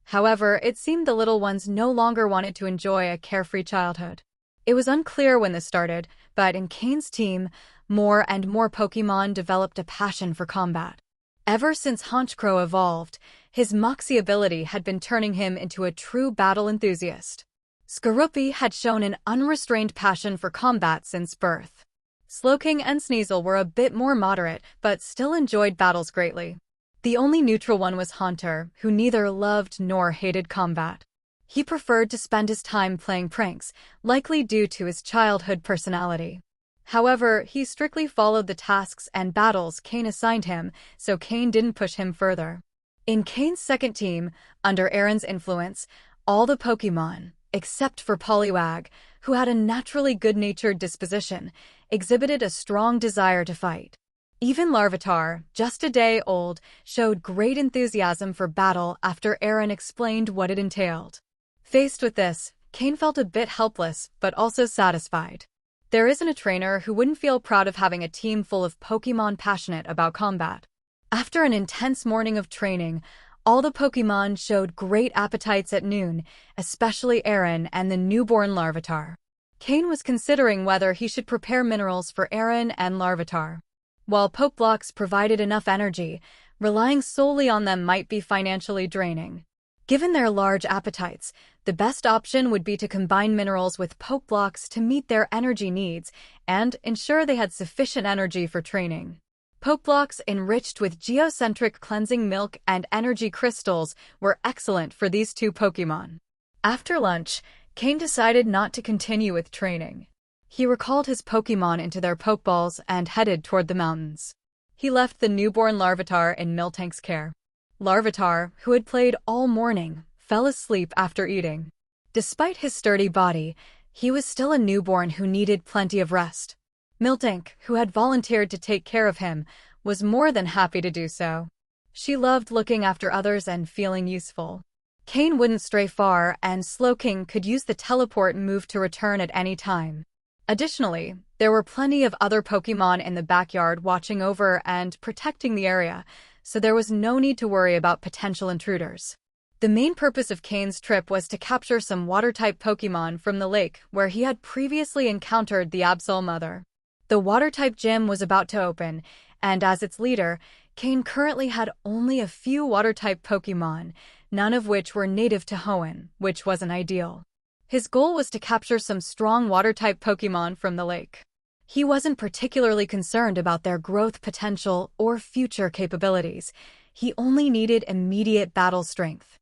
However, it seemed the little ones no longer wanted to enjoy a carefree childhood. It was unclear when this started, but in Cain's team, more and more Pokémon developed a passion for combat. Ever since Honchkrow evolved, his Moxie ability had been turning him into a true battle enthusiast. Skorupi had shown an unrestrained passion for combat since birth. Slowking and Sneasel were a bit more moderate, but still enjoyed battles greatly. The only neutral one was Haunter, who neither loved nor hated combat. He preferred to spend his time playing pranks, likely due to his childhood personality. However, he strictly followed the tasks and battles Cain assigned him, so Cain didn't push him further. In Cain's second team, under Aaron's influence, all the Pokémon, except for Poliwag, who had a naturally good-natured disposition, exhibited a strong desire to fight. Even Larvitar, just a day old, showed great enthusiasm for battle after Aaron explained what it entailed. Faced with this, Cain felt a bit helpless, but also satisfied. There isn't a trainer who wouldn't feel proud of having a team full of Pokémon passionate about combat. After an intense morning of training, all the Pokémon showed great appetites at noon, especially Aaron and the newborn Larvitar. Cain was considering whether he should prepare minerals for Aaron and Larvitar. While Pokeblocks provided enough energy, relying solely on them might be financially draining. Given their large appetites, the best option would be to combine minerals with Pokeblocks to meet their energy needs and ensure they had sufficient energy for training. Pokeblocks enriched with geocentric cleansing milk and energy crystals were excellent for these two Pokémon. After lunch, Cain decided not to continue with training. He recalled his Pokémon into their Pokeballs and headed toward the mountains. He left the newborn Larvitar in Miltank's care. Larvitar, who had played all morning, fell asleep after eating. Despite his sturdy body, he was still a newborn who needed plenty of rest. Miltank, who had volunteered to take care of him, was more than happy to do so. She loved looking after others and feeling useful. Cain wouldn't stray far, and Slowking could use the teleport move to return at any time. Additionally, there were plenty of other Pokémon in the backyard watching over and protecting the area, so there was no need to worry about potential intruders. The main purpose of Cain's trip was to capture some water-type Pokémon from the lake where he had previously encountered the Absol Mother. The water-type gym was about to open, and as its leader, Cain currently had only a few water-type Pokémon, none of which were native to Hoenn, which wasn't ideal. His goal was to capture some strong water-type Pokémon from the lake. He wasn't particularly concerned about their growth potential or future capabilities. He only needed immediate battle strength.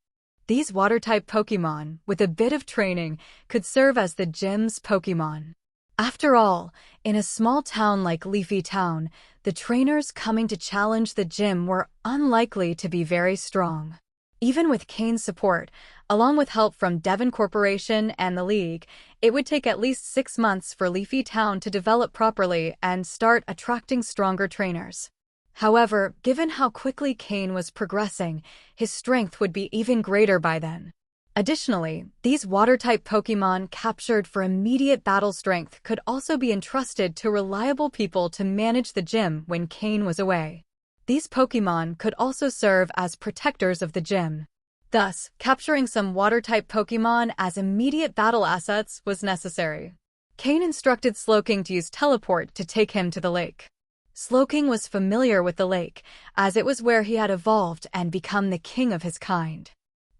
These water-type Pokémon, with a bit of training, could serve as the gym's Pokémon. After all, in a small town like Leafy Town, the trainers coming to challenge the gym were unlikely to be very strong. Even with Cain's support, along with help from Devon Corporation and the League, it would take at least 6 months for Leafy Town to develop properly and start attracting stronger trainers. However, given how quickly Cain was progressing, his strength would be even greater by then. Additionally, these water-type Pokémon captured for immediate battle strength could also be entrusted to reliable people to manage the gym when Cain was away. These Pokémon could also serve as protectors of the gym. Thus, capturing some water-type Pokémon as immediate battle assets was necessary. Cain instructed Slowking to use teleport to take him to the lake. Slowking was familiar with the lake, as it was where he had evolved and become the king of his kind.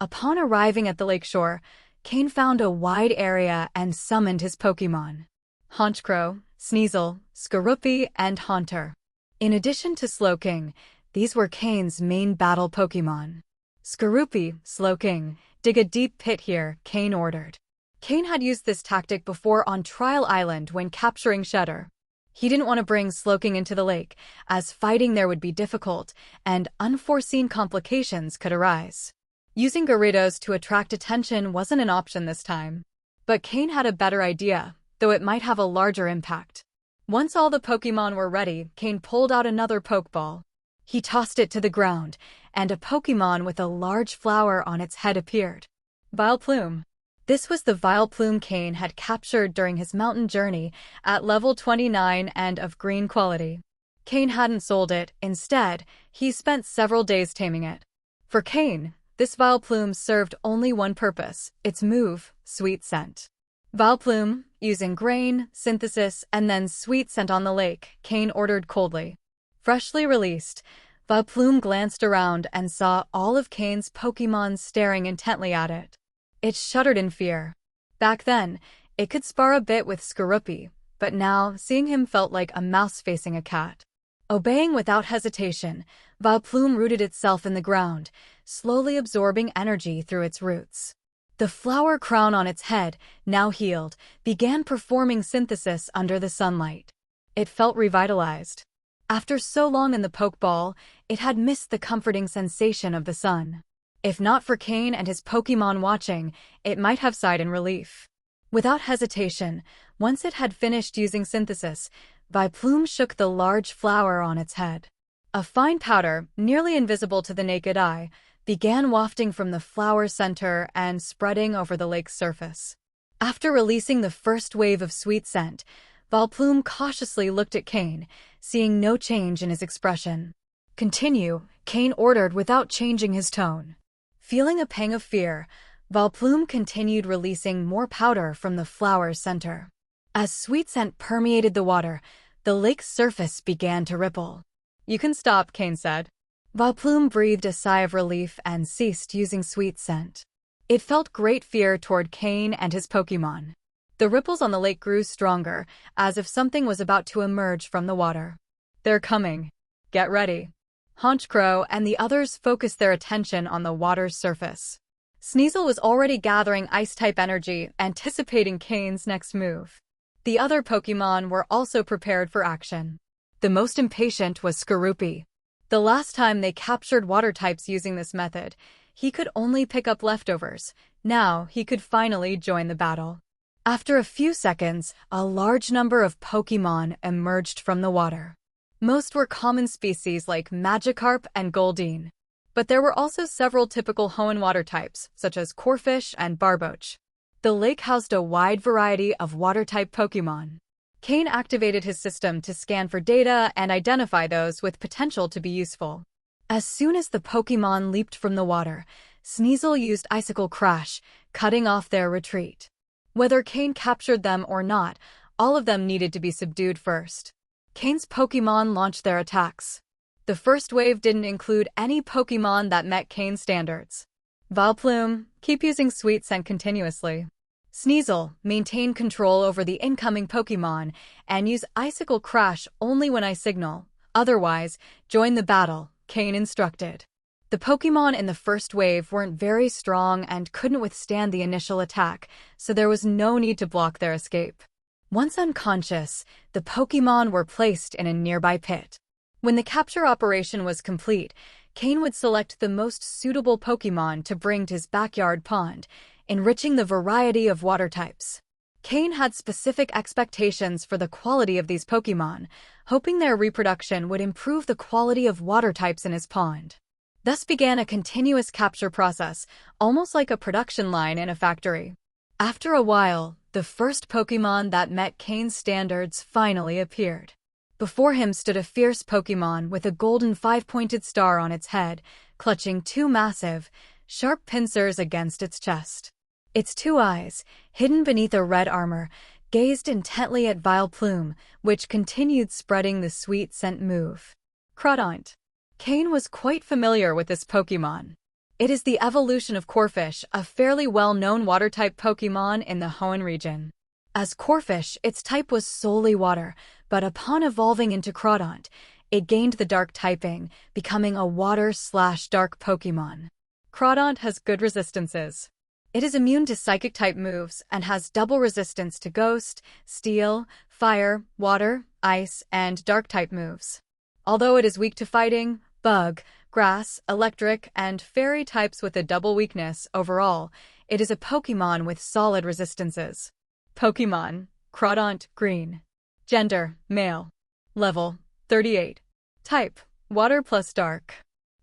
Upon arriving at the lakeshore, Cain found a wide area and summoned his Pokémon: Honchkrow, Sneasel, Skorupi, and Haunter. In addition to Slowking, these were Cain's main battle Pokémon. Skorupi, Slowking, dig a deep pit here, Cain ordered. Cain had used this tactic before on Trial Island when capturing Shedder. He didn't want to bring Slowking into the lake, as fighting there would be difficult, and unforeseen complications could arise. Using Gyarados to attract attention wasn't an option this time. But Cain had a better idea, though it might have a larger impact. Once all the Pokémon were ready, Cain pulled out another Pokeball. He tossed it to the ground, and a Pokémon with a large flower on its head appeared. Vileplume. This was the Vileplume Cain had captured during his mountain journey at level 29 and of green quality. Cain hadn't sold it; instead, he spent several days taming it. For Cain, this Vileplume served only one purpose: its move, Sweet Scent. Vileplume, using grain, synthesis, and then Sweet Scent on the lake, Cain ordered coldly. Freshly released, Vileplume glanced around and saw all of Cain's Pokémon staring intently at it. It shuddered in fear. Back then, it could spar a bit with Skorupi, but now, seeing him felt like a mouse facing a cat. Obeying without hesitation, Vileplume rooted itself in the ground, slowly absorbing energy through its roots. The flower crown on its head, now healed, began performing synthesis under the sunlight. It felt revitalized. After so long in the Pokeball, it had missed the comforting sensation of the sun. If not for Cain and his Pokémon watching, it might have sighed in relief. Without hesitation, once it had finished using synthesis, Vileplume shook the large flower on its head. A fine powder, nearly invisible to the naked eye, began wafting from the flower center and spreading over the lake's surface. After releasing the first wave of sweet scent, Vileplume cautiously looked at Cain, seeing no change in his expression. "Continue," Cain ordered without changing his tone. Feeling a pang of fear, Vileplume continued releasing more powder from the flower's center. As sweet scent permeated the water, the lake's surface began to ripple. "You can stop," Cain said. Vileplume breathed a sigh of relief and ceased using sweet scent. It felt great fear toward Cain and his Pokémon. The ripples on the lake grew stronger, as if something was about to emerge from the water. "They're coming. Get ready." Honchkrow and the others focused their attention on the water's surface. Sneasel was already gathering Ice-type energy, anticipating Cain's next move. The other Pokémon were also prepared for action. The most impatient was Skorupi. The last time they captured water types using this method, he could only pick up leftovers. Now he could finally join the battle. After a few seconds, a large number of Pokémon emerged from the water. Most were common species like Magikarp and Goldeen. But there were also several typical Hoenn water types, such as Corphish and Barboach. The lake housed a wide variety of water-type Pokémon. Cain activated his system to scan for data and identify those with potential to be useful. As soon as the Pokémon leaped from the water, Sneasel used Icicle Crash, cutting off their retreat. Whether Cain captured them or not, all of them needed to be subdued first. Cain's Pokémon launched their attacks. The first wave didn't include any Pokémon that met Cain's standards. Vileplume, keep using Sweet Scent continuously. Sneasel, maintain control over the incoming Pokémon and use Icicle Crash only when I signal. Otherwise, join the battle, Cain instructed. The Pokémon in the first wave weren't very strong and couldn't withstand the initial attack, so there was no need to block their escape. Once unconscious, the Pokémon were placed in a nearby pit. When the capture operation was complete, Cain would select the most suitable Pokémon to bring to his backyard pond, enriching the variety of water types. Cain had specific expectations for the quality of these Pokémon, hoping their reproduction would improve the quality of water types in his pond. Thus began a continuous capture process, almost like a production line in a factory. After a while, the first Pokémon that met Cain's standards finally appeared. Before him stood a fierce Pokémon with a golden 5-pointed star on its head, clutching two massive, sharp pincers against its chest. Its two eyes, hidden beneath a red armor, gazed intently at Vileplume, which continued spreading the sweet scent move. Crawdaunt. Cain was quite familiar with this Pokémon. It is the evolution of Corphish, a fairly well-known water-type Pokémon in the Hoenn region. As Corphish, its type was solely water, but upon evolving into Crawdaunt, it gained the dark typing, becoming a water/dark Pokémon. Crawdaunt has good resistances. It is immune to psychic-type moves and has double resistance to ghost, steel, fire, water, ice, and dark-type moves. Although it is weak to fighting, bug, grass, electric, and fairy types with a double weakness overall, it is a Pokémon with solid resistances. Pokémon, Crawdaunt, green. Gender, male. Level, 38. Type, water plus dark.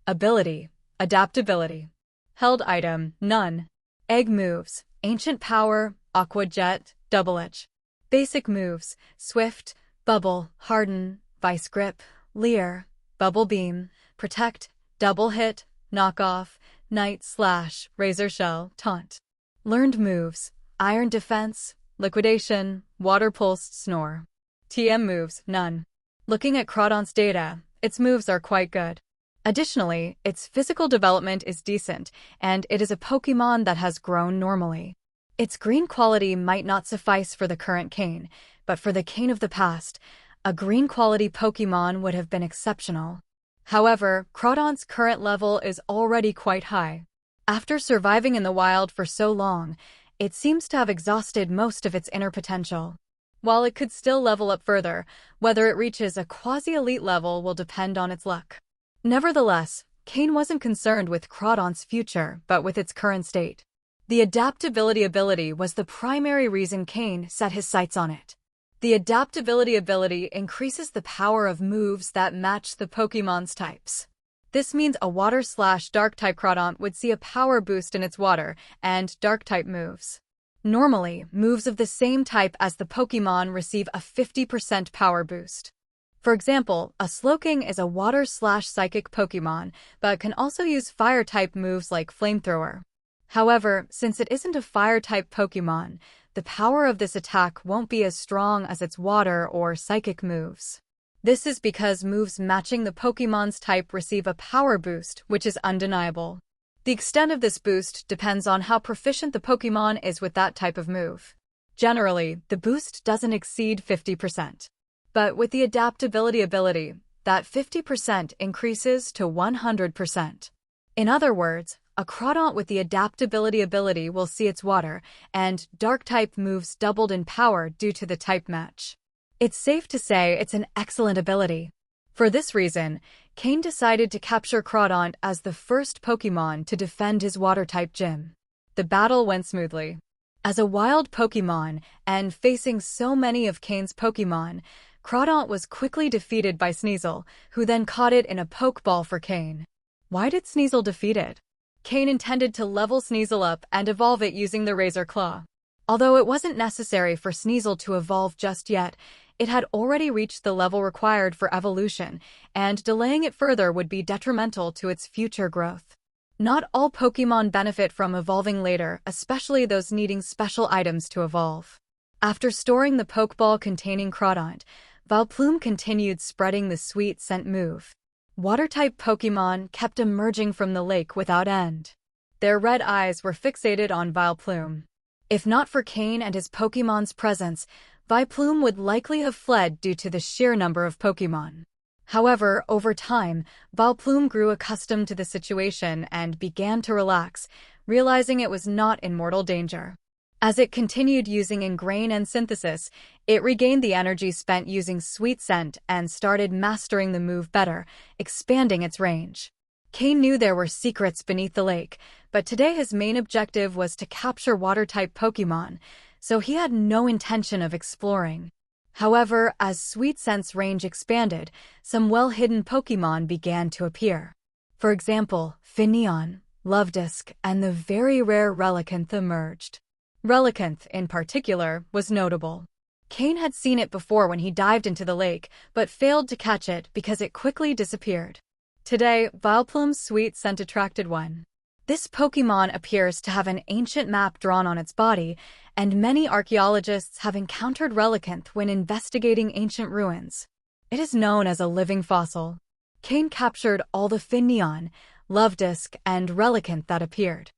Ability, adaptability. Held item, none. Egg moves, ancient power, aqua jet, double edge. Basic moves, swift, bubble, harden, vice grip, leer, bubble beam, protect, double hit, knock off, night slash, razor shell, taunt. Learned moves, iron defense, liquidation, water pulse, snore. TM moves, none. Looking at Crawdaunt's data, its moves are quite good. Additionally, its physical development is decent, and it is a Pokémon that has grown normally. Its green quality might not suffice for the current Cain, but for the Cain of the past, a green quality Pokémon would have been exceptional. However, Crawdaunt's current level is already quite high. After surviving in the wild for so long, it seems to have exhausted most of its inner potential. While it could still level up further, whether it reaches a quasi-elite level will depend on its luck. Nevertheless, Cain wasn't concerned with Crawdaunt's future, but with its current state. The adaptability ability was the primary reason Cain set his sights on it. The adaptability ability increases the power of moves that match the Pokémon's types. This means a water/dark type Crawdaunt would see a power boost in its water and dark type moves. Normally, moves of the same type as the Pokémon receive a 50% power boost. For example, a Slowking is a water/psychic Pokémon, but can also use fire-type moves like Flamethrower. However, since it isn't a fire-type Pokémon, the power of this attack won't be as strong as its water or psychic moves. This is because moves matching the Pokémon's type receive a power boost, which is undeniable. The extent of this boost depends on how proficient the Pokémon is with that type of move. Generally, the boost doesn't exceed 50%. But with the adaptability ability, that 50% increases to 100%. In other words, a Crawdaunt with the adaptability ability will see its water and dark-type moves doubled in power due to the type match. It's safe to say it's an excellent ability. For this reason, Cain decided to capture Crawdaunt as the first Pokémon to defend his water-type gym. The battle went smoothly. As a wild Pokémon, and facing so many of Cain's Pokémon, Crawdaunt was quickly defeated by Sneasel, who then caught it in a Pokeball for Cain. Why did Sneasel defeat it? Cain intended to level Sneasel up and evolve it using the Razor Claw. Although it wasn't necessary for Sneasel to evolve just yet, it had already reached the level required for evolution, and delaying it further would be detrimental to its future growth. Not all Pokémon benefit from evolving later, especially those needing special items to evolve. After storing the Pokeball containing Crawdaunt, Vileplume continued spreading the sweet scent move. Water-type Pokémon kept emerging from the lake without end. Their red eyes were fixated on Vileplume. If not for Cain and his Pokémon's presence, Vileplume would likely have fled due to the sheer number of Pokémon. However, over time, Vileplume grew accustomed to the situation and began to relax, realizing it was not in mortal danger. As it continued using Ingrain and Synthesis, it regained the energy spent using Sweet Scent and started mastering the move better, expanding its range. Cain knew there were secrets beneath the lake, but today his main objective was to capture water-type Pokémon, so he had no intention of exploring. However, as Sweet Scent's range expanded, some well-hidden Pokémon began to appear. For example, Finneon, Lovedisc, and the very rare Relicanth emerged. Relicanth, in particular, was notable. Cain had seen it before when he dived into the lake, but failed to catch it because it quickly disappeared. Today, Vileplume's Sweet Scent attracted one. This Pokémon appears to have an ancient map drawn on its body, and many archaeologists have encountered Relicanth when investigating ancient ruins. It is known as a living fossil. Cain captured all the Finneon, Lovedisc, and Relicanth that appeared.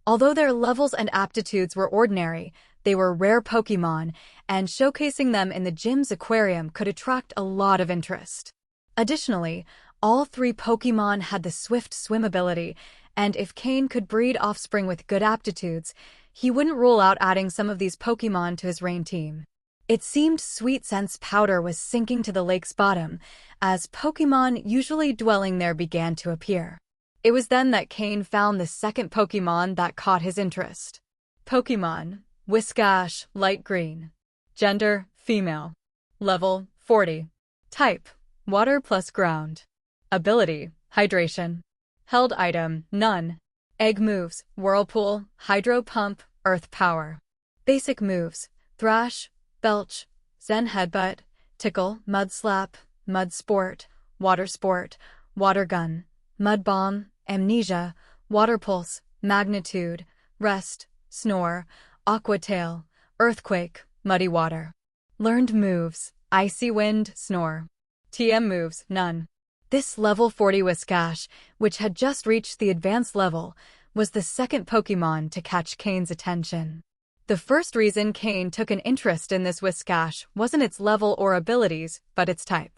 Although their levels and aptitudes were ordinary, they were rare Pokémon, and showcasing them in the gym's aquarium could attract a lot of interest. Additionally, all three Pokémon had the swift swim ability, and if Cain could breed offspring with good aptitudes, he wouldn't rule out adding some of these Pokémon to his Rain team. It seemed Sweet Scent's powder was sinking to the lake's bottom, as Pokémon usually dwelling there began to appear. It was then that Cain found the second Pokémon that caught his interest. Pokémon, Whiscash, light green. Gender, female. Level, 40. Type, water plus ground. Ability, hydration. Held item, none. Egg moves, Whirlpool, Hydro Pump, Earth Power. Basic moves, Thrash, Belch, Zen Headbutt, Tickle, Mud Slap, Mud Sport, Water Sport, Water Gun, Mud Bomb, Amnesia, Water Pulse, Magnitude, Rest, Snore, Aqua Tail, Earthquake, Muddy Water. Learned moves, Icy Wind, Snore. TM moves, none. This level 40 Whiscash, which had just reached the advanced level, was the second Pokémon to catch Cain's attention. The first reason Cain took an interest in this Whiscash wasn't its level or abilities, but its type.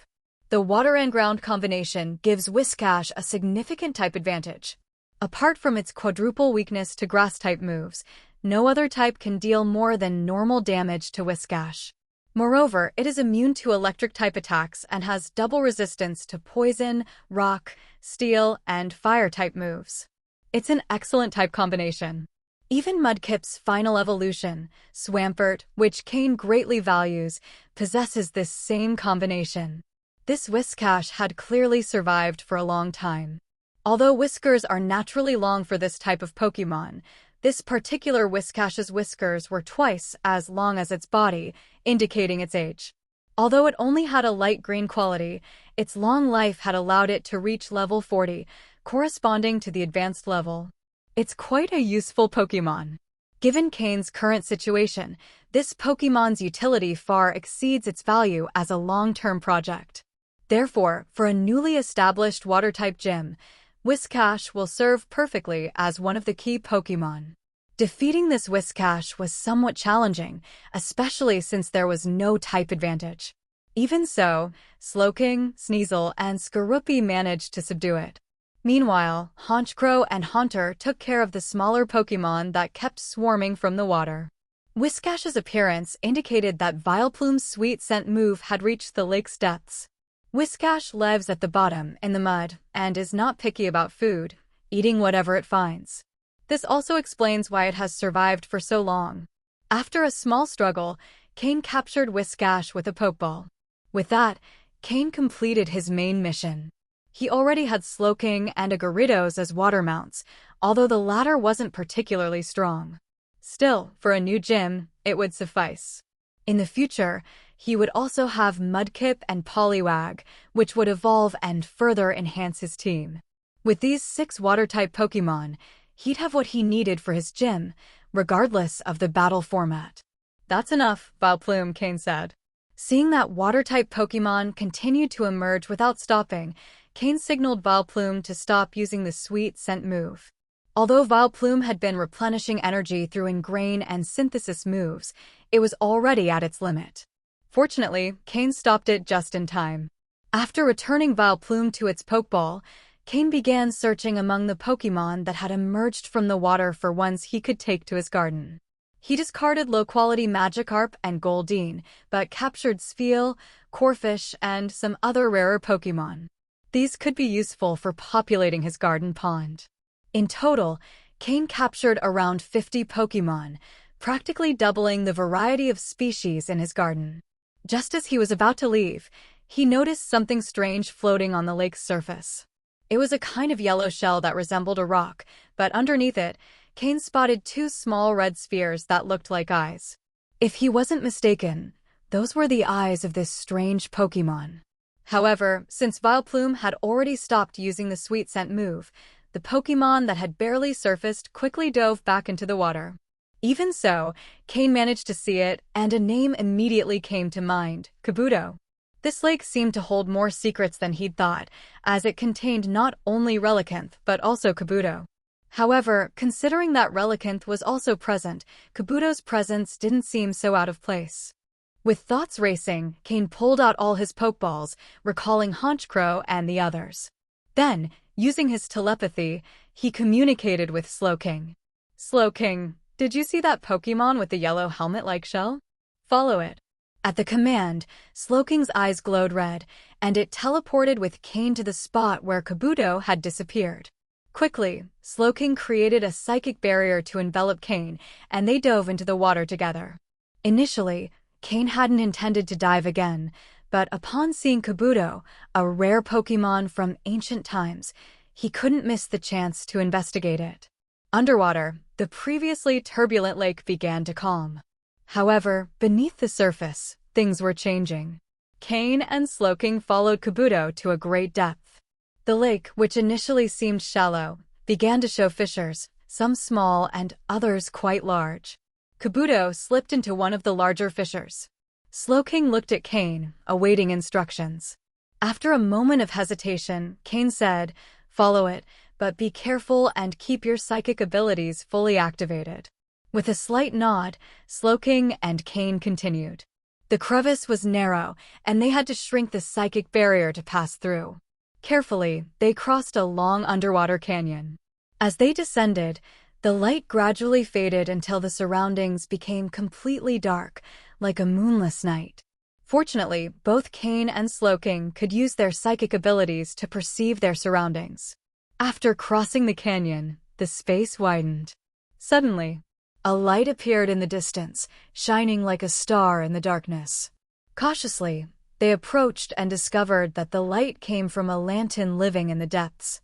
The water and ground combination gives Whiscash a significant type advantage. Apart from its quadruple weakness to grass-type moves, no other type can deal more than normal damage to Whiscash. Moreover, it is immune to electric-type attacks and has double resistance to poison, rock, steel, and fire-type moves. It's an excellent type combination. Even Mudkip's final evolution, Swampert, which Cain greatly values, possesses this same combination. This Whiscash had clearly survived for a long time. Although whiskers are naturally long for this type of Pokémon, This particular Whiscash's whiskers were twice as long as its body, indicating its age. Although it only had a light green quality, its long life had allowed it to reach level 40, corresponding to the advanced level. It's quite a useful Pokémon. Given Cain's current situation, this Pokémon's utility far exceeds its value as a long-term project. Therefore, for a newly established Water-type gym, Whiscash will serve perfectly as one of the key Pokémon. Defeating this Whiscash was somewhat challenging, especially since there was no type advantage. Even so, Slowking, Sneasel, and Skorupi managed to subdue it. Meanwhile, Honchkrow and Haunter took care of the smaller Pokémon that kept swarming from the water. Whiscash's appearance indicated that Vileplume's sweet scent move had reached the lake's depths. Whiscash lives at the bottom, in the mud, and is not picky about food, eating whatever it finds. This also explains why it has survived for so long. After a small struggle, Cain captured Whiscash with a Pokeball. With that, Cain completed his main mission. He already had Slowking and a Gyarados as water mounts, although the latter wasn't particularly strong. Still, for a new gym, it would suffice. In the future, he would also have Mudkip and Poliwag, which would evolve and further enhance his team. With these 6 water-type Pokémon, he'd have what he needed for his gym, regardless of the battle format. That's enough, Vileplume, Cain said. Seeing that water-type Pokémon continued to emerge without stopping, Cain signaled Vileplume to stop using the sweet scent move. Although Vileplume had been replenishing energy through Ingrain and Synthesis moves, it was already at its limit. Fortunately, Cain stopped it just in time. After returning Vileplume to its Pokeball, Cain began searching among the Pokémon that had emerged from the water for ones he could take to his garden. He discarded low-quality Magikarp and Goldeen, but captured Spheal, Corphish, and some other rarer Pokémon. These could be useful for populating his garden pond. In total, Cain captured around 50 Pokémon, practically doubling the variety of species in his garden. Just as he was about to leave, he noticed something strange floating on the lake's surface. It was a kind of yellow shell that resembled a rock, but underneath it, Cain spotted 2 small red spheres that looked like eyes. If he wasn't mistaken, those were the eyes of this strange Pokémon. However, since Vileplume had already stopped using the sweet scent move, the Pokémon that had barely surfaced quickly dove back into the water. Even so, Cain managed to see it, and a name immediately came to mind: Kabuto. This lake seemed to hold more secrets than he'd thought, as it contained not only Relicanth but also Kabuto. However, considering that Relicanth was also present, Kabuto's presence didn't seem so out of place. With thoughts racing, Cain pulled out all his Pokeballs, recalling Honchkrow and the others. Then, using his telepathy, he communicated with Slowking. Slowking, did you see that Pokémon with the yellow helmet-like shell? Follow it. At the command, Slowking's eyes glowed red, and it teleported with Cain to the spot where Kabuto had disappeared. Quickly, Slowking created a psychic barrier to envelop Cain, and they dove into the water together. Initially, Cain hadn't intended to dive again, but upon seeing Kabuto, a rare Pokémon from ancient times, he couldn't miss the chance to investigate it. Underwater, the previously turbulent lake began to calm. However, beneath the surface, things were changing. Cain and Slowking followed Kabuto to a great depth. The lake, which initially seemed shallow, began to show fissures, some small and others quite large. Kabuto slipped into one of the larger fissures. Slowking looked at Cain, awaiting instructions. After a moment of hesitation, Cain said, "Follow it, but be careful and keep your psychic abilities fully activated." With a slight nod, Slowking and Cain continued. The crevice was narrow, and they had to shrink the psychic barrier to pass through. Carefully, they crossed a long underwater canyon. As they descended, the light gradually faded until the surroundings became completely dark, like a moonless night. Fortunately, both Cain and Slowking could use their psychic abilities to perceive their surroundings. After crossing the canyon, the space widened. Suddenly, a light appeared in the distance, shining like a star in the darkness. Cautiously, they approached and discovered that the light came from a lantern living in the depths.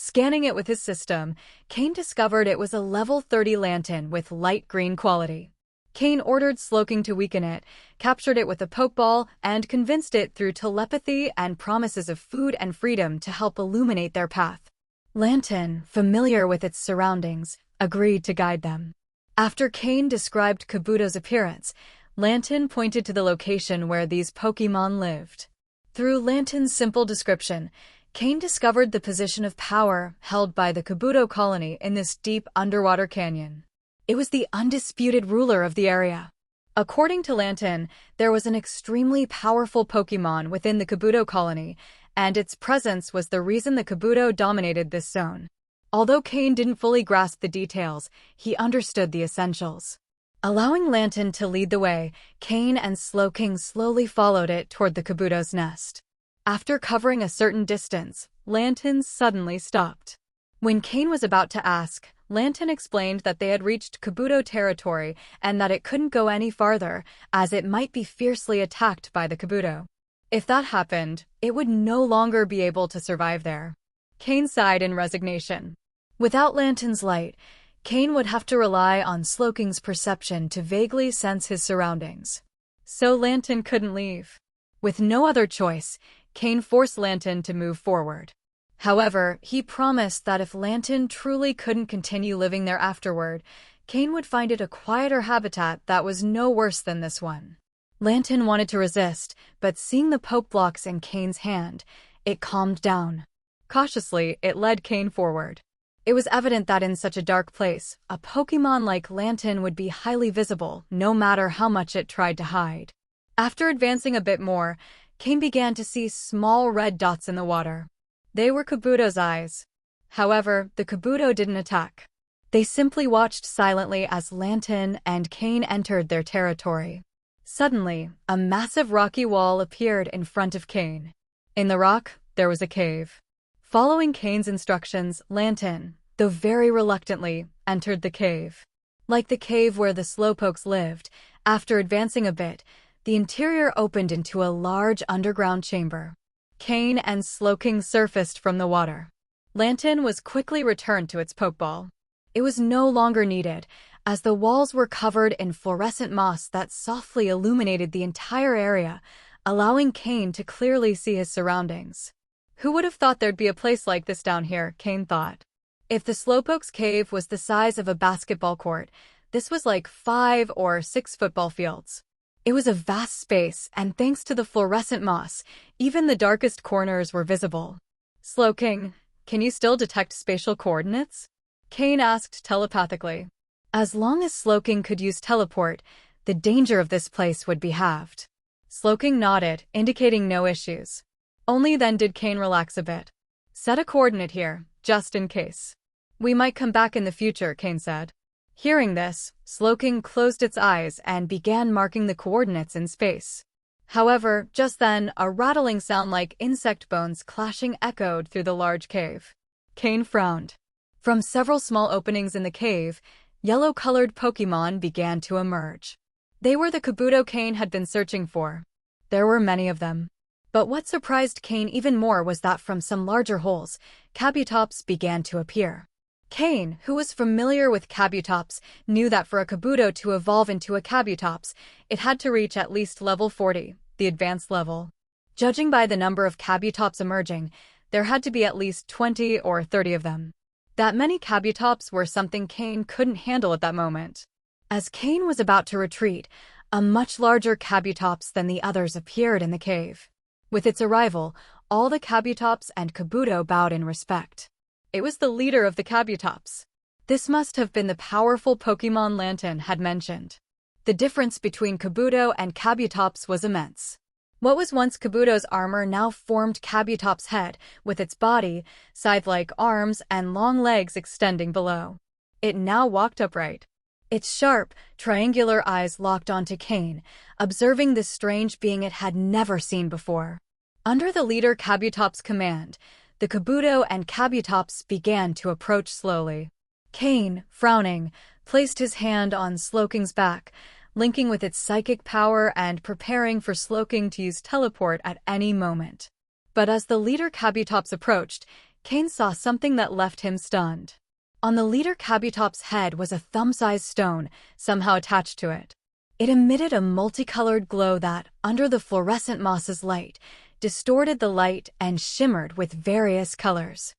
Scanning it with his system, Cain discovered it was a level 30 lantern with light green quality. Cain ordered Slowking to weaken it, captured it with a Pokeball, and convinced it through telepathy and promises of food and freedom to help illuminate their path. Lantern, familiar with its surroundings, agreed to guide them. After Cain described Kabuto's appearance, Lantern pointed to the location where these Pokémon lived. Through Lantern's simple description, Cain discovered the position of power held by the Kabuto colony in this deep underwater canyon. It was the undisputed ruler of the area. According to Lantern, there was an extremely powerful Pokémon within the Kabuto colony, and its presence was the reason the Kabuto dominated this zone. Although Cain didn't fully grasp the details, he understood the essentials. Allowing Lantern to lead the way, Cain and Slowking slowly followed it toward the Kabuto's nest. After covering a certain distance, Lantern suddenly stopped. When Cain was about to ask, Lantern explained that they had reached Kabuto territory and that it couldn't go any farther, as it might be fiercely attacked by the Kabuto. If that happened, it would no longer be able to survive there. Cain sighed in resignation. Without Lantern's light, Cain would have to rely on Slowking's perception to vaguely sense his surroundings. So Lantern couldn't leave. With no other choice, Cain forced Lantern to move forward. However, he promised that if Lantern truly couldn't continue living there afterward, Cain would find it a quieter habitat that was no worse than this one. Lantern wanted to resist, but seeing the poke blocks in Cain's hand, it calmed down. Cautiously, it led Cain forward. It was evident that in such a dark place, a Pokémon like Lantern would be highly visible, no matter how much it tried to hide. After advancing a bit more, Cain began to see small red dots in the water. They were Kabuto's eyes. However, the Kabuto didn't attack. They simply watched silently as Lantern and Cain entered their territory. Suddenly, a massive rocky wall appeared in front of Cain. In the rock, there was a cave. Following Cain's instructions, Lantern, though very reluctantly, entered the cave. Like the cave where the Slowpokes lived, after advancing a bit, the interior opened into a large underground chamber. Cain and Slowking surfaced from the water. Lantern was quickly returned to its Pokeball. It was no longer needed, as the walls were covered in fluorescent moss that softly illuminated the entire area, allowing Cain to clearly see his surroundings. Who would have thought there'd be a place like this down here, Cain thought. If the Slowpoke's cave was the size of a basketball court, this was like 5 or 6 football fields. It was a vast space, and thanks to the fluorescent moss, even the darkest corners were visible. Slowking, can you still detect spatial coordinates? Cain asked telepathically. As long as Slowking could use teleport, the danger of this place would be halved. Slowking nodded, indicating no issues. Only then did Cain relax a bit. Set a coordinate here, just in case. We might come back in the future, Cain said. Hearing this, Slowking closed its eyes and began marking the coordinates in space. However, just then, a rattling sound like insect bones clashing echoed through the large cave. Cain frowned. From several small openings in the cave, yellow-colored Pokémon began to emerge. They were the Kabuto Cain had been searching for. There were many of them. But what surprised Cain even more was that from some larger holes, Kabutops began to appear. Cain, who was familiar with Kabutops, knew that for a Kabuto to evolve into a Kabutops, it had to reach at least level 40, the advanced level. Judging by the number of Kabutops emerging, there had to be at least 20 or 30 of them. That many Kabutops were something Cain couldn't handle at that moment. As Cain was about to retreat, a much larger Kabutops than the others appeared in the cave. With its arrival, all the Kabutops and Kabuto bowed in respect. It was the leader of the Kabutops. This must have been the powerful Pokémon Lantern had mentioned. The difference between Kabuto and Kabutops was immense. What was once Kabuto's armor now formed Kabutops' head, with its body, scythe-like arms, and long legs extending below. It now walked upright. Its sharp, triangular eyes locked onto Cain, observing this strange being it had never seen before. Under the leader Kabutops' command, the Kabuto and Kabutops began to approach slowly. Cain, frowning, placed his hand on Slowking's back, linking with its psychic power and preparing for Slowking to use teleport at any moment. But as the leader Kabutops approached, Cain saw something that left him stunned. On the leader Kabutop's head was a thumb-sized stone, somehow attached to it. It emitted a multicolored glow that, under the fluorescent moss's light, distorted the light and shimmered with various colors.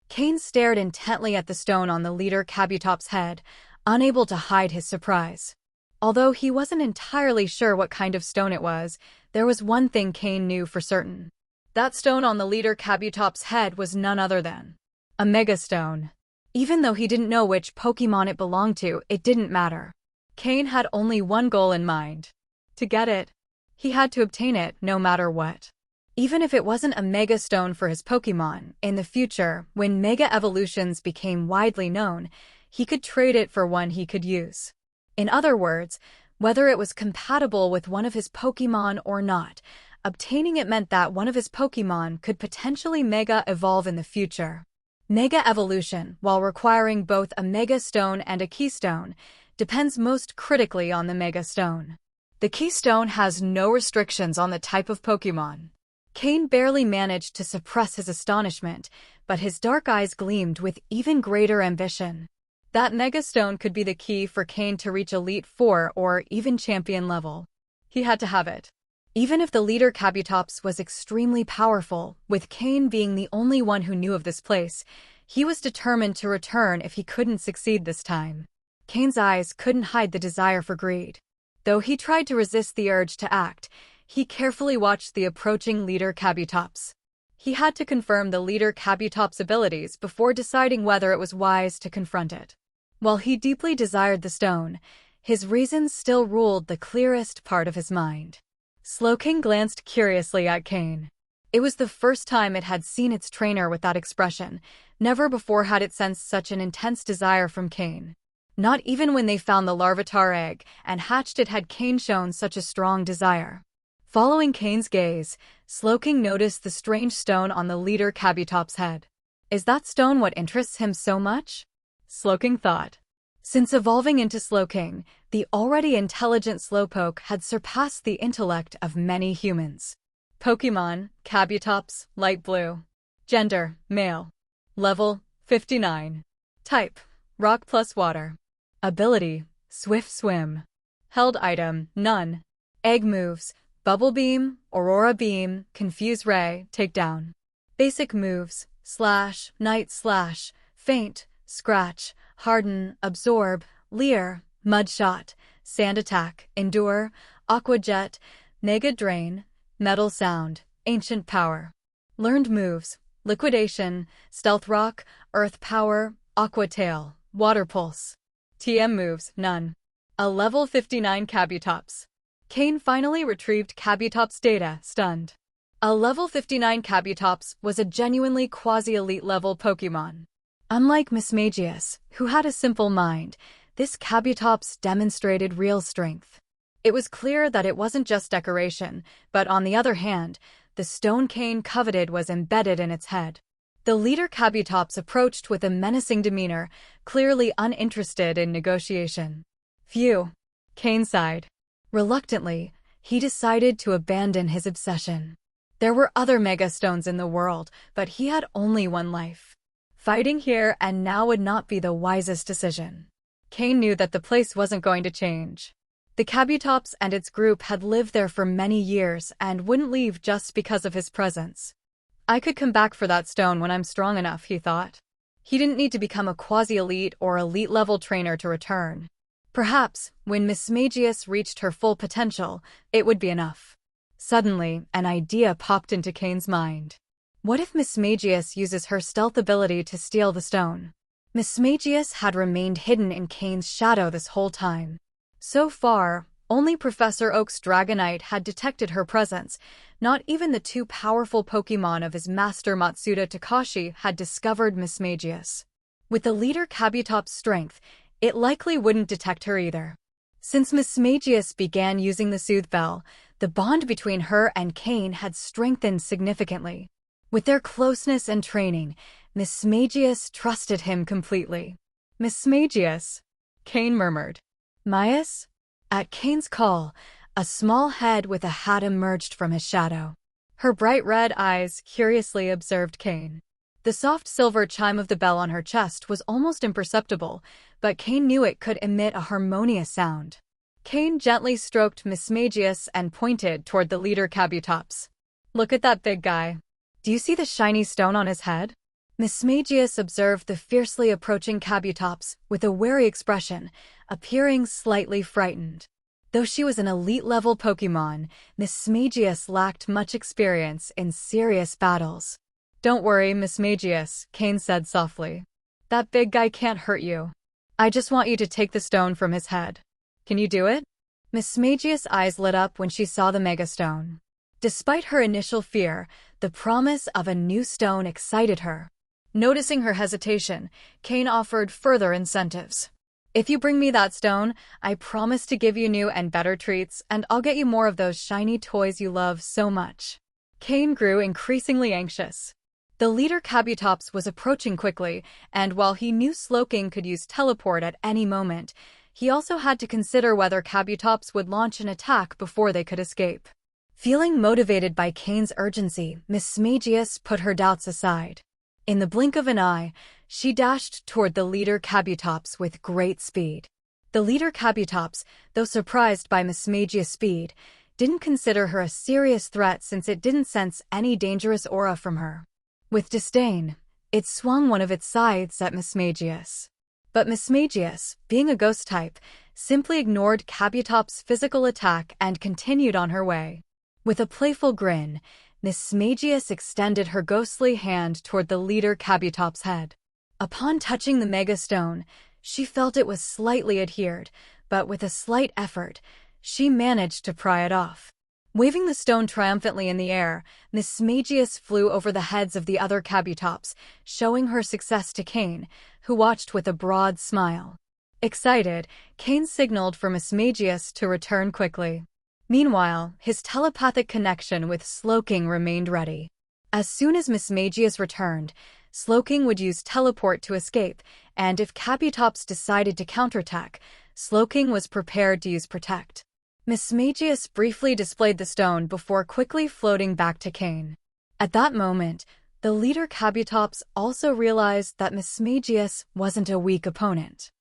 Cain stared intently at the stone on the leader Kabutop's head, unable to hide his surprise. Although he wasn't entirely sure what kind of stone it was, there was one thing Cain knew for certain. That stone on the leader Kabutop's head was none other than a Megastone. Even though he didn't know which Pokémon it belonged to, it didn't matter. Cain had only one goal in mind. To get it. He had to obtain it, no matter what. Even if it wasn't a Mega Stone for his Pokémon, in the future, when Mega Evolutions became widely known, he could trade it for one he could use. In other words, whether it was compatible with one of his Pokémon or not, obtaining it meant that one of his Pokémon could potentially Mega Evolve in the future. Mega Evolution, while requiring both a Mega Stone and a Keystone, depends most critically on the Mega Stone. The Keystone has no restrictions on the type of Pokémon. Cain barely managed to suppress his astonishment, but his dark eyes gleamed with even greater ambition. That Mega Stone could be the key for Cain to reach Elite Four or even Champion level. He had to have it. Even if the leader Kabutops was extremely powerful, with Cain being the only one who knew of this place, he was determined to return if he couldn't succeed this time. Cain's eyes couldn't hide the desire for greed. Though he tried to resist the urge to act, he carefully watched the approaching leader Kabutops. He had to confirm the leader Kabutops' abilities before deciding whether it was wise to confront it. While he deeply desired the stone, his reasons still ruled the clearest part of his mind. Slowking glanced curiously at Cain. It was the first time it had seen its trainer with that expression. Never before had it sensed such an intense desire from Cain. Not even when they found the Larvitar egg and hatched it had Cain shown such a strong desire. Following Cain's gaze, Slowking noticed the strange stone on the leader Kabutops' head. Is that stone what interests him so much? Slowking thought. Since evolving into Slowking, the already intelligent Slowpoke had surpassed the intellect of many humans. Pokémon, Kabutops, light blue. Gender, male. Level, 59. Type, rock plus water. Ability, swift swim. Held item, none. Egg moves, Bubble Beam, Aurora Beam, Confuse Ray, Takedown. Basic moves, Slash, Night Slash, Faint, Scratch, Harden, Absorb, Leer, Mud Shot, Sand Attack, Endure, Aqua Jet, Mega Drain, Metal Sound, Ancient Power. Learned moves, Liquidation, Stealth Rock, Earth Power, Aqua Tail, Water Pulse. TM moves, none. A level 59 Kabutops. Cain finally retrieved Kabutops' data, stunned. A level 59 Kabutops was a genuinely quasi-elite level Pokémon. Unlike Mismagius, who had a simple mind, this Kabutops demonstrated real strength. It was clear that it wasn't just decoration, but on the other hand, the stone Cain coveted was embedded in its head. The leader Kabutops approached with a menacing demeanor, clearly uninterested in negotiation. Phew. Cain sighed. Reluctantly, he decided to abandon his obsession. There were other Mega Stones in the world, but he had only one life. Fighting here and now would not be the wisest decision. Cain knew that the place wasn't going to change. The Kabutops and its group had lived there for many years and wouldn't leave just because of his presence. I could come back for that stone when I'm strong enough, he thought. He didn't need to become a quasi-elite or elite-level trainer to return. Perhaps, when Mismagius reached her full potential, it would be enough. Suddenly, an idea popped into Cain's mind. What if Mismagius uses her stealth ability to steal the stone? Mismagius had remained hidden in Cain's shadow this whole time. So far, only Professor Oak's Dragonite had detected her presence. Not even the two powerful Pokémon of his master Matsuda Takashi had discovered Mismagius. With the leader Kabutops' strength, it likely wouldn't detect her either. Since Mismagius began using the Soothe Bell, the bond between her and Cain had strengthened significantly. With their closeness and training, Mismagius trusted him completely. Mismagius, Cain murmured. Mias? At Cain's call, a small head with a hat emerged from his shadow. Her bright red eyes curiously observed Cain. The soft silver chime of the bell on her chest was almost imperceptible, but Cain knew it could emit a harmonious sound. Cain gently stroked Mismagius and pointed toward the leader Kabutops. "Look at that big guy. Do you see the shiny stone on his head?" Mismagius observed the fiercely approaching Kabutops with a wary expression, appearing slightly frightened. Though she was an elite-level Pokémon, Mismagius lacked much experience in serious battles. "Don't worry, Mismagius," Cain said softly. "That big guy can't hurt you. I just want you to take the stone from his head. Can you do it?" Mismagius' eyes lit up when she saw the Mega Stone. Despite her initial fear, the promise of a new stone excited her. Noticing her hesitation, Cain offered further incentives. "If you bring me that stone, I promise to give you new and better treats, and I'll get you more of those shiny toys you love so much." Cain grew increasingly anxious. The leader Kabutops was approaching quickly, and while he knew Slowking could use teleport at any moment, he also had to consider whether Kabutops would launch an attack before they could escape. Feeling motivated by Cain's urgency, Mismagius put her doubts aside. In the blink of an eye, she dashed toward the leader Kabutops with great speed. The leader Kabutops, though surprised by Mismagius' speed, didn't consider her a serious threat since it didn't sense any dangerous aura from her. With disdain, it swung one of its scythes at Mismagius. But Mismagius, being a ghost type, simply ignored Kabutops' physical attack and continued on her way. With a playful grin, Mismagius extended her ghostly hand toward the leader Kabutops' head. Upon touching the Mega Stone, she felt it was slightly adhered, but with a slight effort, she managed to pry it off. Waving the stone triumphantly in the air, Mismagius flew over the heads of the other Kabutops, showing her success to Cain, who watched with a broad smile. Excited, Cain signaled for Mismagius to return quickly. Meanwhile, his telepathic connection with Slowking remained ready. As soon as Mismagius returned, Slowking would use teleport to escape, and if Kabutops decided to counterattack, Slowking was prepared to use protect. Mismagius briefly displayed the stone before quickly floating back to Cain. At that moment, the leader Kabutops also realized that Mismagius wasn't a weak opponent.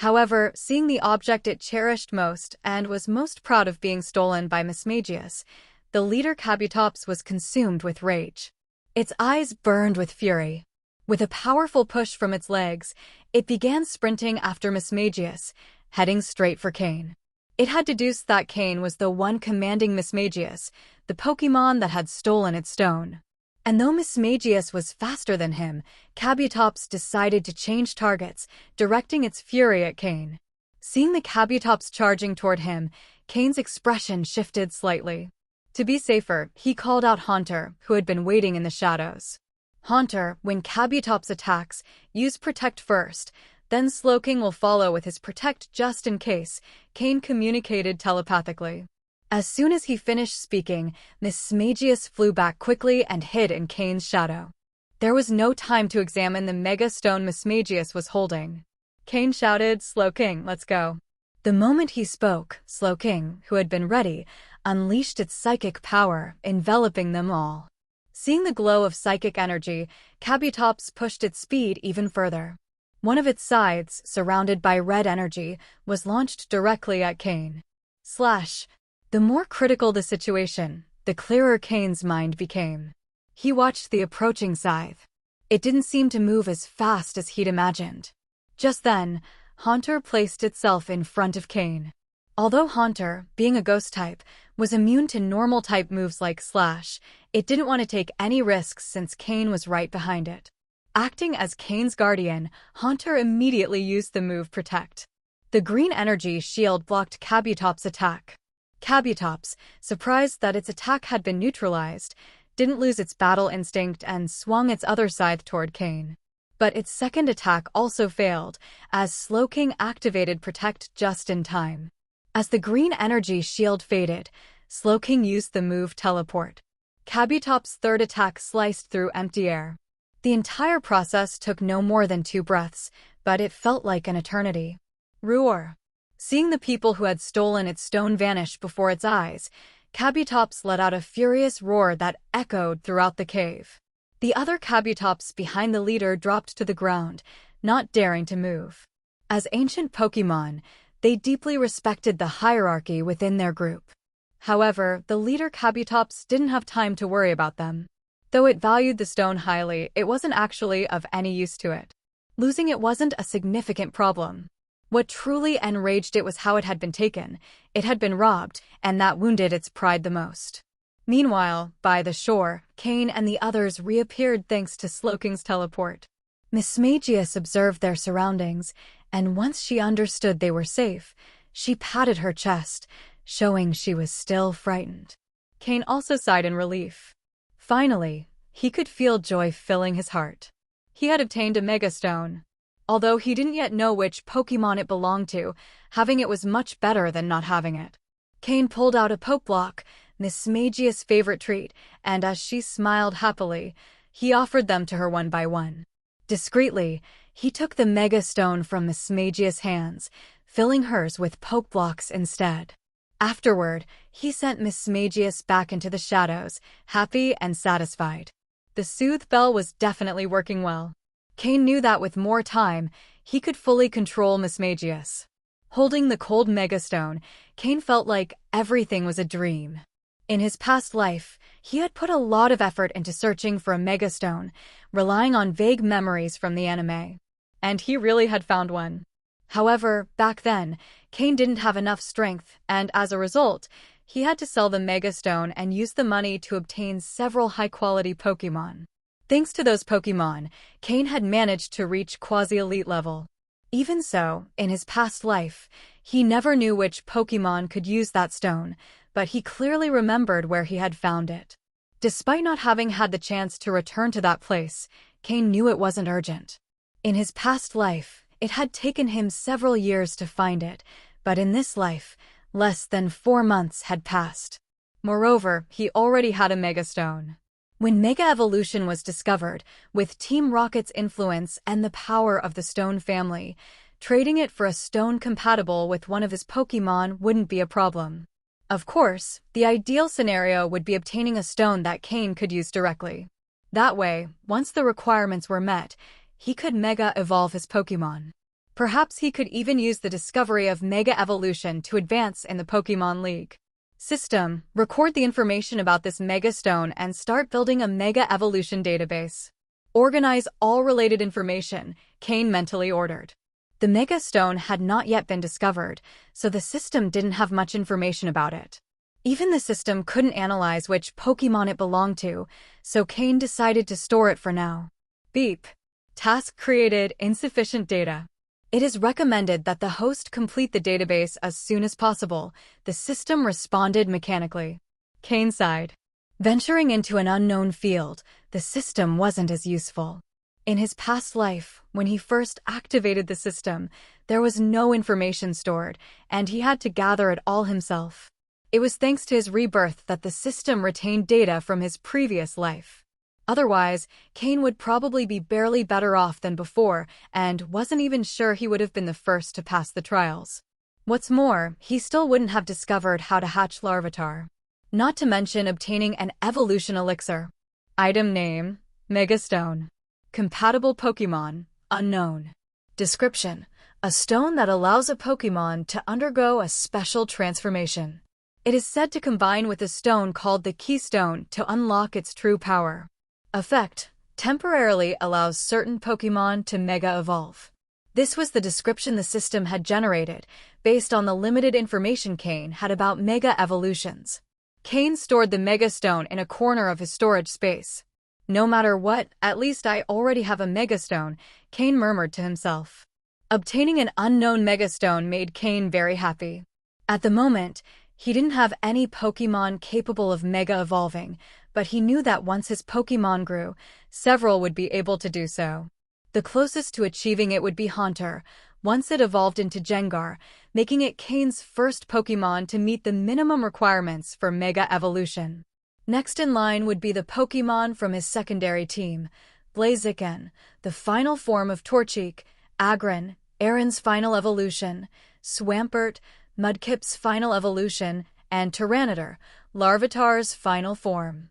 However, seeing the object it cherished most and was most proud of being stolen by Mismagius, the leader Kabutops was consumed with rage. Its eyes burned with fury. With a powerful push from its legs, it began sprinting after Mismagius, heading straight for Cain. It had deduced that Cain was the one commanding Mismagius, the Pokémon that had stolen its stone. And though Mismagius was faster than him, Kabutops decided to change targets, directing its fury at Cain. Seeing the Kabutops charging toward him, Cain's expression shifted slightly. To be safer, he called out Haunter, who had been waiting in the shadows. "Haunter, when Kabutops attacks, use Protect first, then Slowking will follow with his Protect just in case," Cain communicated telepathically. As soon as he finished speaking, Mismagius flew back quickly and hid in Cain's shadow. There was no time to examine the Mega Stone Mismagius was holding. Cain shouted, "Slowking, let's go." The moment he spoke, Slowking, who had been ready, unleashed its psychic power, enveloping them all. Seeing the glow of psychic energy, Kabutops pushed its speed even further. One of its scythes, surrounded by red energy, was launched directly at Cain. Slash! The more critical the situation, the clearer Cain's mind became. He watched the approaching scythe. It didn't seem to move as fast as he'd imagined. Just then, Haunter placed itself in front of Cain. Although Haunter, being a ghost type, was immune to normal type moves like Slash, it didn't want to take any risks since Cain was right behind it. Acting as Cain's guardian, Haunter immediately used the move Protect. The green energy shield blocked Kabutops' attack. Kabutops, surprised that its attack had been neutralized, didn't lose its battle instinct and swung its other scythe toward Cain. But its second attack also failed, as Slowking activated Protect just in time. As the green energy shield faded, Slowking used the move Teleport. Kabutops' third attack sliced through empty air. The entire process took no more than 2 breaths, but it felt like an eternity. Roar! Seeing the people who had stolen its stone vanish before its eyes, Kabutops let out a furious roar that echoed throughout the cave. The other Kabutops behind the leader dropped to the ground, not daring to move. As ancient Pokémon, they deeply respected the hierarchy within their group. However, the leader Kabutops didn't have time to worry about them. Though it valued the stone highly, it wasn't actually of any use to it. Losing it wasn't a significant problem. What truly enraged it was how it had been taken. It had been robbed, and that wounded its pride the most. Meanwhile, by the shore, Cain and the others reappeared thanks to Slowking's teleport. Miss Magius observed their surroundings, and once she understood they were safe, she patted her chest, showing she was still frightened. Cain also sighed in relief. Finally, he could feel joy filling his heart. He had obtained a Mega Stone. Although he didn't yet know which Pokémon it belonged to, having it was much better than not having it. Cain pulled out a Pokeblock, Miss Magius' favorite treat, and as she smiled happily, he offered them to her one by one. Discreetly, he took the Mega Stone from Miss Magius' hands, filling hers with Pokeblocks instead. Afterward, he sent Miss Magius back into the shadows, happy and satisfied. The Soothe Bell was definitely working well. Cain knew that with more time, he could fully control Miss Magius. Holding the cold Mega Stone, Cain felt like everything was a dream. In his past life, he had put a lot of effort into searching for a Mega Stone, relying on vague memories from the anime. And he really had found one. However, back then, Cain didn't have enough strength, and as a result, he had to sell the Mega Stone and use the money to obtain several high-quality Pokémon. Thanks to those Pokémon, Cain had managed to reach quasi-elite level. Even so, in his past life, he never knew which Pokémon could use that stone, but he clearly remembered where he had found it. Despite not having had the chance to return to that place, Cain knew it wasn't urgent. In his past life, it had taken him several years to find it, but in this life, less than 4 months had passed. Moreover, he already had a Mega Stone. When Mega Evolution was discovered, with Team Rocket's influence and the power of the Stone family, trading it for a stone compatible with one of his Pokémon wouldn't be a problem. Of course, the ideal scenario would be obtaining a stone that Cain could use directly. That way, once the requirements were met, he could Mega Evolve his Pokémon. Perhaps he could even use the discovery of Mega Evolution to advance in the Pokémon League. System, record the information about this Mega Stone and start building a Mega Evolution database. Organize all related information, Cain mentally ordered. The Mega Stone had not yet been discovered, so the system didn't have much information about it. Even the system couldn't analyze which Pokémon it belonged to, so Cain decided to store it for now. Beep. Task created, insufficient data. It is recommended that the host complete the database as soon as possible, the system responded mechanically. Cain sighed. Venturing into an unknown field, the system wasn't as useful. In his past life, when he first activated the system, there was no information stored, and he had to gather it all himself. It was thanks to his rebirth that the system retained data from his previous life. Otherwise, Cain would probably be barely better off than before, and wasn't even sure he would have been the first to pass the trials. What's more, he still wouldn't have discovered how to hatch Larvitar. Not to mention obtaining an evolution elixir. Item name, Mega Stone. Compatible Pokémon, unknown. Description: a stone that allows a Pokémon to undergo a special transformation. It is said to combine with a stone called the Keystone to unlock its true power. Effect: temporarily allows certain Pokémon to Mega Evolve. This was the description the system had generated, based on the limited information Cain had about Mega Evolutions. Cain stored the Mega Stone in a corner of his storage space. No matter what, at least I already have a Mega Stone, Cain murmured to himself. Obtaining an unknown Mega Stone made Cain very happy. At the moment, he didn't have any Pokémon capable of Mega Evolving, but he knew that once his Pokémon grew, several would be able to do so. The closest to achieving it would be Haunter, once it evolved into Gengar, making it Cain's first Pokémon to meet the minimum requirements for Mega Evolution. Next in line would be the Pokémon from his secondary team, Blaziken, the final form of Torchic, Aggron, Aaron's final evolution, Swampert, Mudkip's final evolution, and Tyranitar, Larvitar's final form.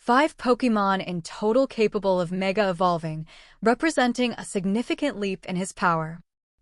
5 Pokémon in total capable of Mega Evolving, representing a significant leap in his power.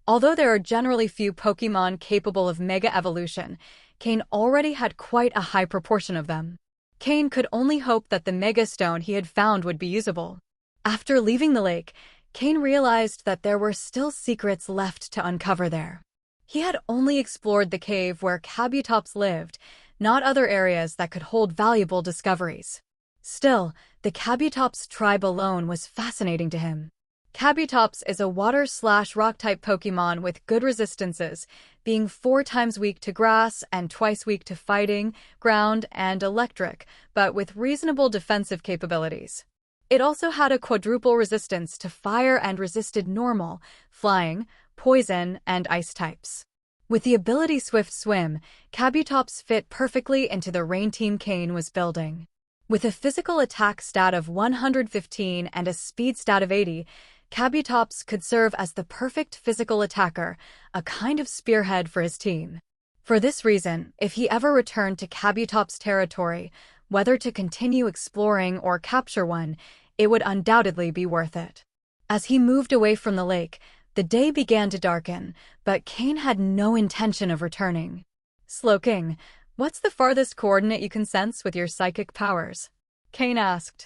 Although there are generally few Pokémon capable of Mega Evolution, Cain already had quite a high proportion of them. Cain could only hope that the Mega Stone he had found would be usable. After leaving the lake, Cain realized that there were still secrets left to uncover there. He had only explored the cave where Kabutops lived, not other areas that could hold valuable discoveries. Still, the Kabutops tribe alone was fascinating to him. Kabutops is a water/rock-type Pokémon with good resistances, being 4 times weak to grass and twice weak to fighting, ground, and electric, but with reasonable defensive capabilities. It also had a quadruple resistance to fire and resisted normal, flying, poison, and ice types. With the ability Swift Swim, Kabutops fit perfectly into the rain team Cain was building. With a physical attack stat of 115 and a speed stat of 80, Kabutops could serve as the perfect physical attacker, a kind of spearhead for his team. For this reason, if he ever returned to Kabutops territory, whether to continue exploring or capture one, it would undoubtedly be worth it. As he moved away from the lake, the day began to darken, but Cain had no intention of returning. Slowking, what's the farthest coordinate you can sense with your psychic powers? Cain asked.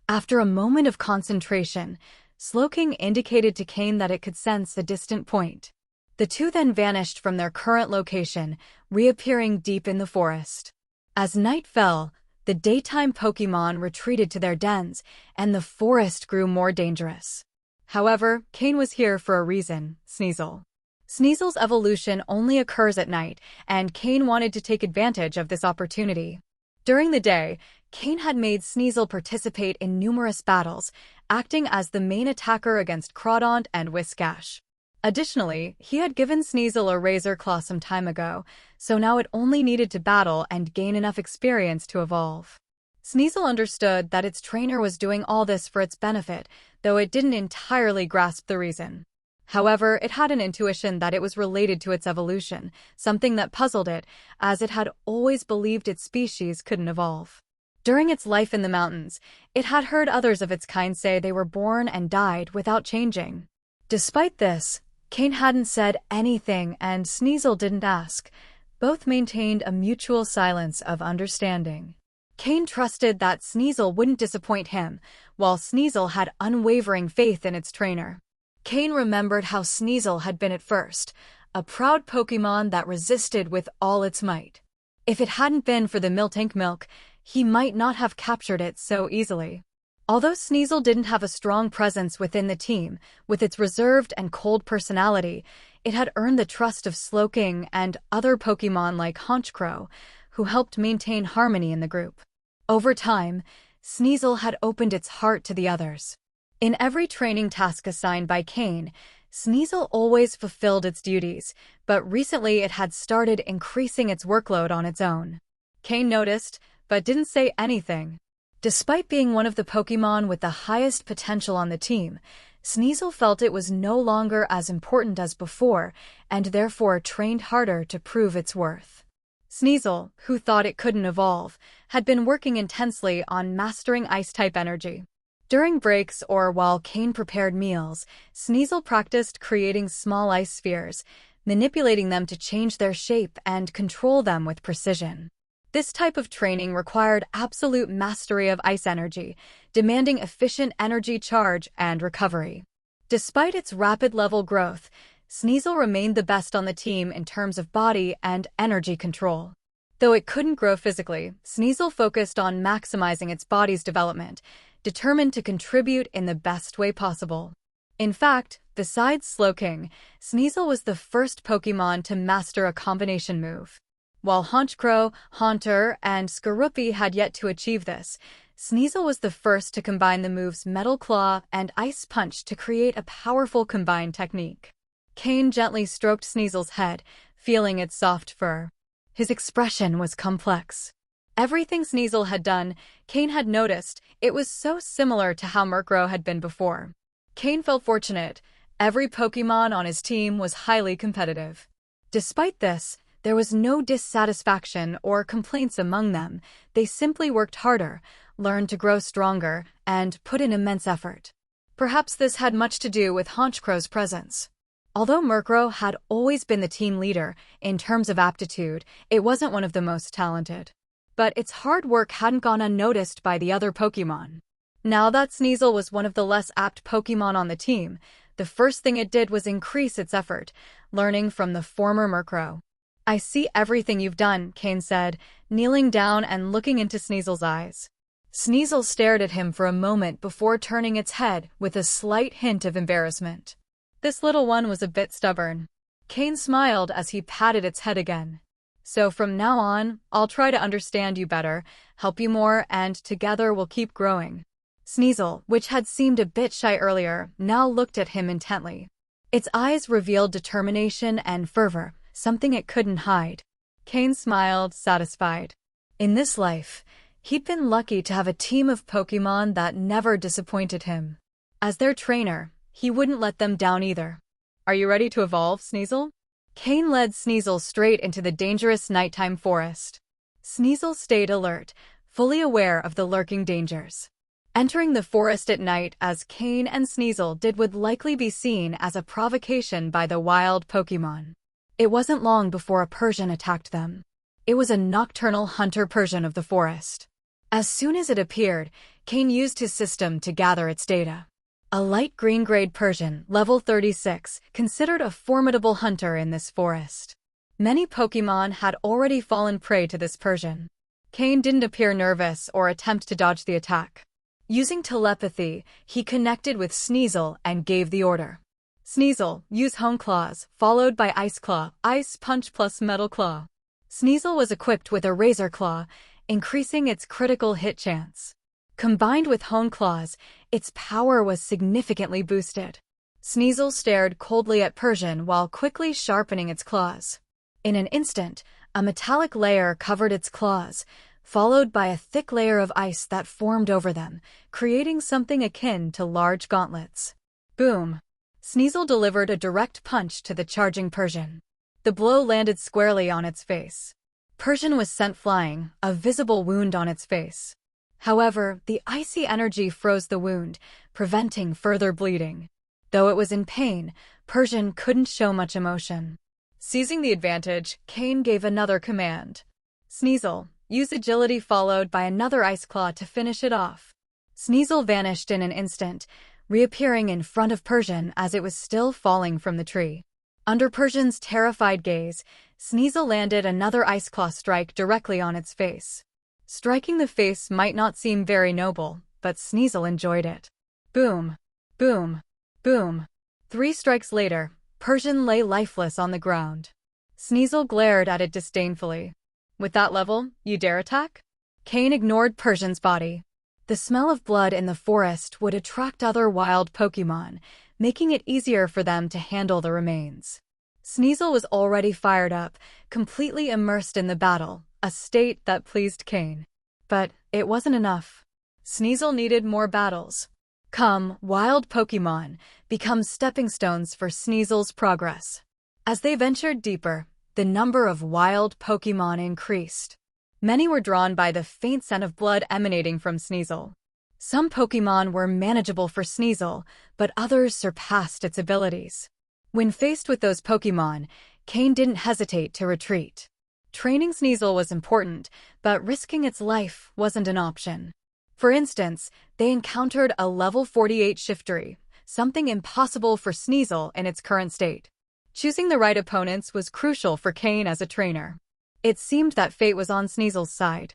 After a moment of concentration, Slowking indicated to Cain that it could sense a distant point. The two then vanished from their current location, reappearing deep in the forest. As night fell, the daytime Pokémon retreated to their dens, and the forest grew more dangerous. However, Cain was here for a reason: Sneasel. Sneasel's evolution only occurs at night, and Cain wanted to take advantage of this opportunity. During the day, Cain had made Sneasel participate in numerous battles, acting as the main attacker against Crawdaunt and Whiscash. Additionally, he had given Sneasel a Razor Claw some time ago, so now it only needed to battle and gain enough experience to evolve. Sneasel understood that its trainer was doing all this for its benefit, though it didn't entirely grasp the reason. However, it had an intuition that it was related to its evolution, something that puzzled it, as it had always believed its species couldn't evolve. During its life in the mountains, it had heard others of its kind say they were born and died without changing. Despite this, Cain hadn't said anything and Sneasel didn't ask. Both maintained a mutual silence of understanding. Cain trusted that Sneasel wouldn't disappoint him, while Sneasel had unwavering faith in its trainer. Cain remembered how Sneasel had been at first, a proud Pokémon that resisted with all its might. If it hadn't been for the Miltank milk, he might not have captured it so easily. Although Sneasel didn't have a strong presence within the team, with its reserved and cold personality, it had earned the trust of Slowking and other Pokémon like Honchkrow, who helped maintain harmony in the group. Over time, Sneasel had opened its heart to the others. In every training task assigned by Cain, Sneasel always fulfilled its duties, but recently it had started increasing its workload on its own. Cain noticed, but didn't say anything. Despite being one of the Pokémon with the highest potential on the team, Sneasel felt it was no longer as important as before, and therefore trained harder to prove its worth. Sneasel, who thought it couldn't evolve, had been working intensely on mastering Ice-type energy. During breaks or while Cain prepared meals, Sneasel practiced creating small ice spheres, manipulating them to change their shape and control them with precision. This type of training required absolute mastery of ice energy, demanding efficient energy charge and recovery. Despite its rapid level growth, Sneasel remained the best on the team in terms of body and energy control. Though it couldn't grow physically, Sneasel focused on maximizing its body's development, determined to contribute in the best way possible. In fact, besides Slowking, Sneasel was the first Pokémon to master a combination move. While Honchkrow, Haunter, and Skorupi had yet to achieve this, Sneasel was the first to combine the moves Metal Claw and Ice Punch to create a powerful combined technique. Cain gently stroked Sneasel's head, feeling its soft fur. His expression was complex. Everything Sneasel had done, Cain had noticed, it was so similar to how Murkrow had been before. Cain felt fortunate. Every Pokémon on his team was highly competitive. Despite this, there was no dissatisfaction or complaints among them. They simply worked harder, learned to grow stronger, and put in immense effort. Perhaps this had much to do with Honchcrow's presence. Although Murkrow had always been the team leader in terms of aptitude, it wasn't one of the most talented. But its hard work hadn't gone unnoticed by the other Pokémon. Now that Sneasel was one of the less apt Pokémon on the team, the first thing it did was increase its effort, learning from the former Murkrow. "I see everything you've done," Cain said, kneeling down and looking into Sneasel's eyes. Sneasel stared at him for a moment before turning its head with a slight hint of embarrassment. This little one was a bit stubborn. Cain smiled as he patted its head again. "So from now on, I'll try to understand you better, help you more, and together we'll keep growing." Sneasel, which had seemed a bit shy earlier, now looked at him intently. Its eyes revealed determination and fervor, something it couldn't hide. Cain smiled, satisfied. In this life, he'd been lucky to have a team of Pokémon that never disappointed him. As their trainer, he wouldn't let them down either. "Are you ready to evolve, Sneasel?" Cain led Sneasel straight into the dangerous nighttime forest. Sneasel stayed alert, fully aware of the lurking dangers. Entering the forest at night as Cain and Sneasel did would likely be seen as a provocation by the wild Pokémon. It wasn't long before a Persian attacked them. It was a nocturnal hunter Persian of the forest. As soon as it appeared, Cain used his system to gather its data. A light green-grade Persian, level 36, considered a formidable hunter in this forest. Many Pokémon had already fallen prey to this Persian. Cain didn't appear nervous or attempt to dodge the attack. Using telepathy, he connected with Sneasel and gave the order. "Sneasel, use Hone Claws, followed by Ice Claw, Ice Punch plus Metal Claw." Sneasel was equipped with a Razor Claw, increasing its critical hit chance. Combined with Hone Claws, its power was significantly boosted. Sneasel stared coldly at Persian while quickly sharpening its claws. In an instant, a metallic layer covered its claws, followed by a thick layer of ice that formed over them, creating something akin to large gauntlets. Boom! Sneasel delivered a direct punch to the charging Persian. The blow landed squarely on its face. Persian was sent flying, a visible wound on its face. However, the icy energy froze the wound, preventing further bleeding. Though it was in pain, Persian couldn't show much emotion. Seizing the advantage, Cain gave another command. "Sneasel, use Agility followed by another Ice Claw to finish it off." Sneasel vanished in an instant, reappearing in front of Persian as it was still falling from the tree. Under Persian's terrified gaze, Sneasel landed another Ice Claw strike directly on its face. Striking the face might not seem very noble, but Sneasel enjoyed it. Boom! Boom! Boom! 3 strikes later, Persian lay lifeless on the ground. Sneasel glared at it disdainfully. "With that level, you dare attack?" Cain ignored Persian's body. The smell of blood in the forest would attract other wild Pokémon, making it easier for them to handle the remains. Sneasel was already fired up, completely immersed in the battle, a state that pleased Cain. But it wasn't enough. Sneasel needed more battles. Come, wild Pokémon, become stepping stones for Sneasel's progress. As they ventured deeper, the number of wild Pokémon increased. Many were drawn by the faint scent of blood emanating from Sneasel. Some Pokémon were manageable for Sneasel, but others surpassed its abilities. When faced with those Pokémon, Cain didn't hesitate to retreat. Training Sneasel was important, but risking its life wasn't an option. For instance, they encountered a level 48 Shiftry, something impossible for Sneasel in its current state. Choosing the right opponents was crucial for Cain as a trainer. It seemed that fate was on Sneasel's side.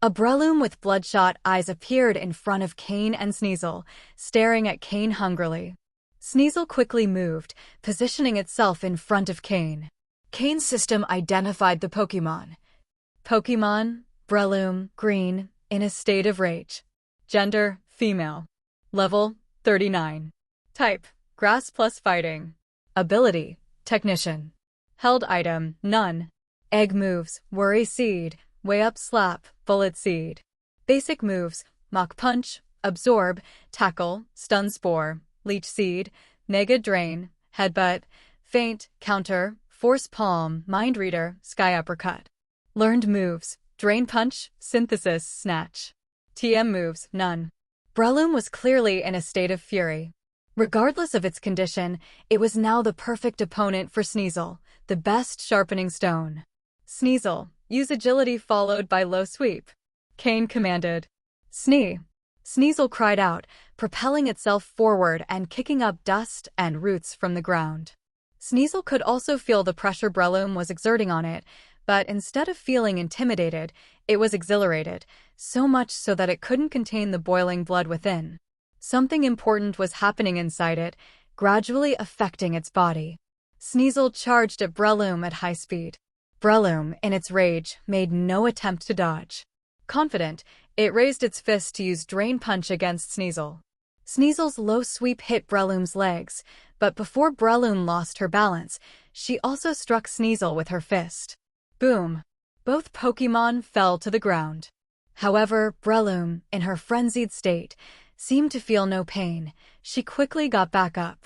A Breloom with bloodshot eyes appeared in front of Cain and Sneasel, staring at Cain hungrily. Sneasel quickly moved, positioning itself in front of Cain. Cain's system identified the Pokémon. Pokémon, Breloom, green, in a state of rage. Gender, female. Level, 39. Type, grass plus fighting. Ability, technician. Held item, none. Egg moves, worry seed, way up slap, bullet seed. Basic moves, Mach Punch, absorb, tackle, stun spore, leech seed, mega drain, headbutt, feint, counter, force palm, mind reader, sky uppercut. Learned moves, drain punch, synthesis, snatch. TM moves, none. Breloom was clearly in a state of fury. Regardless of its condition, it was now the perfect opponent for Sneasel, the best sharpening stone. Sneasel, use agility followed by low sweep. Cain commanded. Snee. Sneasel cried out, propelling itself forward and kicking up dust and roots from the ground. Sneasel could also feel the pressure Breloom was exerting on it, but instead of feeling intimidated, it was exhilarated, so much so that it couldn't contain the boiling blood within. Something important was happening inside it, gradually affecting its body. Sneasel charged at Breloom at high speed. Breloom, in its rage, made no attempt to dodge. Confident, it raised its fist to use Drain Punch against Sneasel. Sneasel's low sweep hit Breloom's legs, but before Breloom lost her balance, she also struck Sneasel with her fist. Boom! Both Pokémon fell to the ground. However, Breloom, in her frenzied state, seemed to feel no pain. She quickly got back up.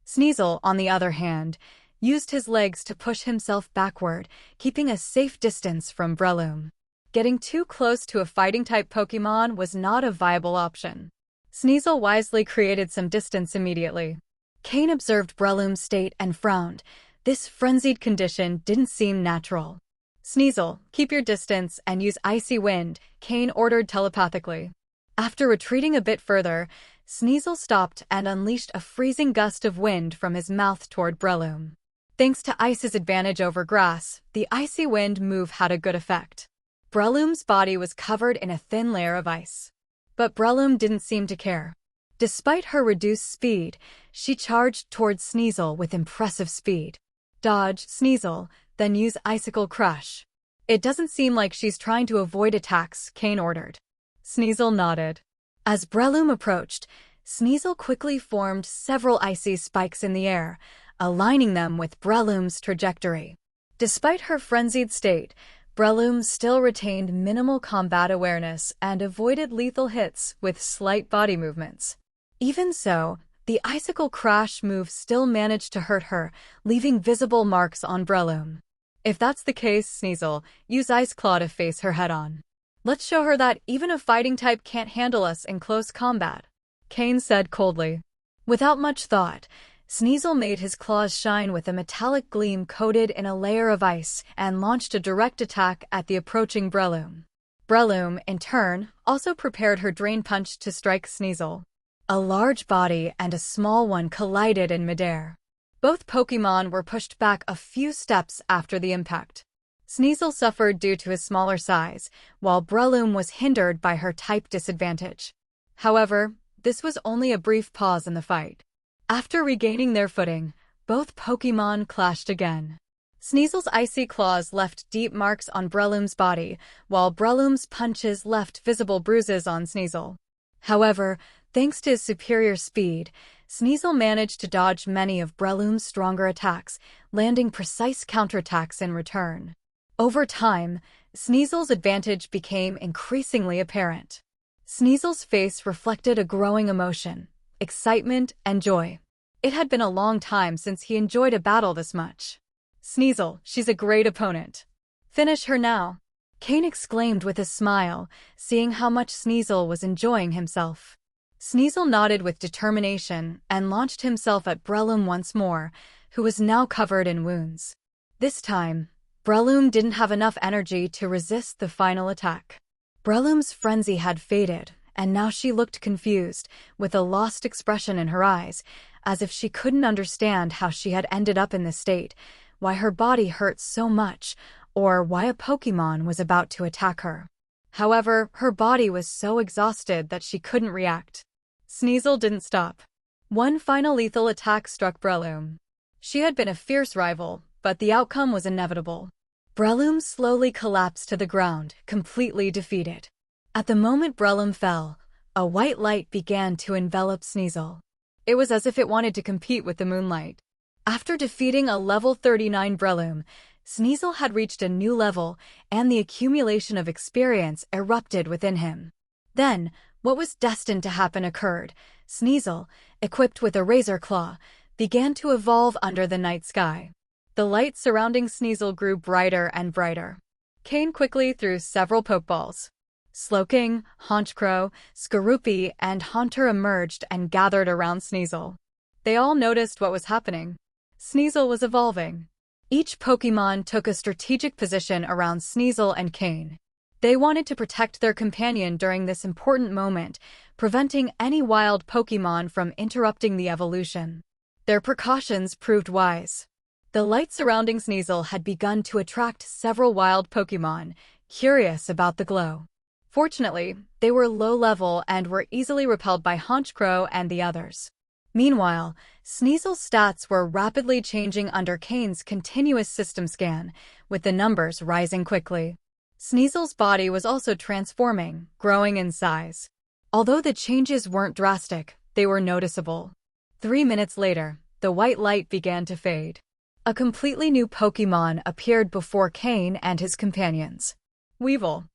Sneasel, on the other hand, used his legs to push himself backward, keeping a safe distance from Breloom. Getting too close to a fighting-type Pokémon was not a viable option. Sneasel wisely created some distance immediately. Cain observed Breloom's state and frowned. This frenzied condition didn't seem natural. Sneasel, keep your distance and use Icy Wind, Cain ordered telepathically. After retreating a bit further, Sneasel stopped and unleashed a freezing gust of wind from his mouth toward Breloom. Thanks to Ice's advantage over grass, the Icy Wind move had a good effect. Breloom's body was covered in a thin layer of ice. But Breloom didn't seem to care. Despite her reduced speed, she charged towards Sneasel with impressive speed. Dodge, Sneasel, then use Icicle Crush. It doesn't seem like she's trying to avoid attacks, Cain ordered. Sneasel nodded. As Breloom approached, Sneasel quickly formed several icy spikes in the air, aligning them with Breloom's trajectory. Despite her frenzied state, Breloom still retained minimal combat awareness and avoided lethal hits with slight body movements. Even so, the Icicle Crash move still managed to hurt her, leaving visible marks on Breloom. If that's the case, Sneasel, use Ice Claw to face her head-on. Let's show her that even a fighting type can't handle us in close combat, Cain said coldly. Without much thought, Sneasel made his claws shine with a metallic gleam coated in a layer of ice and launched a direct attack at the approaching Breloom. Breloom, in turn, also prepared her Drain Punch to strike Sneasel. A large body and a small one collided in midair. Both Pokémon were pushed back a few steps after the impact. Sneasel suffered due to his smaller size, while Breloom was hindered by her type disadvantage. However, this was only a brief pause in the fight. After regaining their footing, both Pokémon clashed again. Sneasel's icy claws left deep marks on Breloom's body, while Breloom's punches left visible bruises on Sneasel. However, thanks to his superior speed, Sneasel managed to dodge many of Breloom's stronger attacks, landing precise counterattacks in return. Over time, Sneasel's advantage became increasingly apparent. Sneasel's face reflected a growing emotion, excitement, and joy. It had been a long time since he enjoyed a battle this much. Sneasel, she's a great opponent. Finish her now, Cain exclaimed with a smile, seeing how much Sneasel was enjoying himself. Sneasel nodded with determination and launched himself at Breloom once more, who was now covered in wounds. This time, Breloom didn't have enough energy to resist the final attack. Breloom's frenzy had faded, and now she looked confused, with a lost expression in her eyes, as if she couldn't understand how she had ended up in this state, why her body hurt so much, or why a Pokémon was about to attack her. However, her body was so exhausted that she couldn't react. Sneasel didn't stop. One final lethal attack struck Breloom. She had been a fierce rival, but the outcome was inevitable. Breloom slowly collapsed to the ground, completely defeated. At the moment Breloom fell, a white light began to envelop Sneasel. It was as if it wanted to compete with the moonlight. After defeating a level 39 Breloom, Sneasel had reached a new level, and the accumulation of experience erupted within him. Then, what was destined to happen occurred. Sneasel, equipped with a razor claw, began to evolve under the night sky. The light surrounding Sneasel grew brighter and brighter. Cain quickly threw several Pokeballs. Slowking, Honchkrow, Skorupi, and Haunter emerged and gathered around Sneasel. They all noticed what was happening. Sneasel was evolving. Each Pokémon took a strategic position around Sneasel and Cain. They wanted to protect their companion during this important moment, preventing any wild Pokémon from interrupting the evolution. Their precautions proved wise. The light surrounding Sneasel had begun to attract several wild Pokémon, curious about the glow. Fortunately, they were low-level and were easily repelled by Honchkrow and the others. Meanwhile, Sneasel's stats were rapidly changing under Cain's continuous system scan, with the numbers rising quickly. Sneasel's body was also transforming, growing in size. Although the changes weren't drastic, they were noticeable. 3 minutes later, the white light began to fade. A completely new Pokémon appeared before Cain and his companions. Weevil.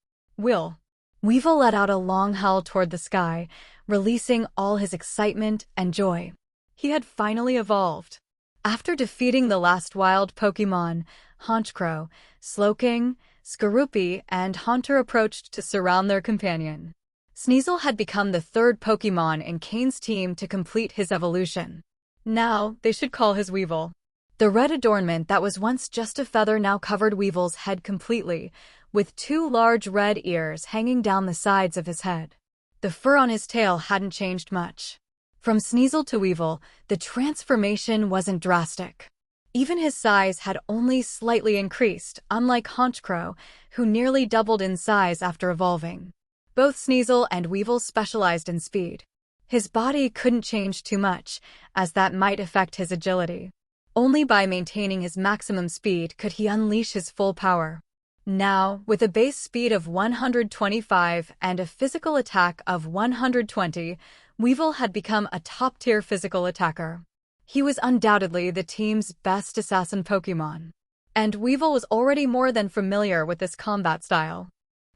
Weevil let out a long howl toward the sky, releasing all his excitement and joy. He had finally evolved. After defeating the last wild Pokémon, Honchkrow, Slowking, Skorupi, and Haunter approached to surround their companion. Sneasel had become the third Pokémon in Cain's team to complete his evolution. Now, they should call his Weevil. The red adornment that was once just a feather now covered Weevil's head completely, with 2 large red ears hanging down the sides of his head. The fur on his tail hadn't changed much. From Sneasel to Weevil, the transformation wasn't drastic. Even his size had only slightly increased, unlike Honchkrow, who nearly doubled in size after evolving. Both Sneasel and Weevil specialized in speed. His body couldn't change too much, as that might affect his agility. Only by maintaining his maximum speed could he unleash his full power. Now, with a base speed of 125 and a physical attack of 120, Weevil had become a top-tier physical attacker. He was undoubtedly the team's best assassin Pokémon. And Weevil was already more than familiar with this combat style.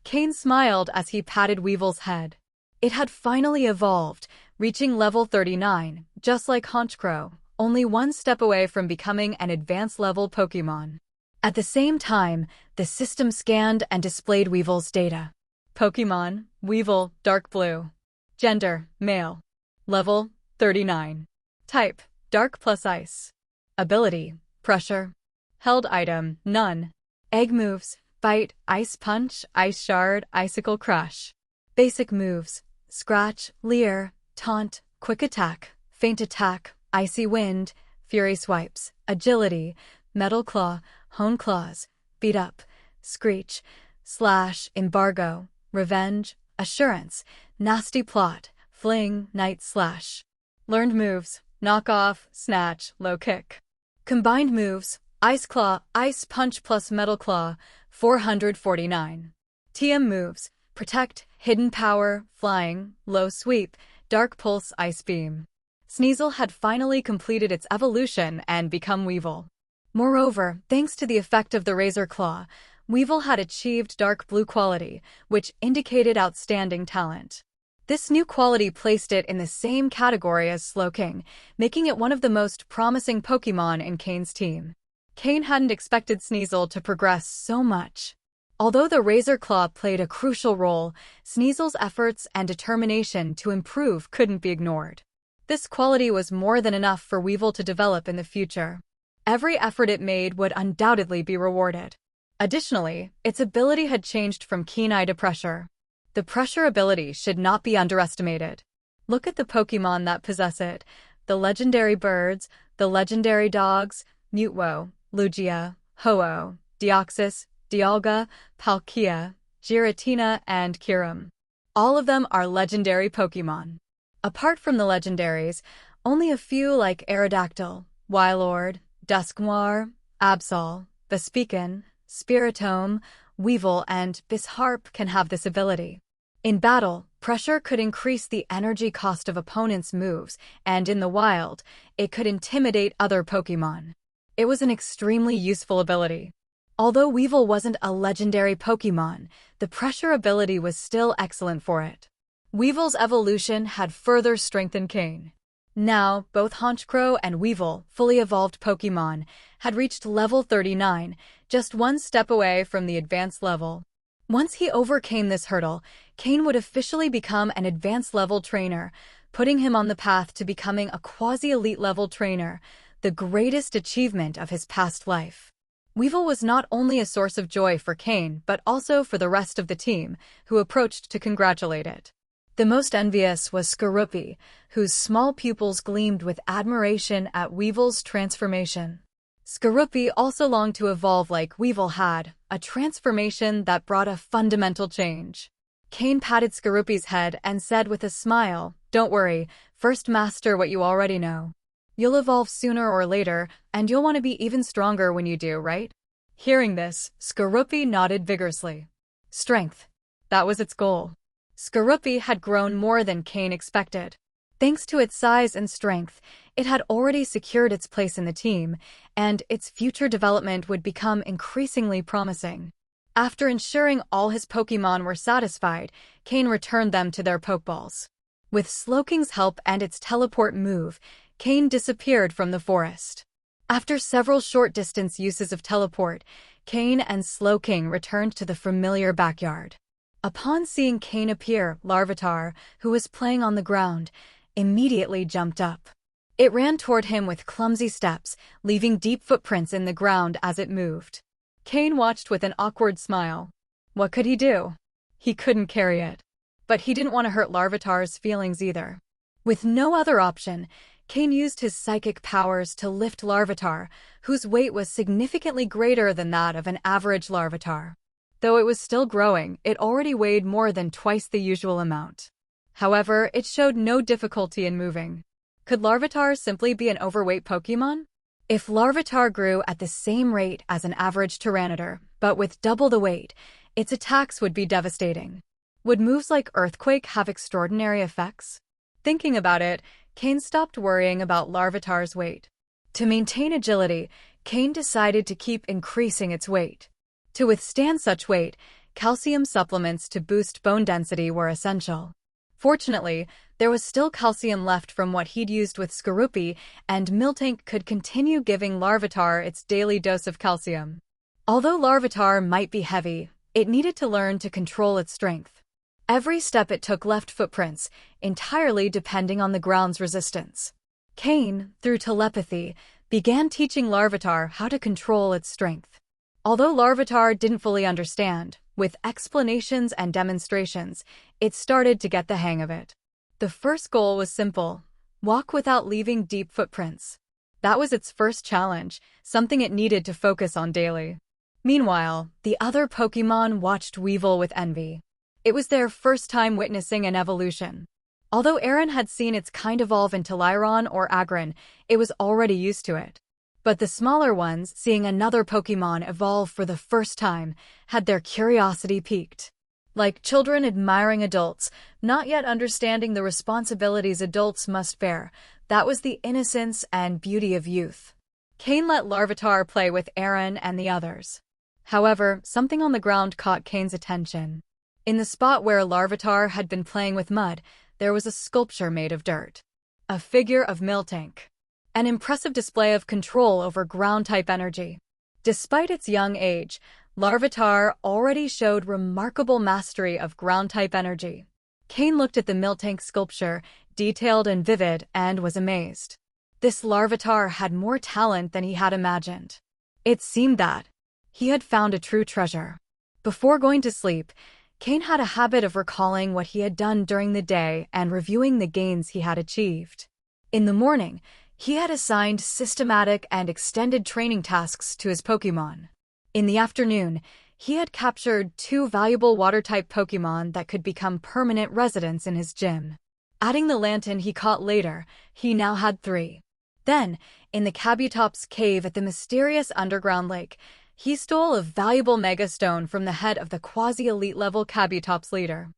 Cain smiled as he patted Weevil's head. It had finally evolved, reaching level 39, just like Honchkrow, only 1 step away from becoming an advanced-level Pokémon. At the same time, the system scanned and displayed Weevil's data. Pokémon, Weevil, Dark Blue. Gender, male. Level, 39. Type, Dark plus Ice. Ability, Pressure. Held item, none. Egg moves, Bite, Ice Punch, Ice Shard, Icicle Crush. Basic moves, Scratch, Leer, Taunt, Quick Attack, Feint Attack, Icy Wind, Fury Swipes, Agility, Metal Claw, Hone Claws, Beat Up, Screech, Slash, Embargo, Revenge, Assurance, Nasty Plot, Fling, Night Slash. Learned moves, Knock Off, Snatch, Low Kick. Combined moves, Ice Claw, Ice Punch plus Metal Claw, 449. TM moves, Protect, Hidden Power, Flying, Low Sweep, Dark Pulse, Ice Beam. Sneasel had finally completed its evolution and become Weevil. Moreover, thanks to the effect of the Razor Claw, Weevil had achieved Dark Blue quality, which indicated outstanding talent. This new quality placed it in the same category as Slowking, making it one of the most promising Pokémon in Cain's team. Cain hadn't expected Sneasel to progress so much. Although the Razor Claw played a crucial role, Sneasel's efforts and determination to improve couldn't be ignored. This quality was more than enough for Weevil to develop in the future. Every effort it made would undoubtedly be rewarded. Additionally, its ability had changed from Keen Eye to Pressure. The Pressure ability should not be underestimated. Look at the Pokémon that possess it: the legendary birds, the legendary dogs, Mutwo, Lugia, Ho-Oh, Deoxys, Dialga, Palkia, Giratina, and Kyurem. All of them are legendary Pokémon. Apart from the legendaries, only a few like Aerodactyl, Wailord, Dusknoir, Absol, Vespiquen, Spiritomb, Weevil, and Bisharp can have this ability. In battle, Pressure could increase the energy cost of opponents' moves, and in the wild, it could intimidate other Pokémon. It was an extremely useful ability. Although Weevil wasn't a legendary Pokémon, the Pressure ability was still excellent for it. Weevil's evolution had further strengthened Cain. Now, both Honchkrow and Weevil, fully evolved Pokémon, had reached level 39, just 1 step away from the advanced level. Once he overcame this hurdle, Cain would officially become an advanced level trainer, putting him on the path to becoming a quasi-elite level trainer, the greatest achievement of his past life. Weevil was not only a source of joy for Cain, but also for the rest of the team, who approached to congratulate it. The most envious was Skorupi, whose small pupils gleamed with admiration at Weevil's transformation. Skorupi also longed to evolve like Weevil had, a transformation that brought a fundamental change. Cain patted Skorupi's head and said with a smile, "Don't worry, first master what you already know. You'll evolve sooner or later, and you'll want to be even stronger when you do, right?" Hearing this, Skorupi nodded vigorously. Strength. That was its goal. Skorupi had grown more than Cain expected. Thanks to its size and strength, it had already secured its place in the team, and its future development would become increasingly promising. After ensuring all his Pokémon were satisfied, Cain returned them to their Pokeballs. With Slowking's help and its teleport move, Cain disappeared from the forest. After several short-distance uses of teleport, Cain and Slowking returned to the familiar backyard. Upon seeing Cain appear, Larvitar, who was playing on the ground, immediately jumped up. It ran toward him with clumsy steps, leaving deep footprints in the ground as it moved. Cain watched with an awkward smile. What could he do? He couldn't carry it. But he didn't want to hurt Larvitar's feelings either. With no other option, Cain used his psychic powers to lift Larvitar, whose weight was significantly greater than that of an average Larvitar. Though it was still growing, it already weighed more than twice the usual amount. However, it showed no difficulty in moving. Could Larvitar simply be an overweight Pokémon? If Larvitar grew at the same rate as an average Tyranitar, but with double the weight, its attacks would be devastating. Would moves like Earthquake have extraordinary effects? Thinking about it, Cain stopped worrying about Larvitar's weight. To maintain agility, Cain decided to keep increasing its weight. To withstand such weight, calcium supplements to boost bone density were essential. Fortunately, there was still calcium left from what he'd used with Skorupi, and Miltank could continue giving Larvitar its daily dose of calcium. Although Larvitar might be heavy, it needed to learn to control its strength. Every step it took left footprints, entirely depending on the ground's resistance. Cain, through telepathy, began teaching Larvitar how to control its strength. Although Larvitar didn't fully understand, with explanations and demonstrations, it started to get the hang of it. The first goal was simple: walk without leaving deep footprints. That was its first challenge, something it needed to focus on daily. Meanwhile, the other Pokémon watched Weevil with envy. It was their first time witnessing an evolution. Although Aaron had seen its kind evolve into Lyron or Agron, it was already used to it. But the smaller ones, seeing another Pokémon evolve for the first time, had their curiosity piqued. Like children admiring adults, not yet understanding the responsibilities adults must bear, that was the innocence and beauty of youth. Cain let Larvitar play with Aaron and the others. However, something on the ground caught Cain's attention. In the spot where Larvitar had been playing with mud, there was a sculpture made of dirt. A figure of Miltank. An impressive display of control over ground-type energy. Despite its young age, Larvitar already showed remarkable mastery of ground-type energy. Cain looked at the Miltank sculpture, detailed and vivid, and was amazed. This Larvitar had more talent than he had imagined. It seemed that he had found a true treasure. Before going to sleep, Cain had a habit of recalling what he had done during the day and reviewing the gains he had achieved. In the morning, he had assigned systematic and extended training tasks to his Pokémon. In the afternoon, he had captured 2 valuable water-type Pokémon that could become permanent residents in his gym. Adding the Lantern he caught later, he now had 3. Then, in the Kabutops cave at the mysterious underground lake, he stole a valuable Megastone from the head of the quasi-elite level Kabutops leader.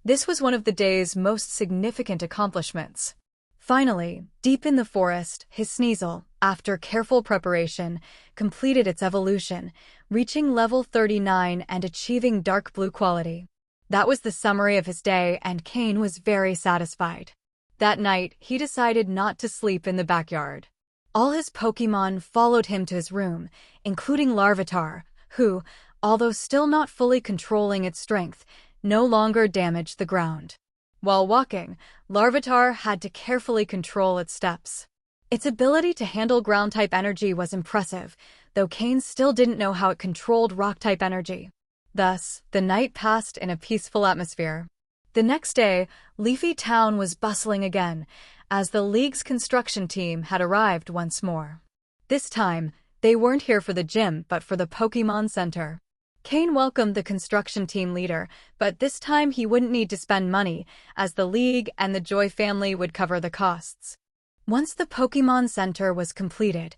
This was one of the day's most significant accomplishments. Finally, deep in the forest, his Sneasel, after careful preparation, completed its evolution, reaching level 39 and achieving dark blue quality. That was the summary of his day, and Cain was very satisfied. That night, he decided not to sleep in the backyard. All his Pokémon followed him to his room, including Larvitar, who, although still not fully controlling its strength, no longer damaged the ground. While walking, Larvitar had to carefully control its steps. Its ability to handle ground-type energy was impressive, though Cain still didn't know how it controlled rock-type energy. Thus, the night passed in a peaceful atmosphere. The next day, Leafy Town was bustling again, as the League's construction team had arrived once more. This time, they weren't here for the gym but for the Pokémon Center. Cain welcomed the construction team leader, but this time he wouldn't need to spend money, as the League and the Joy family would cover the costs. Once the Pokémon Center was completed,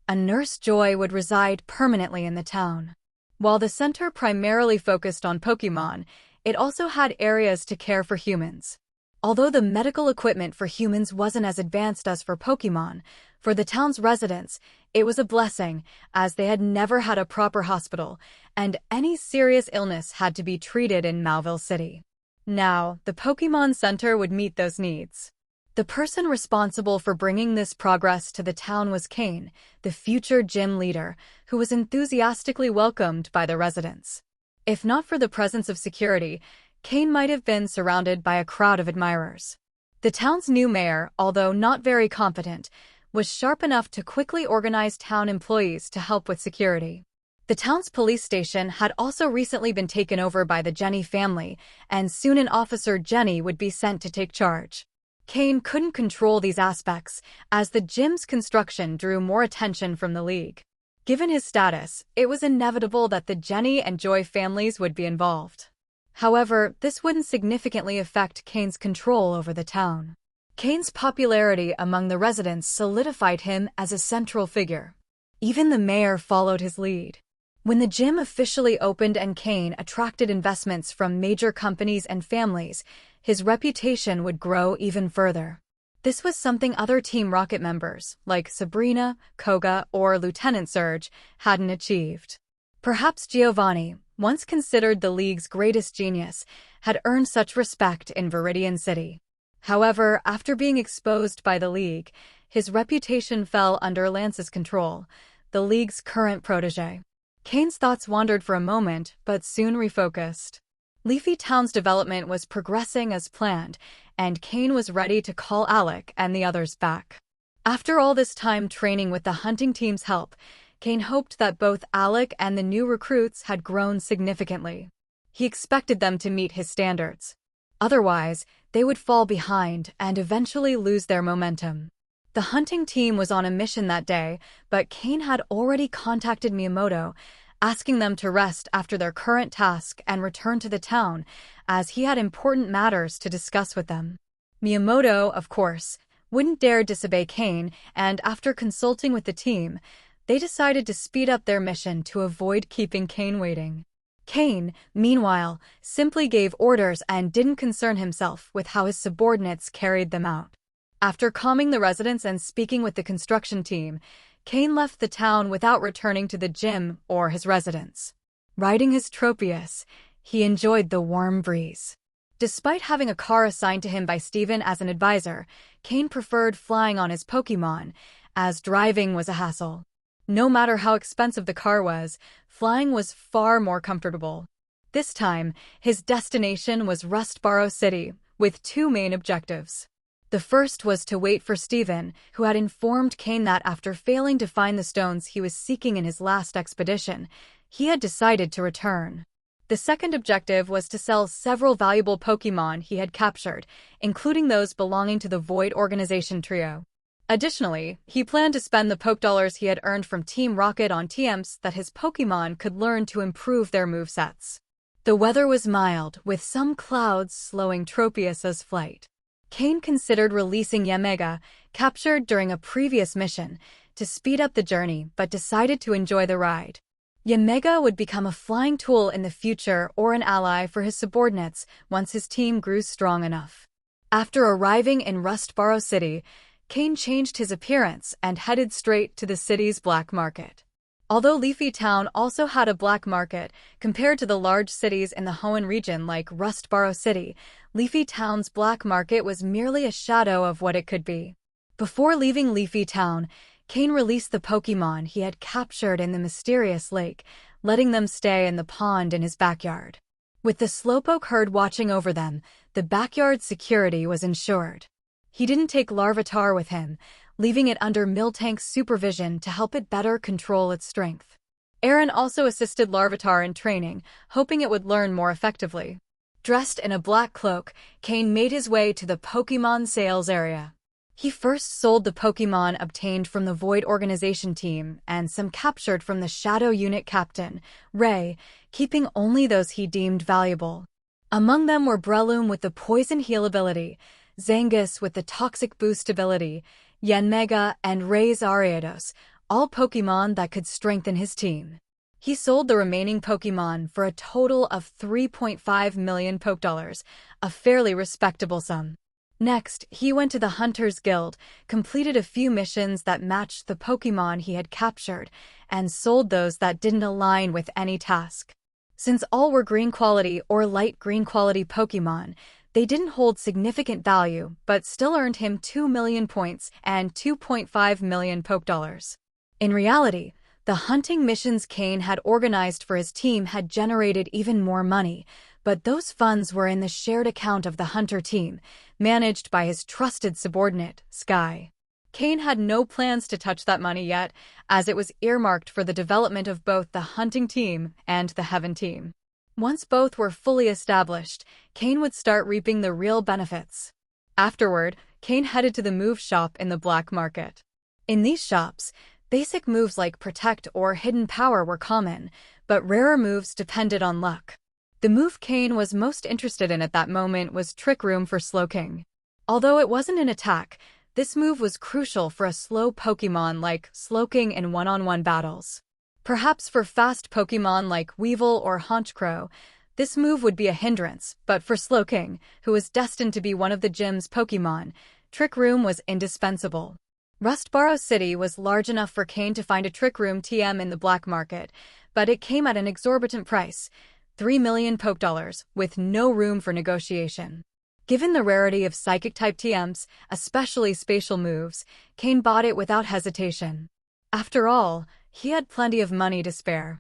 a Nurse Joy would reside permanently in the town. While the center primarily focused on Pokémon, it also had areas to care for humans. Although the medical equipment for humans wasn't as advanced as for Pokémon, for the town's residents, it was a blessing, as they had never had a proper hospital, and any serious illness had to be treated in Malville City. Now, the Pokémon Center would meet those needs. The person responsible for bringing this progress to the town was Cain, the future gym leader, who was enthusiastically welcomed by the residents. If not for the presence of security, Cain might have been surrounded by a crowd of admirers. The town's new mayor, although not very competent, was sharp enough to quickly organize town employees to help with security. The town's police station had also recently been taken over by the Jenny family, and soon an officer Jenny would be sent to take charge. Cain couldn't control these aspects, as the gym's construction drew more attention from the League. Given his status, it was inevitable that the Jenny and Joy families would be involved. However, this wouldn't significantly affect Cain's control over the town. Cain's popularity among the residents solidified him as a central figure. Even the mayor followed his lead. When the gym officially opened and Cain attracted investments from major companies and families, his reputation would grow even further. This was something other Team Rocket members, like Sabrina, Koga, or Lieutenant Surge, hadn't achieved. Perhaps Giovanni, once considered the League's greatest genius, had earned such respect in Viridian City. However, after being exposed by the League, his reputation fell under Lance's control, the League's current protege. Cain's thoughts wandered for a moment, but soon refocused. Leafy Town's development was progressing as planned, and Cain was ready to call Alec and the others back. After all this time training with the hunting team's help, Cain hoped that both Alec and the new recruits had grown significantly. He expected them to meet his standards. Otherwise, they would fall behind and eventually lose their momentum. The hunting team was on a mission that day, but Cain had already contacted Miyamoto, asking them to rest after their current task and return to the town, as he had important matters to discuss with them. Miyamoto, of course, wouldn't dare disobey Cain, and after consulting with the team, they decided to speed up their mission to avoid keeping Cain waiting. Cain, meanwhile, simply gave orders and didn't concern himself with how his subordinates carried them out. After calming the residents and speaking with the construction team, Cain left the town without returning to the gym or his residence. Riding his Tropius, he enjoyed the warm breeze. Despite having a car assigned to him by Steven as an advisor, Cain preferred flying on his Pokémon, as driving was a hassle. No matter how expensive the car was, flying was far more comfortable. This time, his destination was Rustboro City, with two main objectives. The first was to wait for Steven, who had informed Cain that after failing to find the stones he was seeking in his last expedition, he had decided to return. The second objective was to sell several valuable Pokémon he had captured, including those belonging to the Void Organization trio. Additionally, he planned to spend the Pokedollars he had earned from Team Rocket on TMs that his Pokémon could learn to improve their movesets. The weather was mild, with some clouds slowing Tropius's flight. Cain considered releasing Yamega, captured during a previous mission, to speed up the journey but decided to enjoy the ride. Yamega would become a flying tool in the future or an ally for his subordinates once his team grew strong enough. After arriving in Rustboro City, Cain changed his appearance and headed straight to the city's black market. Although Leafy Town also had a black market, compared to the large cities in the Hoenn region like Rustboro City, Leafy Town's black market was merely a shadow of what it could be. Before leaving Leafy Town, Cain released the Pokémon he had captured in the mysterious lake, letting them stay in the pond in his backyard. With the Slowpoke herd watching over them, the backyard security was ensured. He didn't take Larvitar with him, leaving it under Miltank's supervision to help it better control its strength. Aaron also assisted Larvitar in training, hoping it would learn more effectively. Dressed in a black cloak, Cain made his way to the Pokémon sales area. He first sold the Pokémon obtained from the Void Organization team and some captured from the Shadow Unit captain, Ray, keeping only those he deemed valuable. Among them were Breloom with the Poison Heal ability, Zangus with the Toxic Boost ability, Yanmega, and Ray's Ariados, all Pokémon that could strengthen his team. He sold the remaining Pokémon for a total of 3.5 million Pokédollars, a fairly respectable sum. Next, he went to the Hunters Guild, completed a few missions that matched the Pokémon he had captured, and sold those that didn't align with any task. Since all were green quality or light green quality Pokémon, they didn't hold significant value but still earned him 2 million points and 2.5 million Pokédollars. In reality, the hunting missions Cain had organized for his team had generated even more money, but those funds were in the shared account of the hunter team, managed by his trusted subordinate, Sky. Cain had no plans to touch that money yet, as it was earmarked for the development of both the hunting team and the heaven team. Once both were fully established, Cain would start reaping the real benefits. Afterward, Cain headed to the move shop in the black market. In these shops, basic moves like Protect or Hidden Power were common, but rarer moves depended on luck. The move Cain was most interested in at that moment was Trick Room for Slowking. Although it wasn't an attack, this move was crucial for a slow Pokémon like Slowking in one-on-one battles. Perhaps for fast Pokémon like Weevil or Honchkrow, this move would be a hindrance, but for Slowking, who was destined to be one of the gym's Pokémon, Trick Room was indispensable. Rustboro City was large enough for Cain to find a Trick Room TM in the black market, but it came at an exorbitant price, 3 million Pokédollars, with no room for negotiation. Given the rarity of Psychic-type TMs, especially spatial moves, Cain bought it without hesitation. After all, he had plenty of money to spare.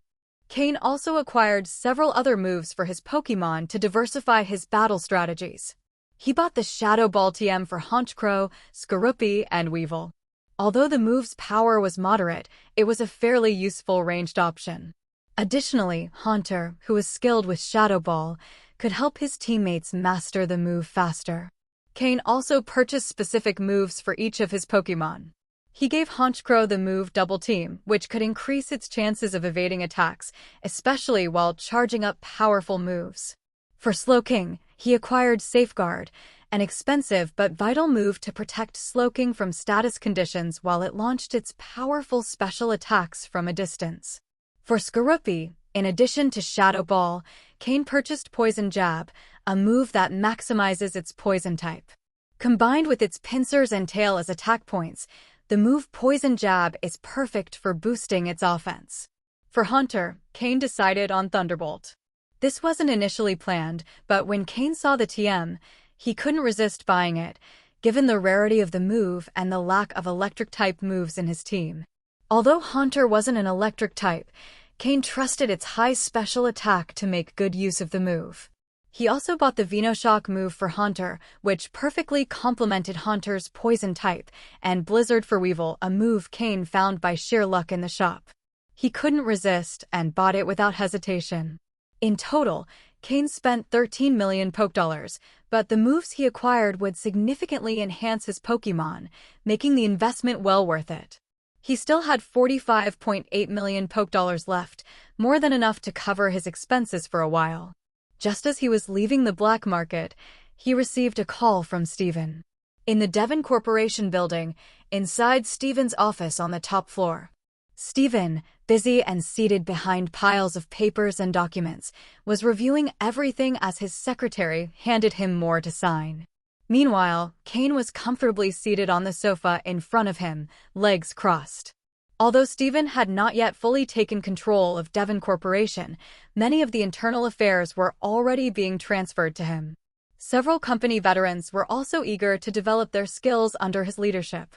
Cain also acquired several other moves for his Pokémon to diversify his battle strategies. He bought the Shadow Ball TM for Honchkrow, Skorupi, and Weevil. Although the move's power was moderate, it was a fairly useful ranged option. Additionally, Haunter, who was skilled with Shadow Ball, could help his teammates master the move faster. Cain also purchased specific moves for each of his Pokémon. He gave Honchkrow the move Double Team, which could increase its chances of evading attacks, especially while charging up powerful moves. For Slowking, he acquired Safeguard, an expensive but vital move to protect Slowking from status conditions while it launched its powerful special attacks from a distance. For Skorupi, in addition to Shadow Ball, Cain purchased Poison Jab, a move that maximizes its poison type. Combined with its pincers and tail as attack points, the move Poison Jab is perfect for boosting its offense. For Haunter, Cain decided on Thunderbolt. This wasn't initially planned, but when Cain saw the TM, he couldn't resist buying it, given the rarity of the move and the lack of electric-type moves in his team. Although Haunter wasn't an electric type, Cain trusted its high special attack to make good use of the move. He also bought the Venoshock move for Haunter, which perfectly complemented Haunter's poison type, and Blizzard for Weevil, a move Cain found by sheer luck in the shop. He couldn't resist and bought it without hesitation. In total, Cain spent 13 million Pokédollars, but the moves he acquired would significantly enhance his Pokémon, making the investment well worth it. He still had 45.8 million Pokédollars left, more than enough to cover his expenses for a while. Just as he was leaving the black market, he received a call from Steven. In the Devon Corporation building, inside Steven's office on the top floor. Steven, busy and seated behind piles of papers and documents, was reviewing everything as his secretary handed him more to sign. Meanwhile, Cain was comfortably seated on the sofa in front of him, legs crossed. Although Steven had not yet fully taken control of Devon Corporation, many of the internal affairs were already being transferred to him. Several company veterans were also eager to develop their skills under his leadership.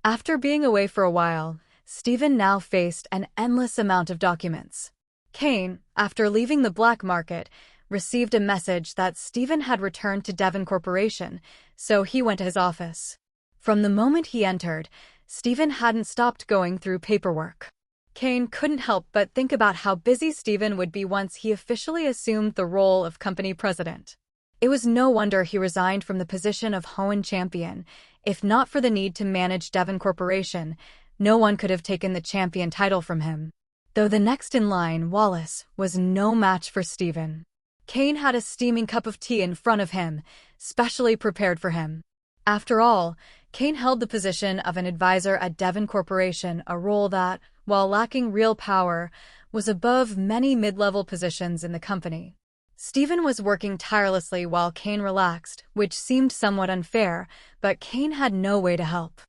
After being away for a while, Steven now faced an endless amount of documents. Cain, after leaving the black market, received a message that Stephen had returned to Devon Corporation, so he went to his office. From the moment he entered, Stephen hadn't stopped going through paperwork. Cain couldn't help but think about how busy Stephen would be once he officially assumed the role of company president. It was no wonder he resigned from the position of Hoenn champion. If not for the need to manage Devon Corporation, no one could have taken the champion title from him. Though the next in line, Wallace, was no match for Stephen. Cain had a steaming cup of tea in front of him, specially prepared for him. After all, Cain held the position of an advisor at Devon Corporation, a role that, while lacking real power, was above many mid-level positions in the company. Stephen was working tirelessly while Cain relaxed, which seemed somewhat unfair, but Cain had no way to help.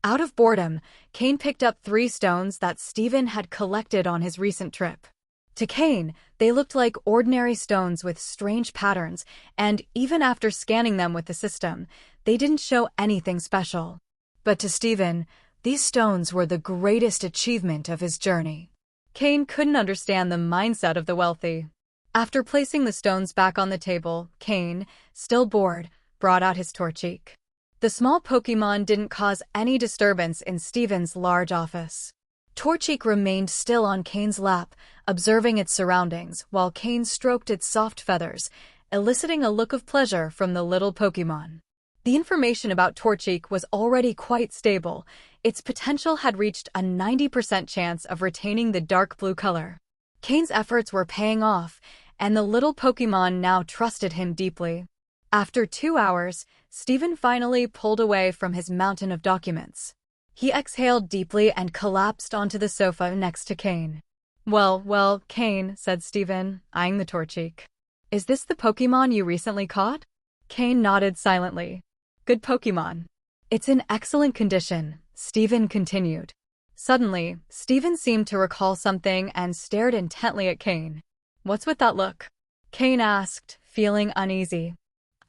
Out of boredom, Cain picked up 3 stones that Stephen had collected on his recent trip. To Cain, they looked like ordinary stones with strange patterns, and even after scanning them with the system, they didn't show anything special. But to Stephen, these stones were the greatest achievement of his journey. Cain couldn't understand the mindset of the wealthy. After placing the stones back on the table, Cain, still bored, brought out his Torchic. The small Pokémon didn't cause any disturbance in Stephen's large office. Torchic remained still on Cain's lap, observing its surroundings, while Cain stroked its soft feathers, eliciting a look of pleasure from the little Pokémon. The information about Torchic was already quite stable. Its potential had reached a 90% chance of retaining the dark blue color. Cain's efforts were paying off, and the little Pokémon now trusted him deeply. After 2 hours, Stephen finally pulled away from his mountain of documents. He exhaled deeply and collapsed onto the sofa next to Cain. Well, Cain, said Stephen, eyeing the Torchic. Is this the Pokémon you recently caught? Cain nodded silently. Good Pokémon. It's in excellent condition, Stephen continued. Suddenly, Stephen seemed to recall something and stared intently at Cain. What's with that look? Cain asked, feeling uneasy.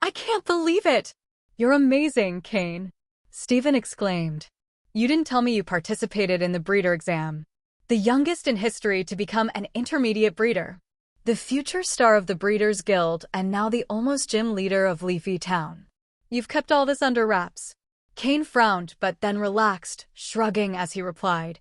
I can't believe it! You're amazing, Cain, Stephen exclaimed. You didn't tell me you participated in the breeder exam. The youngest in history to become an intermediate breeder. The future star of the Breeders' Guild and now the almost gym leader of Leafy Town. You've kept all this under wraps. Cain frowned but then relaxed, shrugging as he replied.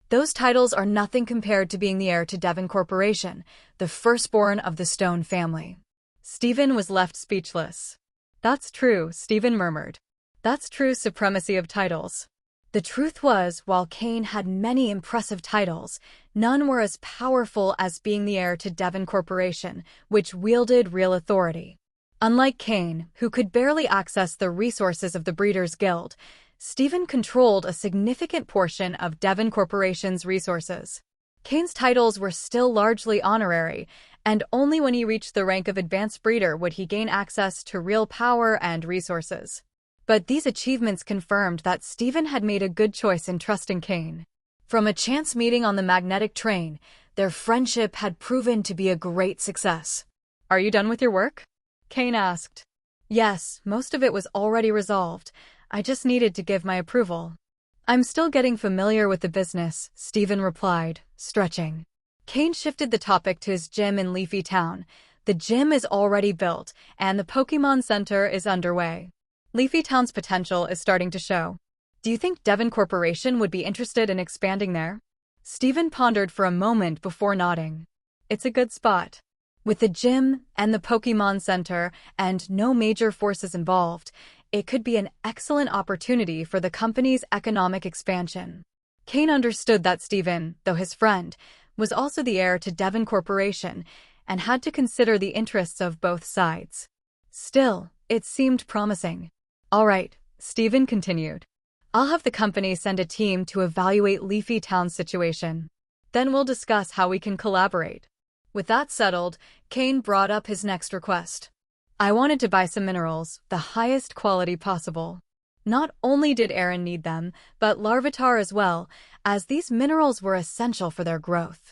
Those titles are nothing compared to being the heir to Devon Corporation, the firstborn of the Stone family. Stephen was left speechless. That's true, Stephen murmured. That's true supremacy of titles. The truth was, while Cain had many impressive titles, none were as powerful as being the heir to Devon Corporation, which wielded real authority. Unlike Cain, who could barely access the resources of the Breeders' Guild, Stephen controlled a significant portion of Devon Corporation's resources. Cain's titles were still largely honorary, and only when he reached the rank of advanced breeder would he gain access to real power and resources. But these achievements confirmed that Stephen had made a good choice in trusting Cain. From a chance meeting on the magnetic train, their friendship had proven to be a great success. Are you done with your work? Cain asked. Yes, most of it was already resolved. I just needed to give my approval. I'm still getting familiar with the business, Stephen replied, stretching. Cain shifted the topic to his gym in Leafy Town. The gym is already built, and the Pokémon Center is underway. Leafy Town's potential is starting to show. Do you think Devon Corporation would be interested in expanding there? Stephen pondered for a moment before nodding. It's a good spot. With the gym and the Pokémon Center and no major forces involved, it could be an excellent opportunity for the company's economic expansion. Cain understood that Stephen, though his friend, was also the heir to Devon Corporation and had to consider the interests of both sides. Still, it seemed promising. All right, Stephen continued. I'll have the company send a team to evaluate Leafy Town's situation. Then we'll discuss how we can collaborate. With that settled, Cain brought up his next request. I wanted to buy some minerals, the highest quality possible. Not only did Aaron need them, but Larvitar as well, as these minerals were essential for their growth.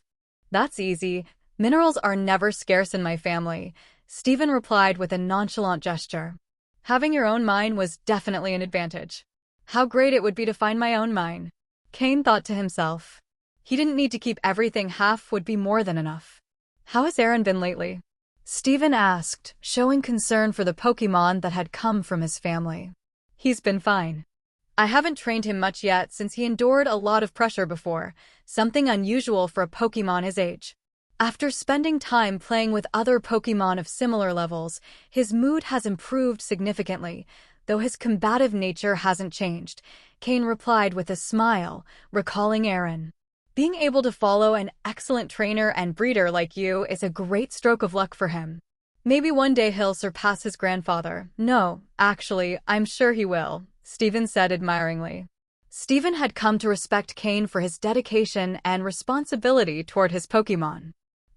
That's easy. Minerals are never scarce in my family, Stephen replied with a nonchalant gesture. Having your own mine was definitely an advantage. How great it would be to find my own mine, Cain thought to himself. He didn't need to keep everything, half would be more than enough. How has Aaron been lately? Steven asked, showing concern for the Pokémon that had come from his family. He's been fine. I haven't trained him much yet since he endured a lot of pressure before, something unusual for a Pokémon his age. After spending time playing with other Pokémon of similar levels, his mood has improved significantly, though his combative nature hasn't changed, Cain replied with a smile, recalling Aaron. Being able to follow an excellent trainer and breeder like you is a great stroke of luck for him. Maybe one day he'll surpass his grandfather. No, actually, I'm sure he will, Steven said admiringly. Steven had come to respect Cain for his dedication and responsibility toward his Pokémon.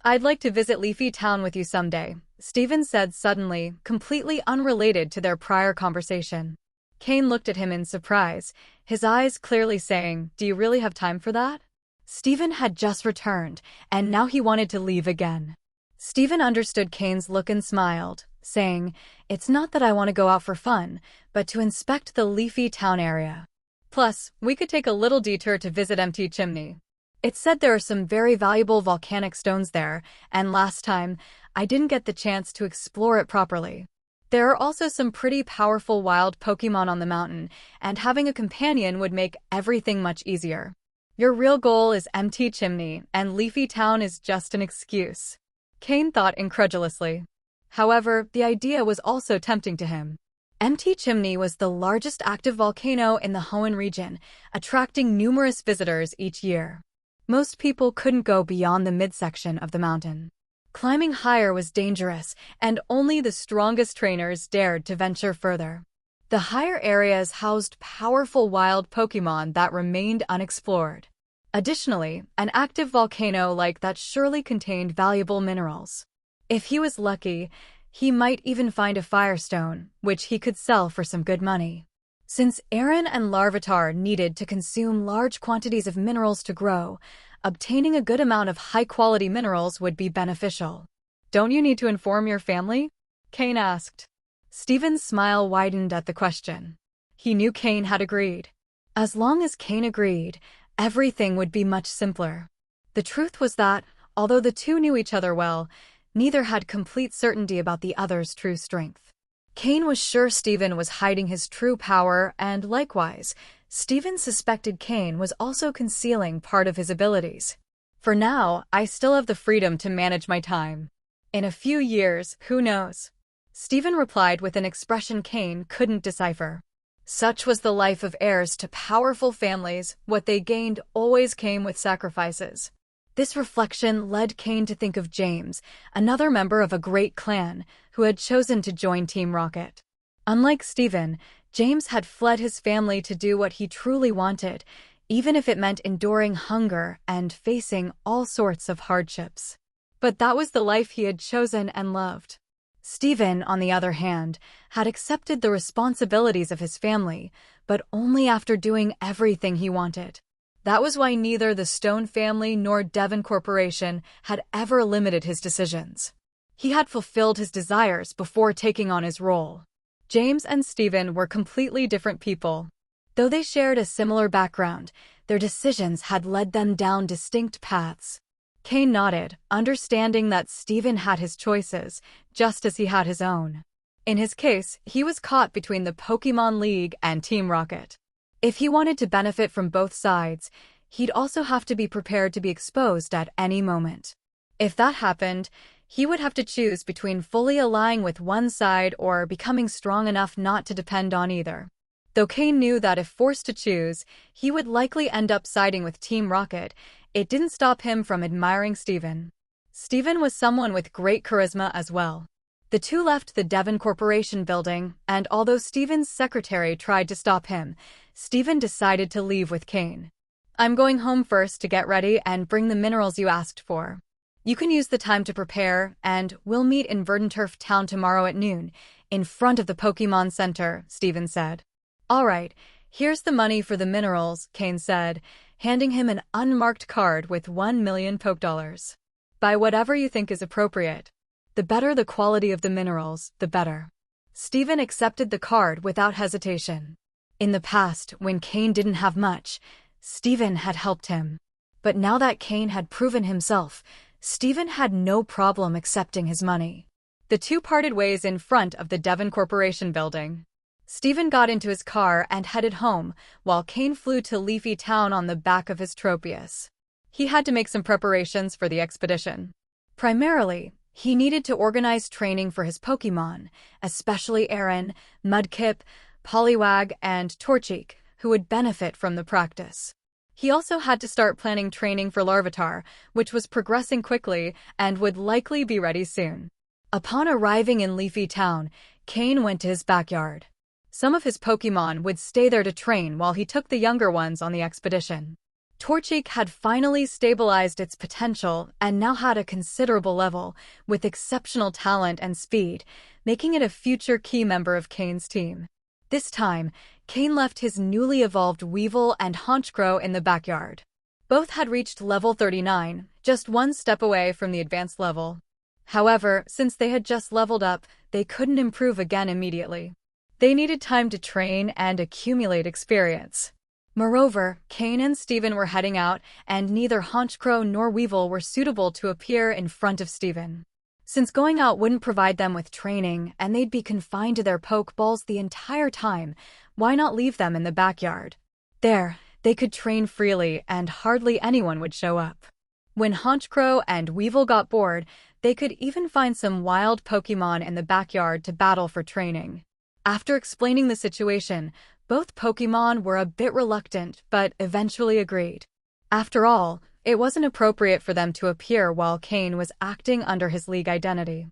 I'd like to visit Leafy Town with you someday, Steven said suddenly, completely unrelated to their prior conversation. Cain looked at him in surprise, his eyes clearly saying, "Do you really have time for that?" Steven had just returned, and now he wanted to leave again. Steven understood Cain's look and smiled, saying, "It's not that I want to go out for fun, but to inspect the Leafy Town area. Plus, we could take a little detour to visit Empty Chimney. It's said there are some very valuable volcanic stones there, and last time, I didn't get the chance to explore it properly. There are also some pretty powerful wild Pokémon on the mountain, and having a companion would make everything much easier. Your real goal is Empty Chimney, and Leafy Town is just an excuse," Cain thought incredulously. However, the idea was also tempting to him. Empty Chimney was the largest active volcano in the Hoenn region, attracting numerous visitors each year. Most people couldn't go beyond the midsection of the mountain. Climbing higher was dangerous, and only the strongest trainers dared to venture further. The higher areas housed powerful wild Pokémon that remained unexplored. Additionally, an active volcano like that surely contained valuable minerals. If he was lucky, he might even find a firestone, which he could sell for some good money. Since Aaron and Larvitar needed to consume large quantities of minerals to grow, obtaining a good amount of high-quality minerals would be beneficial. "Don't you need to inform your family?" Cain asked. Steven's smile widened at the question. He knew Cain had agreed. As long as Cain agreed, everything would be much simpler. The truth was that, although the two knew each other well, neither had complete certainty about the other's true strength. Cain was sure Steven was hiding his true power, and likewise, Steven suspected Cain was also concealing part of his abilities. "For now, I still have the freedom to manage my time. In a few years, who knows?" Steven replied with an expression Cain couldn't decipher. Such was the life of heirs to powerful families, what they gained always came with sacrifices. This reflection led Cain to think of James, another member of a great clan, who had chosen to join Team Rocket. Unlike Steven, James had fled his family to do what he truly wanted, even if it meant enduring hunger and facing all sorts of hardships. But that was the life he had chosen and loved. Steven, on the other hand, had accepted the responsibilities of his family, but only after doing everything he wanted. That was why neither the Stone family nor Devon Corporation had ever limited his decisions. He had fulfilled his desires before taking on his role. James and Steven were completely different people. Though they shared a similar background, their decisions had led them down distinct paths. Cain nodded, understanding that Steven had his choices, just as he had his own. In his case, he was caught between the Pokémon League and Team Rocket. If he wanted to benefit from both sides, he'd also have to be prepared to be exposed at any moment. If that happened, he would have to choose between fully allying with one side or becoming strong enough not to depend on either. Though Cain knew that if forced to choose, he would likely end up siding with Team Rocket, it didn't stop him from admiring Steven. Steven was someone with great charisma as well. The two left the Devon Corporation building, and although Steven's secretary tried to stop him, Steven decided to leave with Cain. "I'm going home first to get ready and bring the minerals you asked for. You can use the time to prepare, and we'll meet in Verdanturf Town tomorrow at noon, in front of the Pokémon Center," Steven said. "All right, here's the money for the minerals," Cain said, handing him an unmarked card with 1,000,000 Pokédollars. "Buy whatever you think is appropriate. The better the quality of the minerals, the better." Steven accepted the card without hesitation. In the past, when Cain didn't have much, Steven had helped him. But now that Cain had proven himself, Steven had no problem accepting his money. The two parted ways in front of the Devon Corporation building. Steven got into his car and headed home, while Cain flew to Leafy Town on the back of his Tropius. He had to make some preparations for the expedition. Primarily, he needed to organize training for his Pokémon, especially Aaron, Mudkip, Poliwag, and Torchic, who would benefit from the practice. He also had to start planning training for Larvitar, which was progressing quickly and would likely be ready soon. Upon arriving in Leafy Town, Cain went to his backyard. Some of his Pokémon would stay there to train while he took the younger ones on the expedition. Torchic had finally stabilized its potential and now had a considerable level, with exceptional talent and speed, making it a future key member of Cain's team. This time, Cain left his newly evolved Weevil and Honchkrow in the backyard. Both had reached level 39, just one step away from the advanced level. However, since they had just leveled up, they couldn't improve again immediately. They needed time to train and accumulate experience. Moreover, Cain and Steven were heading out, and neither Honchkrow nor Weevil were suitable to appear in front of Steven. Since going out wouldn't provide them with training, and they'd be confined to their Pokeballs the entire time, why not leave them in the backyard? There, they could train freely, and hardly anyone would show up. When Honchkrow and Weevil got bored, they could even find some wild Pokémon in the backyard to battle for training. After explaining the situation, both Pokémon were a bit reluctant, but eventually agreed. After all, it wasn't appropriate for them to appear while Cain was acting under his league identity.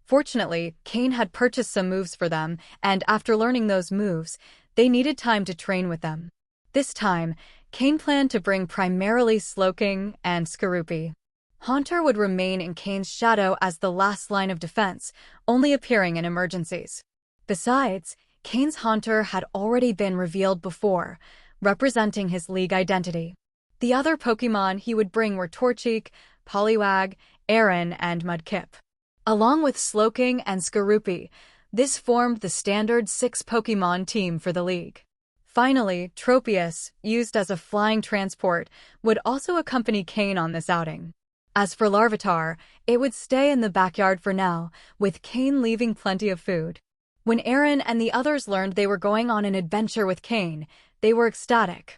Fortunately, Cain had purchased some moves for them, and after learning those moves, they needed time to train with them. This time, Cain planned to bring primarily Slowking and Skorupi. Haunter would remain in Cain's shadow as the last line of defense, only appearing in emergencies. Besides, Cain's Haunter had already been revealed before, representing his league identity. The other Pokémon he would bring were Torchic, Poliwag, Aaron, and Mudkip. Along with Slowking and Skorupi, this formed the standard 6 Pokémon team for the league. Finally, Tropius, used as a flying transport, would also accompany Cain on this outing. As for Larvitar, it would stay in the backyard for now, with Cain leaving plenty of food. When Aaron and the others learned they were going on an adventure with Cain, they were ecstatic.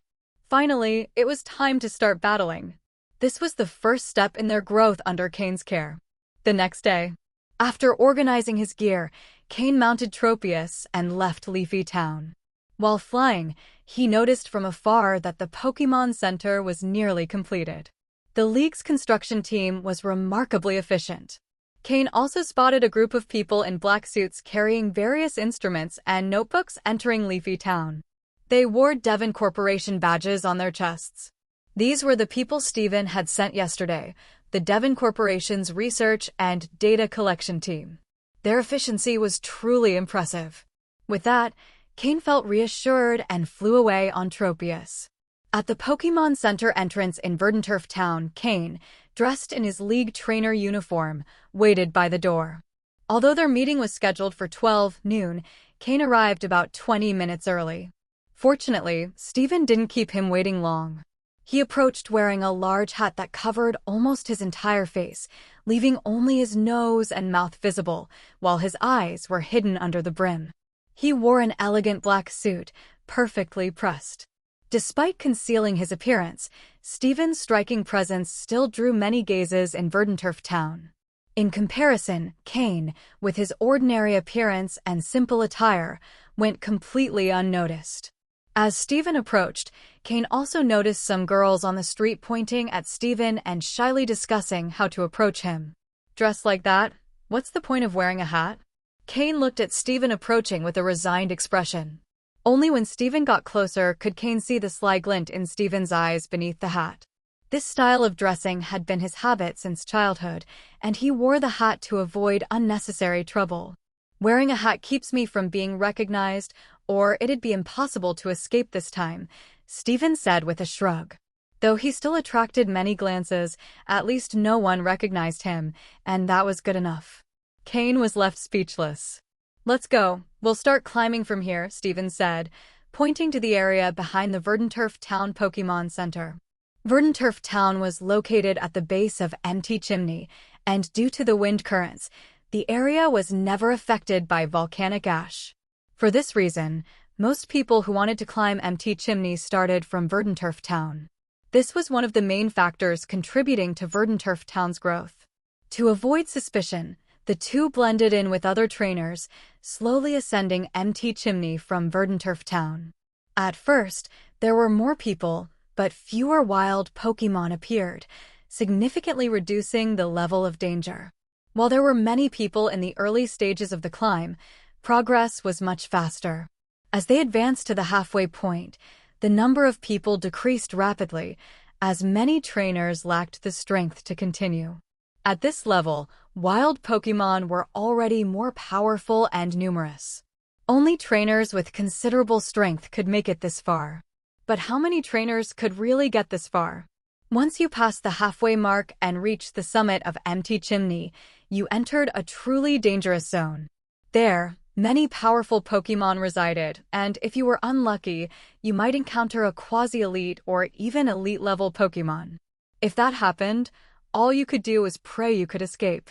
Finally, it was time to start battling. This was the first step in their growth under Cain's care. The next day, after organizing his gear, Cain mounted Tropius and left Leafy Town. While flying, he noticed from afar that the Pokémon Center was nearly completed. The league's construction team was remarkably efficient. Cain also spotted a group of people in black suits carrying various instruments and notebooks entering Leafy Town. They wore Devon Corporation badges on their chests. These were the people Steven had sent yesterday, the Devon Corporation's research and data collection team. Their efficiency was truly impressive. With that, Cain felt reassured and flew away on Tropius. At the Pokémon Center entrance in Verdanturf Town, Cain, dressed in his league trainer uniform, waited by the door. Although their meeting was scheduled for 12 noon, Cain arrived about 20 minutes early. Fortunately, Steven didn't keep him waiting long. He approached wearing a large hat that covered almost his entire face, leaving only his nose and mouth visible, while his eyes were hidden under the brim. He wore an elegant black suit, perfectly pressed. Despite concealing his appearance, Steven's striking presence still drew many gazes in Verdanturf Town. In comparison, Cain, with his ordinary appearance and simple attire, went completely unnoticed. As Steven approached, Cain also noticed some girls on the street pointing at Steven and shyly discussing how to approach him. Dressed like that? What's the point of wearing a hat? Cain looked at Steven approaching with a resigned expression. Only when Steven got closer could Cain see the sly glint in Steven's eyes beneath the hat. This style of dressing had been his habit since childhood, and he wore the hat to avoid unnecessary trouble. Wearing a hat keeps me from being recognized, or it'd be impossible to escape this time, Steven said with a shrug. Though he still attracted many glances, at least no one recognized him, and that was good enough. Cain was left speechless. "Let's go. We'll start climbing from here," Steven said, pointing to the area behind the Verdanturf Town Pokémon Center. Verdanturf Town was located at the base of Empty Chimney, and due to the wind currents, the area was never affected by volcanic ash. For this reason, most people who wanted to climb Empty Chimney started from Verdanturf Town. This was one of the main factors contributing to Verdanturf Town's growth. To avoid suspicion, the two blended in with other trainers, slowly ascending Empty Chimney from Verdanturf Town. At first, there were more people, but fewer wild Pokémon appeared, significantly reducing the level of danger. While there were many people in the early stages of the climb, progress was much faster. As they advanced to the halfway point, the number of people decreased rapidly, as many trainers lacked the strength to continue. At this level, wild Pokémon were already more powerful and numerous. Only trainers with considerable strength could make it this far. But how many trainers could really get this far? Once you passed the halfway mark and reached the summit of Empty Chimney, you entered a truly dangerous zone. There, many powerful Pokémon resided, and if you were unlucky, you might encounter a quasi-elite or even elite-level Pokémon. If that happened, all you could do was pray you could escape.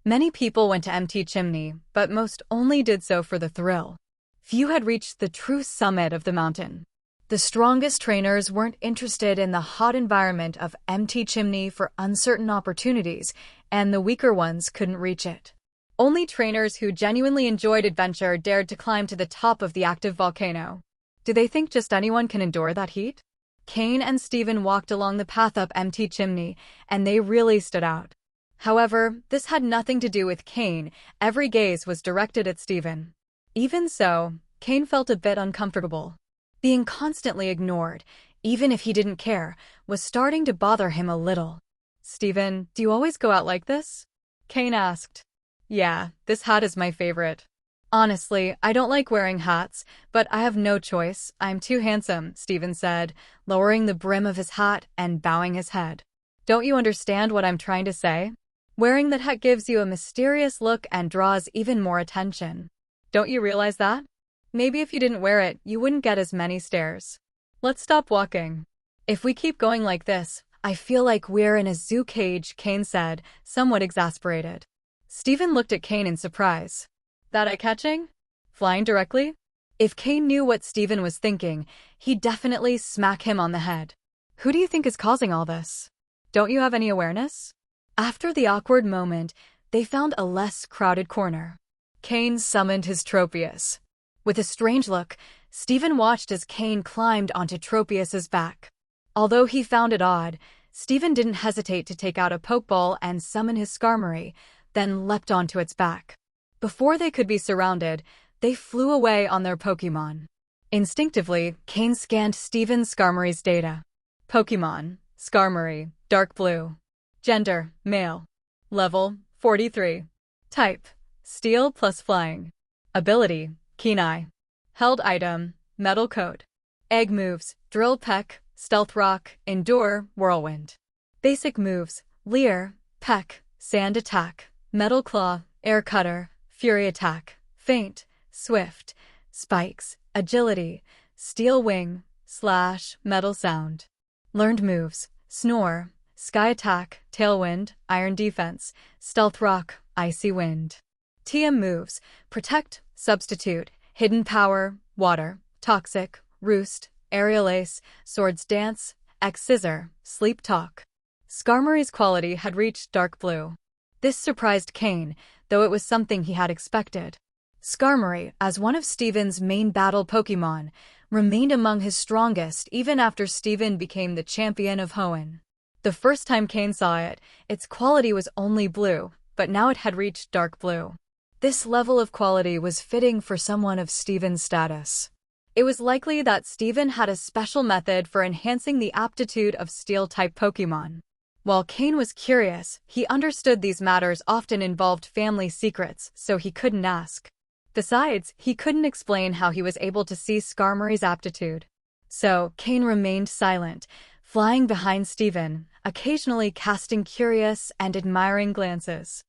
Many people went to Empty Chimney, but most only did so for the thrill. Few had reached the true summit of the mountain. The strongest trainers weren't interested in the hot environment of Empty Chimney for uncertain opportunities, and the weaker ones couldn't reach it. Only trainers who genuinely enjoyed adventure dared to climb to the top of the active volcano. Do they think just anyone can endure that heat? Cain and Steven walked along the path up Empty Chimney, and they really stood out. However, this had nothing to do with Cain. Every gaze was directed at Steven. Even so, Cain felt a bit uncomfortable. Being constantly ignored, even if he didn't care, was starting to bother him a little. "Steven, do you always go out like this?" Cain asked. "Yeah, this hat is my favorite. Honestly, I don't like wearing hats, but I have no choice. I'm too handsome," Steven said, lowering the brim of his hat and bowing his head. "Don't you understand what I'm trying to say? Wearing that hat gives you a mysterious look and draws even more attention. Don't you realize that? Maybe if you didn't wear it, you wouldn't get as many stares. Let's stop walking. If we keep going like this, I feel like we're in a zoo cage," Cain said, somewhat exasperated. Steven looked at Cain in surprise. That eye-catching? Flying directly? If Cain knew what Steven was thinking, he'd definitely smack him on the head. Who do you think is causing all this? Don't you have any awareness? After the awkward moment, they found a less crowded corner. Cain summoned his Tropius. With a strange look, Steven watched as Cain climbed onto Tropius's back. Although he found it odd, Steven didn't hesitate to take out a Pokeball and summon his Skarmory, then leapt onto its back. Before they could be surrounded, they flew away on their Pokémon. Instinctively, Cain scanned Steven's Skarmory's data. Pokémon, Skarmory, dark blue. Gender, male. Level, 43. Type, steel plus flying. Ability, keen eye. Held item, metal coat. Egg moves, drill peck, stealth rock, endure, whirlwind. Basic moves, leer, peck, sand attack, metal claw, air cutter, fury attack, feint, swift, spikes, agility, steel wing, slash, metal sound. Learned moves, snore, sky attack, tailwind, iron defense, stealth rock, icy wind. TM moves, protect, substitute, hidden power, water, toxic, roost, aerial ace, swords dance, X-scissor, sleep talk. Skarmory's quality had reached dark blue. This surprised Cain, though it was something he had expected. Skarmory, as one of Steven's main battle Pokémon, remained among his strongest even after Steven became the champion of Hoenn. The first time Cain saw it, its quality was only blue, but now it had reached dark blue. This level of quality was fitting for someone of Steven's status. It was likely that Steven had a special method for enhancing the aptitude of Steel-type Pokémon. While Cain was curious, he understood these matters often involved family secrets, so he couldn't ask. Besides, he couldn't explain how he was able to see Skarmory's aptitude. So, Cain remained silent, flying behind Steven, occasionally casting curious and admiring glances.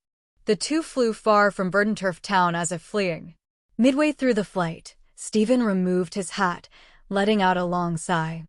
The two flew far from Verdanturf Town as if fleeing. Midway through the flight, Steven removed his hat, letting out a long sigh.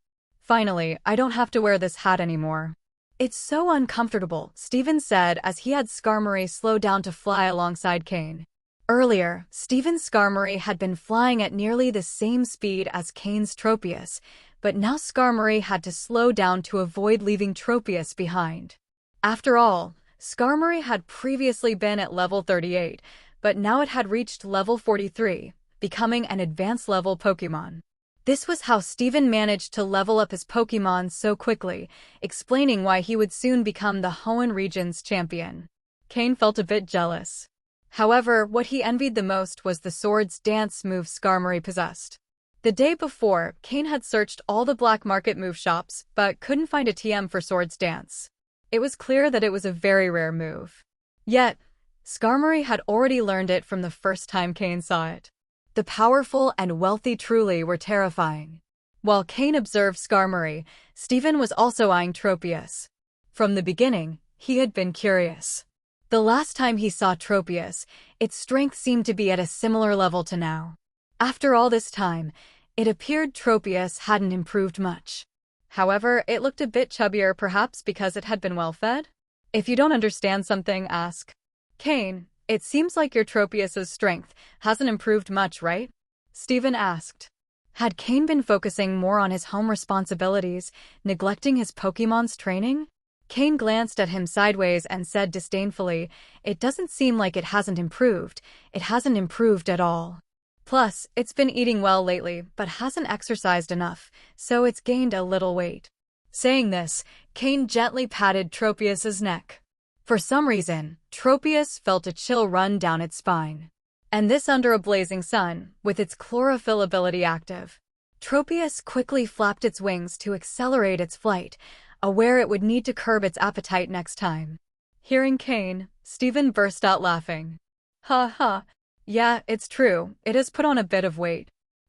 Finally, I don't have to wear this hat anymore. It's so uncomfortable, Steven said as he had Skarmory slow down to fly alongside Cain. Earlier, Steven's Skarmory had been flying at nearly the same speed as Cain's Tropius, but now Skarmory had to slow down to avoid leaving Tropius behind. After all, Skarmory had previously been at level 38, but now it had reached level 43, becoming an advanced level Pokémon. This was how Steven managed to level up his Pokémon so quickly, explaining why he would soon become the Hoenn region's champion. Cain felt a bit jealous. However, what he envied the most was the Swords Dance move Skarmory possessed. The day before, Cain had searched all the black market move shops, but couldn't find a TM for Swords Dance. It was clear that it was a very rare move. Yet, Skarmory had already learned it from the first time Cain saw it. The powerful and wealthy truly were terrifying. While Cain observed Skarmory, Steven was also eyeing Tropius. From the beginning, he had been curious. The last time he saw Tropius, its strength seemed to be at a similar level to now. After all this time, it appeared Tropius hadn't improved much. However, it looked a bit chubbier, perhaps because it had been well fed? If you don't understand something, ask. Cain, it seems like your Tropius's strength hasn't improved much, right? Steven asked. Had Cain been focusing more on his home responsibilities, neglecting his Pokémon's training? Cain glanced at him sideways and said disdainfully, "It doesn't seem like it hasn't improved. It hasn't improved at all. Plus, it's been eating well lately, but hasn't exercised enough, so it's gained a little weight." Saying this, Cain gently patted Tropius's neck. For some reason, Tropius felt a chill run down its spine. And this under a blazing sun, with its chlorophyll ability active. Tropius quickly flapped its wings to accelerate its flight, aware it would need to curb its appetite next time. Hearing Cain, Steven burst out laughing. Ha ha. Yeah, it's true, it has put on a bit of weight.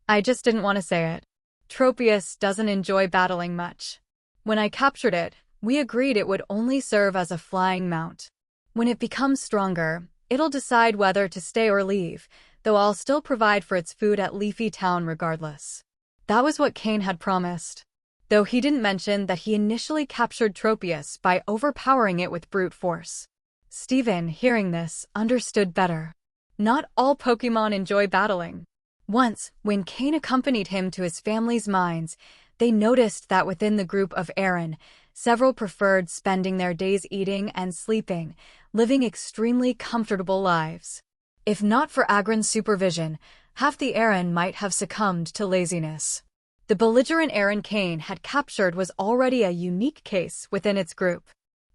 I just didn't want to say it. Tropius doesn't enjoy battling much. When I captured it, we agreed it would only serve as a flying mount. When it becomes stronger, it'll decide whether to stay or leave, though I'll still provide for its food at Leafy Town regardless. That was what Cain had promised. Though he didn't mention that he initially captured Tropius by overpowering it with brute force. Steven, hearing this, understood better. Not all Pokémon enjoy battling. Once, when Cain accompanied him to his family's mines, they noticed that within the group of Aaron, several preferred spending their days eating and sleeping, living extremely comfortable lives. If not for Agron's supervision, half the Aaron might have succumbed to laziness. The belligerent Aaron Cain had captured was already a unique case within its group.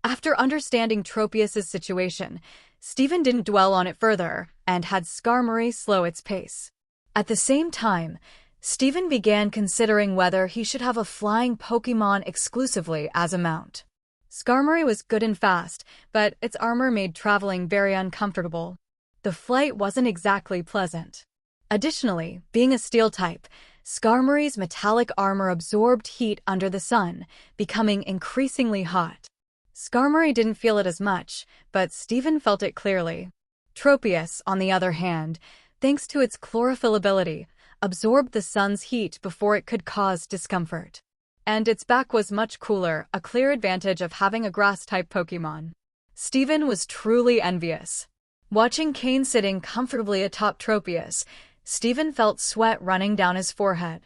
After understanding Tropius's situation, Steven didn't dwell on it further and had Skarmory slow its pace. At the same time, Steven began considering whether he should have a flying Pokémon exclusively as a mount. Skarmory was good and fast, but its armor made traveling very uncomfortable. The flight wasn't exactly pleasant. Additionally, being a steel type, Skarmory's metallic armor absorbed heat under the sun, becoming increasingly hot. Skarmory didn't feel it as much, but Steven felt it clearly. Tropius, on the other hand, thanks to its chlorophyll ability, absorbed the sun's heat before it could cause discomfort. And its back was much cooler, a clear advantage of having a grass-type Pokémon. Steven was truly envious. Watching Cain sitting comfortably atop Tropius, Steven felt sweat running down his forehead.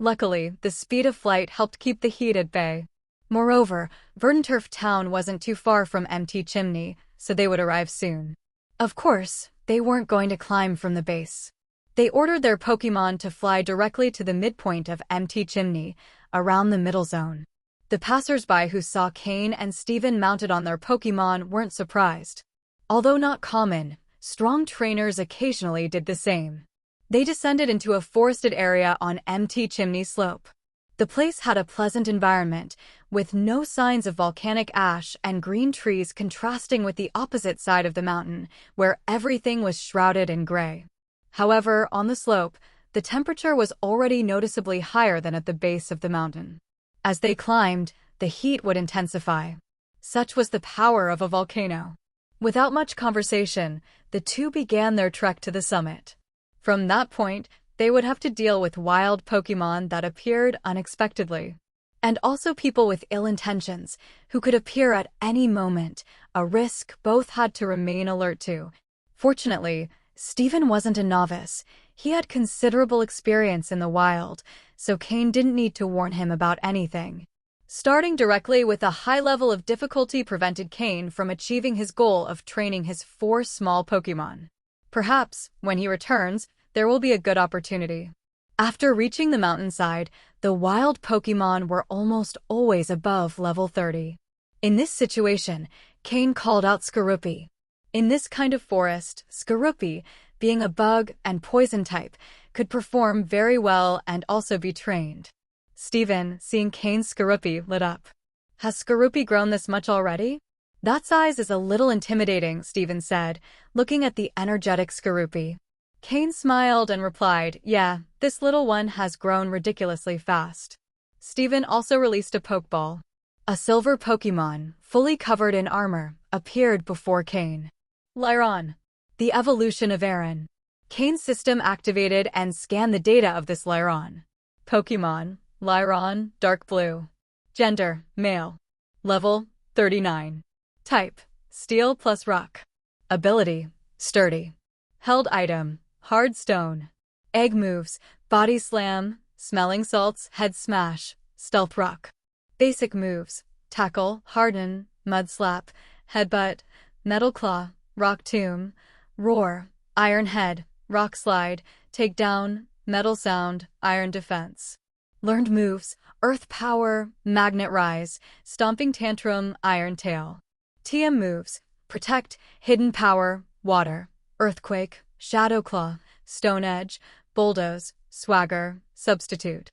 Luckily, the speed of flight helped keep the heat at bay. Moreover, Verdanturf Town wasn't too far from Empty Chimney, so they would arrive soon. Of course, they weren't going to climb from the base. They ordered their Pokémon to fly directly to the midpoint of Empty Chimney, around the middle zone. The passers-by who saw Cain and Steven mounted on their Pokémon weren't surprised. Although not common, strong trainers occasionally did the same. They descended into a forested area on Empty Chimney Slope. The place had a pleasant environment, with no signs of volcanic ash and green trees contrasting with the opposite side of the mountain, where everything was shrouded in gray. However, on the slope, the temperature was already noticeably higher than at the base of the mountain. As they climbed, the heat would intensify. Such was the power of a volcano. Without much conversation, the two began their trek to the summit. From that point, they would have to deal with wild Pokémon that appeared unexpectedly. and also people with ill intentions, who could appear at any moment, a risk both had to remain alert to. Fortunately, Stephen wasn't a novice. He had considerable experience in the wild, so Cain didn't need to warn him about anything. Starting directly with a high level of difficulty prevented Cain from achieving his goal of training his 4 small Pokémon. Perhaps, when he returns, there will be a good opportunity. After reaching the mountainside, the wild Pokémon were almost always above level 30. In this situation, Cain called out Skorupi. In this kind of forest, Skorupi, being a bug and poison type, could perform very well and also be trained. Stephen, seeing Cain's Skorupi, lit up. Has Skorupi grown this much already? That size is a little intimidating, Stephen said, looking at the energetic Skorupi. Cain smiled and replied, yeah, this little one has grown ridiculously fast. Stephen also released a Pokeball. A silver Pokémon, fully covered in armor, appeared before Cain. Lyron. The evolution of Aaron. Cain's system activated and scanned the data of this Lyron. Pokémon, Lyron, dark blue. Gender, male. Level, 39. Type, steel plus rock. Ability, sturdy. Held item, hard stone. Egg moves, body slam, smelling salts, head smash, stealth rock. Basic moves, tackle, harden, mud slap, headbutt, metal claw, rock tomb, roar, iron head, rock slide, takedown, metal sound, iron defense. Learned moves, earth power, magnet rise, stomping tantrum, iron tail. TM moves, protect, hidden power, water, earthquake, shadow claw, stone edge, bulldoze, swagger, substitute.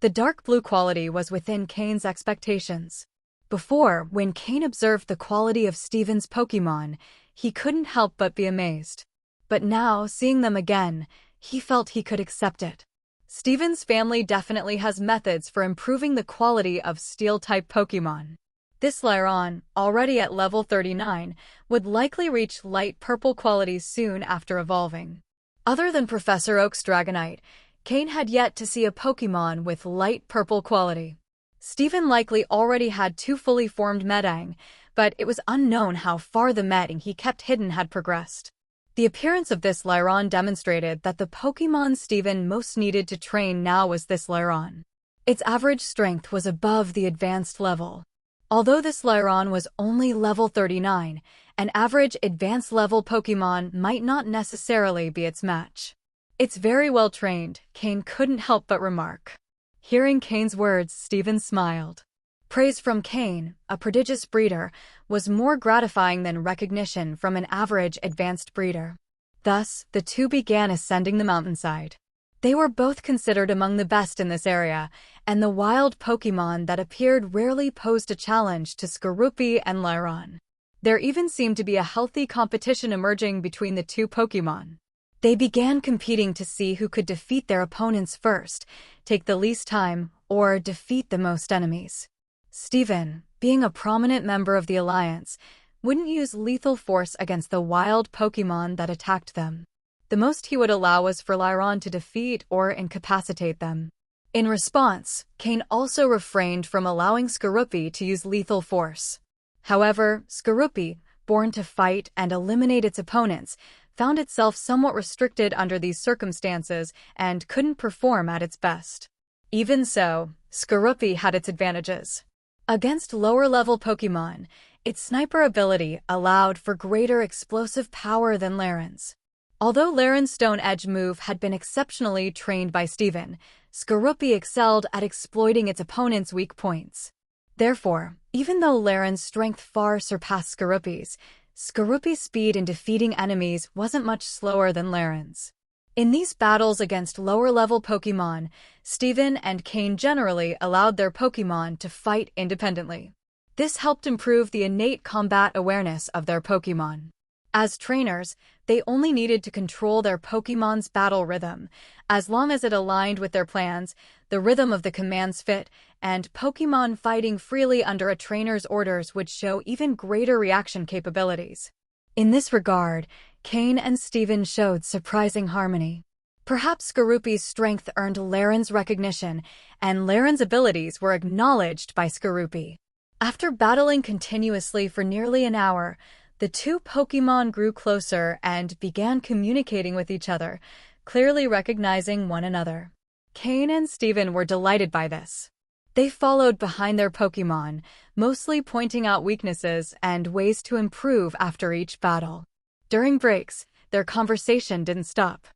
The dark blue quality was within Cain's expectations. Before, when Cain observed the quality of Stephen's Pokémon, he couldn't help but be amazed. But now, seeing them again, he felt he could accept it. Stephen's family definitely has methods for improving the quality of Steel-type Pokémon. This Lyron, already at level 39, would likely reach light purple qualities soon after evolving. Other than Professor Oak's Dragonite, Cain had yet to see a Pokémon with light purple quality. Stephen likely already had 2 fully formed Medang, but it was unknown how far the Medang he kept hidden had progressed. The appearance of this Lyron demonstrated that the Pokémon Stephen most needed to train now was this Lyron. Its average strength was above the advanced level. Although this Lyron was only level 39, an average advanced level Pokémon might not necessarily be its match. It's very well trained, Cain couldn't help but remark. Hearing Cain's words, Stephen smiled. Praise from Cain, a prodigious breeder, was more gratifying than recognition from an average advanced breeder. Thus, the two began ascending the mountainside. They were both considered among the best in this area, and the wild Pokémon that appeared rarely posed a challenge to Skorupi and Lyron. There even seemed to be a healthy competition emerging between the two Pokémon. They began competing to see who could defeat their opponents first, take the least time, or defeat the most enemies. Stephen, being a prominent member of the Alliance, wouldn't use lethal force against the wild Pokémon that attacked them. The most he would allow was for Lyron to defeat or incapacitate them. In response, Cain also refrained from allowing Skorupi to use lethal force. However, Skorupi, born to fight and eliminate its opponents, found itself somewhat restricted under these circumstances and couldn't perform at its best. Even so, Skorupi had its advantages. Against lower-level Pokémon, its sniper ability allowed for greater explosive power than Lyron's. Although Lyron's Stone Edge move had been exceptionally trained by Stephen, Skorupi excelled at exploiting its opponent's weak points. Therefore, even though Lyron's strength far surpassed Skorupi's, Skorupi's speed in defeating enemies wasn't much slower than Lyron's. In these battles against lower-level Pokémon, Stephen and Cain generally allowed their Pokémon to fight independently. This helped improve the innate combat awareness of their Pokémon. As trainers, they only needed to control their Pokémon's battle rhythm, as long as it aligned with their plans, the rhythm of the commands fit, and Pokémon fighting freely under a trainer's orders would show even greater reaction capabilities. In this regard, Cain and Stephen showed surprising harmony. Perhaps Skorupi's strength earned Laren's recognition, and Laren's abilities were acknowledged by Skorupi. After battling continuously for nearly an hour, the two Pokémon grew closer and began communicating with each other, clearly recognizing one another. Cain and Steven were delighted by this. They followed behind their Pokémon, mostly pointing out weaknesses and ways to improve after each battle. During breaks, their conversation didn't stop.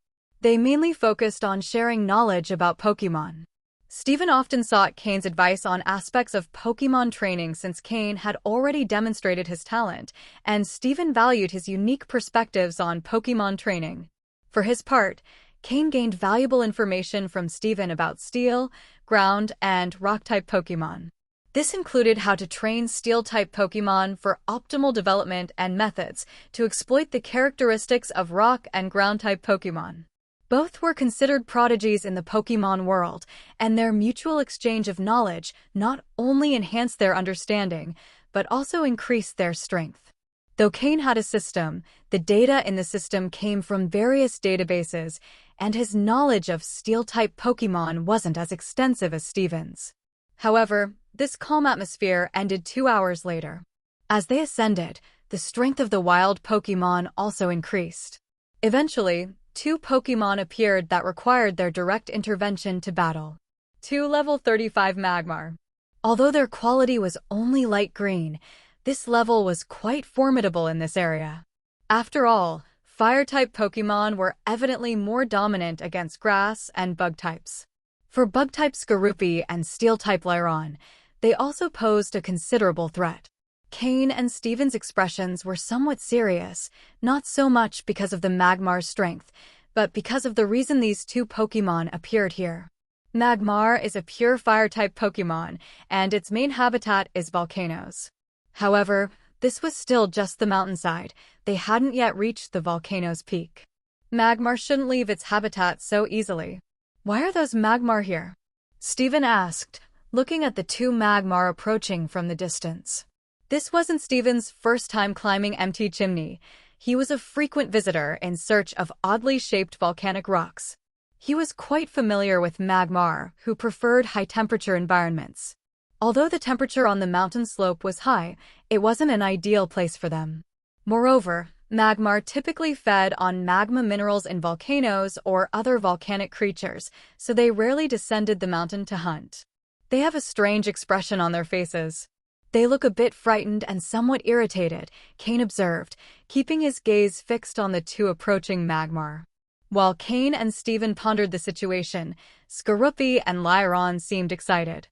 They mainly focused on sharing knowledge about Pokémon. Steven often sought Cain's advice on aspects of Pokémon training since Cain had already demonstrated his talent, and Steven valued his unique perspectives on Pokémon training. For his part, Cain gained valuable information from Steven about Steel, Ground, and Rock-type Pokémon. This included how to train Steel-type Pokémon for optimal development and methods to exploit the characteristics of Rock and Ground-type Pokémon. Both were considered prodigies in the Pokémon world, and their mutual exchange of knowledge not only enhanced their understanding, but also increased their strength. Though Cain had a system, the data in the system came from various databases, and his knowledge of Steel-type Pokémon wasn't as extensive as Steven's. However, this calm atmosphere ended 2 hours later. As they ascended, the strength of the wild Pokémon also increased. Eventually, 2 Pokémon appeared that required their direct intervention to battle. 2 level 35 Magmar. Although their quality was only light green, this level was quite formidable in this area. After all, Fire-type Pokémon were evidently more dominant against Grass and Bug types. For Bug-type Skorupi and Steel-type Lairon, they also posed a considerable threat. Cain and Steven's expressions were somewhat serious, not so much because of the Magmar's strength, but because of the reason these 2 Pokémon appeared here. Magmar is a pure Fire-type Pokémon, and its main habitat is volcanoes. However, this was still just the mountainside. They hadn't yet reached the volcano's peak. Magmar shouldn't leave its habitat so easily. Why are those Magmar here? Steven asked, looking at the 2 Magmar approaching from the distance. This wasn't Steven's first time climbing Empty Chimney. He was a frequent visitor in search of oddly shaped volcanic rocks. He was quite familiar with Magmar, who preferred high-temperature environments. Although the temperature on the mountain slope was high, it wasn't an ideal place for them. Moreover, Magmar typically fed on magma minerals in volcanoes or other volcanic creatures, so they rarely descended the mountain to hunt. They have a strange expression on their faces. They look a bit frightened and somewhat irritated, Cain observed, keeping his gaze fixed on the 2 approaching Magmar. While Cain and Steven pondered the situation, Skorupi and Lairon seemed excited.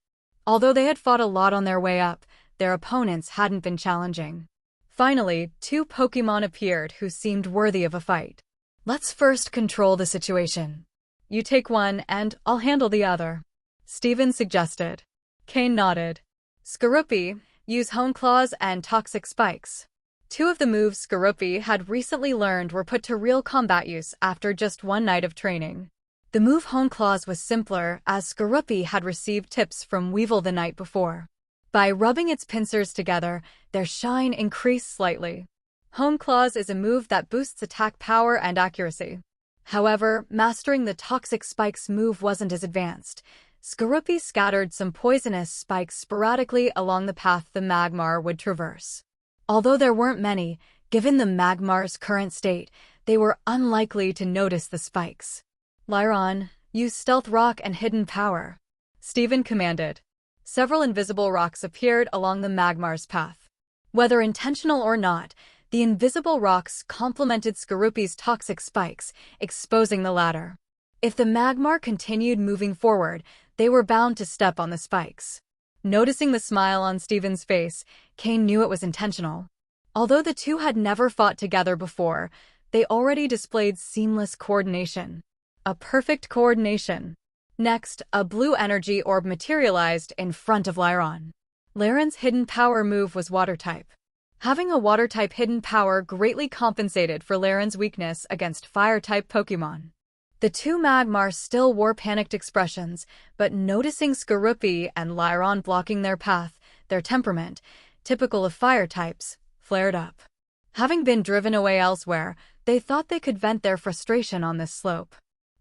Although they had fought a lot on their way up, their opponents hadn't been challenging. Finally, 2 Pokémon appeared who seemed worthy of a fight. Let's first control the situation. You take one and I'll handle the other, Steven suggested. Cain nodded. Skorupi, use Hone Claws and Toxic Spikes. 2 of the moves Skorupi had recently learned were put to real combat use after just 1 night of training. The move Hone Claws was simpler, as Skorupi had received tips from Weevil the night before. By rubbing its pincers together, their shine increased slightly. Hone Claws is a move that boosts attack power and accuracy. However, mastering the Toxic Spikes move wasn't as advanced. Skorupi scattered some poisonous spikes sporadically along the path the Magmar would traverse. Although there weren't many, given the Magmar's current state, they were unlikely to notice the spikes. Lairon, use Stealth Rock and Hidden Power, Steven commanded. Several invisible rocks appeared along the Magmar's path. Whether intentional or not, the invisible rocks complemented Skorupi's toxic spikes, exposing the latter. If the Magmar continued moving forward, they were bound to step on the spikes. Noticing the smile on Steven's face, Cain knew it was intentional. Although the 2 had never fought together before, they already displayed seamless coordination. A perfect coordination. Next, a blue energy orb materialized in front of Lairon. Lairon's hidden power move was Water-type. Having a Water-type hidden power greatly compensated for Lairon's weakness against Fire-type Pokémon. The 2 Magmar still wore panicked expressions, but noticing Skorupi and Lairon blocking their path, their temperament, typical of Fire types, flared up. Having been driven away elsewhere, they thought they could vent their frustration on this slope.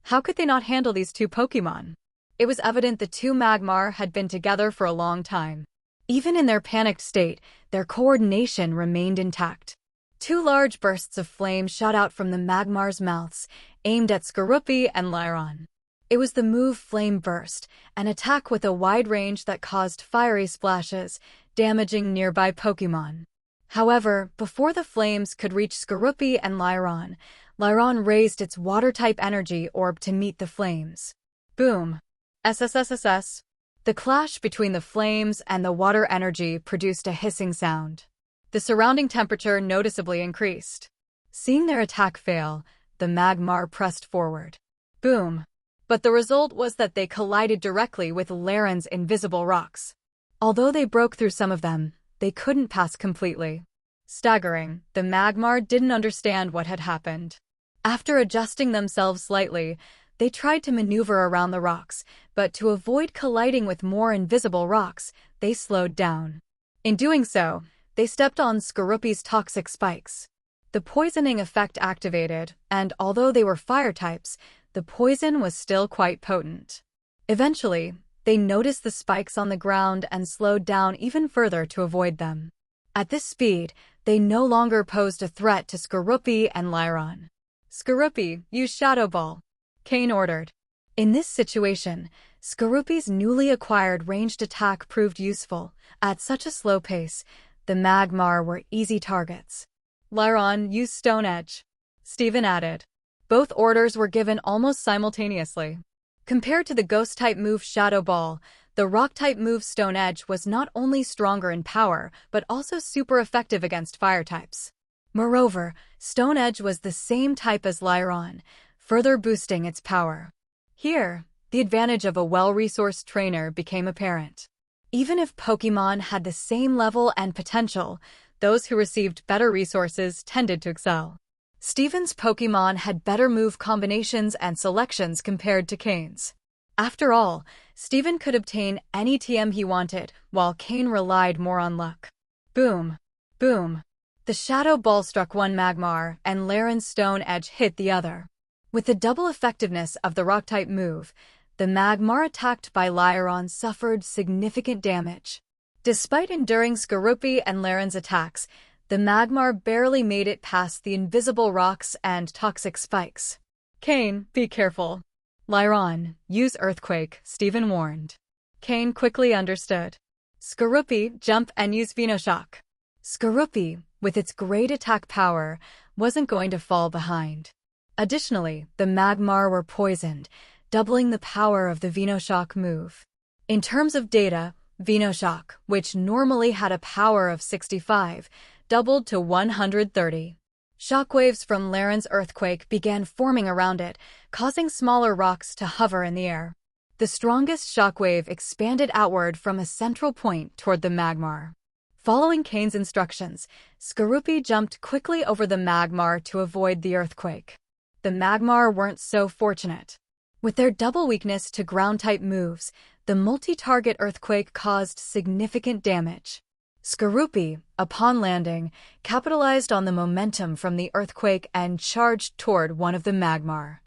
How could they not handle these two Pokémon? It was evident the two Magmar had been together for a long time. Even in their panicked state, their coordination remained intact. Two large bursts of flame shot out from the Magmar's mouths, aimed at Skorupi and Lyron. It was the move Flame Burst, an attack with a wide range that caused fiery splashes, damaging nearby Pokémon. However, before the flames could reach Skorupi and Lyron, Lyron raised its water-type energy orb to meet the flames. Boom! SSSSS. The clash between the flames and the water energy produced a hissing sound. The surrounding temperature noticeably increased. Seeing their attack fail, the Magmar pressed forward. Boom! But the result was that they collided directly with Lyron's invisible rocks. Although they broke through some of them, they couldn't pass completely. Staggering, the Magmar didn't understand what had happened. After adjusting themselves slightly, they tried to maneuver around the rocks, but to avoid colliding with more invisible rocks, they slowed down. In doing so, they stepped on Skorupi's toxic spikes. The poisoning effect activated, and although they were fire types, the poison was still quite potent. Eventually, they noticed the spikes on the ground and slowed down even further to avoid them. At this speed, they no longer posed a threat to Skorupi and Lyron. Skorupi, use Shadow Ball, Cain ordered. In this situation, Skorupi's newly acquired ranged attack proved useful. At such a slow pace, the Magmar were easy targets. Lyron, use Stone Edge, Steven added. Both orders were given almost simultaneously. Compared to the Ghost-type move Shadow Ball, the Rock-type move Stone Edge was not only stronger in power, but also super effective against fire types. Moreover, Stone Edge was the same type as Lyron, further boosting its power. Here, the advantage of a well-resourced trainer became apparent. Even if Pokémon had the same level and potential, those who received better resources tended to excel. Steven's Pokémon had better move combinations and selections compared to Cain's. After all, Steven could obtain any TM he wanted, while Cain relied more on luck. Boom! Boom! The Shadow Ball struck one Magmar, and Lyron's Stone Edge hit the other. With the double effectiveness of the Rock-type move, the Magmar attacked by Lyron suffered significant damage. Despite enduring Skorupi and Lyron's attacks, the Magmar barely made it past the invisible rocks and toxic spikes. Cain, be careful. Lyron, use Earthquake, Steven warned. Cain quickly understood. Skorupi, jump and use Venoshock. Skorupi, with its great attack power, wasn't going to fall behind. Additionally, the Magmar were poisoned, doubling the power of the Venoshock move. In terms of data, Venoshock, which normally had a power of 65, doubled to 130. Shockwaves from Lyron's earthquake began forming around it, causing smaller rocks to hover in the air. The strongest shockwave expanded outward from a central point toward the Magmar. Following Cain's instructions, Skorupi jumped quickly over the Magmar to avoid the earthquake. The Magmar weren't so fortunate. With their double weakness to ground-type moves, the multi-target earthquake caused significant damage. Skorupi, upon landing, capitalized on the momentum from the earthquake and charged toward one of the Magmar.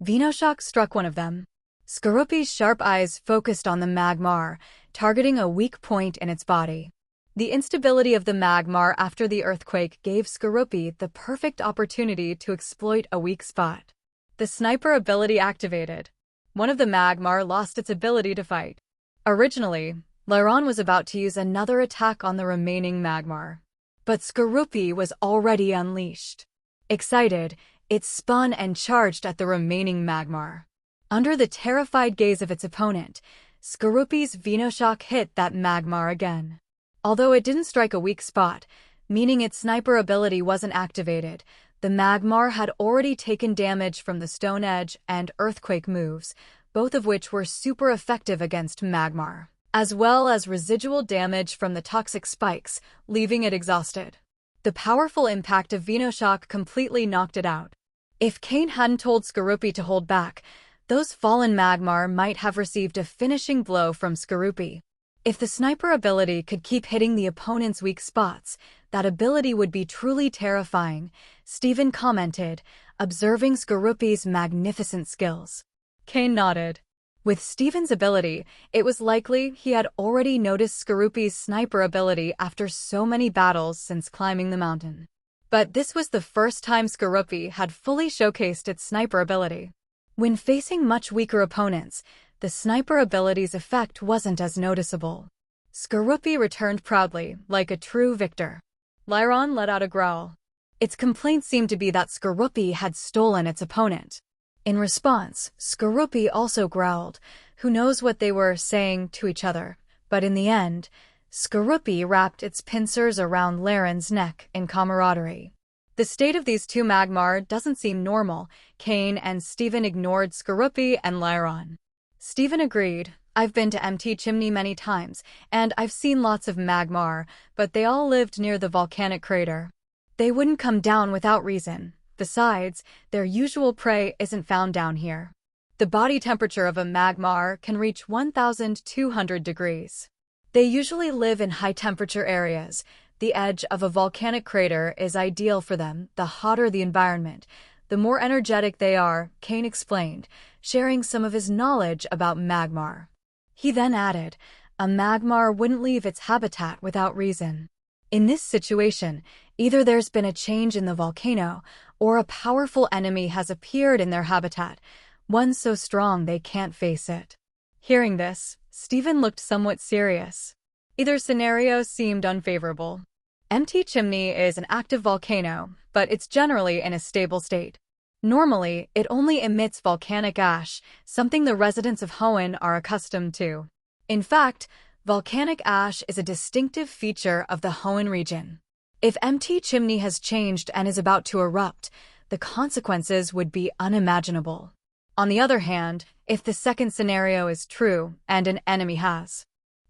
Venoshock struck one of them. Skorupi's sharp eyes focused on the Magmar, targeting a weak point in its body. The instability of the Magmar after the earthquake gave Skorupi the perfect opportunity to exploit a weak spot. The sniper ability activated. One of the Magmar lost its ability to fight. Originally, Lyron was about to use another attack on the remaining Magmar. But Skorupi was already unleashed. Excited, it spun and charged at the remaining Magmar. Under the terrified gaze of its opponent, Skorupi's Venoshock hit that Magmar again. Although it didn't strike a weak spot, meaning its sniper ability wasn't activated, the Magmar had already taken damage from the Stone Edge and Earthquake moves, both of which were super effective against Magmar, as well as residual damage from the toxic spikes, leaving it exhausted. The powerful impact of Venoshock completely knocked it out. If Cain hadn't told Skorupi to hold back, those fallen Magmar might have received a finishing blow from Skorupi. If the sniper ability could keep hitting the opponent's weak spots, that ability would be truly terrifying, Steven commented. observing Skorupi's magnificent skills. Cain nodded. With Steven's ability, it was likely he had already noticed Skorupi's sniper ability after so many battles since climbing the mountain. But this was the first time Skorupi had fully showcased its sniper ability. When facing much weaker opponents, the sniper ability's effect wasn't as noticeable. Skorupi returned proudly, like a true victor. Lyron let out a growl. Its complaint seemed to be that Skorupi had stolen its opponent. In response, Skorupi also growled. Who knows what they were saying to each other, but in the end, Skorupi wrapped its pincers around Lyron's neck in camaraderie. The state of these two Magmar doesn't seem normal. Cain and Steven ignored Skorupi and Lyron. Steven agreed. I've been to MT Chimney many times, and I've seen lots of Magmar, but they all lived near the volcanic crater. They wouldn't come down without reason. Besides, their usual prey isn't found down here. The body temperature of a Magmar can reach 1,200 degrees. They usually live in high-temperature areas. The edge of a volcanic crater is ideal for them. The hotter the environment, the more energetic they are, Cain explained, sharing some of his knowledge about Magmar. He then added, a Magmar wouldn't leave its habitat without reason. In this situation, either there's been a change in the volcano, or a powerful enemy has appeared in their habitat, one so strong they can't face it. Hearing this, Steven looked somewhat serious. Either scenario seemed unfavorable. MT Chimney is an active volcano, but it's generally in a stable state. Normally, it only emits volcanic ash, something the residents of Hoenn are accustomed to. In fact, volcanic ash is a distinctive feature of the Hoenn region. If MT Chimney has changed and is about to erupt, the consequences would be unimaginable. On the other hand, if the second scenario is true and an enemy has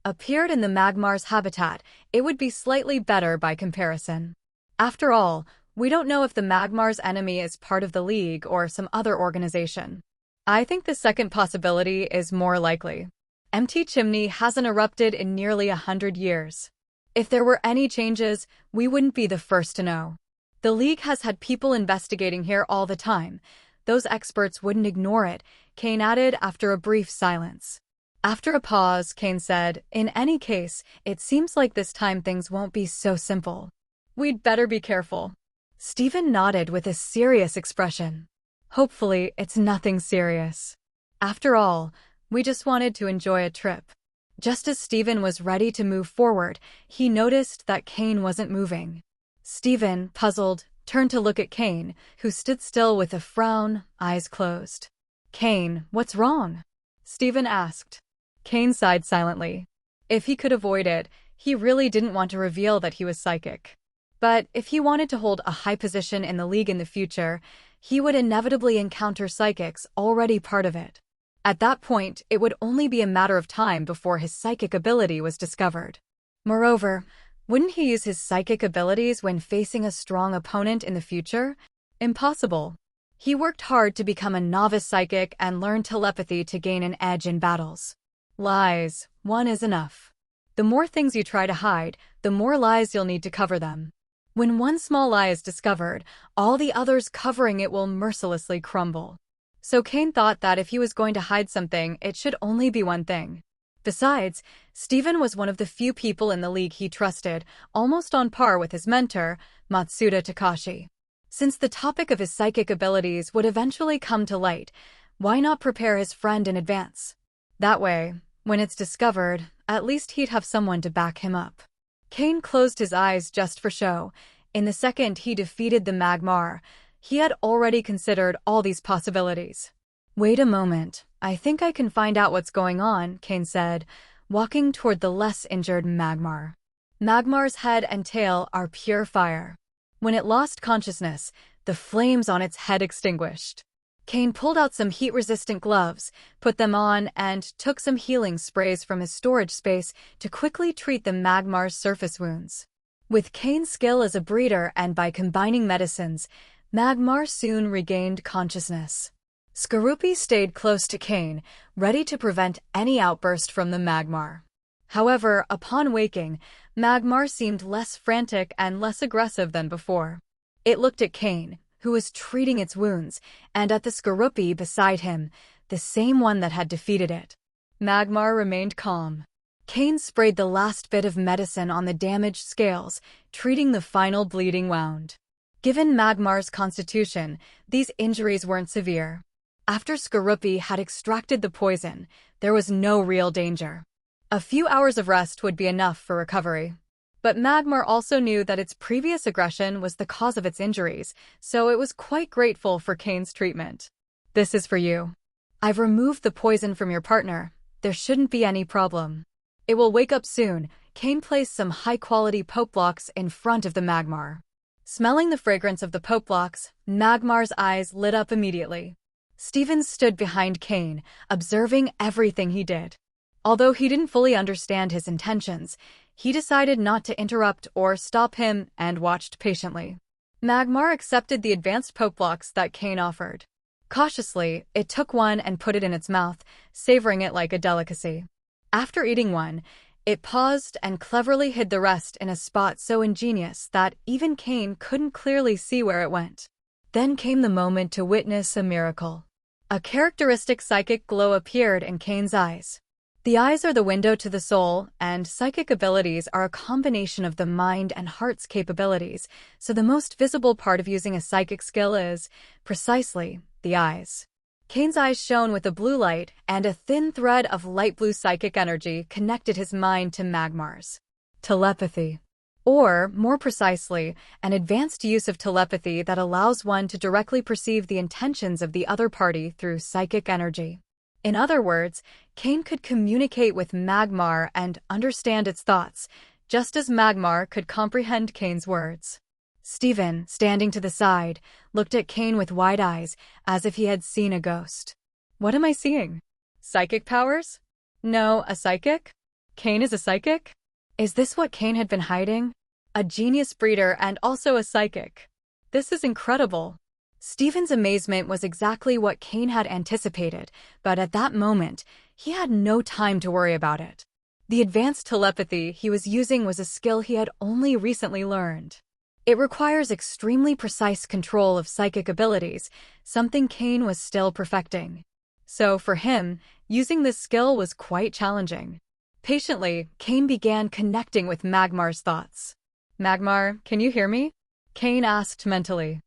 appeared in the Magmar's habitat, it would be slightly better by comparison. After all, we don't know if the Magmar's enemy is part of the League or some other organization. I think the second possibility is more likely. MT Chimney hasn't erupted in nearly 100 years. If there were any changes, we wouldn't be the first to know. The League has had people investigating here all the time. Those experts wouldn't ignore it, Cain added after a brief silence. After a pause, Cain said, in any case, it seems like this time things won't be so simple. We'd better be careful. Steven nodded with a serious expression. Hopefully, it's nothing serious. After all, we just wanted to enjoy a trip. Just as Steven was ready to move forward, he noticed that Cain wasn't moving. Steven, puzzled, turned to look at Cain, who stood still with a frown, eyes closed. Cain, what's wrong? Steven asked. Cain sighed silently. If he could avoid it, he really didn't want to reveal that he was psychic. But if he wanted to hold a high position in the League in the future, he would inevitably encounter psychics already part of it. At that point, it would only be a matter of time before his psychic ability was discovered. Moreover, wouldn't he use his psychic abilities when facing a strong opponent in the future? Impossible. He worked hard to become a novice psychic and learn telepathy to gain an edge in battles. Lies. One is enough. The more things you try to hide, the more lies you'll need to cover them. When one small lie is discovered, all the others covering it will mercilessly crumble. So Cain thought that if he was going to hide something, it should only be one thing. Besides, Steven was one of the few people in the League he trusted, almost on par with his mentor, Matsuda Takashi. Since the topic of his psychic abilities would eventually come to light, why not prepare his friend in advance? That way, when it's discovered, at least he'd have someone to back him up. Cain closed his eyes just for show. In the second he defeated the Magmar, he had already considered all these possibilities. Wait a moment, I think I can find out what's going on, Cain said, walking toward the less injured Magmar. Magmar's head and tail are pure fire. When it lost consciousness, the flames on its head extinguished. Cain pulled out some heat-resistant gloves, put them on, and took some healing sprays from his storage space to quickly treat the Magmar's surface wounds. With Cain's skill as a breeder and by combining medicines, Magmar soon regained consciousness. Skorupi stayed close to Cain, ready to prevent any outburst from the Magmar. However, upon waking, Magmar seemed less frantic and less aggressive than before. It looked at Cain, who who was treating its wounds, and at the Skorupi beside him, the same one that had defeated it. Magmar remained calm. Cain sprayed the last bit of medicine on the damaged scales, treating the final bleeding wound. Given Magmar's constitution, these injuries weren't severe. After Skorupi had extracted the poison, there was no real danger. A few hours of rest would be enough for recovery. But Magmar also knew that its previous aggression was the cause of its injuries, so it was quite grateful for Cain's treatment. "This is for you. I've removed the poison from your partner. There shouldn't be any problem. It will wake up soon." Cain placed some high-quality Poke Blocks in front of the Magmar. Smelling the fragrance of the Poke Blocks, Magmar's eyes lit up immediately. Steven stood behind Cain, observing everything he did. Although he didn't fully understand his intentions, he decided not to interrupt or stop him and watched patiently. Magmar accepted the advanced Poke Blocks that Cain offered. Cautiously, it took one and put it in its mouth, savoring it like a delicacy. After eating one, it paused and cleverly hid the rest in a spot so ingenious that even Cain couldn't clearly see where it went. Then came the moment to witness a miracle. A characteristic psychic glow appeared in Cain's eyes. The eyes are the window to the soul, and psychic abilities are a combination of the mind and heart's capabilities, so the most visible part of using a psychic skill is, precisely, the eyes. Cain's eyes shone with a blue light, and a thin thread of light blue psychic energy connected his mind to Magmar's. Telepathy. Or, more precisely, an advanced use of telepathy that allows one to directly perceive the intentions of the other party through psychic energy. In other words, Cain could communicate with Magmar and understand its thoughts, just as Magmar could comprehend Cain's words. Steven, standing to the side, looked at Cain with wide eyes, as if he had seen a ghost. "What am I seeing? Psychic powers? No, a psychic? Cain is a psychic? Is this what Cain had been hiding? A genius breeder and also a psychic. This is incredible." Steven's amazement was exactly what Cain had anticipated, but at that moment, he had no time to worry about it. The advanced telepathy he was using was a skill he had only recently learned. It requires extremely precise control of psychic abilities, something Cain was still perfecting. So for him, using this skill was quite challenging. Patiently, Cain began connecting with Magmar's thoughts. "Magmar, can you hear me?" Cain asked mentally.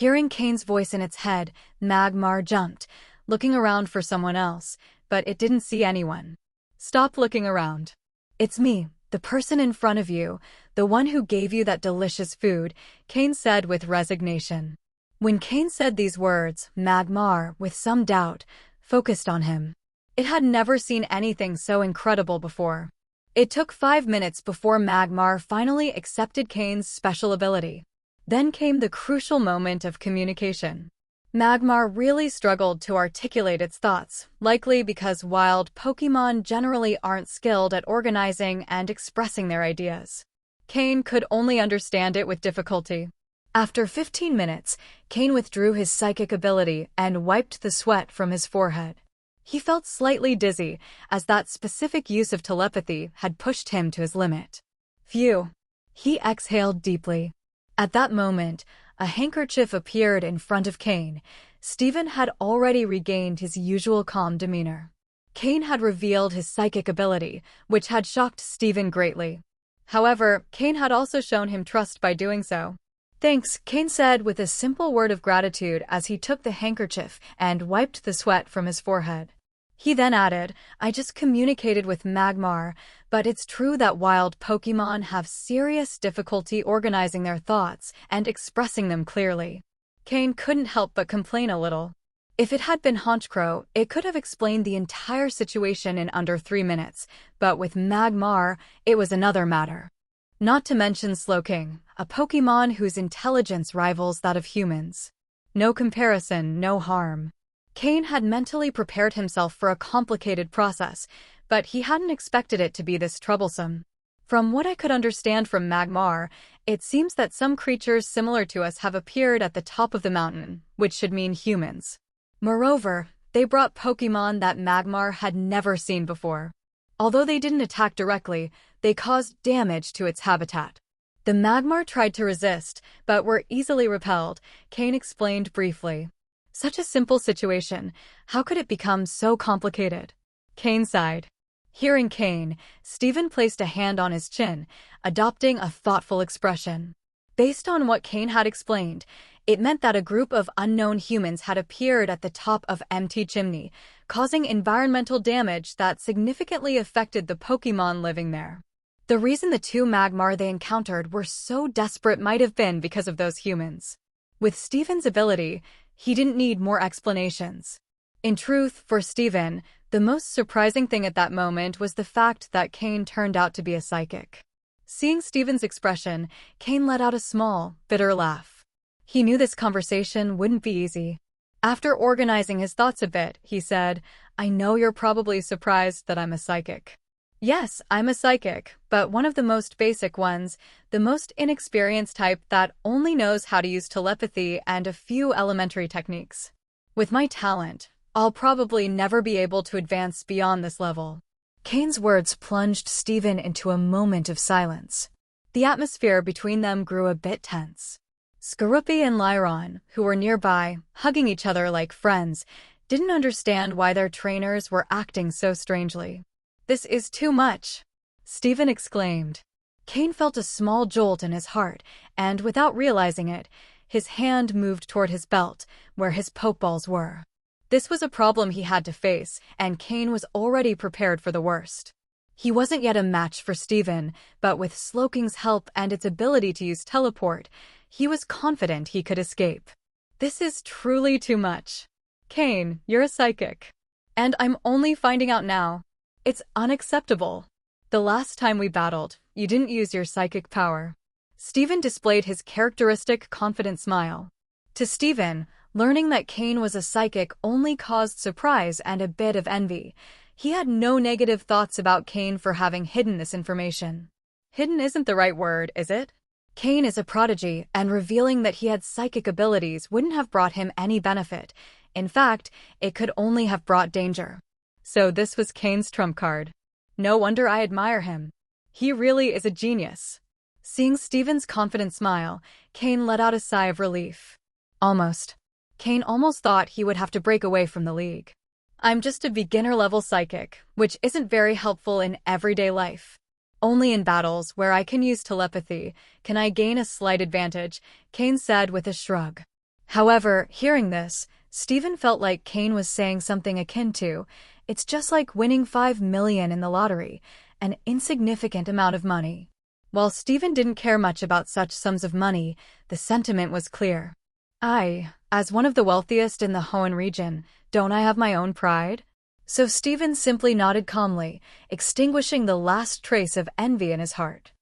Hearing Cain's voice in its head, Magmar jumped, looking around for someone else, but it didn't see anyone. "Stop looking around. It's me, the person in front of you, the one who gave you that delicious food," Cain said with resignation. When Cain said these words, Magmar, with some doubt, focused on him. It had never seen anything so incredible before. It took 5 minutes before Magmar finally accepted Cain's special ability. Then came the crucial moment of communication. Magmar really struggled to articulate its thoughts, likely because wild Pokémon generally aren't skilled at organizing and expressing their ideas. Cain could only understand it with difficulty. After 15 minutes, Cain withdrew his psychic ability and wiped the sweat from his forehead. He felt slightly dizzy, as that specific use of telepathy had pushed him to his limit. Phew! He exhaled deeply. At that moment, a handkerchief appeared in front of Cain. Steven had already regained his usual calm demeanor. Cain had revealed his psychic ability, which had shocked Steven greatly. However, Cain had also shown him trust by doing so. "Thanks," Cain said with a simple word of gratitude as he took the handkerchief and wiped the sweat from his forehead. He then added, "I just communicated with Magmar, but it's true that wild Pokémon have serious difficulty organizing their thoughts and expressing them clearly." Cain couldn't help but complain a little. If it had been Honchkrow, it could have explained the entire situation in under 3 minutes, but with Magmar, it was another matter. Not to mention Slowking, a Pokémon whose intelligence rivals that of humans. No comparison, no harm. Cain had mentally prepared himself for a complicated process, but he hadn't expected it to be this troublesome. From what I could understand from Magmar, it seems that some creatures similar to us have appeared at the top of the mountain, which should mean humans. Moreover, they brought Pokémon that Magmar had never seen before. Although they didn't attack directly, they caused damage to its habitat. The Magmar tried to resist, but were easily repelled, Cain explained briefly. Such a simple situation, how could it become so complicated? Cain sighed. Hearing Cain, Stephen placed a hand on his chin, adopting a thoughtful expression. Based on what Cain had explained, it meant that a group of unknown humans had appeared at the top of Empty Chimney, causing environmental damage that significantly affected the Pokémon living there. The reason the two Magmar they encountered were so desperate might have been because of those humans. With Stephen's ability, he didn't need more explanations. In truth, for Stephen, the most surprising thing at that moment was the fact that Cain turned out to be a psychic. Seeing Stephen's expression, Cain let out a small, bitter laugh. He knew this conversation wouldn't be easy. After organizing his thoughts a bit, he said, "I know you're probably surprised that I'm a psychic. Yes, I'm a psychic, but one of the most basic ones, the most inexperienced type that only knows how to use telepathy and a few elementary techniques. With my talent, I'll probably never be able to advance beyond this level." Cain's words plunged Stephen into a moment of silence. The atmosphere between them grew a bit tense. Skorupi and Lyron, who were nearby, hugging each other like friends, didn't understand why their trainers were acting so strangely. "This is too much," Stephen exclaimed. Cain felt a small jolt in his heart, and without realizing it, his hand moved toward his belt, where his Pokeballs were. This was a problem he had to face, and Cain was already prepared for the worst. He wasn't yet a match for Stephen, but with Sloking's help and its ability to use teleport, he was confident he could escape. "This is truly too much. Cain, you're a psychic. And I'm only finding out now. It's unacceptable. The last time we battled, you didn't use your psychic power." Stephen displayed his characteristic confident smile. To Stephen, learning that Cain was a psychic only caused surprise and a bit of envy. He had no negative thoughts about Cain for having hidden this information. Hidden isn't the right word, is it? Cain is a prodigy, and revealing that he had psychic abilities wouldn't have brought him any benefit. In fact, it could only have brought danger. So this was Cain's trump card. No wonder I admire him. He really is a genius. Seeing Stephen's confident smile, Cain let out a sigh of relief. Almost. Cain almost thought he would have to break away from the league. "I'm just a beginner-level psychic, which isn't very helpful in everyday life. Only in battles where I can use telepathy can I gain a slight advantage," Cain said with a shrug. However, hearing this, Stephen felt like Cain was saying something akin to, "It's just like winning 5 million in the lottery, an insignificant amount of money." While Stephen didn't care much about such sums of money, the sentiment was clear. As one of the wealthiest in the Hoenn region, don't I have my own pride? So Stephen simply nodded calmly, extinguishing the last trace of envy in his heart.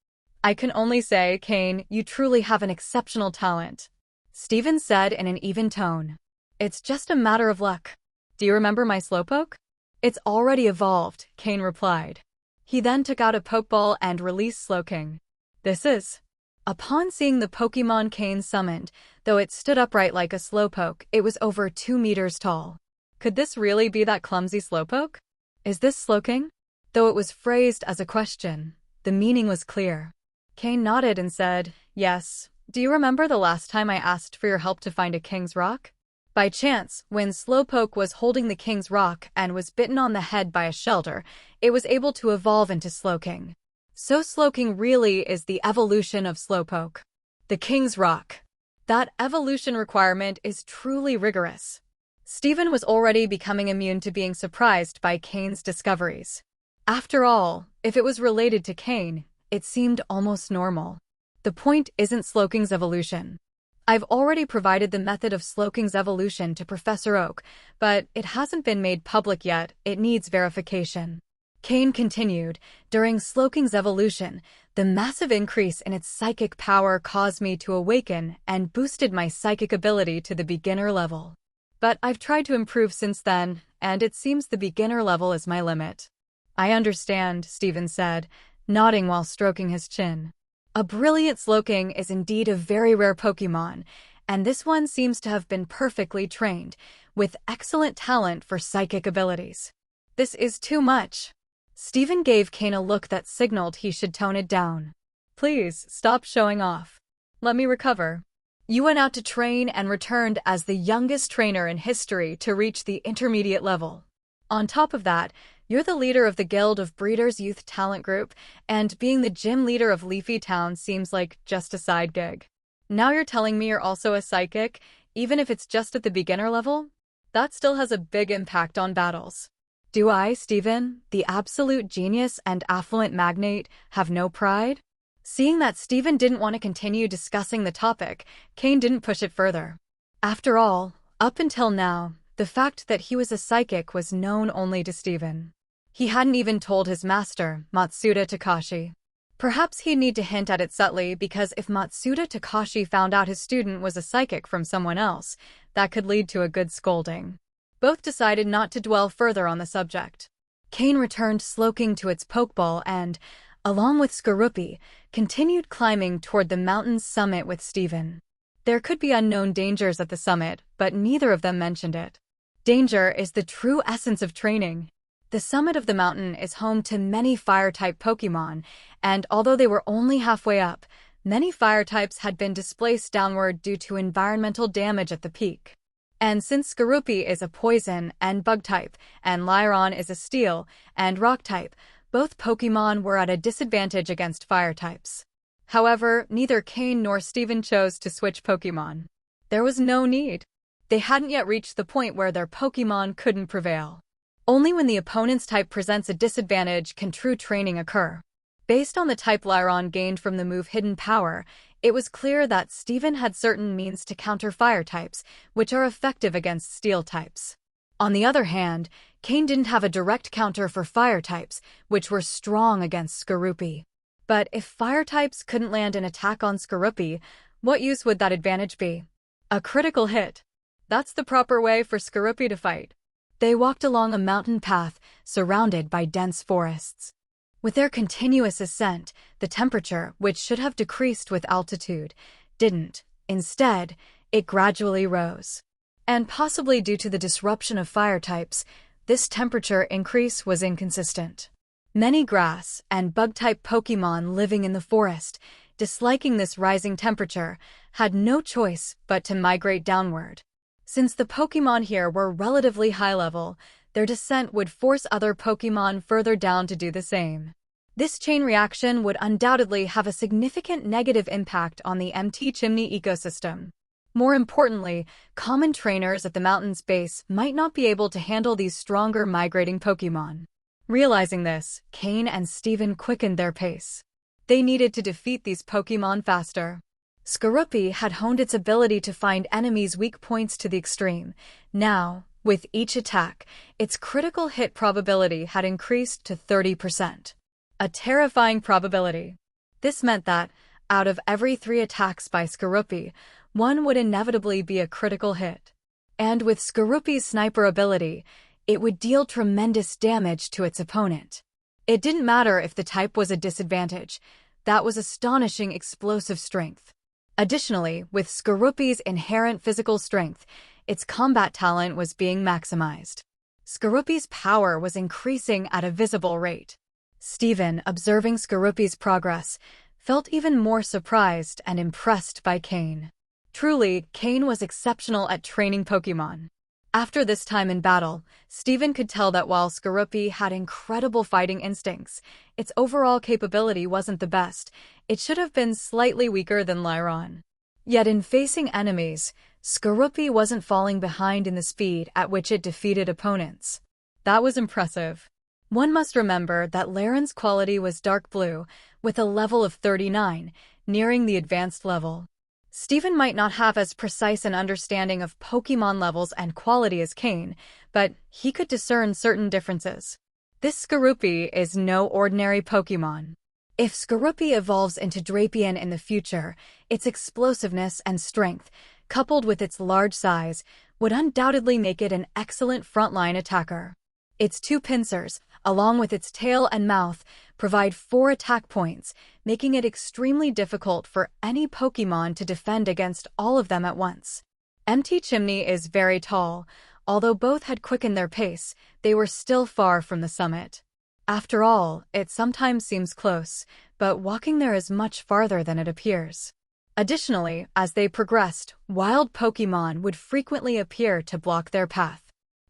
"I can only say, Cain, you truly have an exceptional talent," Stephen said in an even tone. "It's just a matter of luck. Do you remember my Slowpoke?" "It's already evolved," Cain replied. He then took out a Pokeball and released Slowking. "This is..." Upon seeing the Pokémon Cain summoned, though it stood upright like a Slowpoke, it was over 2 meters tall. Could this really be that clumsy Slowpoke? "Is this Slowking?" Though it was phrased as a question, the meaning was clear. Cain nodded and said, "Yes. Do you remember the last time I asked for your help to find a King's Rock? By chance, when Slowpoke was holding the King's Rock and was bitten on the head by a shelter, it was able to evolve into Slowking. So Slowking really is the evolution of Slowpoke. The King's Rock. That evolution requirement is truly rigorous." Stephen was already becoming immune to being surprised by Cain's discoveries. After all, if it was related to Cain, it seemed almost normal. The point isn't Slowking's evolution. I've already provided the method of Slowking's evolution to Professor Oak, but it hasn't been made public yet. It needs verification. Cain continued, "During Slowking's evolution, the massive increase in its psychic power caused me to awaken and boosted my psychic ability to the beginner level. But I've tried to improve since then, and it seems the beginner level is my limit." "I understand," Stephen said, nodding while stroking his chin. A brilliant Slowking is indeed a very rare Pokémon, and this one seems to have been perfectly trained, with excellent talent for psychic abilities. "This is too much." Stephen gave Cain a look that signaled he should tone it down. Please, stop showing off. Let me recover. You went out to train and returned as the youngest trainer in history to reach the intermediate level. On top of that, you're the leader of the Guild of Breeders Youth Talent Group, and being the gym leader of Leafy Town seems like just a side gig. Now you're telling me you're also a psychic, even if it's just at the beginner level? That still has a big impact on battles. Do I, Stephen, the absolute genius and affluent magnate, have no pride? Seeing that Stephen didn't want to continue discussing the topic, Cain didn't push it further. After all, up until now, the fact that he was a psychic was known only to Stephen. He hadn't even told his master, Matsuda Takashi. Perhaps he'd need to hint at it subtly, because if Matsuda Takashi found out his student was a psychic from someone else, that could lead to a good scolding. Both decided not to dwell further on the subject. Cain returned Slowking to its Pokeball and, along with Skorupi, continued climbing toward the mountain's summit with Stephen. There could be unknown dangers at the summit, but neither of them mentioned it. Danger is the true essence of training. The summit of the mountain is home to many Fire-type Pokémon, and although they were only halfway up, many Fire types had been displaced downward due to environmental damage at the peak. And since Skorupi is a Poison and Bug type, and Lyron is a Steel and Rock type, both Pokémon were at a disadvantage against Fire types. However, neither Cain nor Stephen chose to switch Pokémon. There was no need. They hadn't yet reached the point where their Pokémon couldn't prevail. Only when the opponent's type presents a disadvantage can true training occur. Based on the type Lyron gained from the move Hidden Power, it was clear that Stephen had certain means to counter Fire types, which are effective against Steel types. On the other hand, Cain didn't have a direct counter for Fire types, which were strong against Skorupi. But if Fire types couldn't land an attack on Skorupi, what use would that advantage be? A critical hit. That's the proper way for Skorupi to fight. They walked along a mountain path surrounded by dense forests. With their continuous ascent, the temperature, which should have decreased with altitude, didn't. Instead, it gradually rose. And possibly due to the disruption of Fire types, this temperature increase was inconsistent. Many grass and bug-type Pokémon living in the forest, disliking this rising temperature, had no choice but to migrate downward. Since the Pokémon here were relatively high level, their descent would force other Pokémon further down to do the same. This chain reaction would undoubtedly have a significant negative impact on the empty chimney ecosystem. More importantly, common trainers at the mountain's base might not be able to handle these stronger migrating Pokémon. Realizing this, Cain and Stephen quickened their pace. They needed to defeat these Pokémon faster. Skorupi had honed its ability to find enemies' weak points to the extreme. Now, with each attack, its critical hit probability had increased to 30%. A terrifying probability. This meant that, out of every 3 attacks by Skorupi, one would inevitably be a critical hit. And with Skorupi's sniper ability, it would deal tremendous damage to its opponent. It didn't matter if the type was a disadvantage. That was astonishing explosive strength. Additionally, with Skorupi's inherent physical strength, its combat talent was being maximized. Skorupi's power was increasing at a visible rate. Stephen, observing Skorupi's progress, felt even more surprised and impressed by Cain. Truly, Cain was exceptional at training Pokémon. After this time in battle, Stephen could tell that while Skorupi had incredible fighting instincts, its overall capability wasn't the best. It should have been slightly weaker than Lyron. Yet in facing enemies, Skorupi wasn't falling behind in the speed at which it defeated opponents. That was impressive. One must remember that Lyron's quality was dark blue, with a level of 39, nearing the advanced level. Stephen might not have as precise an understanding of Pokémon levels and quality as Cain, but he could discern certain differences. This Skorupi is no ordinary Pokémon. If Skorupi evolves into Drapion in the future, its explosiveness and strength, coupled with its large size, would undoubtedly make it an excellent frontline attacker. Its 2 pincers, along with its tail and mouth, provide 4 attack points, making it extremely difficult for any Pokémon to defend against all of them at once. Empty Chimney is very tall. Although both had quickened their pace, they were still far from the summit. After all, it sometimes seems close, but walking there is much farther than it appears. Additionally, as they progressed, wild Pokémon would frequently appear to block their path.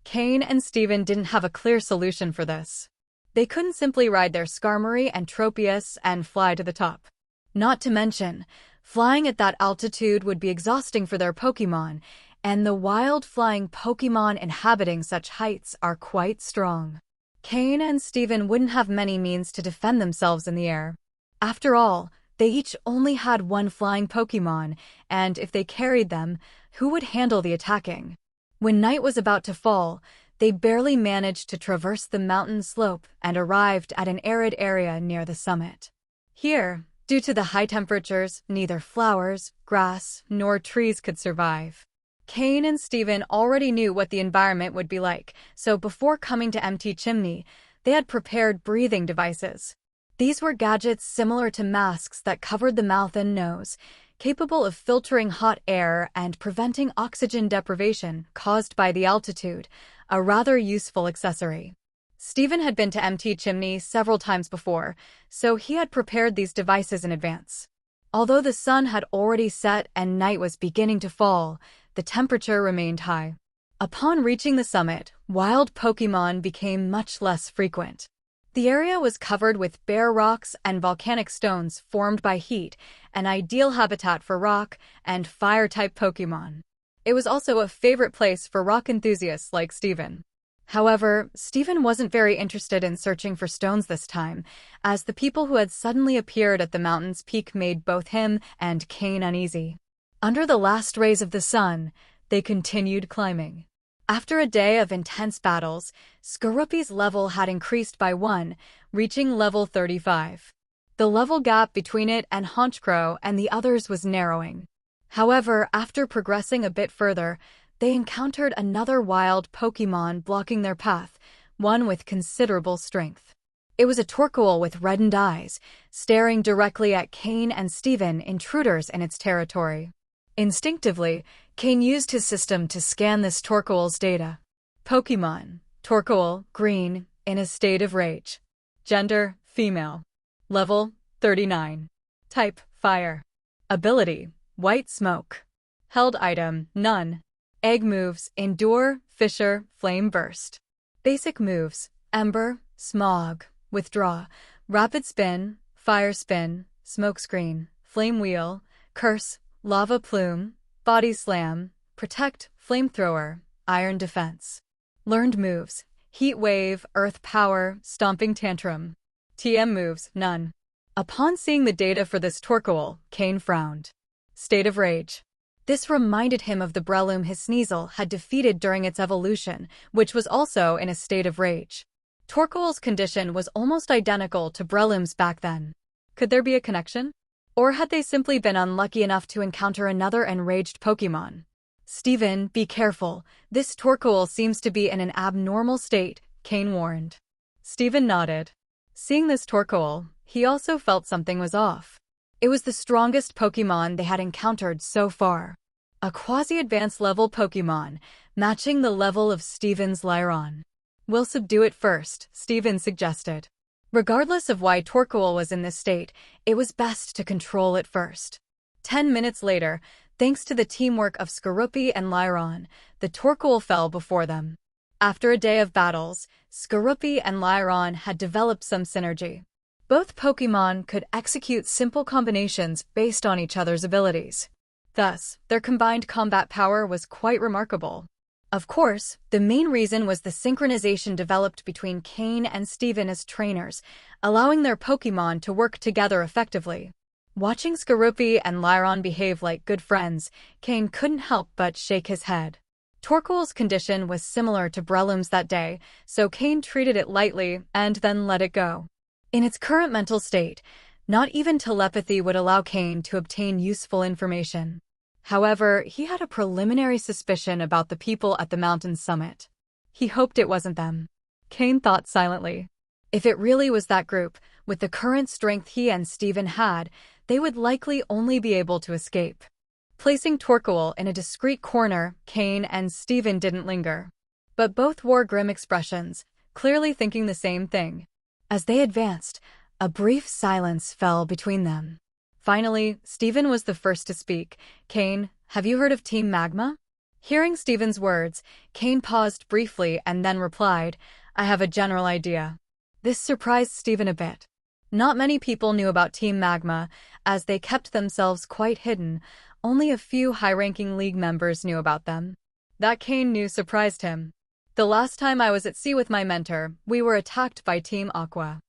Cain and Steven didn't have a clear solution for this. They couldn't simply ride their Skarmory and Tropius and fly to the top. Not to mention, flying at that altitude would be exhausting for their Pokémon, and the wild flying Pokémon inhabiting such heights are quite strong. Cain and Steven wouldn't have many means to defend themselves in the air. After all, they each only had one flying Pokémon, and if they carried them, who would handle the attacking? When night was about to fall, they barely managed to traverse the mountain slope and arrived at an arid area near the summit. Here, due to the high temperatures, neither flowers, grass, nor trees could survive. Cain and Steven already knew what the environment would be like, so before coming to Empty Chimney, they had prepared breathing devices. These were gadgets similar to masks that covered the mouth and nose, capable of filtering hot air and preventing oxygen deprivation caused by the altitude, a rather useful accessory. Steven had been to Empty Chimney several times before, so he had prepared these devices in advance. Although the sun had already set and night was beginning to fall, the temperature remained high. Upon reaching the summit, wild Pokémon became much less frequent. The area was covered with bare rocks and volcanic stones formed by heat, an ideal habitat for rock and fire-type Pokémon. It was also a favorite place for rock enthusiasts like Steven. However, Steven wasn't very interested in searching for stones this time, as the people who had suddenly appeared at the mountain's peak made both him and Cain uneasy. Under the last rays of the sun, they continued climbing. After a day of intense battles, Skorupi's level had increased by 1, reaching level 35. The level gap between it and Honchkrow and the others was narrowing. However, after progressing a bit further, they encountered another wild Pokémon blocking their path, one with considerable strength. It was a Torkoal with reddened eyes, staring directly at Cain and Steven, intruders in its territory. Instinctively, Cain used his system to scan this Torkoal's data. Pokémon, Torkoal, green, in a state of rage. Gender, female. Level, 39. Type, fire. Ability, white smoke. Held item, none. Egg moves, endure, fissure, flame burst. Basic moves, ember, smog, withdraw, rapid spin, fire spin, smoke screen, flame wheel, curse, lava plume, body slam, protect, flamethrower, iron defense. Learned moves, heat wave, earth power, stomping tantrum. TM moves, none. Upon seeing the data for this Torkoal, Cain frowned. State of rage. This reminded him of the Breloom his Sneasel had defeated during its evolution, which was also in a state of rage. Torkoal's condition was almost identical to Breloom's back then. Could there be a connection? Or had they simply been unlucky enough to encounter another enraged Pokémon? Steven, be careful. This Torkoal seems to be in an abnormal state, Cain warned. Steven nodded. Seeing this Torkoal, he also felt something was off. It was the strongest Pokémon they had encountered so far. A quasi-advanced level Pokémon, matching the level of Steven's Lyron. We'll subdue it first, Steven suggested. Regardless of why Torkoal was in this state, it was best to control it first. 10 minutes later, thanks to the teamwork of Skorupi and Lyron, the Torkoal fell before them. After a day of battles, Skorupi and Lyron had developed some synergy. Both Pokémon could execute simple combinations based on each other's abilities. Thus, their combined combat power was quite remarkable. Of course, the main reason was the synchronization developed between Cain and Steven as trainers, allowing their Pokémon to work together effectively. Watching Skorupi and Lyron behave like good friends, Cain couldn't help but shake his head. Torkoal's condition was similar to Breloom's that day, so Cain treated it lightly and then let it go. In its current mental state, not even telepathy would allow Cain to obtain useful information. However, he had a preliminary suspicion about the people at the mountain's summit. He hoped it wasn't them. Cain thought silently. If it really was that group, with the current strength he and Steven had, they would likely only be able to escape. Placing Torkoal in a discreet corner, Cain and Steven didn't linger. But both wore grim expressions, clearly thinking the same thing. As they advanced, A brief silence fell between them. Finally, Stephen was the first to speak. "Cain, have you heard of Team Magma?" Hearing Stephen's words, Cain paused briefly and then replied, "I have a general idea." This surprised Stephen a bit. Not many people knew about Team Magma, as they kept themselves quite hidden. Only a few high-ranking League members knew about them. That Cain knew surprised him. "The last time I was at sea with my mentor, we were attacked by Team Aqua.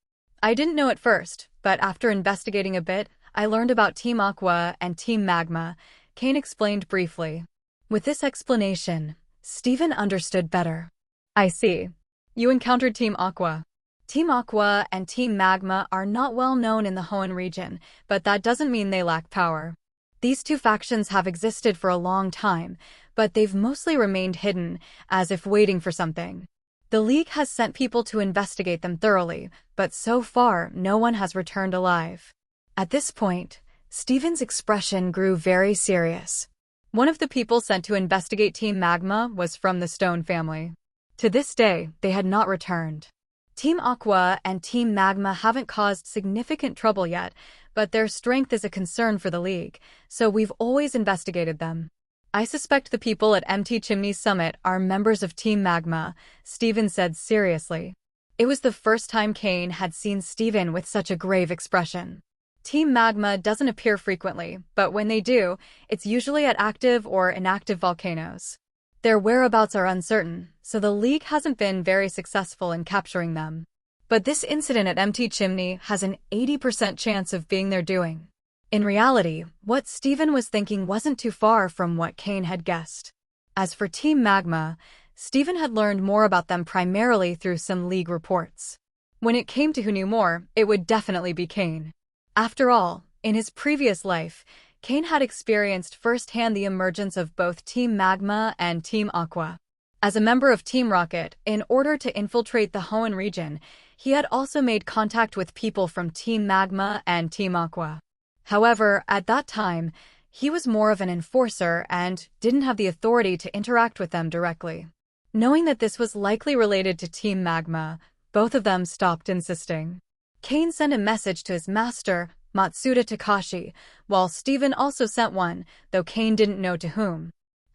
I didn't know at first, but after investigating a bit, I learned about Team Aqua and Team Magma," Cain explained briefly. With this explanation, Stephen understood better. "I see. You encountered Team Aqua." Team Aqua and Team Magma are not well known in the Hoenn region, but that doesn't mean they lack power. These two factions have existed for a long time, but they've mostly remained hidden, as if waiting for something. The League has sent people to investigate them thoroughly, but so far no one has returned alive. At this point, Stephen's expression grew very serious. One of the people sent to investigate Team Magma was from the Stone family. To this day, they had not returned. Team Aqua and Team Magma haven't caused significant trouble yet, but their strength is a concern for the League, so we've always investigated them. "I suspect the people at Empty Chimney Summit are members of Team Magma," Stephen said seriously. It was the first time Cain had seen Stephen with such a grave expression. Team Magma doesn't appear frequently, but when they do, it's usually at active or inactive volcanoes. Their whereabouts are uncertain, so the League hasn't been very successful in capturing them. But this incident at Empty Chimney has an 80% chance of being their doing. In reality, what Stephen was thinking wasn't too far from what Cain had guessed. As for Team Magma, Stephen had learned more about them primarily through some League reports. When it came to who knew more, it would definitely be Cain. After all, in his previous life, Cain had experienced firsthand the emergence of both Team Magma and Team Aqua. As a member of Team Rocket, in order to infiltrate the Hoenn region, he had also made contact with people from Team Magma and Team Aqua. However, at that time, he was more of an enforcer and didn't have the authority to interact with them directly. Knowing that this was likely related to Team Magma, both of them stopped insisting. Cain sent a message to his master, Matsuda Takashi, while Stephen also sent one, though Cain didn't know to whom.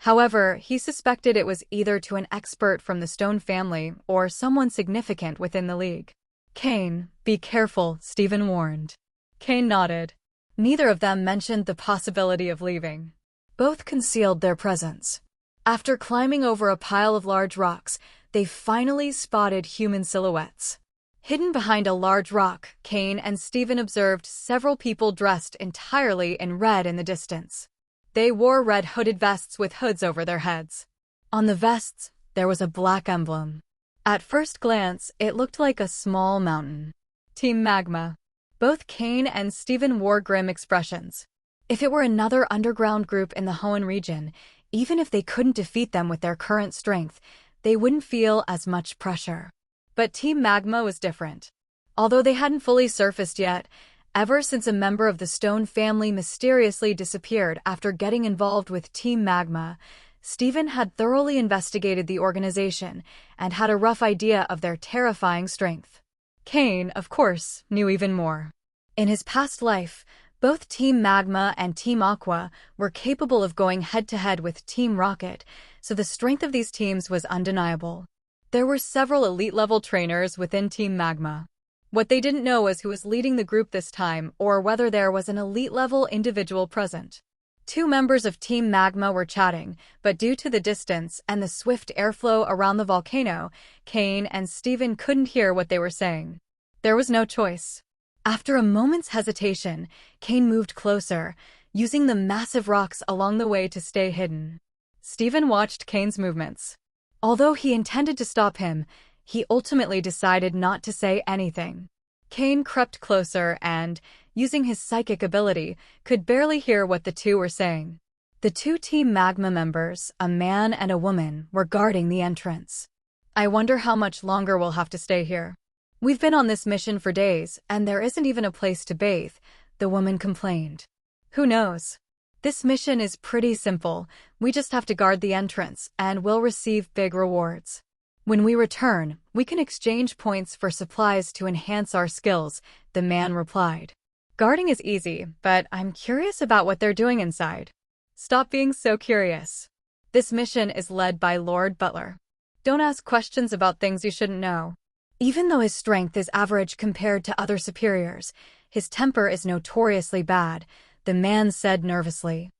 However, he suspected it was either to an expert from the Stone family or someone significant within the League. "Cain, be careful," Stephen warned. Cain nodded. Neither of them mentioned the possibility of leaving. Both concealed their presence. After climbing over a pile of large rocks, they finally spotted human silhouettes. Hidden behind a large rock, Cain and Stephen observed several people dressed entirely in red in the distance. They wore red hooded vests with hoods over their heads. On the vests, there was a black emblem. At first glance, it looked like a small mountain. Team Magma. Both Cain and Stephen wore grim expressions. If it were another underground group in the Hoenn region, even if they couldn't defeat them with their current strength, they wouldn't feel as much pressure. But Team Magma was different. Although they hadn't fully surfaced yet, ever since a member of the Stone family mysteriously disappeared after getting involved with Team Magma, Stephen had thoroughly investigated the organization and had a rough idea of their terrifying strength. Cain, of course, knew even more. In his past life, both Team Magma and Team Aqua were capable of going head-to-head with Team Rocket, so the strength of these teams was undeniable. There were several elite-level trainers within Team Magma. What they didn't know was who was leading the group this time or whether there was an elite-level individual present. Two members of Team Magma were chatting, but due to the distance and the swift airflow around the volcano, Cain and Stephen couldn't hear what they were saying. There was no choice. After a moment's hesitation, Cain moved closer, using the massive rocks along the way to stay hidden. Stephen watched Cain's movements. Although he intended to stop him, he ultimately decided not to say anything. Cain crept closer and, using his psychic ability, could barely hear what the two were saying. The two Team Magma members, a man and a woman, were guarding the entrance. "I wonder how much longer we'll have to stay here. We've been on this mission for days, and there isn't even a place to bathe," the woman complained. "Who knows? This mission is pretty simple. We just have to guard the entrance, and we'll receive big rewards." When we return, we can exchange points for supplies to enhance our skills, the man replied. Guarding is easy, but I'm curious about what they're doing inside. Stop being so curious. This mission is led by Lord Butler. Don't ask questions about things you shouldn't know. Even though his strength is average compared to other superiors, his temper is notoriously bad, the man said nervously.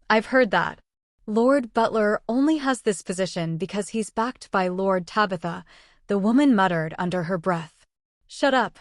I've heard that. Lord Butler only has this position because he's backed by Lord Tabitha, the woman muttered under her breath. Shut up.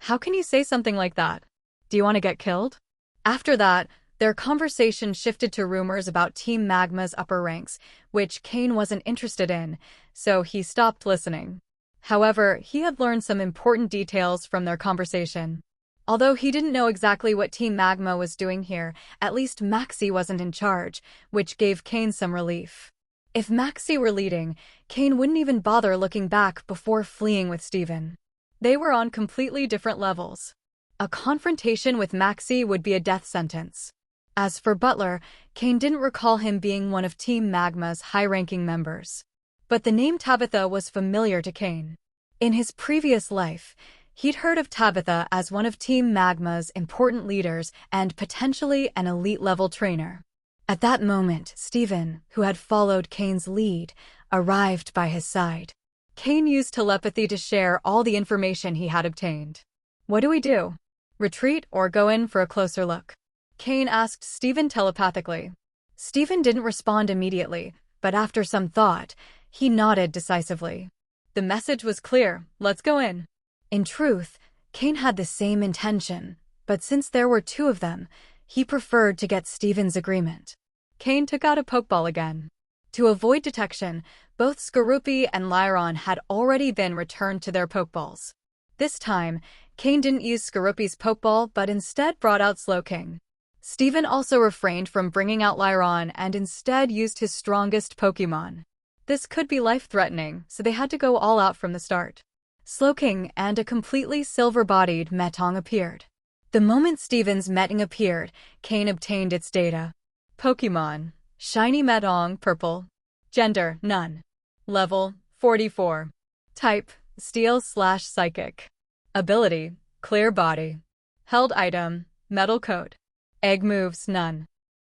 How can you say something like that? Do you want to get killed? After that, their conversation shifted to rumors about Team Magma's upper ranks, which Cain wasn't interested in, so he stopped listening. However, he had learned some important details from their conversation. Although he didn't know exactly what Team Magma was doing here, at least Maxie wasn't in charge, which gave Cain some relief. If Maxie were leading, Cain wouldn't even bother looking back before fleeing with Steven. They were on completely different levels. A confrontation with Maxie would be a death sentence. As for Butler, Cain didn't recall him being one of Team Magma's high-ranking members. But the name Tabitha was familiar to Cain. In his previous life, he'd heard of Tabitha as one of Team Magma's important leaders and potentially an elite-level trainer. At that moment, Steven, who had followed Cain's lead, arrived by his side. Cain used telepathy to share all the information he had obtained. What do we do? Retreat or go in for a closer look? Cain asked Steven telepathically. Steven didn't respond immediately, but after some thought, he nodded decisively. The message was clear, let's go in. In truth, Cain had the same intention, but since there were two of them, he preferred to get Steven's agreement. Cain took out a Pokeball again. To avoid detection, both Skorupi and Lyron had already been returned to their Pokeballs. This time, Cain didn't use Skorupi's Pokeball but instead brought out Slowking. Steven also refrained from bringing out Lyron and instead used his strongest Pokémon. This could be life-threatening, so they had to go all out from the start. Slowking and a completely silver-bodied Metong appeared. The moment Steven's Metong appeared, Cain obtained its data. Pokémon: Shiny Metong, purple. Gender: none. Level: 44. Type: Steel/Psychic. Ability: Clear Body. Held item: Metal Coat. Egg moves: none.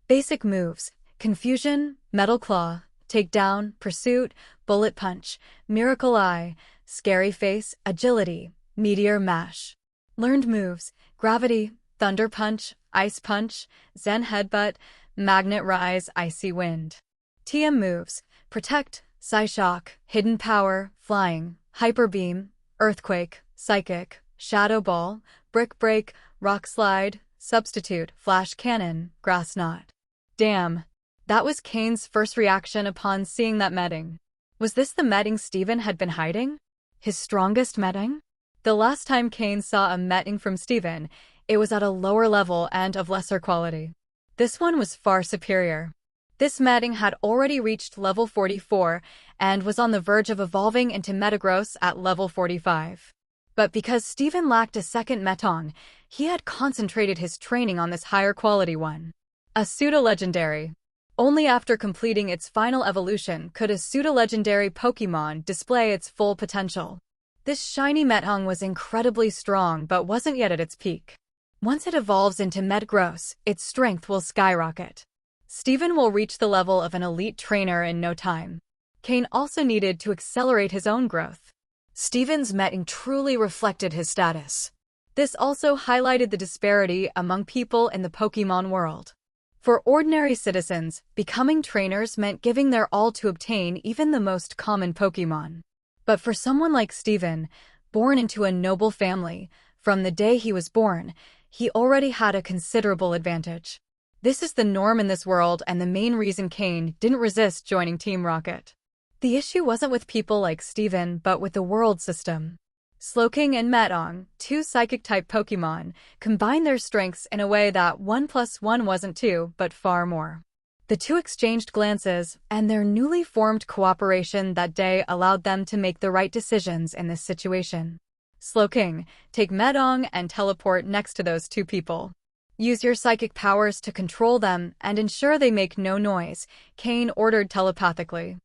Basic moves: Confusion, Metal Claw, Takedown, Pursuit, Bullet Punch, Miracle Eye, Scary Face, Agility, Meteor Mash. Learned moves: Gravity, Thunder Punch, Ice Punch, Zen Headbutt, Magnet Rise, Icy Wind. TM moves: Protect, Psyshock, Hidden Power, Flying, Hyper Beam, Earthquake, Psychic, Shadow Ball, Brick Break, Rock Slide, Substitute, Flash Cannon, Grass Knot. Damn. That was Cain's first reaction upon seeing that Metong. Was this the Metong Steven had been hiding? His strongest Metong? The last time Cain saw a Metong from Steven, it was at a lower level and of lesser quality. This one was far superior. This Metong had already reached level 44 and was on the verge of evolving into Metagross at level 45. But because Steven lacked a second Metong, he had concentrated his training on this higher quality one. A pseudo-legendary. Only after completing its final evolution could a pseudo-legendary Pokémon display its full potential. This shiny Metong was incredibly strong but wasn't yet at its peak. Once it evolves into Metagross, its strength will skyrocket. Steven will reach the level of an elite trainer in no time. Cain also needed to accelerate his own growth. Steven's Metong truly reflected his status. This also highlighted the disparity among people in the Pokémon world. For ordinary citizens, becoming trainers meant giving their all to obtain even the most common Pokémon. But for someone like Steven, born into a noble family, from the day he was born, he already had a considerable advantage. This is the norm in this world and the main reason Cain didn't resist joining Team Rocket. The issue wasn't with people like Steven but with the world system. Slowking and Metong, two Psychic-type Pokémon, combined their strengths in a way that 1 + 1 wasn't 2, but far more. The two exchanged glances, and their newly formed cooperation that day allowed them to make the right decisions in this situation. Slowking, take Metong and teleport next to those two people. Use your psychic powers to control them and ensure they make no noise, Cain ordered telepathically.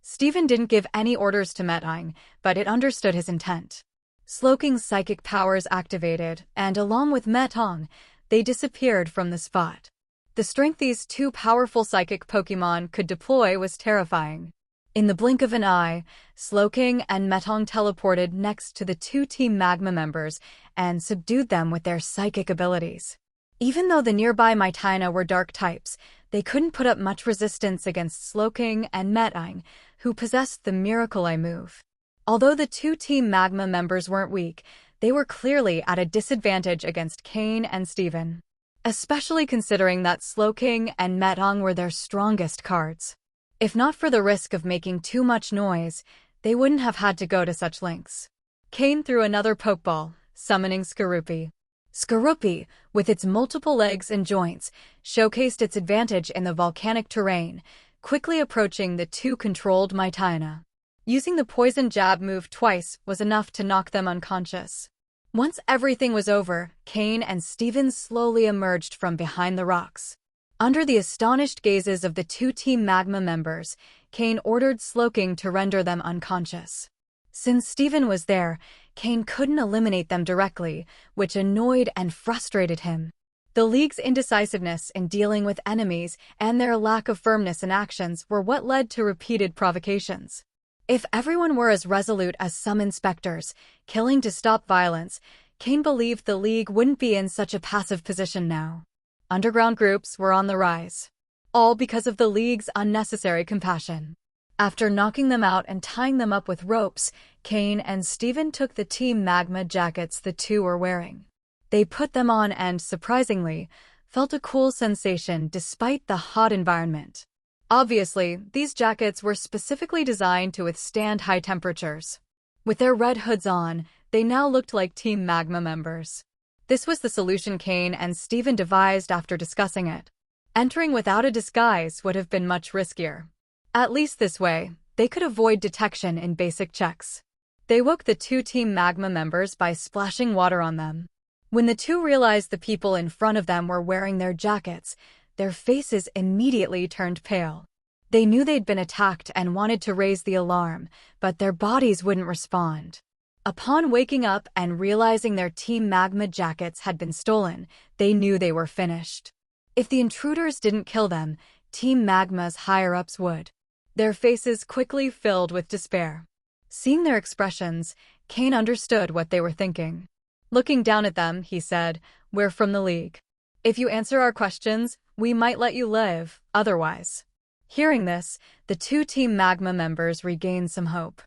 Steven didn't give any orders to Metang, but it understood his intent. Sloking's psychic powers activated, and along with Metang, they disappeared from the spot. The strength these two powerful psychic Pokémon could deploy was terrifying. In the blink of an eye, Slowking and Metang teleported next to the two Team Magma members and subdued them with their psychic abilities. Even though the nearby Mitina were dark types, they couldn't put up much resistance against Slowking and Metang, who possessed the Miracle Eye move. Although the two Team Magma members weren't weak, they were clearly at a disadvantage against Cain and Steven. Especially considering that Slowking and Metang were their strongest cards. If not for the risk of making too much noise, they wouldn't have had to go to such lengths. Cain threw another Pokeball, summoning Skorupi. Skorupi, with its multiple legs and joints, showcased its advantage in the volcanic terrain, quickly approaching the two controlled Mitina. Using the poison jab move twice was enough to knock them unconscious. Once everything was over, Cain and Steven slowly emerged from behind the rocks. Under the astonished gazes of the two Team Magma members, Cain ordered Slowking to render them unconscious. Since Steven was there, Cain couldn't eliminate them directly, which annoyed and frustrated him. The League's indecisiveness in dealing with enemies and their lack of firmness in actions were what led to repeated provocations. If everyone were as resolute as some inspectors, killing to stop violence, Cain believed the League wouldn't be in such a passive position now. Underground groups were on the rise, all because of the League's unnecessary compassion. After knocking them out and tying them up with ropes, Cain and Steven took the Team Magma jackets the two were wearing. They put them on and, surprisingly, felt a cool sensation despite the hot environment. Obviously, these jackets were specifically designed to withstand high temperatures. With their red hoods on, they now looked like Team Magma members. This was the solution Cain and Steven devised after discussing it. Entering without a disguise would have been much riskier. At least this way, they could avoid detection in basic checks. They woke the two Team Magma members by splashing water on them. When the two realized the people in front of them were wearing their jackets, their faces immediately turned pale. They knew they'd been attacked and wanted to raise the alarm, but their bodies wouldn't respond. Upon waking up and realizing their Team Magma jackets had been stolen, they knew they were finished. If the intruders didn't kill them, Team Magma's higher-ups would. Their faces quickly filled with despair. Seeing their expressions, Cain understood what they were thinking. Looking down at them, he said, "We're from the League. If you answer our questions, we might let you live, otherwise." Hearing this, the two Team Magma members regained some hope.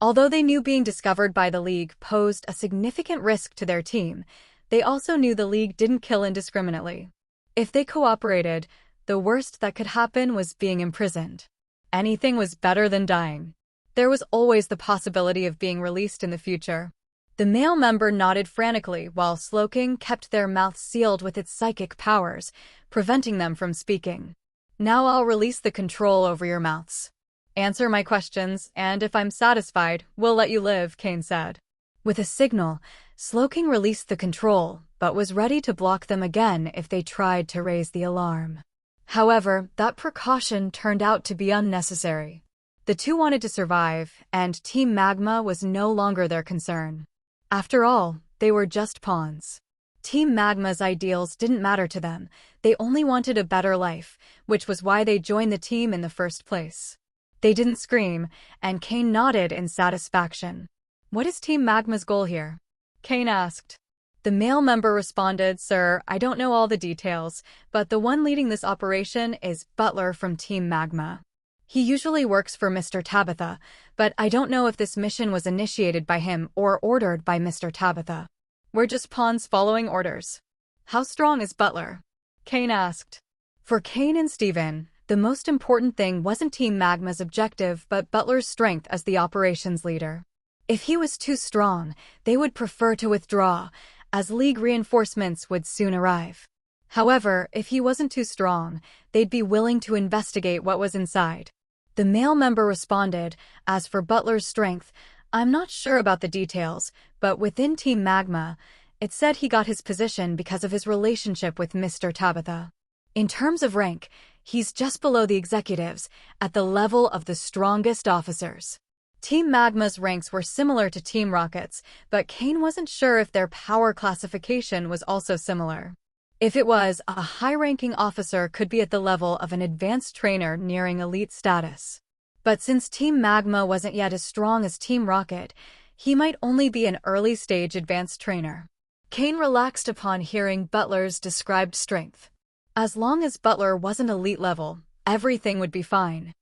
Although they knew being discovered by the League posed a significant risk to their team, they also knew the League didn't kill indiscriminately. If they cooperated, the worst that could happen was being imprisoned. Anything was better than dying. There was always the possibility of being released in the future. The male member nodded frantically while Slowking kept their mouths sealed with its psychic powers, preventing them from speaking. "Now I'll release the control over your mouths. Answer my questions, and if I'm satisfied, we'll let you live," Cain said. With a signal, Slowking released the control, but was ready to block them again if they tried to raise the alarm. However, that precaution turned out to be unnecessary. The two wanted to survive, and Team Magma was no longer their concern. After all, they were just pawns. Team Magma's ideals didn't matter to them. They only wanted a better life, which was why they joined the team in the first place. They didn't scream, and Cain nodded in satisfaction. "What is Team Magma's goal here?" Cain asked. The male member responded, "Sir, I don't know all the details, but the one leading this operation is Butler from Team Magma. He usually works for Mr. Tabitha, but I don't know if this mission was initiated by him or ordered by Mr. Tabitha. We're just pawns following orders." "How strong is Butler?" Cain asked. For Cain and Steven, the most important thing wasn't Team Magma's objective but Butler's strength as the operations leader. If he was too strong, they would prefer to withdraw, as League reinforcements would soon arrive. However, if he wasn't too strong, they'd be willing to investigate what was inside. The male member responded, "As for Butler's strength, I'm not sure about the details, but within Team Magma, it said he got his position because of his relationship with Mr. Tabitha. In terms of rank, He's just below the executives, at the level of the strongest officers. Team Magma's ranks were similar to Team Rocket's, but Cain wasn't sure if their power classification was also similar. If it was, a high-ranking officer could be at the level of an advanced trainer nearing elite status. But since Team Magma wasn't yet as strong as Team Rocket, he might only be an early-stage advanced trainer. Cain relaxed upon hearing Butler's described strength. As long as Butler wasn't elite level, everything would be fine.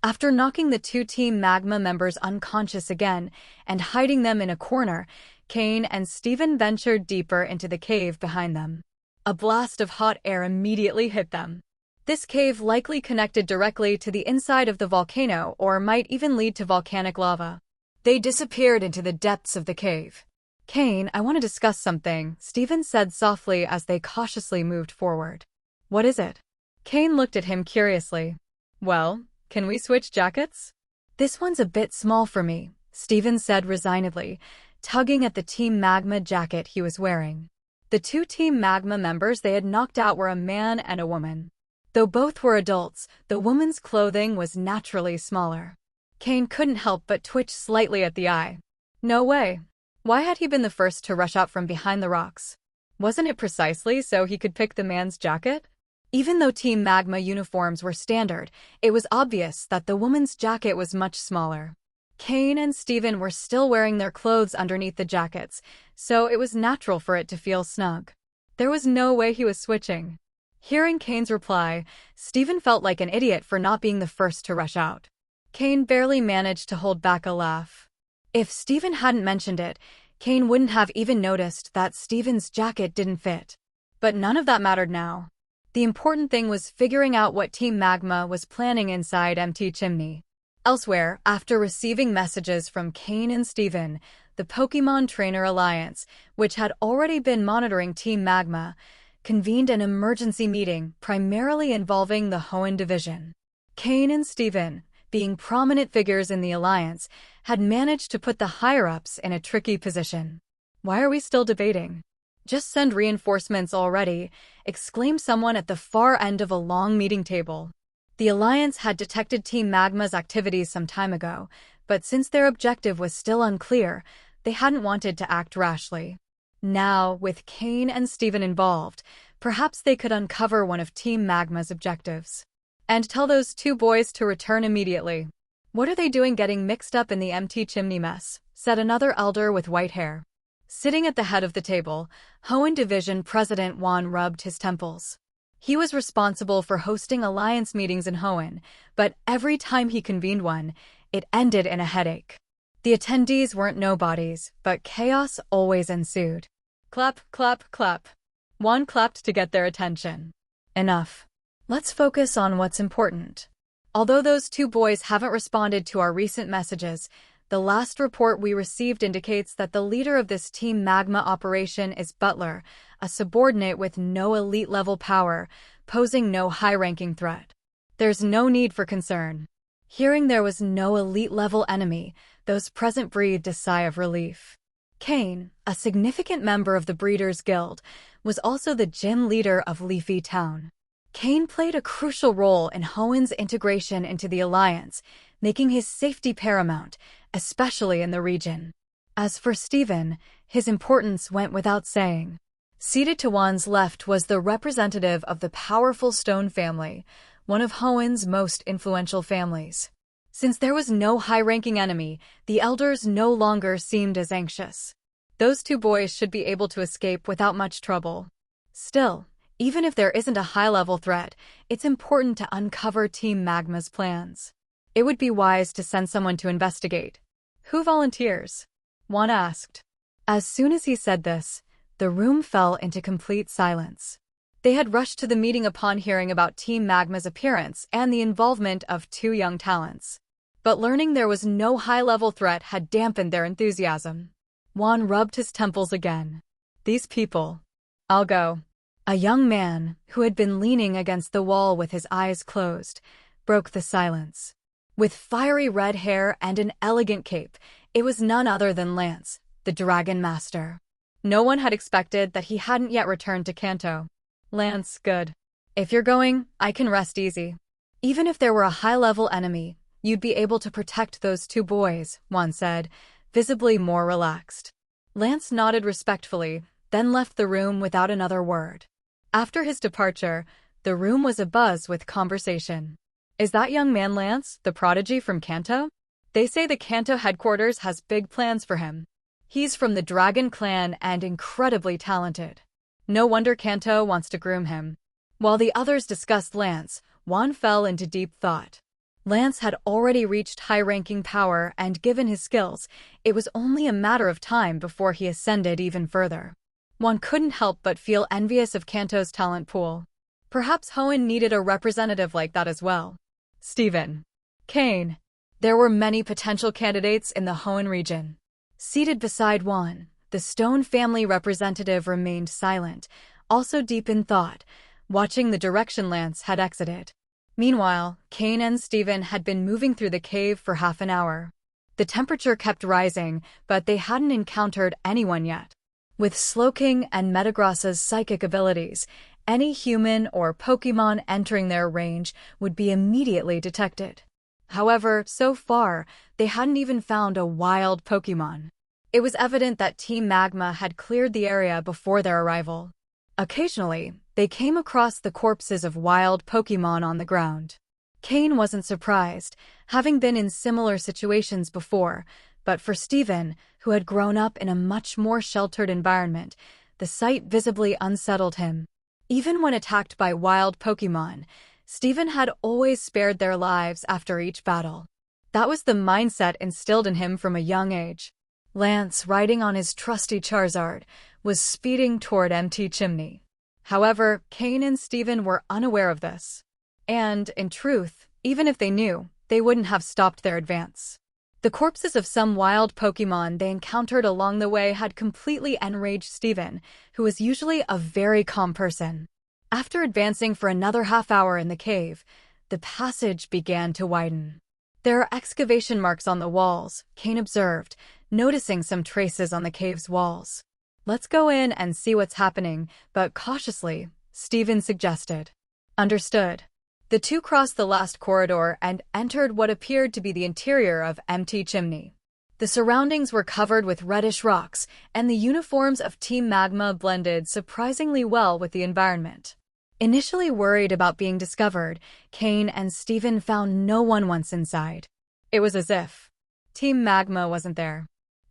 After knocking the two Team Magma members unconscious again and hiding them in a corner, Cain and Steven ventured deeper into the cave behind them. A blast of hot air immediately hit them. This cave likely connected directly to the inside of the volcano or might even lead to volcanic lava. They disappeared into the depths of the cave. "Cain, I want to discuss something," Steven said softly as they cautiously moved forward. "What is it?" Cain looked at him curiously. "Well, can we switch jackets?" "This one's a bit small for me," Steven said resignedly, tugging at the Team Magma jacket he was wearing. The two Team Magma members they had knocked out were a man and a woman. Though both were adults, the woman's clothing was naturally smaller. Cain couldn't help but twitch slightly at the eye. No way. Why had he been the first to rush out from behind the rocks? Wasn't it precisely so he could pick the man's jacket? Even though Team Magma uniforms were standard, it was obvious that the woman's jacket was much smaller. Cain and Steven were still wearing their clothes underneath the jackets, so it was natural for it to feel snug. There was no way he was switching. Hearing Cain's reply, Steven felt like an idiot for not being the first to rush out. Cain barely managed to hold back a laugh. If Steven hadn't mentioned it, Cain wouldn't have even noticed that Steven's jacket didn't fit. But none of that mattered now. The important thing was figuring out what Team Magma was planning inside Empty Chimney. Elsewhere, after receiving messages from Cain and Steven, the Pokémon Trainer Alliance, which had already been monitoring Team Magma, convened an emergency meeting primarily involving the Hoenn division. Cain and Steven, being prominent figures in the Alliance, had managed to put the higher-ups in a tricky position. "Why are we still debating? Just send reinforcements already," exclaimed someone at the far end of a long meeting table. The Alliance had detected Team Magma's activities some time ago, but since their objective was still unclear, they hadn't wanted to act rashly. Now, with Cain and Steven involved, perhaps they could uncover one of Team Magma's objectives. "And tell those two boys to return immediately." "What are they doing getting mixed up in the Empty Chimney mess?" said another elder with white hair. Sitting at the head of the table, Hoenn Division President Juan rubbed his temples. He was responsible for hosting Alliance meetings in Hoenn, but every time he convened one, it ended in a headache. The attendees weren't nobodies, but chaos always ensued. Clap, clap, clap. Juan clapped to get their attention. "Enough. Let's focus on what's important. Although those two boys haven't responded to our recent messages, the last report we received indicates that the leader of this Team Magma operation is Butler, a subordinate with no elite-level power, posing no high-ranking threat. There's no need for concern." Hearing there was no elite-level enemy, those present breathed a sigh of relief. Cain, a significant member of the Breeders' Guild, was also the gym leader of Leafy Town. Cain played a crucial role in Hoenn's integration into the Alliance, making his safety paramount, especially in the region. As for Steven, his importance went without saying. Seated to Juan's left was the representative of the powerful Stone family, one of Hoenn's most influential families. Since there was no high-ranking enemy, the elders no longer seemed as anxious. Those two boys should be able to escape without much trouble. Still, even if there isn't a high-level threat, it's important to uncover Team Magma's plans. It would be wise to send someone to investigate. "Who volunteers?" Juan asked. As soon as he said this, the room fell into complete silence. They had rushed to the meeting upon hearing about Team Magma's appearance and the involvement of two young talents. But learning there was no high-level threat had dampened their enthusiasm. Juan rubbed his temples again. "These people. I'll go." A young man, who had been leaning against the wall with his eyes closed, broke the silence. With fiery red hair and an elegant cape, it was none other than Lance, the Dragon Master. No one had expected that he hadn't yet returned to Kanto. "Lance, good. If you're going, I can rest easy. Even if there were a high-level enemy, you'd be able to protect those two boys, Juan said, visibly more relaxed. Lance nodded respectfully, then left the room without another word. After his departure, the room was abuzz with conversation. Is that young man Lance, the prodigy from Kanto? They say the Kanto headquarters has big plans for him. He's from the Dragon Clan and incredibly talented. No wonder Kanto wants to groom him. While the others discussed Lance, Juan fell into deep thought. Lance had already reached high-ranking power, and given his skills, it was only a matter of time before he ascended even further. Juan couldn't help but feel envious of Kanto's talent pool. Perhaps Hoenn needed a representative like that as well. Stephen. Cain. There were many potential candidates in the Hoenn region. Seated beside Juan, the Stone family representative remained silent, also deep in thought, watching the direction Lance had exited. Meanwhile, Cain and Stephen had been moving through the cave for half an hour. The temperature kept rising, but they hadn't encountered anyone yet. With Slowking and Metagross's psychic abilities, any human or Pokémon entering their range would be immediately detected. However, so far, they hadn't even found a wild Pokémon. It was evident that Team Magma had cleared the area before their arrival. Occasionally, they came across the corpses of wild Pokémon on the ground. Cain wasn't surprised, having been in similar situations before, but for Stephen, who had grown up in a much more sheltered environment, the sight visibly unsettled him. Even when attacked by wild Pokémon, Stephen had always spared their lives after each battle. That was the mindset instilled in him from a young age. Lance, riding on his trusty Charizard, was speeding toward Empty Chimney. However, Cain and Stephen were unaware of this. And, in truth, even if they knew, they wouldn't have stopped their advance. The corpses of some wild Pokémon they encountered along the way had completely enraged Stephen, who was usually a very calm person. After advancing for another half-hour in the cave, the passage began to widen. There are excavation marks on the walls, Cain observed, noticing some traces on the cave's walls. Let's go in and see what's happening, but cautiously, Stephen suggested. Understood. The two crossed the last corridor and entered what appeared to be the interior of Empty Chimney. The surroundings were covered with reddish rocks, and the uniforms of Team Magma blended surprisingly well with the environment. Initially worried about being discovered, Cain and Stephen found no one once inside. It was as if Team Magma wasn't there.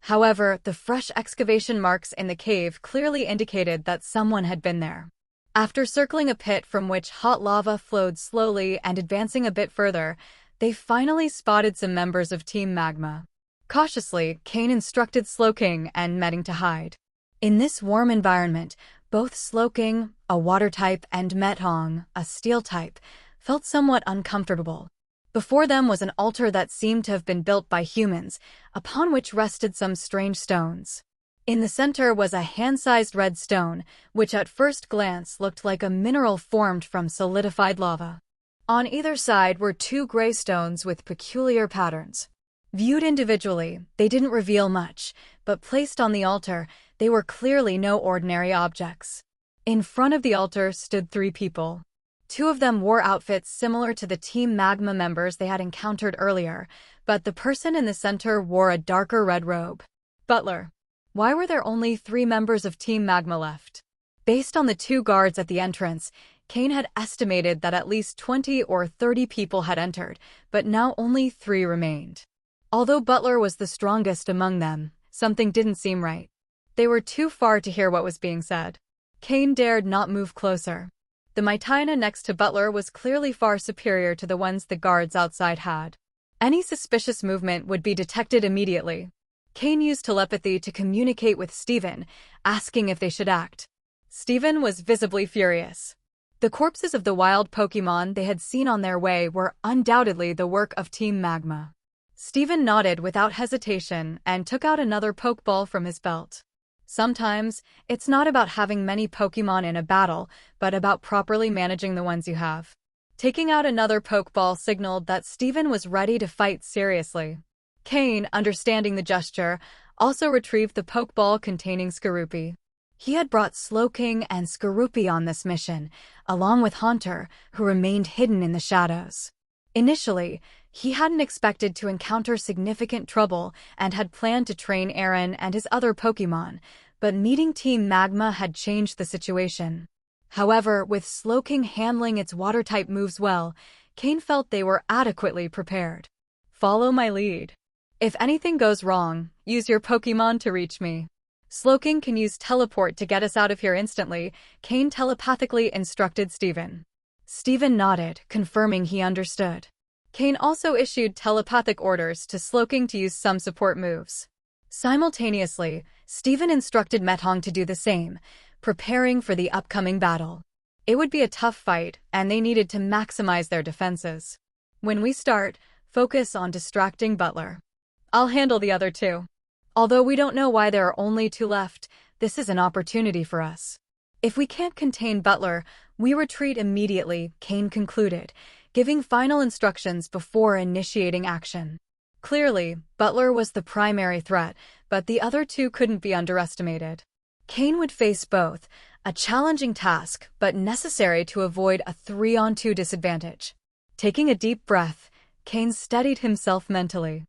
However, the fresh excavation marks in the cave clearly indicated that someone had been there. After circling a pit from which hot lava flowed slowly and advancing a bit further, they finally spotted some members of Team Magma. Cautiously, Cain instructed Slowking and Metting to hide. In this warm environment, both Slowking, a water type, and Methong, a steel type, felt somewhat uncomfortable. Before them was an altar that seemed to have been built by humans, upon which rested some strange stones. In the center was a hand-sized red stone, which at first glance looked like a mineral formed from solidified lava. On either side were two gray stones with peculiar patterns. Viewed individually, they didn't reveal much, but placed on the altar, they were clearly no ordinary objects. In front of the altar stood three people. Two of them wore outfits similar to the Team Magma members they had encountered earlier, but the person in the center wore a darker red robe. Butler. Why were there only 3 members of Team Magma left? Based on the 2 guards at the entrance, Cain had estimated that at least 20 or 30 people had entered, but now only 3 remained. Although Butler was the strongest among them, something didn't seem right. They were too far to hear what was being said. Cain dared not move closer. The Mytina next to Butler was clearly far superior to the ones the guards outside had. Any suspicious movement would be detected immediately. Cain used telepathy to communicate with Stephen, asking if they should act. Stephen was visibly furious. The corpses of the wild Pokémon they had seen on their way were undoubtedly the work of Team Magma. Stephen nodded without hesitation and took out another Pokeball from his belt. Sometimes, it's not about having many Pokémon in a battle, but about properly managing the ones you have. Taking out another Pokeball signaled that Stephen was ready to fight seriously. Cain, understanding the gesture, also retrieved the Pokeball containing Skorupi. He had brought Slowking and Skorupi on this mission, along with Haunter, who remained hidden in the shadows. Initially, he hadn't expected to encounter significant trouble and had planned to train Aaron and his other Pokémon, but meeting Team Magma had changed the situation. However, with Slowking handling its water-type moves well, Cain felt they were adequately prepared. Follow my lead. If anything goes wrong, use your Pokémon to reach me. Slowking can use teleport to get us out of here instantly, Cain telepathically instructed Steven. Steven nodded, confirming he understood. Cain also issued telepathic orders to Slowking to use some support moves. Simultaneously, Steven instructed Metong to do the same, preparing for the upcoming battle. It would be a tough fight, and they needed to maximize their defenses. When we start, focus on distracting Butler. I'll handle the other two. Although we don't know why there are only two left, this is an opportunity for us. If we can't contain Butler, we retreat immediately, Cain concluded, giving final instructions before initiating action. Clearly, Butler was the primary threat, but the other two couldn't be underestimated. Cain would face both, a challenging task, but necessary to avoid a 3-on-2 disadvantage. Taking a deep breath, Cain steadied himself mentally.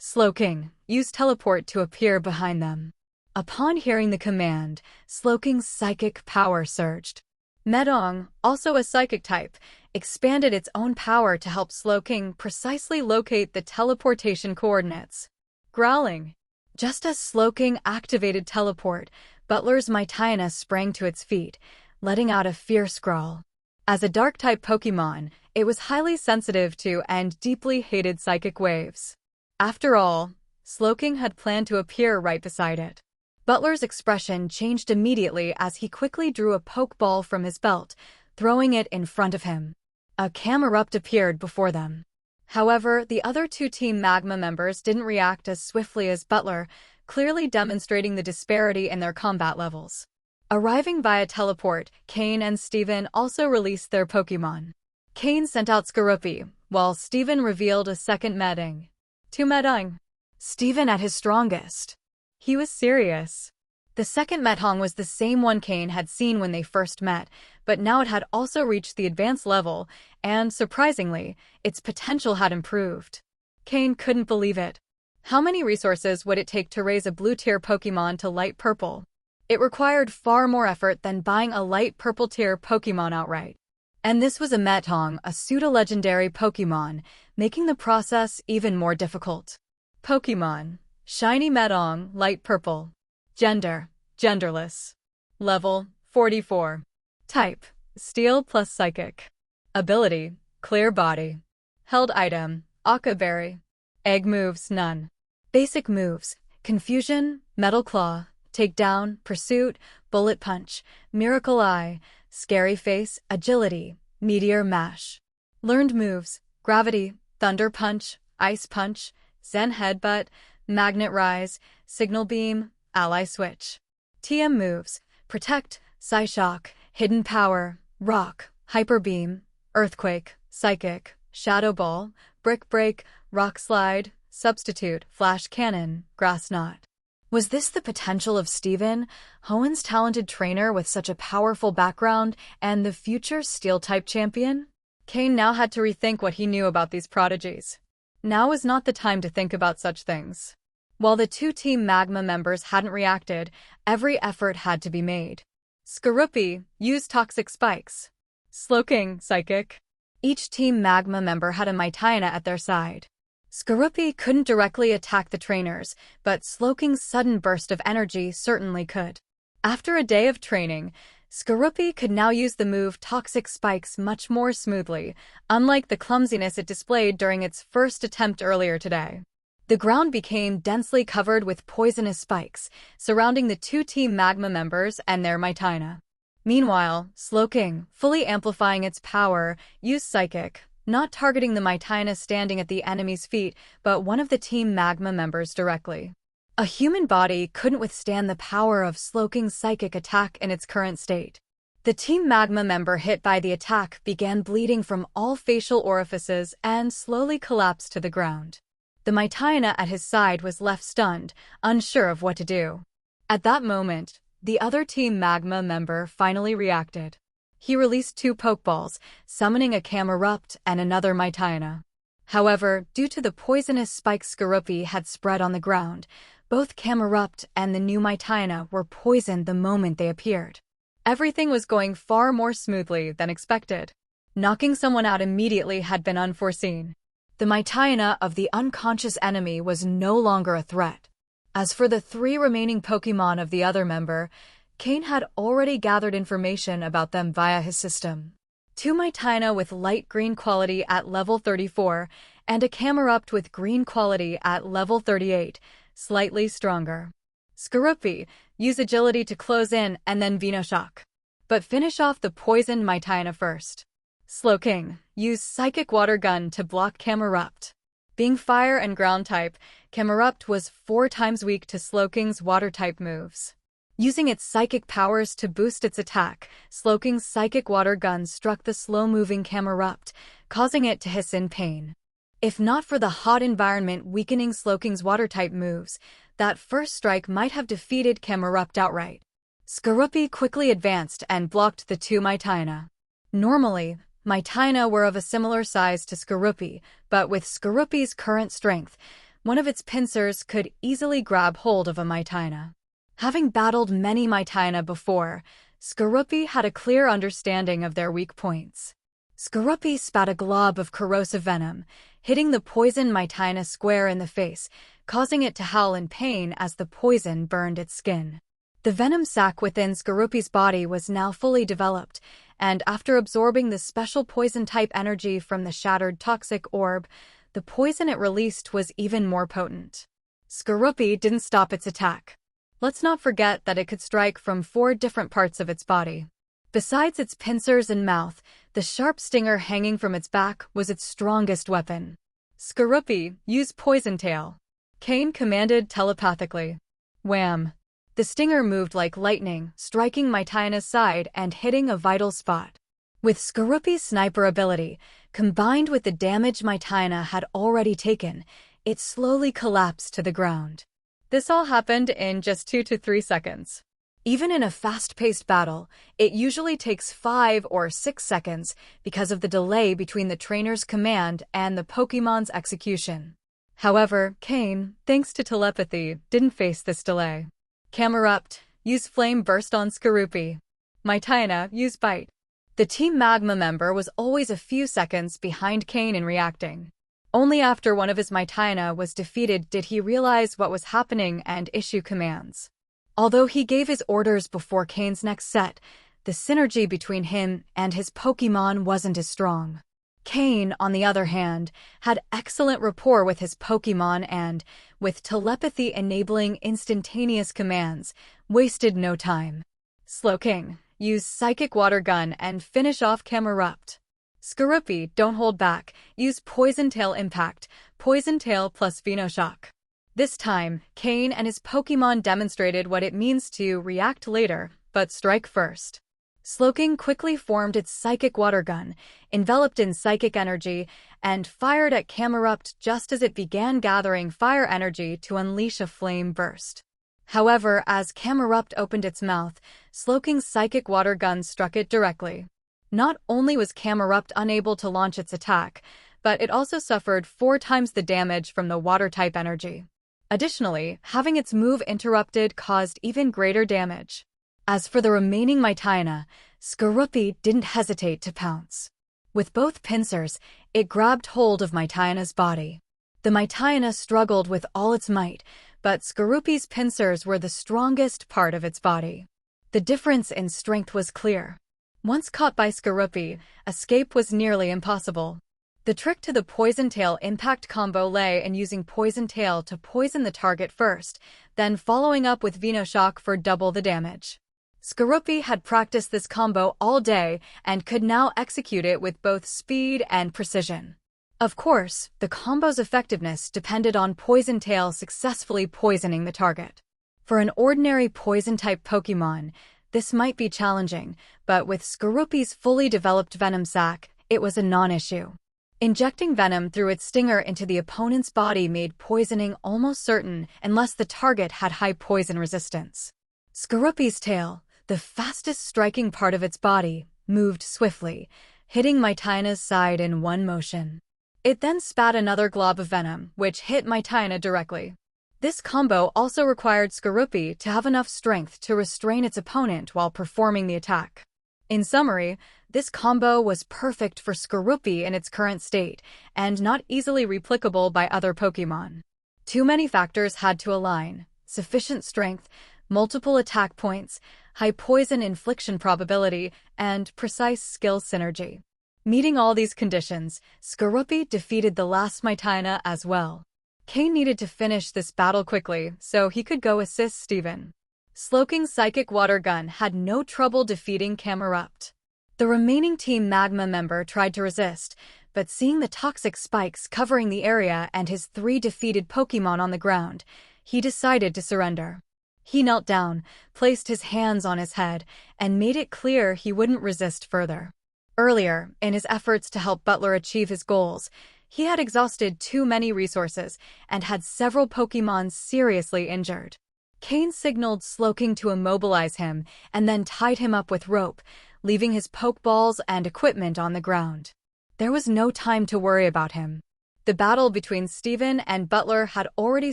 Slowking, use teleport to appear behind them. Upon hearing the command, Slowking's psychic power surged. Metong, also a psychic type, expanded its own power to help Slowking precisely locate the teleportation coordinates. Growling. Just as Slowking activated teleport, Butler's Mytiana sprang to its feet, letting out a fierce growl. As a dark-type Pokémon, it was highly sensitive to and deeply hated psychic waves. After all, Slowking had planned to appear right beside it. Butler's expression changed immediately as he quickly drew a Pokeball from his belt, throwing it in front of him. A Camerupt appeared before them. However, the other two Team Magma members didn't react as swiftly as Butler, clearly demonstrating the disparity in their combat levels. Arriving via teleport, Cain and Steven also released their Pokémon. Cain sent out Skorupi, while Steven revealed a second Metong. To Metong. Steven at his strongest. He was serious. The second Metong was the same one Cain had seen when they first met, but now it had also reached the advanced level, and, surprisingly, its potential had improved. Cain couldn't believe it. How many resources would it take to raise a blue-tier Pokémon to light purple? It required far more effort than buying a light purple-tier Pokémon outright. And this was a Metong, a pseudo-legendary Pokémon, making the process even more difficult. Pokémon. Shiny Metong, light purple. Gender. Genderless. Level. 44. Type. Steel plus Psychic. Ability. Clear Body. Held item. Aka Berry. Egg moves. None. Basic moves. Confusion. Metal Claw. Takedown. Pursuit. Bullet Punch. Miracle Eye. Scary Face. Agility. Meteor Mash. Learned moves. Gravity. Thunder Punch. Ice Punch. Zen Headbutt. Magnet Rise. Signal Beam. Ally Switch. TM moves. Protect. Psyshock. Hidden Power. Rock. Hyper Beam. Earthquake. Psychic. Shadow Ball. Brick Break. Rock Slide. Substitute. Flash Cannon. Grass Knot. Was this the potential of Steven, Hoenn's talented trainer with such a powerful background and the future Steel-type champion? Cain now had to rethink what he knew about these prodigies. Now was not the time to think about such things. While the two Team Magma members hadn't reacted, every effort had to be made. Skorupi, use Toxic Spikes. Slowking, Psychic. Each Team Magma member had a Mytiana at their side. Skorupi couldn't directly attack the trainers, but Slowking's sudden burst of energy certainly could. After a day of training, Skorupi could now use the move Toxic Spikes much more smoothly, unlike the clumsiness it displayed during its first attempt earlier today. The ground became densely covered with poisonous spikes, surrounding the two Team Magma members and their Mytiana. Meanwhile, Slowking, fully amplifying its power, used Psychic, not targeting the Mytiana standing at the enemy's feet, but one of the Team Magma members directly. A human body couldn't withstand the power of Slowking's psychic attack in its current state. The Team Magma member hit by the attack began bleeding from all facial orifices and slowly collapsed to the ground. The Mytiana at his side was left stunned, unsure of what to do. At that moment, The other Team Magma member finally reacted. He released 2 Pokeballs, summoning a Camerupt and another Mightyena. However, due to the poisonous spike Skorupi had spread on the ground, both Camerupt and the new Mightyena were poisoned the moment they appeared. Everything was going far more smoothly than expected. Knocking someone out immediately had been unforeseen. The Mightyena of the unconscious enemy was no longer a threat. As for the 3 remaining Pokémon of the other member, Cain had already gathered information about them via his system. 2 Mightyena with light green quality at level 34, and a Camerupt with green quality at level 38, slightly stronger. Skorupi, use agility to close in and then Venoshock. But finish off the poisoned Mightyena first. Slowking, use Psychic Water Gun to block Camerupt. Being fire and ground type, Camerupt was 4 times weak to Slowking's water type moves. Using its psychic powers to boost its attack, Slowking's Psychic Water Gun struck the slow-moving Camerupt, causing it to hiss in pain. If not for the hot environment weakening Slowking's water type moves, that first strike might have defeated Camerupt outright. Skorupi quickly advanced and blocked the 2 Mightyena. Normally, Mightyena were of a similar size to Skorupi, but with Skorupi's current strength, one of its pincers could easily grab hold of a Mightyena. Having battled many Mightyena before, Skorupi had a clear understanding of their weak points. Skorupi spat a glob of corrosive venom, hitting the poisoned Mightyena square in the face, causing it to howl in pain as the poison burned its skin. The venom sac within Skorupi's body was now fully developed, and after absorbing the special poison-type energy from the shattered toxic orb, the poison it released was even more potent. Skorupi didn't stop its attack. Let's not forget that it could strike from 4 different parts of its body. Besides its pincers and mouth, the sharp stinger hanging from its back was its strongest weapon. Skorupi, use Poison Tail. Cain commanded telepathically. Wham! The stinger moved like lightning, striking Mightyena's side and hitting a vital spot. With Skorupi's sniper ability, combined with the damage Mightyena had already taken, it slowly collapsed to the ground. This all happened in just 2 to 3 seconds. Even in a fast-paced battle, it usually takes 5 or 6 seconds because of the delay between the trainer's command and the Pokémon's execution. However, Cain, thanks to telepathy, didn't face this delay. Camerupt, use Flame Burst on Skorupi. Mightyena, use Bite. The Team Magma member was always a few seconds behind Cain in reacting. Only after one of his Mightyena was defeated did he realize what was happening and issue commands. Although he gave his orders before Cain's next set, the synergy between him and his Pokémon wasn't as strong. Cain, on the other hand, had excellent rapport with his Pokémon and, with telepathy enabling instantaneous commands, wasted no time. Slowking, use Psychic Water Gun and finish off Camerupt. Skorupi, don't hold back, use Poison Tail Impact, Poison Tail plus Venoshock. This time, Cain and his Pokémon demonstrated what it means to react later, but strike first. Slowking quickly formed its Psychic Water Gun, enveloped in psychic energy, and fired at Camerupt just as it began gathering fire energy to unleash a flame burst. However, as Camerupt opened its mouth, Slowking's Psychic Water Gun struck it directly. Not only was Camerupt unable to launch its attack, but it also suffered 4 times the damage from the water-type energy. Additionally, having its move interrupted caused even greater damage. As for the remaining Mightyena, Skorupi didn't hesitate to pounce. With both pincers, it grabbed hold of Mightyena's body. The Mightyena struggled with all its might, but Skorupi's pincers were the strongest part of its body. The difference in strength was clear. Once caught by Skorupi, escape was nearly impossible. The trick to the Poison Tail Impact combo lay in using Poison Tail to poison the target first, then following up with Venoshock for double the damage. Skorupi had practiced this combo all day and could now execute it with both speed and precision. Of course, the combo's effectiveness depended on Poison Tail successfully poisoning the target. For an ordinary poison-type Pokémon, this might be challenging, but with Skorupi's fully developed venom sac, it was a non-issue. Injecting venom through its stinger into the opponent's body made poisoning almost certain unless the target had high poison resistance. Skorupi's tail, the fastest striking part of its body, moved swiftly, hitting Maitina's side in one motion. It then spat another glob of venom, which hit Maitina directly. This combo also required Skorupi to have enough strength to restrain its opponent while performing the attack. In summary, this combo was perfect for Skorupi in its current state, and not easily replicable by other Pokémon. Too many factors had to align: sufficient strength, multiple attack points, high poison infliction probability, and precise skill synergy. Meeting all these conditions, Skorupi defeated the last Maitina as well. Cain needed to finish this battle quickly so he could go assist Steven. Sloking's Psychic Water Gun had no trouble defeating Camerupt. The remaining Team Magma member tried to resist, but seeing the toxic spikes covering the area and his 3 defeated Pokémon on the ground, he decided to surrender. He knelt down, placed his hands on his head, and made it clear he wouldn't resist further. Earlier, in his efforts to help Butler achieve his goals, he had exhausted too many resources and had several Pokémon seriously injured. Cain signaled Slowking to immobilize him and then tied him up with rope, leaving his Pokeballs and equipment on the ground. There was no time to worry about him. The battle between Steven and Butler had already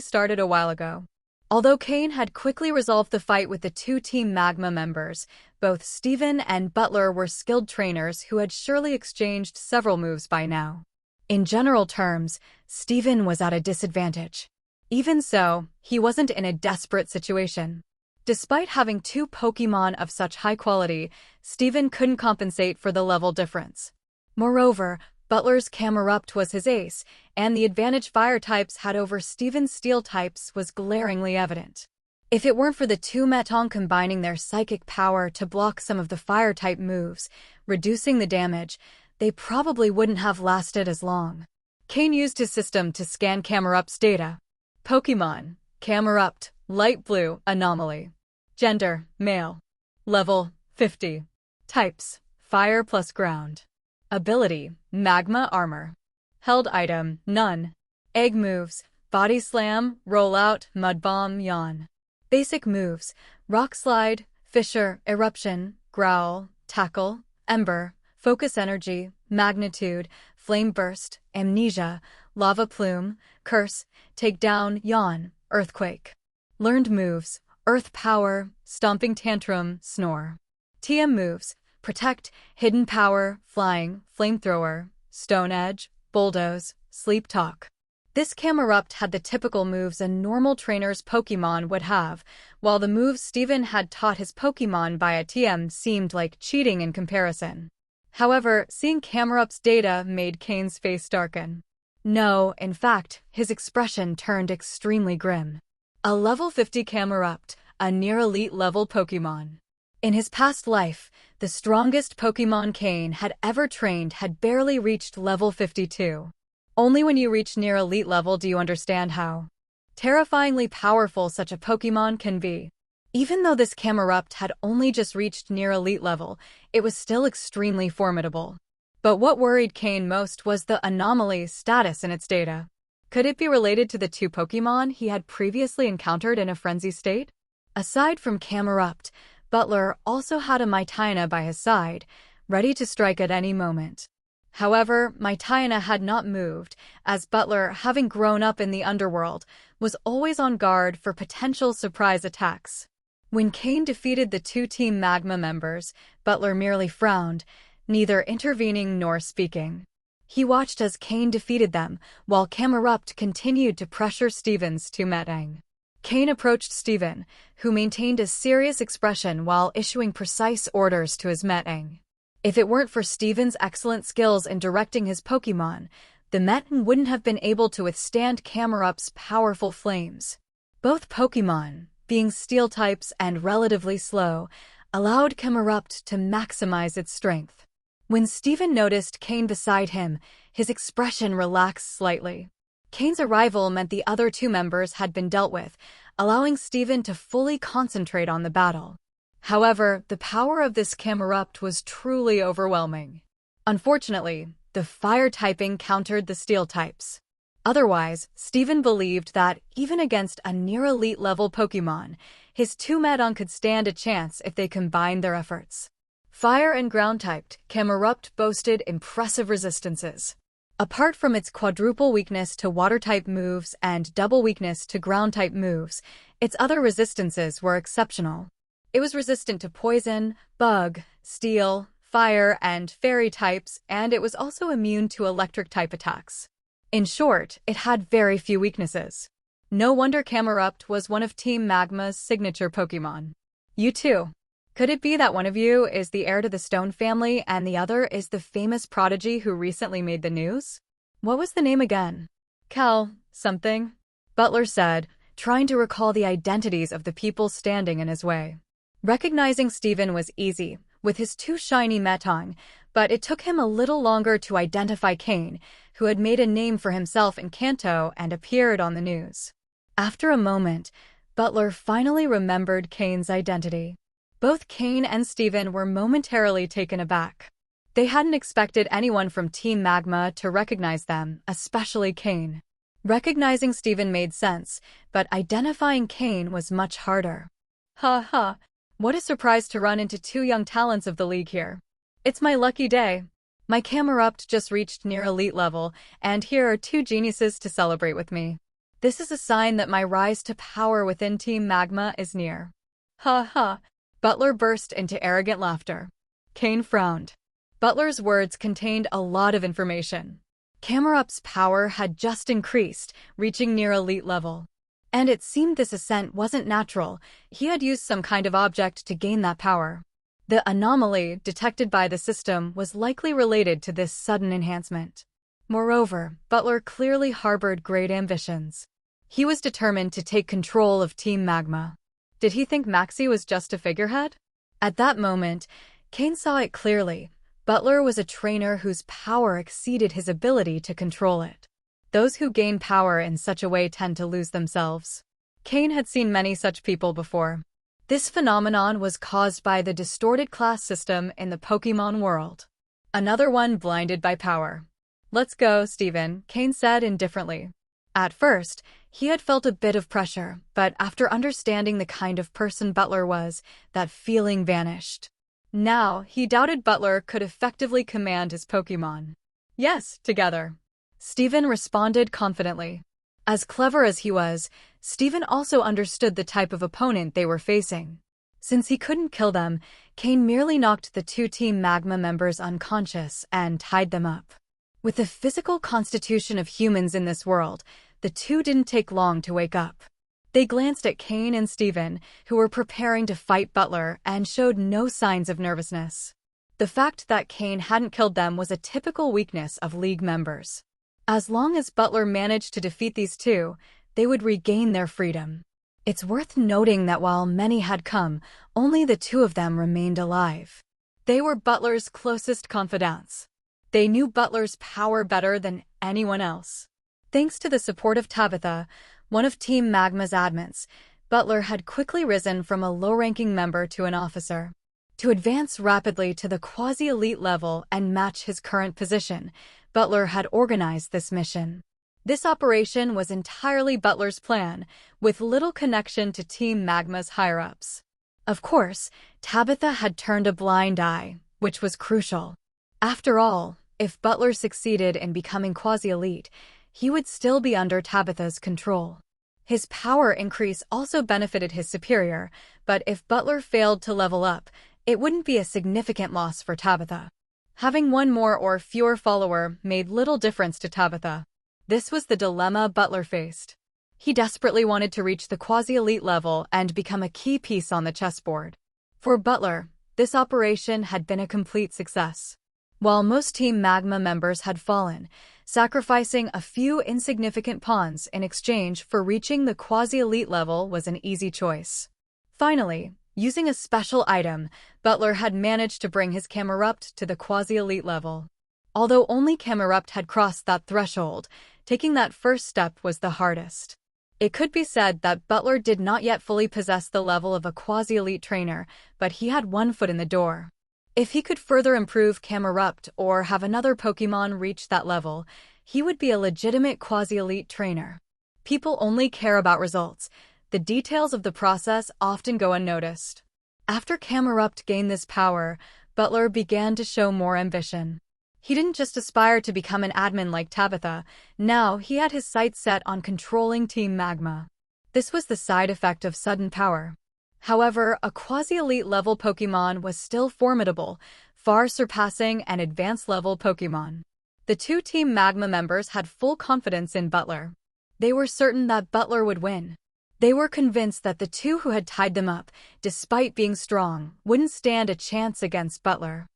started a while ago. Although Cain had quickly resolved the fight with the 2 Team Magma members, both Steven and Butler were skilled trainers who had surely exchanged several moves by now. In general terms, Steven was at a disadvantage. Even so, he wasn't in a desperate situation. Despite having 2 Pokémon of such high quality, Steven couldn't compensate for the level difference. Moreover, Butler's Camerupt was his ace, and the advantage fire types had over Steven's steel types was glaringly evident. If it weren't for the 2 Metong combining their psychic power to block some of the fire-type moves, reducing the damage, they probably wouldn't have lasted as long. Cain used his system to scan Camerupt's data. Pokémon: Camerupt, light blue, anomaly. Gender: male. Level: 50. Types: fire plus ground. Ability: Magma Armor. Held item: none. Egg moves: Body Slam, Rollout, Mud Bomb, Yawn. Basic moves: Rock Slide, Fissure, Eruption, Growl, Tackle, Ember, Focus Energy, Magnitude, Flame Burst, Amnesia, Lava Plume, Curse, Takedown, Yawn, Earthquake. Learned moves: Earth Power, Stomping Tantrum, Snore. TM moves: Protect, Hidden Power, Flying, Flamethrower, Stone Edge, Bulldoze, Sleep Talk. This Camerupt had the typical moves a normal trainer's Pokémon would have, while the moves Steven had taught his Pokémon via TM seemed like cheating in comparison. However, seeing Camerupt's data made Cain's face darken. No, in fact, his expression turned extremely grim. A level 50 Camerupt, a near-elite level Pokémon. In his past life, the strongest Pokémon Cain had ever trained had barely reached level 52. Only when you reach near elite level do you understand how terrifyingly powerful such a Pokémon can be. Even though this Camerupt had only just reached near elite level, it was still extremely formidable. But what worried Cain most was the anomaly status in its data. Could it be related to the 2 Pokémon he had previously encountered in a frenzy state? Aside from Camerupt, Butler also had a Maitina by his side, ready to strike at any moment. However, Maitina had not moved, as Butler, having grown up in the underworld, was always on guard for potential surprise attacks. When Cain defeated the 2 Team Magma members, Butler merely frowned, neither intervening nor speaking. He watched as Cain defeated them, while Camerupt continued to pressure Steven's 2 Metang. Cain approached Steven, who maintained a serious expression while issuing precise orders to his Metang. If it weren't for Steven's excellent skills in directing his Pokémon, the Metang wouldn't have been able to withstand Camerupt's powerful flames. Both Pokémon, being steel types and relatively slow, allowed Camerupt to maximize its strength. When Steven noticed Cain beside him, his expression relaxed slightly. Cain's arrival meant the other 2 members had been dealt with, allowing Steven to fully concentrate on the battle. However, the power of this Camerupt was truly overwhelming. Unfortunately, the fire typing countered the steel types. Otherwise, Steven believed that, even against a near-elite level Pokémon, his two Medon could stand a chance if they combined their efforts. Fire and ground-typed, Camerupt boasted impressive resistances. Apart from its quadruple weakness to water-type moves and double weakness to ground-type moves, its other resistances were exceptional. It was resistant to poison, bug, steel, fire, and fairy types, and it was also immune to electric-type attacks. In short, it had very few weaknesses. No wonder Camerupt was one of Team Magma's signature Pokémon. You too. Could it be that one of you is the heir to the Stone family and the other is the famous prodigy who recently made the news? What was the name again? Cal something? Butler said, trying to recall the identities of the people standing in his way. Recognizing Steven was easy, with his two shiny Metong, but it took him a little longer to identify Cain, who had made a name for himself in Kanto and appeared on the news. After a moment, Butler finally remembered Cain's identity. Both Cain and Steven were momentarily taken aback. They hadn't expected anyone from Team Magma to recognize them, especially Cain. Recognizing Steven made sense, but identifying Cain was much harder. Ha ha, what a surprise to run into two young talents of the league here. It's my lucky day. My Camerupt just reached near elite level, and here are two geniuses to celebrate with me. This is a sign that my rise to power within Team Magma is near. Ha ha. Butler burst into arrogant laughter. Cain frowned. Butler's words contained a lot of information. Camerupt's power had just increased, reaching near elite level. And it seemed this ascent wasn't natural. He had used some kind of object to gain that power. The anomaly detected by the system was likely related to this sudden enhancement. Moreover, Butler clearly harbored great ambitions. He was determined to take control of Team Magma. Did he think Maxie was just a figurehead? At that moment, Cain saw it clearly. Butler was a trainer whose power exceeded his ability to control it. Those who gain power in such a way tend to lose themselves. Cain had seen many such people before. This phenomenon was caused by the distorted class system in the Pokémon World. Another one blinded by power. Let's go, Steven, Cain said indifferently. At first, he had felt a bit of pressure, but after understanding the kind of person Butler was, that feeling vanished. Now, he doubted Butler could effectively command his Pokémon. Yes, together. Steven responded confidently. As clever as he was, Steven also understood the type of opponent they were facing. Since he couldn't kill them, Cain merely knocked the two Team Magma members unconscious and tied them up. With the physical constitution of humans in this world, the two didn't take long to wake up. They glanced at Cain and Steven, who were preparing to fight Butler, and showed no signs of nervousness. The fact that Cain hadn't killed them was a typical weakness of League members. As long as Butler managed to defeat these two, they would regain their freedom. It's worth noting that while many had come, only the two of them remained alive. They were Butler's closest confidants. They knew Butler's power better than anyone else. Thanks to the support of Tabitha, one of Team Magma's admins, Butler had quickly risen from a low-ranking member to an officer. To advance rapidly to the quasi-elite level and match his current position, Butler had organized this mission. This operation was entirely Butler's plan, with little connection to Team Magma's higher-ups. Of course, Tabitha had turned a blind eye, which was crucial. After all, if Butler succeeded in becoming quasi-elite, he would still be under Tabitha's control. His power increase also benefited his superior, but if Butler failed to level up, it wouldn't be a significant loss for Tabitha. Having one more or fewer follower made little difference to Tabitha. This was the dilemma Butler faced. He desperately wanted to reach the quasi-elite level and become a key piece on the chessboard. For Butler, this operation had been a complete success. While most Team Magma members had fallen, sacrificing a few insignificant pawns in exchange for reaching the quasi-elite level was an easy choice. Finally, using a special item, Butler had managed to bring his Camerupt to the quasi-elite level. Although only Camerupt had crossed that threshold, taking that first step was the hardest. It could be said that Butler did not yet fully possess the level of a quasi-elite trainer, but he had one foot in the door. If he could further improve Camerupt or have another Pokémon reach that level, He would be a legitimate quasi-elite trainer. People only care about results. The details of the process often go unnoticed. After Camerupt gained this power, Butler began to show more ambition. He didn't just aspire to become an admin like Tabitha, now he had his sights set on controlling Team Magma. This was the side effect of sudden power. However, a quasi-elite level Pokémon was still formidable, far surpassing an advanced level Pokémon. The two Team Magma members had full confidence in Butler. They were certain that Butler would win. They were convinced that the two who had tied them up, despite being strong, wouldn't stand a chance against Butler.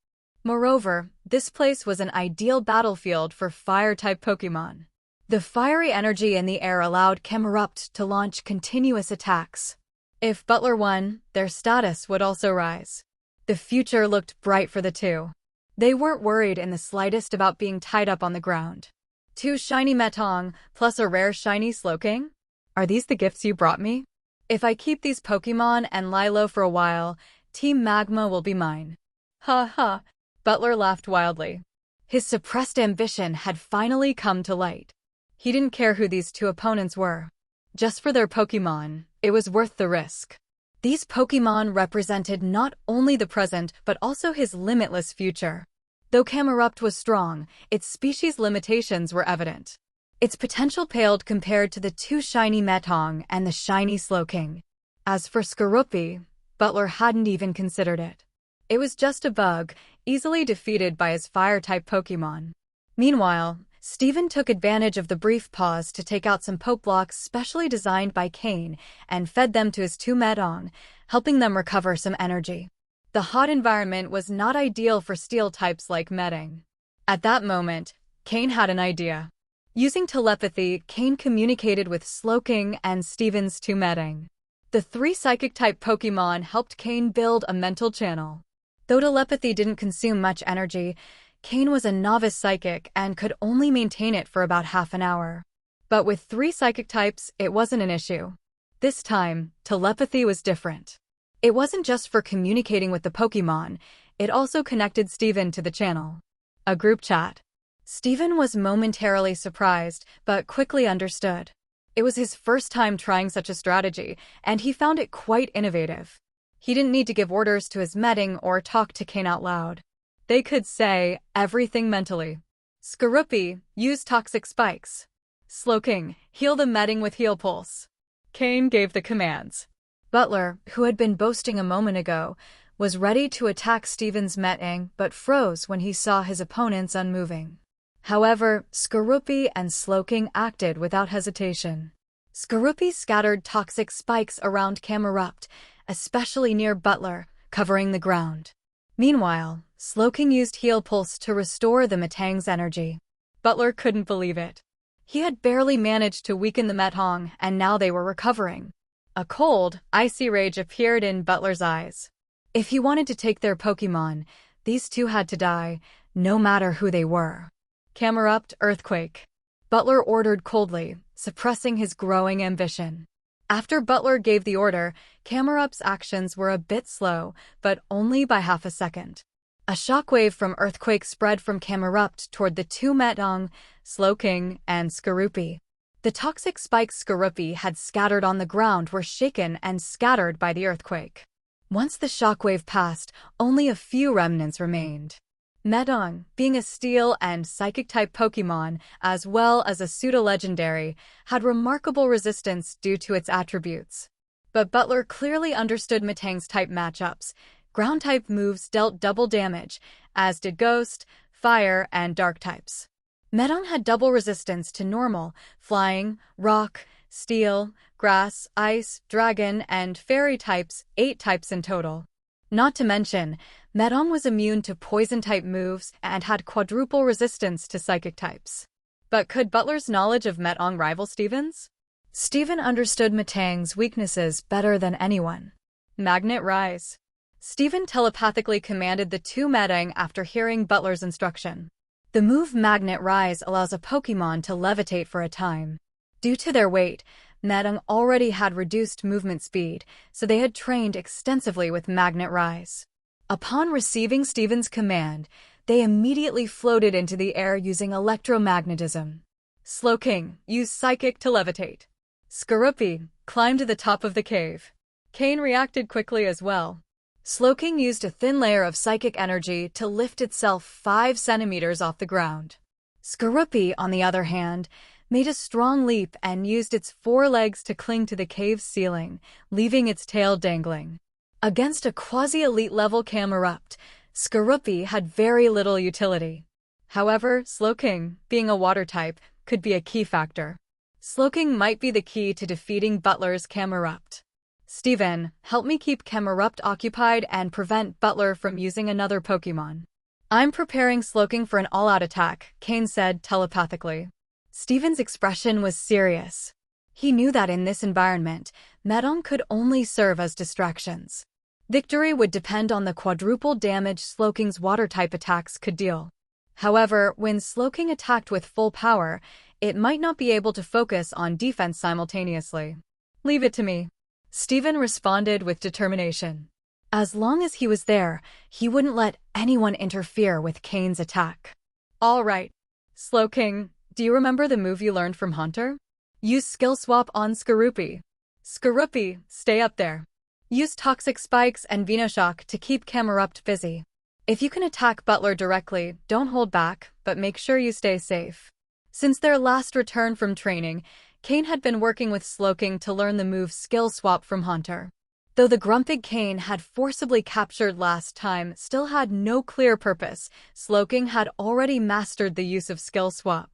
Moreover, this place was an ideal battlefield for Fire-type Pokémon. The fiery energy in the air allowed Camerupt to launch continuous attacks. If Butler won, their status would also rise. The future looked bright for the two. They weren't worried in the slightest about being tied up on the ground. 2 shiny Metong, plus a rare shiny Slowking? Are these the gifts you brought me? If I keep these Pokémon and lie low for a while, Team Magma will be mine. Ha ha, Butler laughed wildly. His suppressed ambition had finally come to light. He didn't care who these two opponents were. Just for their Pokémon, it was worth the risk. These Pokémon represented not only the present but also his limitless future. Though Camerupt was strong, its species limitations were evident. Its potential paled compared to the 2 shiny Metong and the shiny Slowking. As for Skorupi, Butler hadn't even considered it. It was just a bug, easily defeated by his Fire-type Pokémon. Meanwhile, Steven took advantage of the brief pause to take out some Poke Blocks specially designed by Cain and fed them to his 2 Metong, helping them recover some energy. The hot environment was not ideal for steel types like Metang. At that moment, Cain had an idea. Using telepathy, Cain communicated with Slowking and Steven's 2 Metang. The 3 Psychic-type Pokémon helped Cain build a mental channel. Though telepathy didn't consume much energy, Cain was a novice psychic and could only maintain it for about half an hour. But with 3 psychic types, it wasn't an issue. This time, telepathy was different. It wasn't just for communicating with the Pokémon, it also connected Steven to the channel. A group chat. Steven was momentarily surprised, but quickly understood. It was his first time trying such a strategy, and he found it quite innovative. He didn't need to give orders to his Metang or talk to Cain out loud. They could say everything mentally. Skorupi, use toxic spikes. Slowking, heal the Metang with heal pulse. Cain gave the commands. Butler, who had been boasting a moment ago, was ready to attack Steven's Metang but froze when he saw his opponents unmoving. However, Skorupi and Slowking acted without hesitation. Skorupi scattered toxic spikes around Camerupt, especially near Butler, covering the ground. Meanwhile, Slowking used Heal Pulse to restore the Metang's energy. Butler couldn't believe it. He had barely managed to weaken the Metong, and now they were recovering. A cold, icy rage appeared in Butler's eyes. If he wanted to take their Pokémon, these two had to die, no matter who they were. Camerupt, Earthquake. Butler ordered coldly, suppressing his growing ambition. After Butler gave the order, Camerupt's actions were a bit slow, but only by half a second. A shockwave from Earthquake spread from Camerupt toward the 2 Metong, Slowking, and Skorupi. The toxic spikes Skorupi had scattered on the ground were shaken and scattered by the earthquake. Once the shockwave passed, only a few remnants remained. Metong, being a steel and psychic-type Pokémon, as well as a pseudo-legendary, had remarkable resistance due to its attributes. But Butler clearly understood Metang's type matchups. Ground-type moves dealt double damage, as did Ghost, Fire, and Dark types. Metong had double resistance to normal, flying, rock, steel, grass, ice, dragon, and fairy types, 8 types in total. Not to mention, Metong was immune to poison-type moves and had quadruple resistance to psychic types. But could Butler's knowledge of Metong rival Steven's? Steven understood Metang's weaknesses better than anyone. Magnet Rise. Steven telepathically commanded the 2 Metang after hearing Butler's instruction. The move Magnet Rise allows a Pokémon to levitate for a time. Due to their weight, Metang already had reduced movement speed, so they had trained extensively with Magnet Rise. Upon receiving Steven's command, they immediately floated into the air using electromagnetism. Slowking used psychic to levitate. Skorupi climbed to the top of the cave. Cain reacted quickly as well. Slowking used a thin layer of psychic energy to lift itself 5 centimeters off the ground. Skorupi, on the other hand, made a strong leap and used its 4 legs to cling to the cave's ceiling, leaving its tail dangling. Against a quasi-elite level Camerupt, Skorupi had very little utility. However, Slowking, being a water type, could be a key factor. Slowking might be the key to defeating Butler's Camerupt. Steven, help me keep Camerupt occupied and prevent Butler from using another Pokémon. I'm preparing Slowking for an all-out attack, Cain said telepathically. Steven's expression was serious. He knew that in this environment, Metong could only serve as distractions. Victory would depend on the quadruple damage Slowking's water-type attacks could deal. However, when Slowking attacked with full power, it might not be able to focus on defense simultaneously. Leave it to me. Steven responded with determination. As long as he was there, he wouldn't let anyone interfere with Cain's attack. All right. Slowking, do you remember the move you learned from Haunter? Use Skill Swap on Skorupi. Skorupi, stay up there. Use Toxic Spikes and Venoshock to keep Camerupt busy. If you can attack Butler directly, don't hold back, but make sure you stay safe. Since their last return from training, Cain had been working with Slowking to learn the move Skill Swap from Haunter. Though the Grumpig Cain had forcibly captured last time still had no clear purpose, Slowking had already mastered the use of Skill Swap.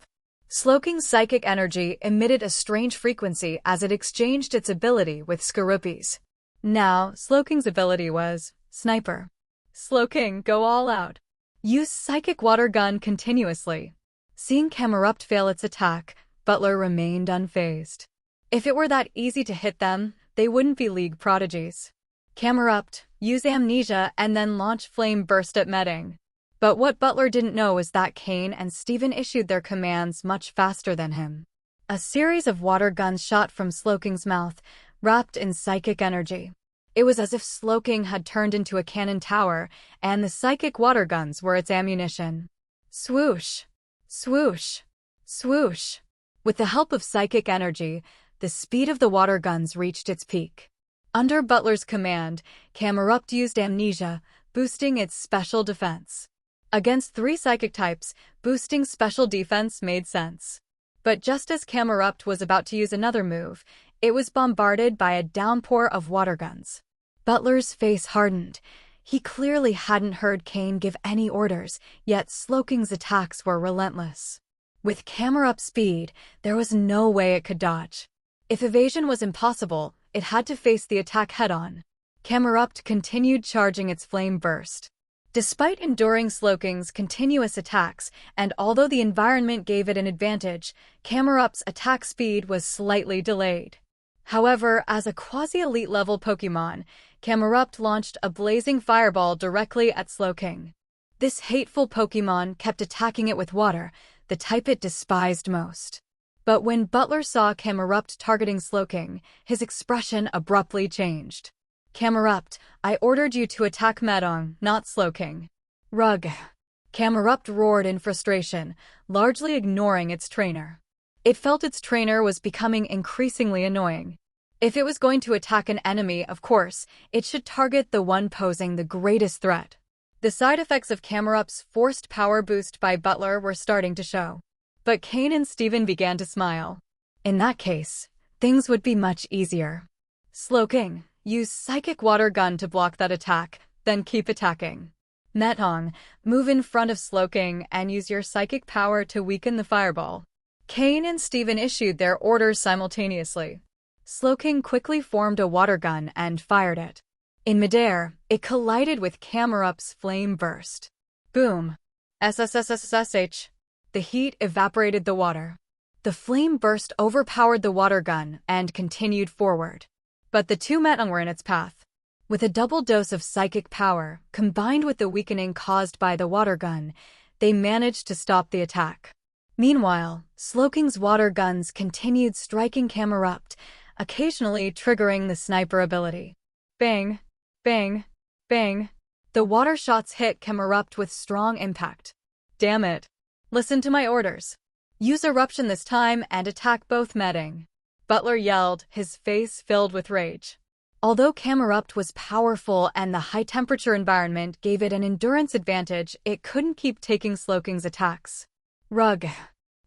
Slowking's psychic energy emitted a strange frequency as it exchanged its ability with Skorupi's. Now, Slowking's ability was Sniper. Slowking, go all out. Use Psychic Water Gun continuously. Seeing Camerupt fail its attack, Butler remained unfazed. If it were that easy to hit them, they wouldn't be league prodigies. Camerupt, use Amnesia and then launch Flame Burst at Metong. But what Butler didn't know was that Cain and Steven issued their commands much faster than him. A series of water guns shot from Slowking's mouth, wrapped in psychic energy. It was as if Slowking had turned into a cannon tower, and the psychic water guns were its ammunition. Swoosh! Swoosh! Swoosh! With the help of psychic energy, the speed of the water guns reached its peak. Under Butler's command, Camerupt used Amnesia, boosting its special defense. Against 3 psychic types, boosting special defense made sense. But just as Camerupt was about to use another move, it was bombarded by a downpour of water guns. Butler's face hardened. He clearly hadn't heard Cain give any orders, yet Slowking's attacks were relentless. With Camerupt's speed, there was no way it could dodge. If evasion was impossible, it had to face the attack head-on. Camerupt continued charging its flame burst. Despite enduring Slowking's continuous attacks, and although the environment gave it an advantage, Camerupt's attack speed was slightly delayed. However, as a quasi-elite level Pokémon, Camerupt launched a blazing fireball directly at Slowking. This hateful Pokémon kept attacking it with water, the type it despised most. But when Butler saw Camerupt targeting Slowking, his expression abruptly changed. Camerupt, I ordered you to attack Metong, not Slowking. Rug. Camerupt roared in frustration, largely ignoring its trainer. It felt its trainer was becoming increasingly annoying. If it was going to attack an enemy, of course, it should target the one posing the greatest threat. The side effects of Camerupt's forced power boost by Butler were starting to show. But Cain and Steven began to smile. In that case, things would be much easier. Slowking, use Psychic Water Gun to block that attack, then keep attacking. Metong, move in front of Slowking and use your psychic power to weaken the fireball. Cain and Steven issued their orders simultaneously. Slowking quickly formed a water gun and fired it. In midair, it collided with Camerupt's flame burst. Boom! SSSSSH. The heat evaporated the water. The flame burst overpowered the water gun and continued forward. But the 2 Metong were in its path. With a double dose of psychic power, combined with the weakening caused by the water gun, they managed to stop the attack. Meanwhile, Slowking's water guns continued striking Camerupt, occasionally triggering the sniper ability. Bang! Bang! Bang! The water shots hit Camerupt with strong impact. Damn it. Listen to my orders. Use Eruption this time and attack both Medding. Butler yelled, his face filled with rage. Although Camerupt was powerful and the high-temperature environment gave it an endurance advantage, it couldn't keep taking Sloking's attacks. Rug.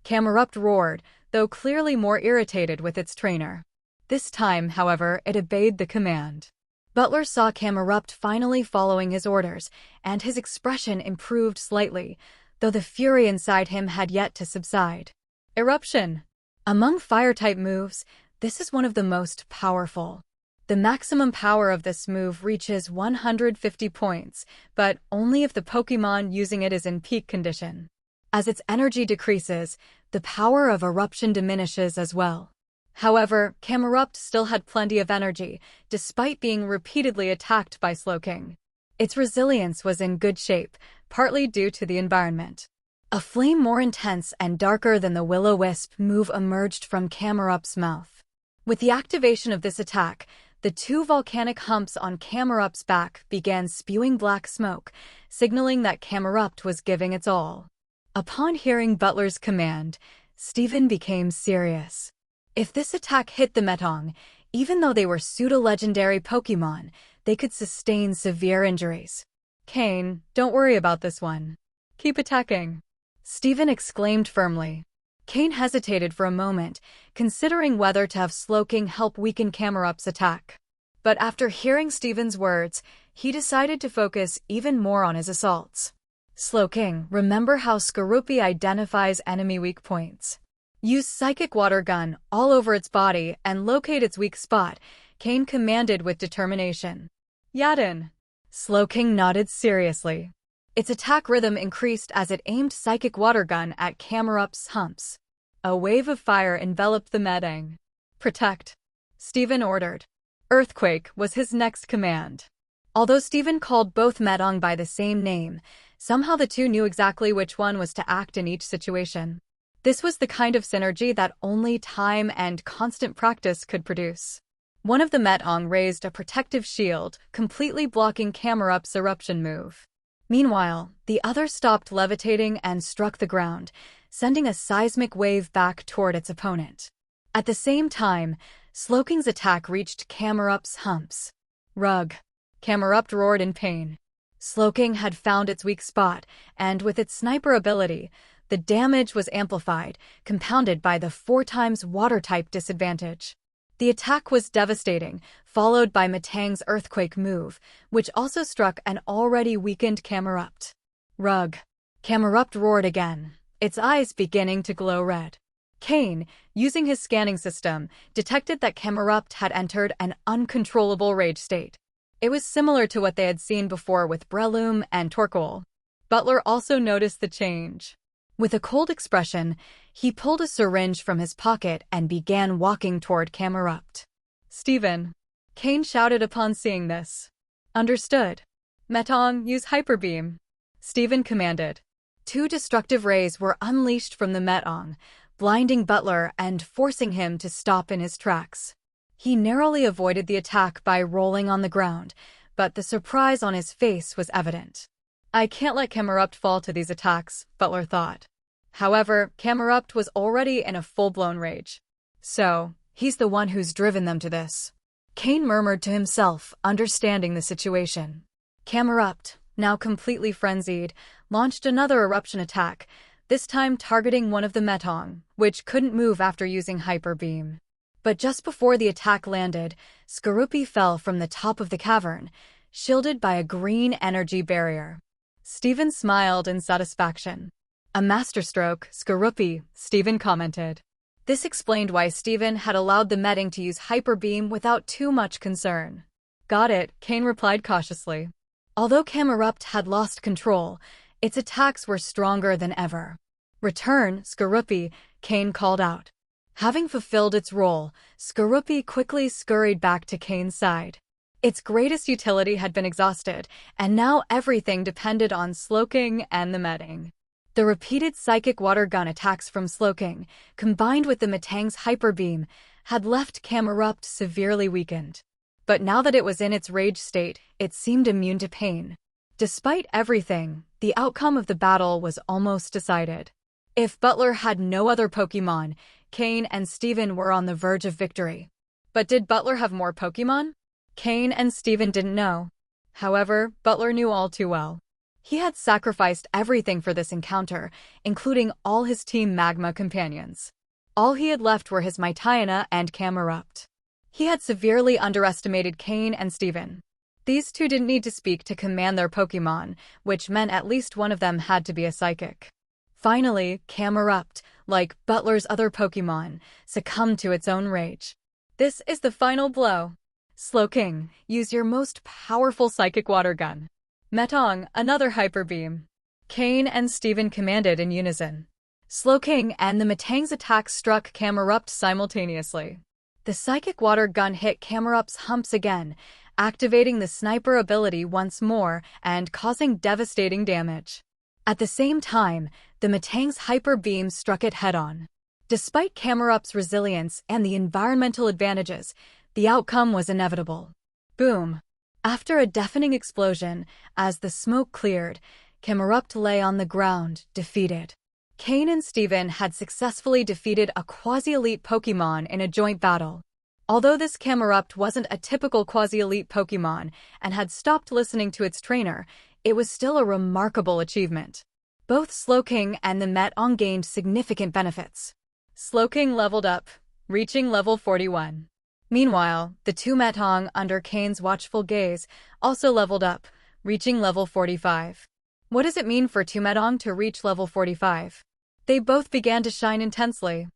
Camerupt roared, though clearly more irritated with its trainer. This time, however, it obeyed the command. Butler saw Camerupt finally following his orders, and his expression improved slightly, though the fury inside him had yet to subside. Eruption. Among fire-type moves, this is one of the most powerful. The maximum power of this move reaches 150 points, but only if the Pokémon using it is in peak condition. As its energy decreases, the power of Eruption diminishes as well. However, Camerupt still had plenty of energy, despite being repeatedly attacked by Sloking. Its resilience was in good shape, partly due to the environment. A flame more intense and darker than the Will-O-Wisp move emerged from Camerupt's mouth. With the activation of this attack, the two volcanic humps on Camerupt's back began spewing black smoke, signaling that Camerupt was giving its all. Upon hearing Butler's command, Steven became serious. If this attack hit the Metong, even though they were pseudo-legendary Pokémon, they could sustain severe injuries. Cain, don't worry about this one. Keep attacking. Steven exclaimed firmly. Cain hesitated for a moment, considering whether to have Sloking help weaken Camerupt's attack. But after hearing Steven's words, he decided to focus even more on his assaults. Sloking, remember how Skorupi identifies enemy weak points. Use Psychic Water Gun all over its body and locate its weak spot, Cain commanded with determination. Yadin. Sloking nodded seriously. Its attack rhythm increased as it aimed Psychic Water Gun at Camerupt's humps. A wave of fire enveloped the Medding. Protect. Steven ordered. Earthquake was his next command. Although Steven called both Meddong by the same name, somehow the two knew exactly which one was to act in each situation. This was the kind of synergy that only time and constant practice could produce. One of the Meddong raised a protective shield, completely blocking Camerupt's eruption move. Meanwhile, the other stopped levitating and struck the ground, sending a seismic wave back toward its opponent. At the same time, Sloking's attack reached Camerupt's humps. Rug. Camerupt roared in pain. Sloking had found its weak spot, and with its sniper ability, the damage was amplified, compounded by the 4 times water-type disadvantage. The attack was devastating, followed by Metang's earthquake move, which also struck an already weakened Camerupt. Rug. Camerupt roared again, its eyes beginning to glow red. Cain, using his scanning system, detected that Camerupt had entered an uncontrollable rage state. It was similar to what they had seen before with Breloom and Torkoal. Butler also noticed the change. With a cold expression, he pulled a syringe from his pocket and began walking toward Camerupt. Steven. Cain shouted upon seeing this. Understood. Metong, use Hyper Beam. Steven commanded. 2 destructive rays were unleashed from the Metong, blinding Butler and forcing him to stop in his tracks. He narrowly avoided the attack by rolling on the ground, but the surprise on his face was evident. I can't let Camerupt fall to these attacks, Butler thought. However, Camerupt was already in a full-blown rage. So, he's the one who's driven them to this. Cain murmured to himself, understanding the situation. Camerupt, now completely frenzied, launched another eruption attack, this time targeting one of the Metong, which couldn't move after using Hyper Beam. But just before the attack landed, Skorupi fell from the top of the cavern, shielded by a green energy barrier. Steven smiled in satisfaction. A masterstroke, Skorupi, Steven commented. This explained why Steven had allowed the Medding to use Hyper Beam without too much concern. Got it, Cain replied cautiously. Although Camerupt had lost control, its attacks were stronger than ever. Return, Skorupi, Cain called out. Having fulfilled its role, Skorupi quickly scurried back to Cain's side. Its greatest utility had been exhausted, and now everything depended on Sloking and the Medding. The repeated Psychic Water Gun attacks from Sloking, combined with the Metang's Hyper Beam, had left Camerupt severely weakened. But now that it was in its rage state, it seemed immune to pain. Despite everything, the outcome of the battle was almost decided. If Butler had no other Pokémon, Cain and Steven were on the verge of victory. But did Butler have more Pokémon? Cain and Steven didn't know. However, Butler knew all too well. He had sacrificed everything for this encounter, including all his Team Magma companions. All he had left were his Mytiana and Camerupt. He had severely underestimated Cain and Steven. These two didn't need to speak to command their Pokémon, which meant at least one of them had to be a psychic. Finally, Camerupt, like Butler's other Pokémon, succumbed to its own rage. This is the final blow. Slowking, use your most powerful psychic water gun. Metong, another Hyper Beam. Cain and Steven commanded in unison. Slowking and the Metang's attack struck Camerupt simultaneously. The psychic water gun hit Camerupt's humps again, activating the sniper ability once more and causing devastating damage. At the same time, the Metang's Hyper Beam struck it head-on. Despite Camerupt's resilience and the environmental advantages, the outcome was inevitable. Boom! After a deafening explosion, as the smoke cleared, Camerupt lay on the ground, defeated. Cain and Steven had successfully defeated a quasi-elite Pokémon in a joint battle. Although this Camerupt wasn't a typical quasi-elite Pokémon and had stopped listening to its trainer, it was still a remarkable achievement. Both Slowking and the Metong gained significant benefits. Slowking leveled up, reaching level 41. Meanwhile, the two Metong under Cain's watchful gaze also leveled up, reaching level 45. What does it mean for two Metong to reach level 45? They both began to shine intensely.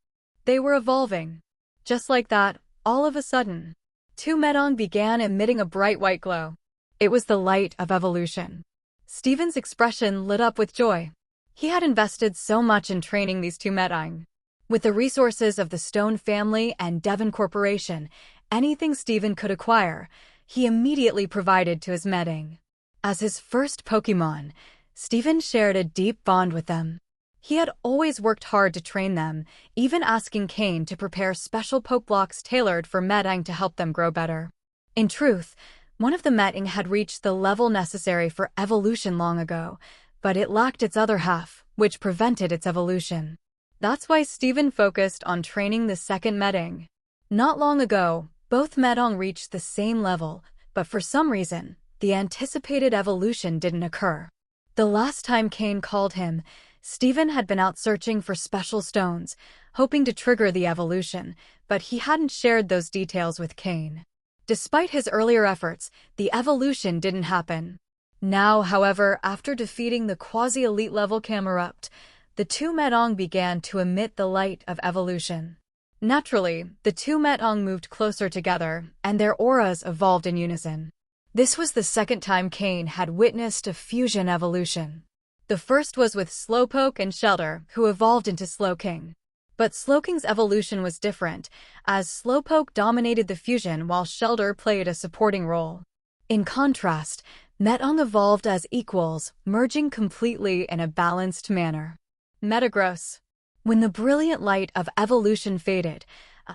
They were evolving. Just like that, all of a sudden, two Metong began emitting a bright white glow. It was the light of evolution. Steven's expression lit up with joy. He had invested so much in training these two Metong. With the resources of the Stone family and Devon Corporation, anything Steven could acquire, he immediately provided to his Metong. As his first Pokémon, Steven shared a deep bond with them. He had always worked hard to train them, even asking Cain to prepare special Poke Blocks tailored for Metong to help them grow better. In truth, one of the Metong had reached the level necessary for evolution long ago, but it lacked its other half, which prevented its evolution. That's why Steven focused on training the second Metong. Not long ago, both Metong reached the same level, but for some reason, the anticipated evolution didn't occur. The last time Cain called him, Steven had been out searching for special stones, hoping to trigger the evolution, but he hadn't shared those details with Cain. Despite his earlier efforts, the evolution didn't happen. Now, however, after defeating the quasi-elite level Camerupt, the two Metong began to emit the light of evolution. Naturally, the two Metong moved closer together, and their auras evolved in unison. This was the second time Cain had witnessed a fusion evolution. The first was with Slowpoke and Shelter, who evolved into Slowking. But Slowking's evolution was different, as Slowpoke dominated the fusion while Shelter played a supporting role. In contrast, Metong evolved as equals, merging completely in a balanced manner. Metagross. When the brilliant light of evolution faded,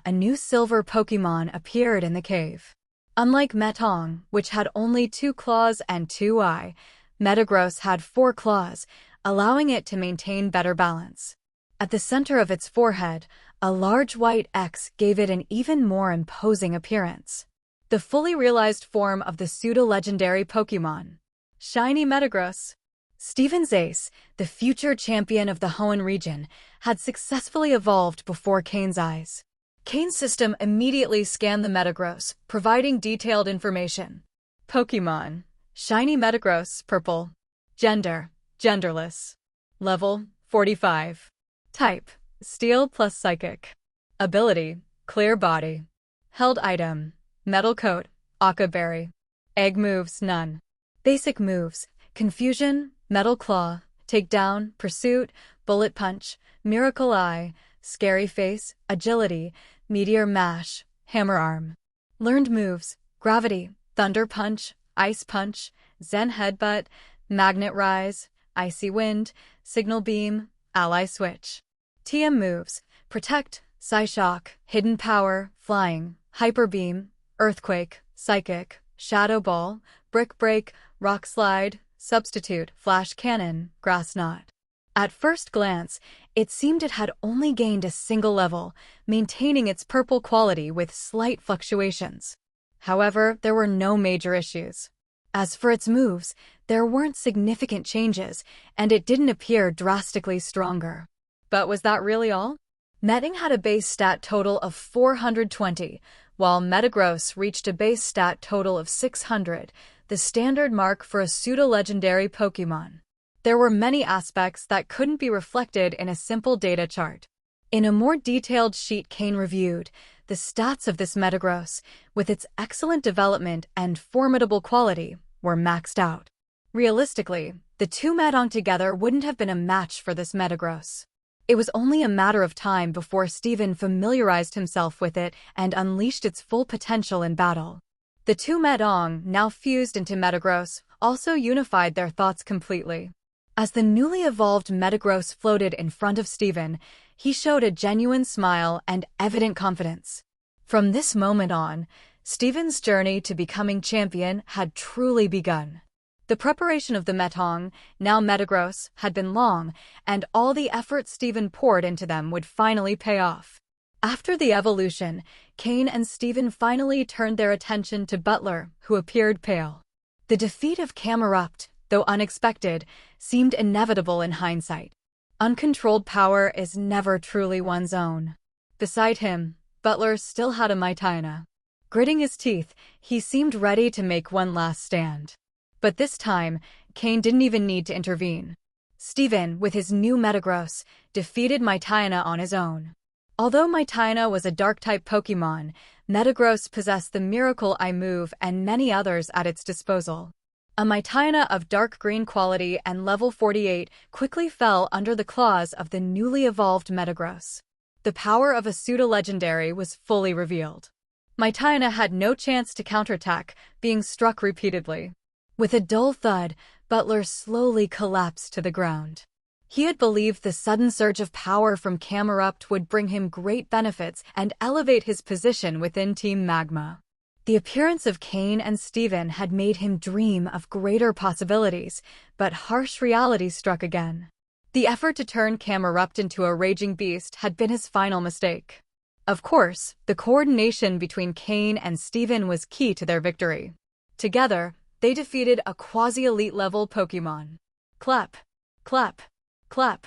a new silver Pokémon appeared in the cave. Unlike Metong, which had only 2 claws and 2 eyes, Metagross had 4 claws, allowing it to maintain better balance. At the center of its forehead, a large white X gave it an even more imposing appearance. The fully realized form of the pseudo-legendary Pokémon. Shiny Metagross. Steven's ace, the future champion of the Hoenn region, had successfully evolved before Cain's eyes. Cain's system immediately scanned the Metagross, providing detailed information. Pokémon. Shiny Metagross, purple. Gender, genderless. Level, 45. Type, Steel plus Psychic. Ability, Clear Body. Held item, Metal Coat, Aka Berry. Egg moves, none. Basic moves, Confusion, Metal Claw, Takedown, Pursuit, Bullet Punch, Miracle Eye, Scary Face, Agility, Meteor Mash, Hammer Arm. Learned moves, Gravity, Thunder Punch, Ice Punch, Zen Headbutt, Magnet Rise, Icy Wind, Signal Beam, Ally Switch. TM moves, Protect, Psyshock, Hidden Power, Flying, Hyper Beam, Earthquake, Psychic, Shadow Ball, Brick Break, Rock Slide, Substitute, Flash Cannon, Grass Knot. At first glance, it seemed it had only gained a single level, maintaining its purple quality with slight fluctuations. However, there were no major issues. As for its moves, there weren't significant changes, and it didn't appear drastically stronger. But was that really all? Metting had a base stat total of 420, while Metagross reached a base stat total of 600, the standard mark for a pseudo-legendary Pokémon. There were many aspects that couldn't be reflected in a simple data chart. In a more detailed sheet Cain reviewed, the stats of this Metagross, with its excellent development and formidable quality, were maxed out. Realistically, the two Metong together wouldn't have been a match for this Metagross. It was only a matter of time before Steven familiarized himself with it and unleashed its full potential in battle. The two Metong, now fused into Metagross, also unified their thoughts completely. As the newly evolved Metagross floated in front of Steven, he showed a genuine smile and evident confidence. From this moment on, Steven's journey to becoming champion had truly begun. The preparation of the Metong, now Metagross, had been long, and all the effort Steven poured into them would finally pay off. After the evolution, Cain and Steven finally turned their attention to Butler, who appeared pale. The defeat of Camerupt, though unexpected, seemed inevitable in hindsight. Uncontrolled power is never truly one's own. Beside him, Butler still had a Mightyena. Gritting his teeth, he seemed ready to make one last stand. But this time, Cain didn't even need to intervene. Steven, with his new Metagross, defeated Mightyena on his own. Although Mightyena was a Dark-type Pokémon, Metagross possessed the Miracle Eye move and many others at its disposal. A Mightyena of dark green quality and level 48 quickly fell under the claws of the newly evolved Metagross. The power of a pseudo-legendary was fully revealed. Mightyena had no chance to counterattack, being struck repeatedly. With a dull thud, Butler slowly collapsed to the ground. He had believed the sudden surge of power from Camerupt would bring him great benefits and elevate his position within Team Magma. The appearance of Cain and Steven had made him dream of greater possibilities, but harsh reality struck again. The effort to turn Camerupt into a raging beast had been his final mistake. Of course, the coordination between Cain and Steven was key to their victory. Together, they defeated a quasi-elite level Pokémon. Clap, clap, clap.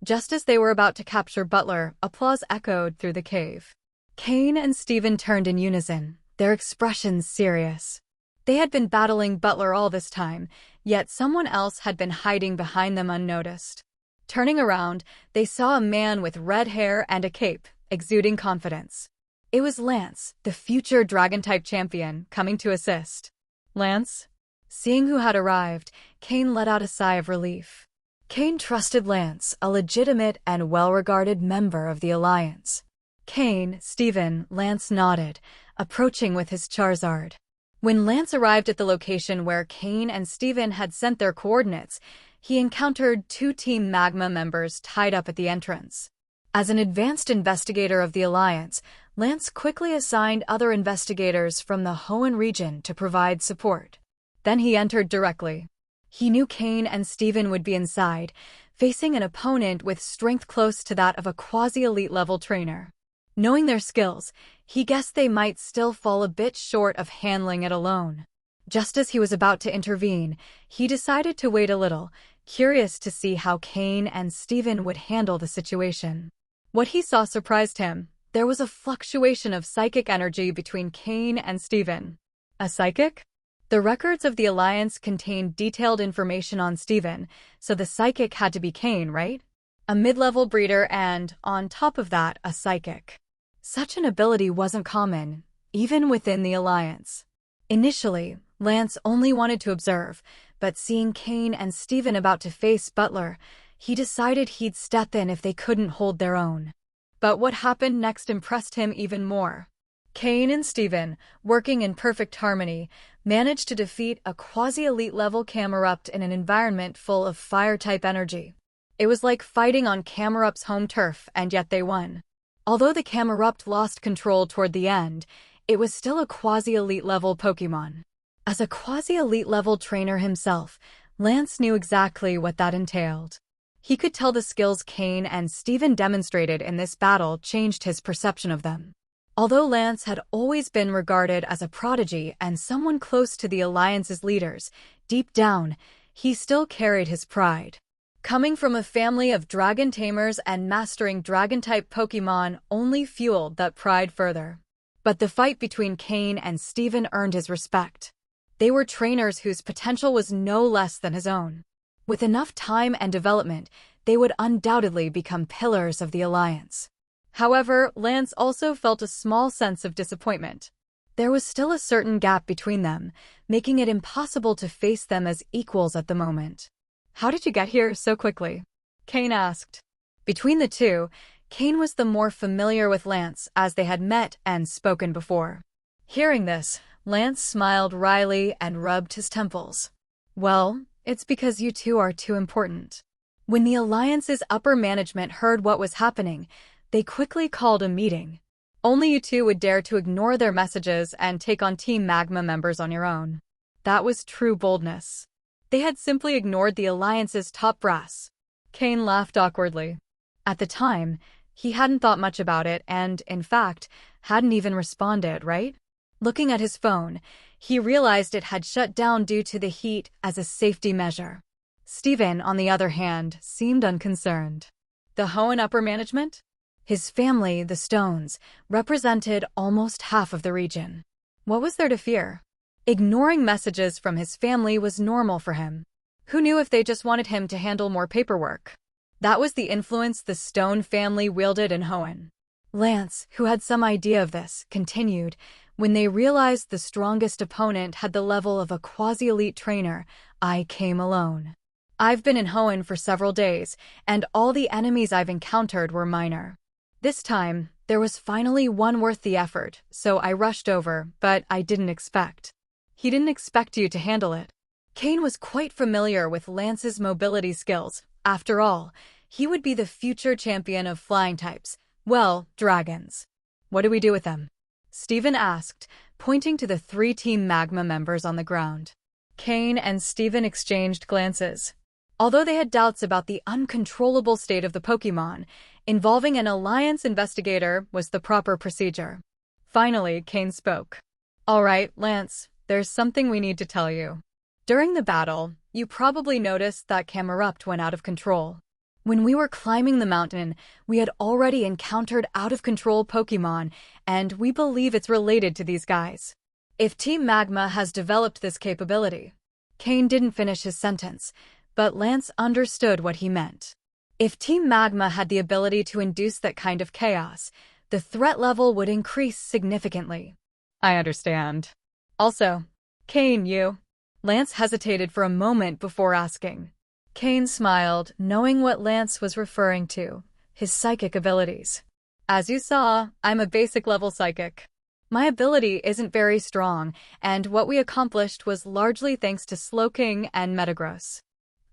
Just as they were about to capture Butler, applause echoed through the cave. Cain and Steven turned in unison, their expressions serious. They had been battling Butler all this time, yet someone else had been hiding behind them unnoticed. Turning around, they saw a man with red hair and a cape, exuding confidence. It was Lance, the future Dragon-type champion, coming to assist. Lance? Seeing who had arrived, Cain let out a sigh of relief. Cain trusted Lance, a legitimate and well-regarded member of the Alliance. Cain, Steven, Lance nodded, approaching with his Charizard. When Lance arrived at the location where Cain and Steven had sent their coordinates, he encountered two Team Magma members tied up at the entrance. As an advanced investigator of the Alliance, Lance quickly assigned other investigators from the Hoenn region to provide support. Then he entered directly. He knew Cain and Steven would be inside, facing an opponent with strength close to that of a quasi-elite level trainer. Knowing their skills, he guessed they might still fall a bit short of handling it alone. Just as he was about to intervene, he decided to wait a little, curious to see how Cain and Steven would handle the situation. What he saw surprised him. There was a fluctuation of psychic energy between Cain and Steven. A psychic? The records of the Alliance contained detailed information on Steven, so the psychic had to be Cain, right? A mid-level breeder and, on top of that, a psychic. Such an ability wasn't common, even within the Alliance. Initially, Lance only wanted to observe, but seeing Cain and Steven about to face Butler, he decided he'd step in if they couldn't hold their own. But what happened next impressed him even more. Cain and Steven, working in perfect harmony, managed to defeat a quasi-elite level Camerupt in an environment full of fire-type energy. It was like fighting on Camerupt's home turf, and yet they won. Although the Camerupt lost control toward the end, it was still a quasi-elite level Pokémon. As a quasi-elite level trainer himself, Lance knew exactly what that entailed. He could tell the skills Cain and Steven demonstrated in this battle changed his perception of them. Although Lance had always been regarded as a prodigy and someone close to the Alliance's leaders, deep down, he still carried his pride. Coming from a family of dragon tamers and mastering dragon-type Pokémon only fueled that pride further. But the fight between Cain and Steven earned his respect. They were trainers whose potential was no less than his own. With enough time and development, they would undoubtedly become pillars of the Alliance. However, Lance also felt a small sense of disappointment. There was still a certain gap between them, making it impossible to face them as equals at the moment. "How did you get here so quickly?" Cain asked. Between the two, Cain was the more familiar with Lance as they had met and spoken before. Hearing this, Lance smiled wryly and rubbed his temples. "Well, it's because you two are too important." When the Alliance's upper management heard what was happening, they quickly called a meeting. Only you two would dare to ignore their messages and take on Team Magma members on your own. That was true boldness. They had simply ignored the Alliance's top brass. Cain laughed awkwardly. At the time, he hadn't thought much about it and, in fact, hadn't even responded, right? Looking at his phone, he realized it had shut down due to the heat as a safety measure. Steven, on the other hand, seemed unconcerned. The Hoenn upper management? His family, the Stones, represented almost half of the region. What was there to fear? Ignoring messages from his family was normal for him. Who knew if they just wanted him to handle more paperwork? That was the influence the Stone family wielded in Hoenn. Lance, who had some idea of this, continued, "When they realized the strongest opponent had the level of a quasi-elite trainer, I came alone. I've been in Hoenn for several days, and all the enemies I've encountered were minor. This time, there was finally one worth the effort, so I rushed over, but I didn't expect." He didn't expect you to handle it. Cain was quite familiar with Lance's mobility skills. After all, he would be the future champion of flying types. Well, dragons. "What do we do with them?" Steven asked, pointing to the 3 Team Magma members on the ground. Cain and Steven exchanged glances. Although they had doubts about the uncontrollable state of the Pokémon, involving an Alliance investigator was the proper procedure. Finally, Cain spoke. "All right, Lance, there's something we need to tell you. During the battle, you probably noticed that Camerupt went out of control. When we were climbing the mountain, we had already encountered out-of-control Pokémon, and we believe it's related to these guys. If Team Magma has developed this capability..." Cain didn't finish his sentence, but Lance understood what he meant. If Team Magma had the ability to induce that kind of chaos, the threat level would increase significantly. "I understand. Also, Cain, you..." Lance hesitated for a moment before asking. Cain smiled, knowing what Lance was referring to, his psychic abilities. "As you saw, I'm a basic-level psychic. My ability isn't very strong, and what we accomplished was largely thanks to Slowking and Metagross.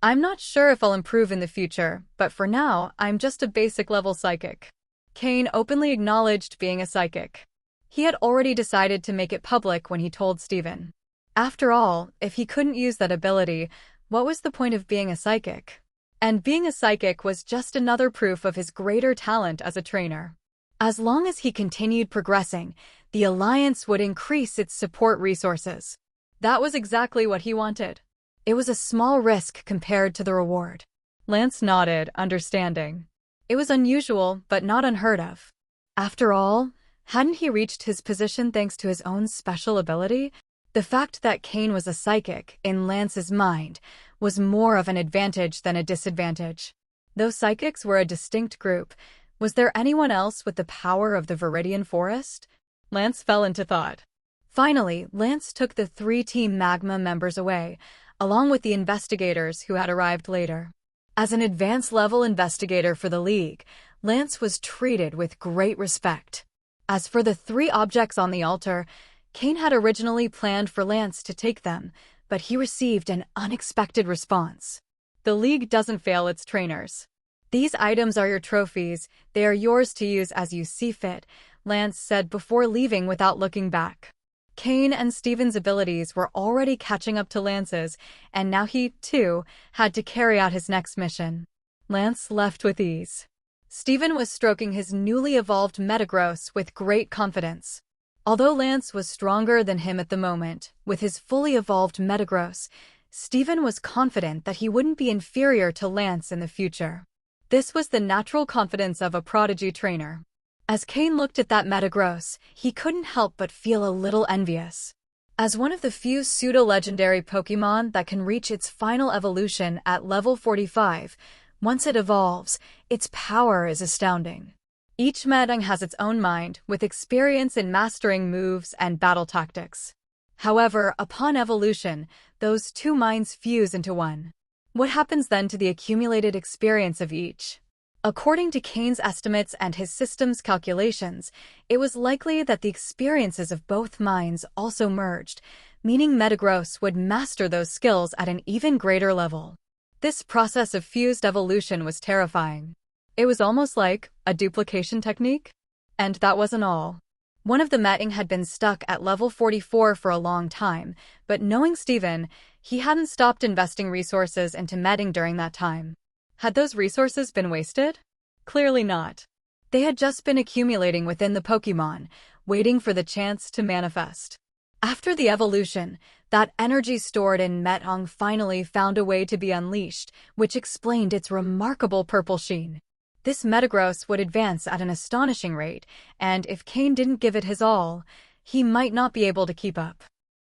I'm not sure if I'll improve in the future, but for now, I'm just a basic-level psychic." Cain openly acknowledged being a psychic. He had already decided to make it public when he told Steven. After all, if he couldn't use that ability, what was the point of being a psychic? And being a psychic was just another proof of his greater talent as a trainer. As long as he continued progressing, the Alliance would increase its support resources. That was exactly what he wanted. It was a small risk compared to the reward. Lance nodded, understanding. It was unusual, but not unheard of. After all, hadn't he reached his position thanks to his own special ability? The fact that Cain was a psychic, in Lance's mind, was more of an advantage than a disadvantage. Though psychics were a distinct group, was there anyone else with the power of the Viridian Forest? Lance fell into thought. Finally, Lance took the 3 Team Magma members away, along with the investigators who had arrived later. As an advanced-level investigator for the League, Lance was treated with great respect. As for the 3 objects on the altar, Cain had originally planned for Lance to take them, but he received an unexpected response. "The League doesn't fail its trainers. These items are your trophies. They are yours to use as you see fit," Lance said before leaving without looking back. Cain and Stephen's abilities were already catching up to Lance's, and now he, too, had to carry out his next mission. Lance left with ease. Stephen was stroking his newly evolved Metagross with great confidence. Although Lance was stronger than him at the moment, with his fully evolved Metagross, Stephen was confident that he wouldn't be inferior to Lance in the future. This was the natural confidence of a prodigy trainer. As Cain looked at that Metagross, he couldn't help but feel a little envious. As one of the few pseudo-legendary Pokémon that can reach its final evolution at level 45, once it evolves, its power is astounding. Each Metang has its own mind, with experience in mastering moves and battle tactics. However, upon evolution, those two minds fuse into one. What happens then to the accumulated experience of each? According to Cain's estimates and his system's calculations, it was likely that the experiences of both minds also merged, meaning Metagross would master those skills at an even greater level. This process of fused evolution was terrifying. It was almost like a duplication technique. And that wasn't all. One of the Metang had been stuck at level 44 for a long time, but knowing Stephen, he hadn't stopped investing resources into Metang during that time. Had those resources been wasted? Clearly not. They had just been accumulating within the Pokémon, waiting for the chance to manifest. After the evolution, that energy stored in Metang finally found a way to be unleashed, which explained its remarkable purple sheen. This Metagross would advance at an astonishing rate, and if Cain didn't give it his all, he might not be able to keep up.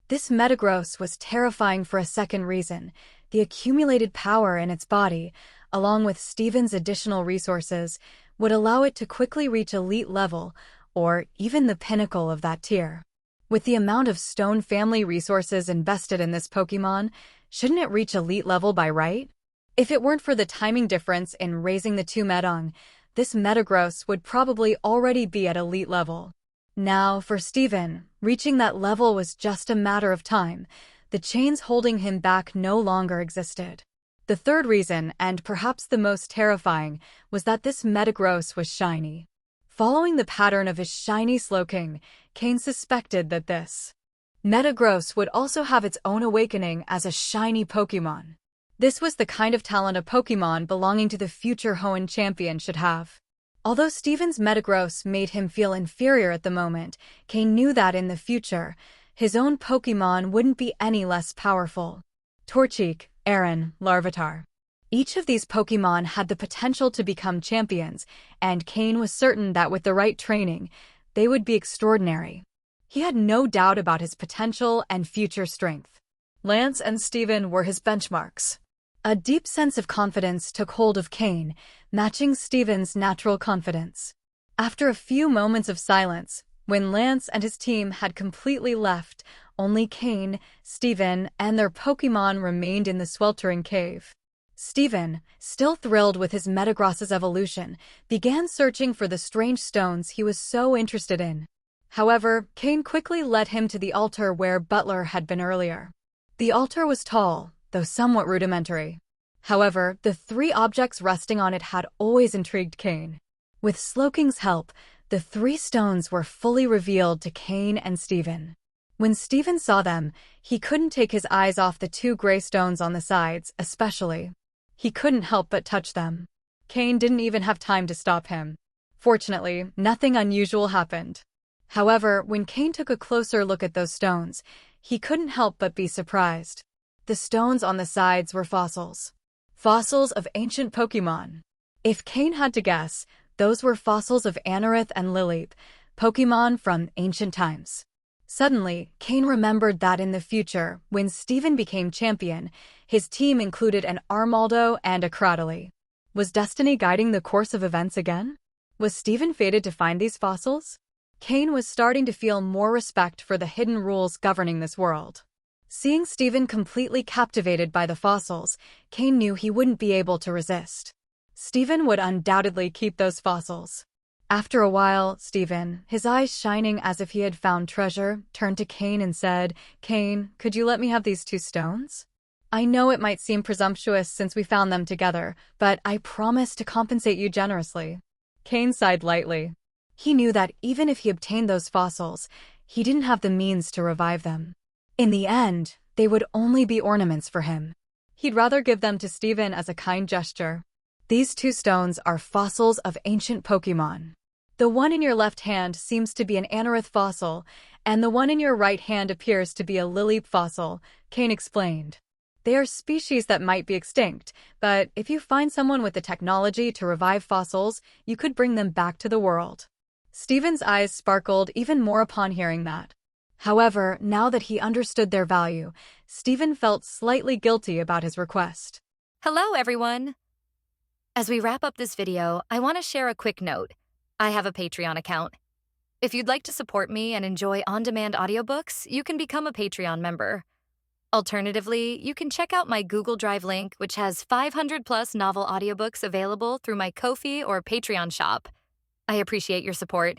This Metagross was terrifying for a second reason: the accumulated power in its body, along with Stephen's additional resources, would allow it to quickly reach elite level, or even the pinnacle of that tier. With the amount of Stone family resources invested in this Pokémon, shouldn't it reach elite level by right? If it weren't for the timing difference in raising the two Metang, this Metagross would probably already be at elite level. Now, for Stephen, reaching that level was just a matter of time. The chains holding him back no longer existed. The third reason, and perhaps the most terrifying, was that this Metagross was shiny. Following the pattern of his shiny Slowking, Cain suspected that this Metagross would also have its own awakening as a shiny Pokémon. This was the kind of talent a Pokémon belonging to the future Hoenn champion should have. Although Stephen's Metagross made him feel inferior at the moment, Cain knew that in the future, his own Pokémon wouldn't be any less powerful. Torchic, Aron, Larvitar. Each of these Pokémon had the potential to become champions, and Cain was certain that with the right training, they would be extraordinary. He had no doubt about his potential and future strength. Lance and Stephen were his benchmarks. A deep sense of confidence took hold of Cain, matching Stephen's natural confidence. After a few moments of silence, when Lance and his team had completely left, only Cain, Stephen, and their Pokémon remained in the sweltering cave. Stephen, still thrilled with his Metagross's evolution, began searching for the strange stones he was so interested in. However, Cain quickly led him to the altar where Butler had been earlier. The altar was tall, though somewhat rudimentary. However, the three objects resting on it had always intrigued Cain. With Slowking's help, the three stones were fully revealed to Cain and Stephen. When Stephen saw them, he couldn't take his eyes off the two gray stones on the sides, especially. He couldn't help but touch them. Cain didn't even have time to stop him. Fortunately, nothing unusual happened. However, when Cain took a closer look at those stones, he couldn't help but be surprised. The stones on the sides were fossils. Fossils of ancient Pokémon. If Cain had to guess, those were fossils of Anorith and Lileep, Pokémon from ancient times. Suddenly, Cain remembered that in the future, when Stephen became champion, his team included an Armaldo and a Cradily. Was destiny guiding the course of events again? Was Stephen fated to find these fossils? Cain was starting to feel more respect for the hidden rules governing this world. Seeing Stephen completely captivated by the fossils, Cain knew he wouldn't be able to resist. Stephen would undoubtedly keep those fossils. After a while, Stephen, his eyes shining as if he had found treasure, turned to Cain and said, "Cain, could you let me have these two stones? I know it might seem presumptuous since we found them together, but I promise to compensate you generously." Cain sighed lightly. He knew that even if he obtained those fossils, he didn't have the means to revive them. In the end, they would only be ornaments for him. He'd rather give them to Steven as a kind gesture. These 2 stones are fossils of ancient Pokémon. The one in your left hand seems to be an Anorith fossil, and the one in your right hand appears to be a Lilip fossil, Cain explained. They are species that might be extinct, but if you find someone with the technology to revive fossils, you could bring them back to the world. Steven's eyes sparkled even more upon hearing that. However, now that he understood their value, Steven felt slightly guilty about his request. Hello, everyone! As we wrap up this video, I want to share a quick note. I have a Patreon account. If you'd like to support me and enjoy on-demand audiobooks, you can become a Patreon member. Alternatively, you can check out my Google Drive link, which has 500+ novel audiobooks available through my Ko-fi or Patreon shop. I appreciate your support.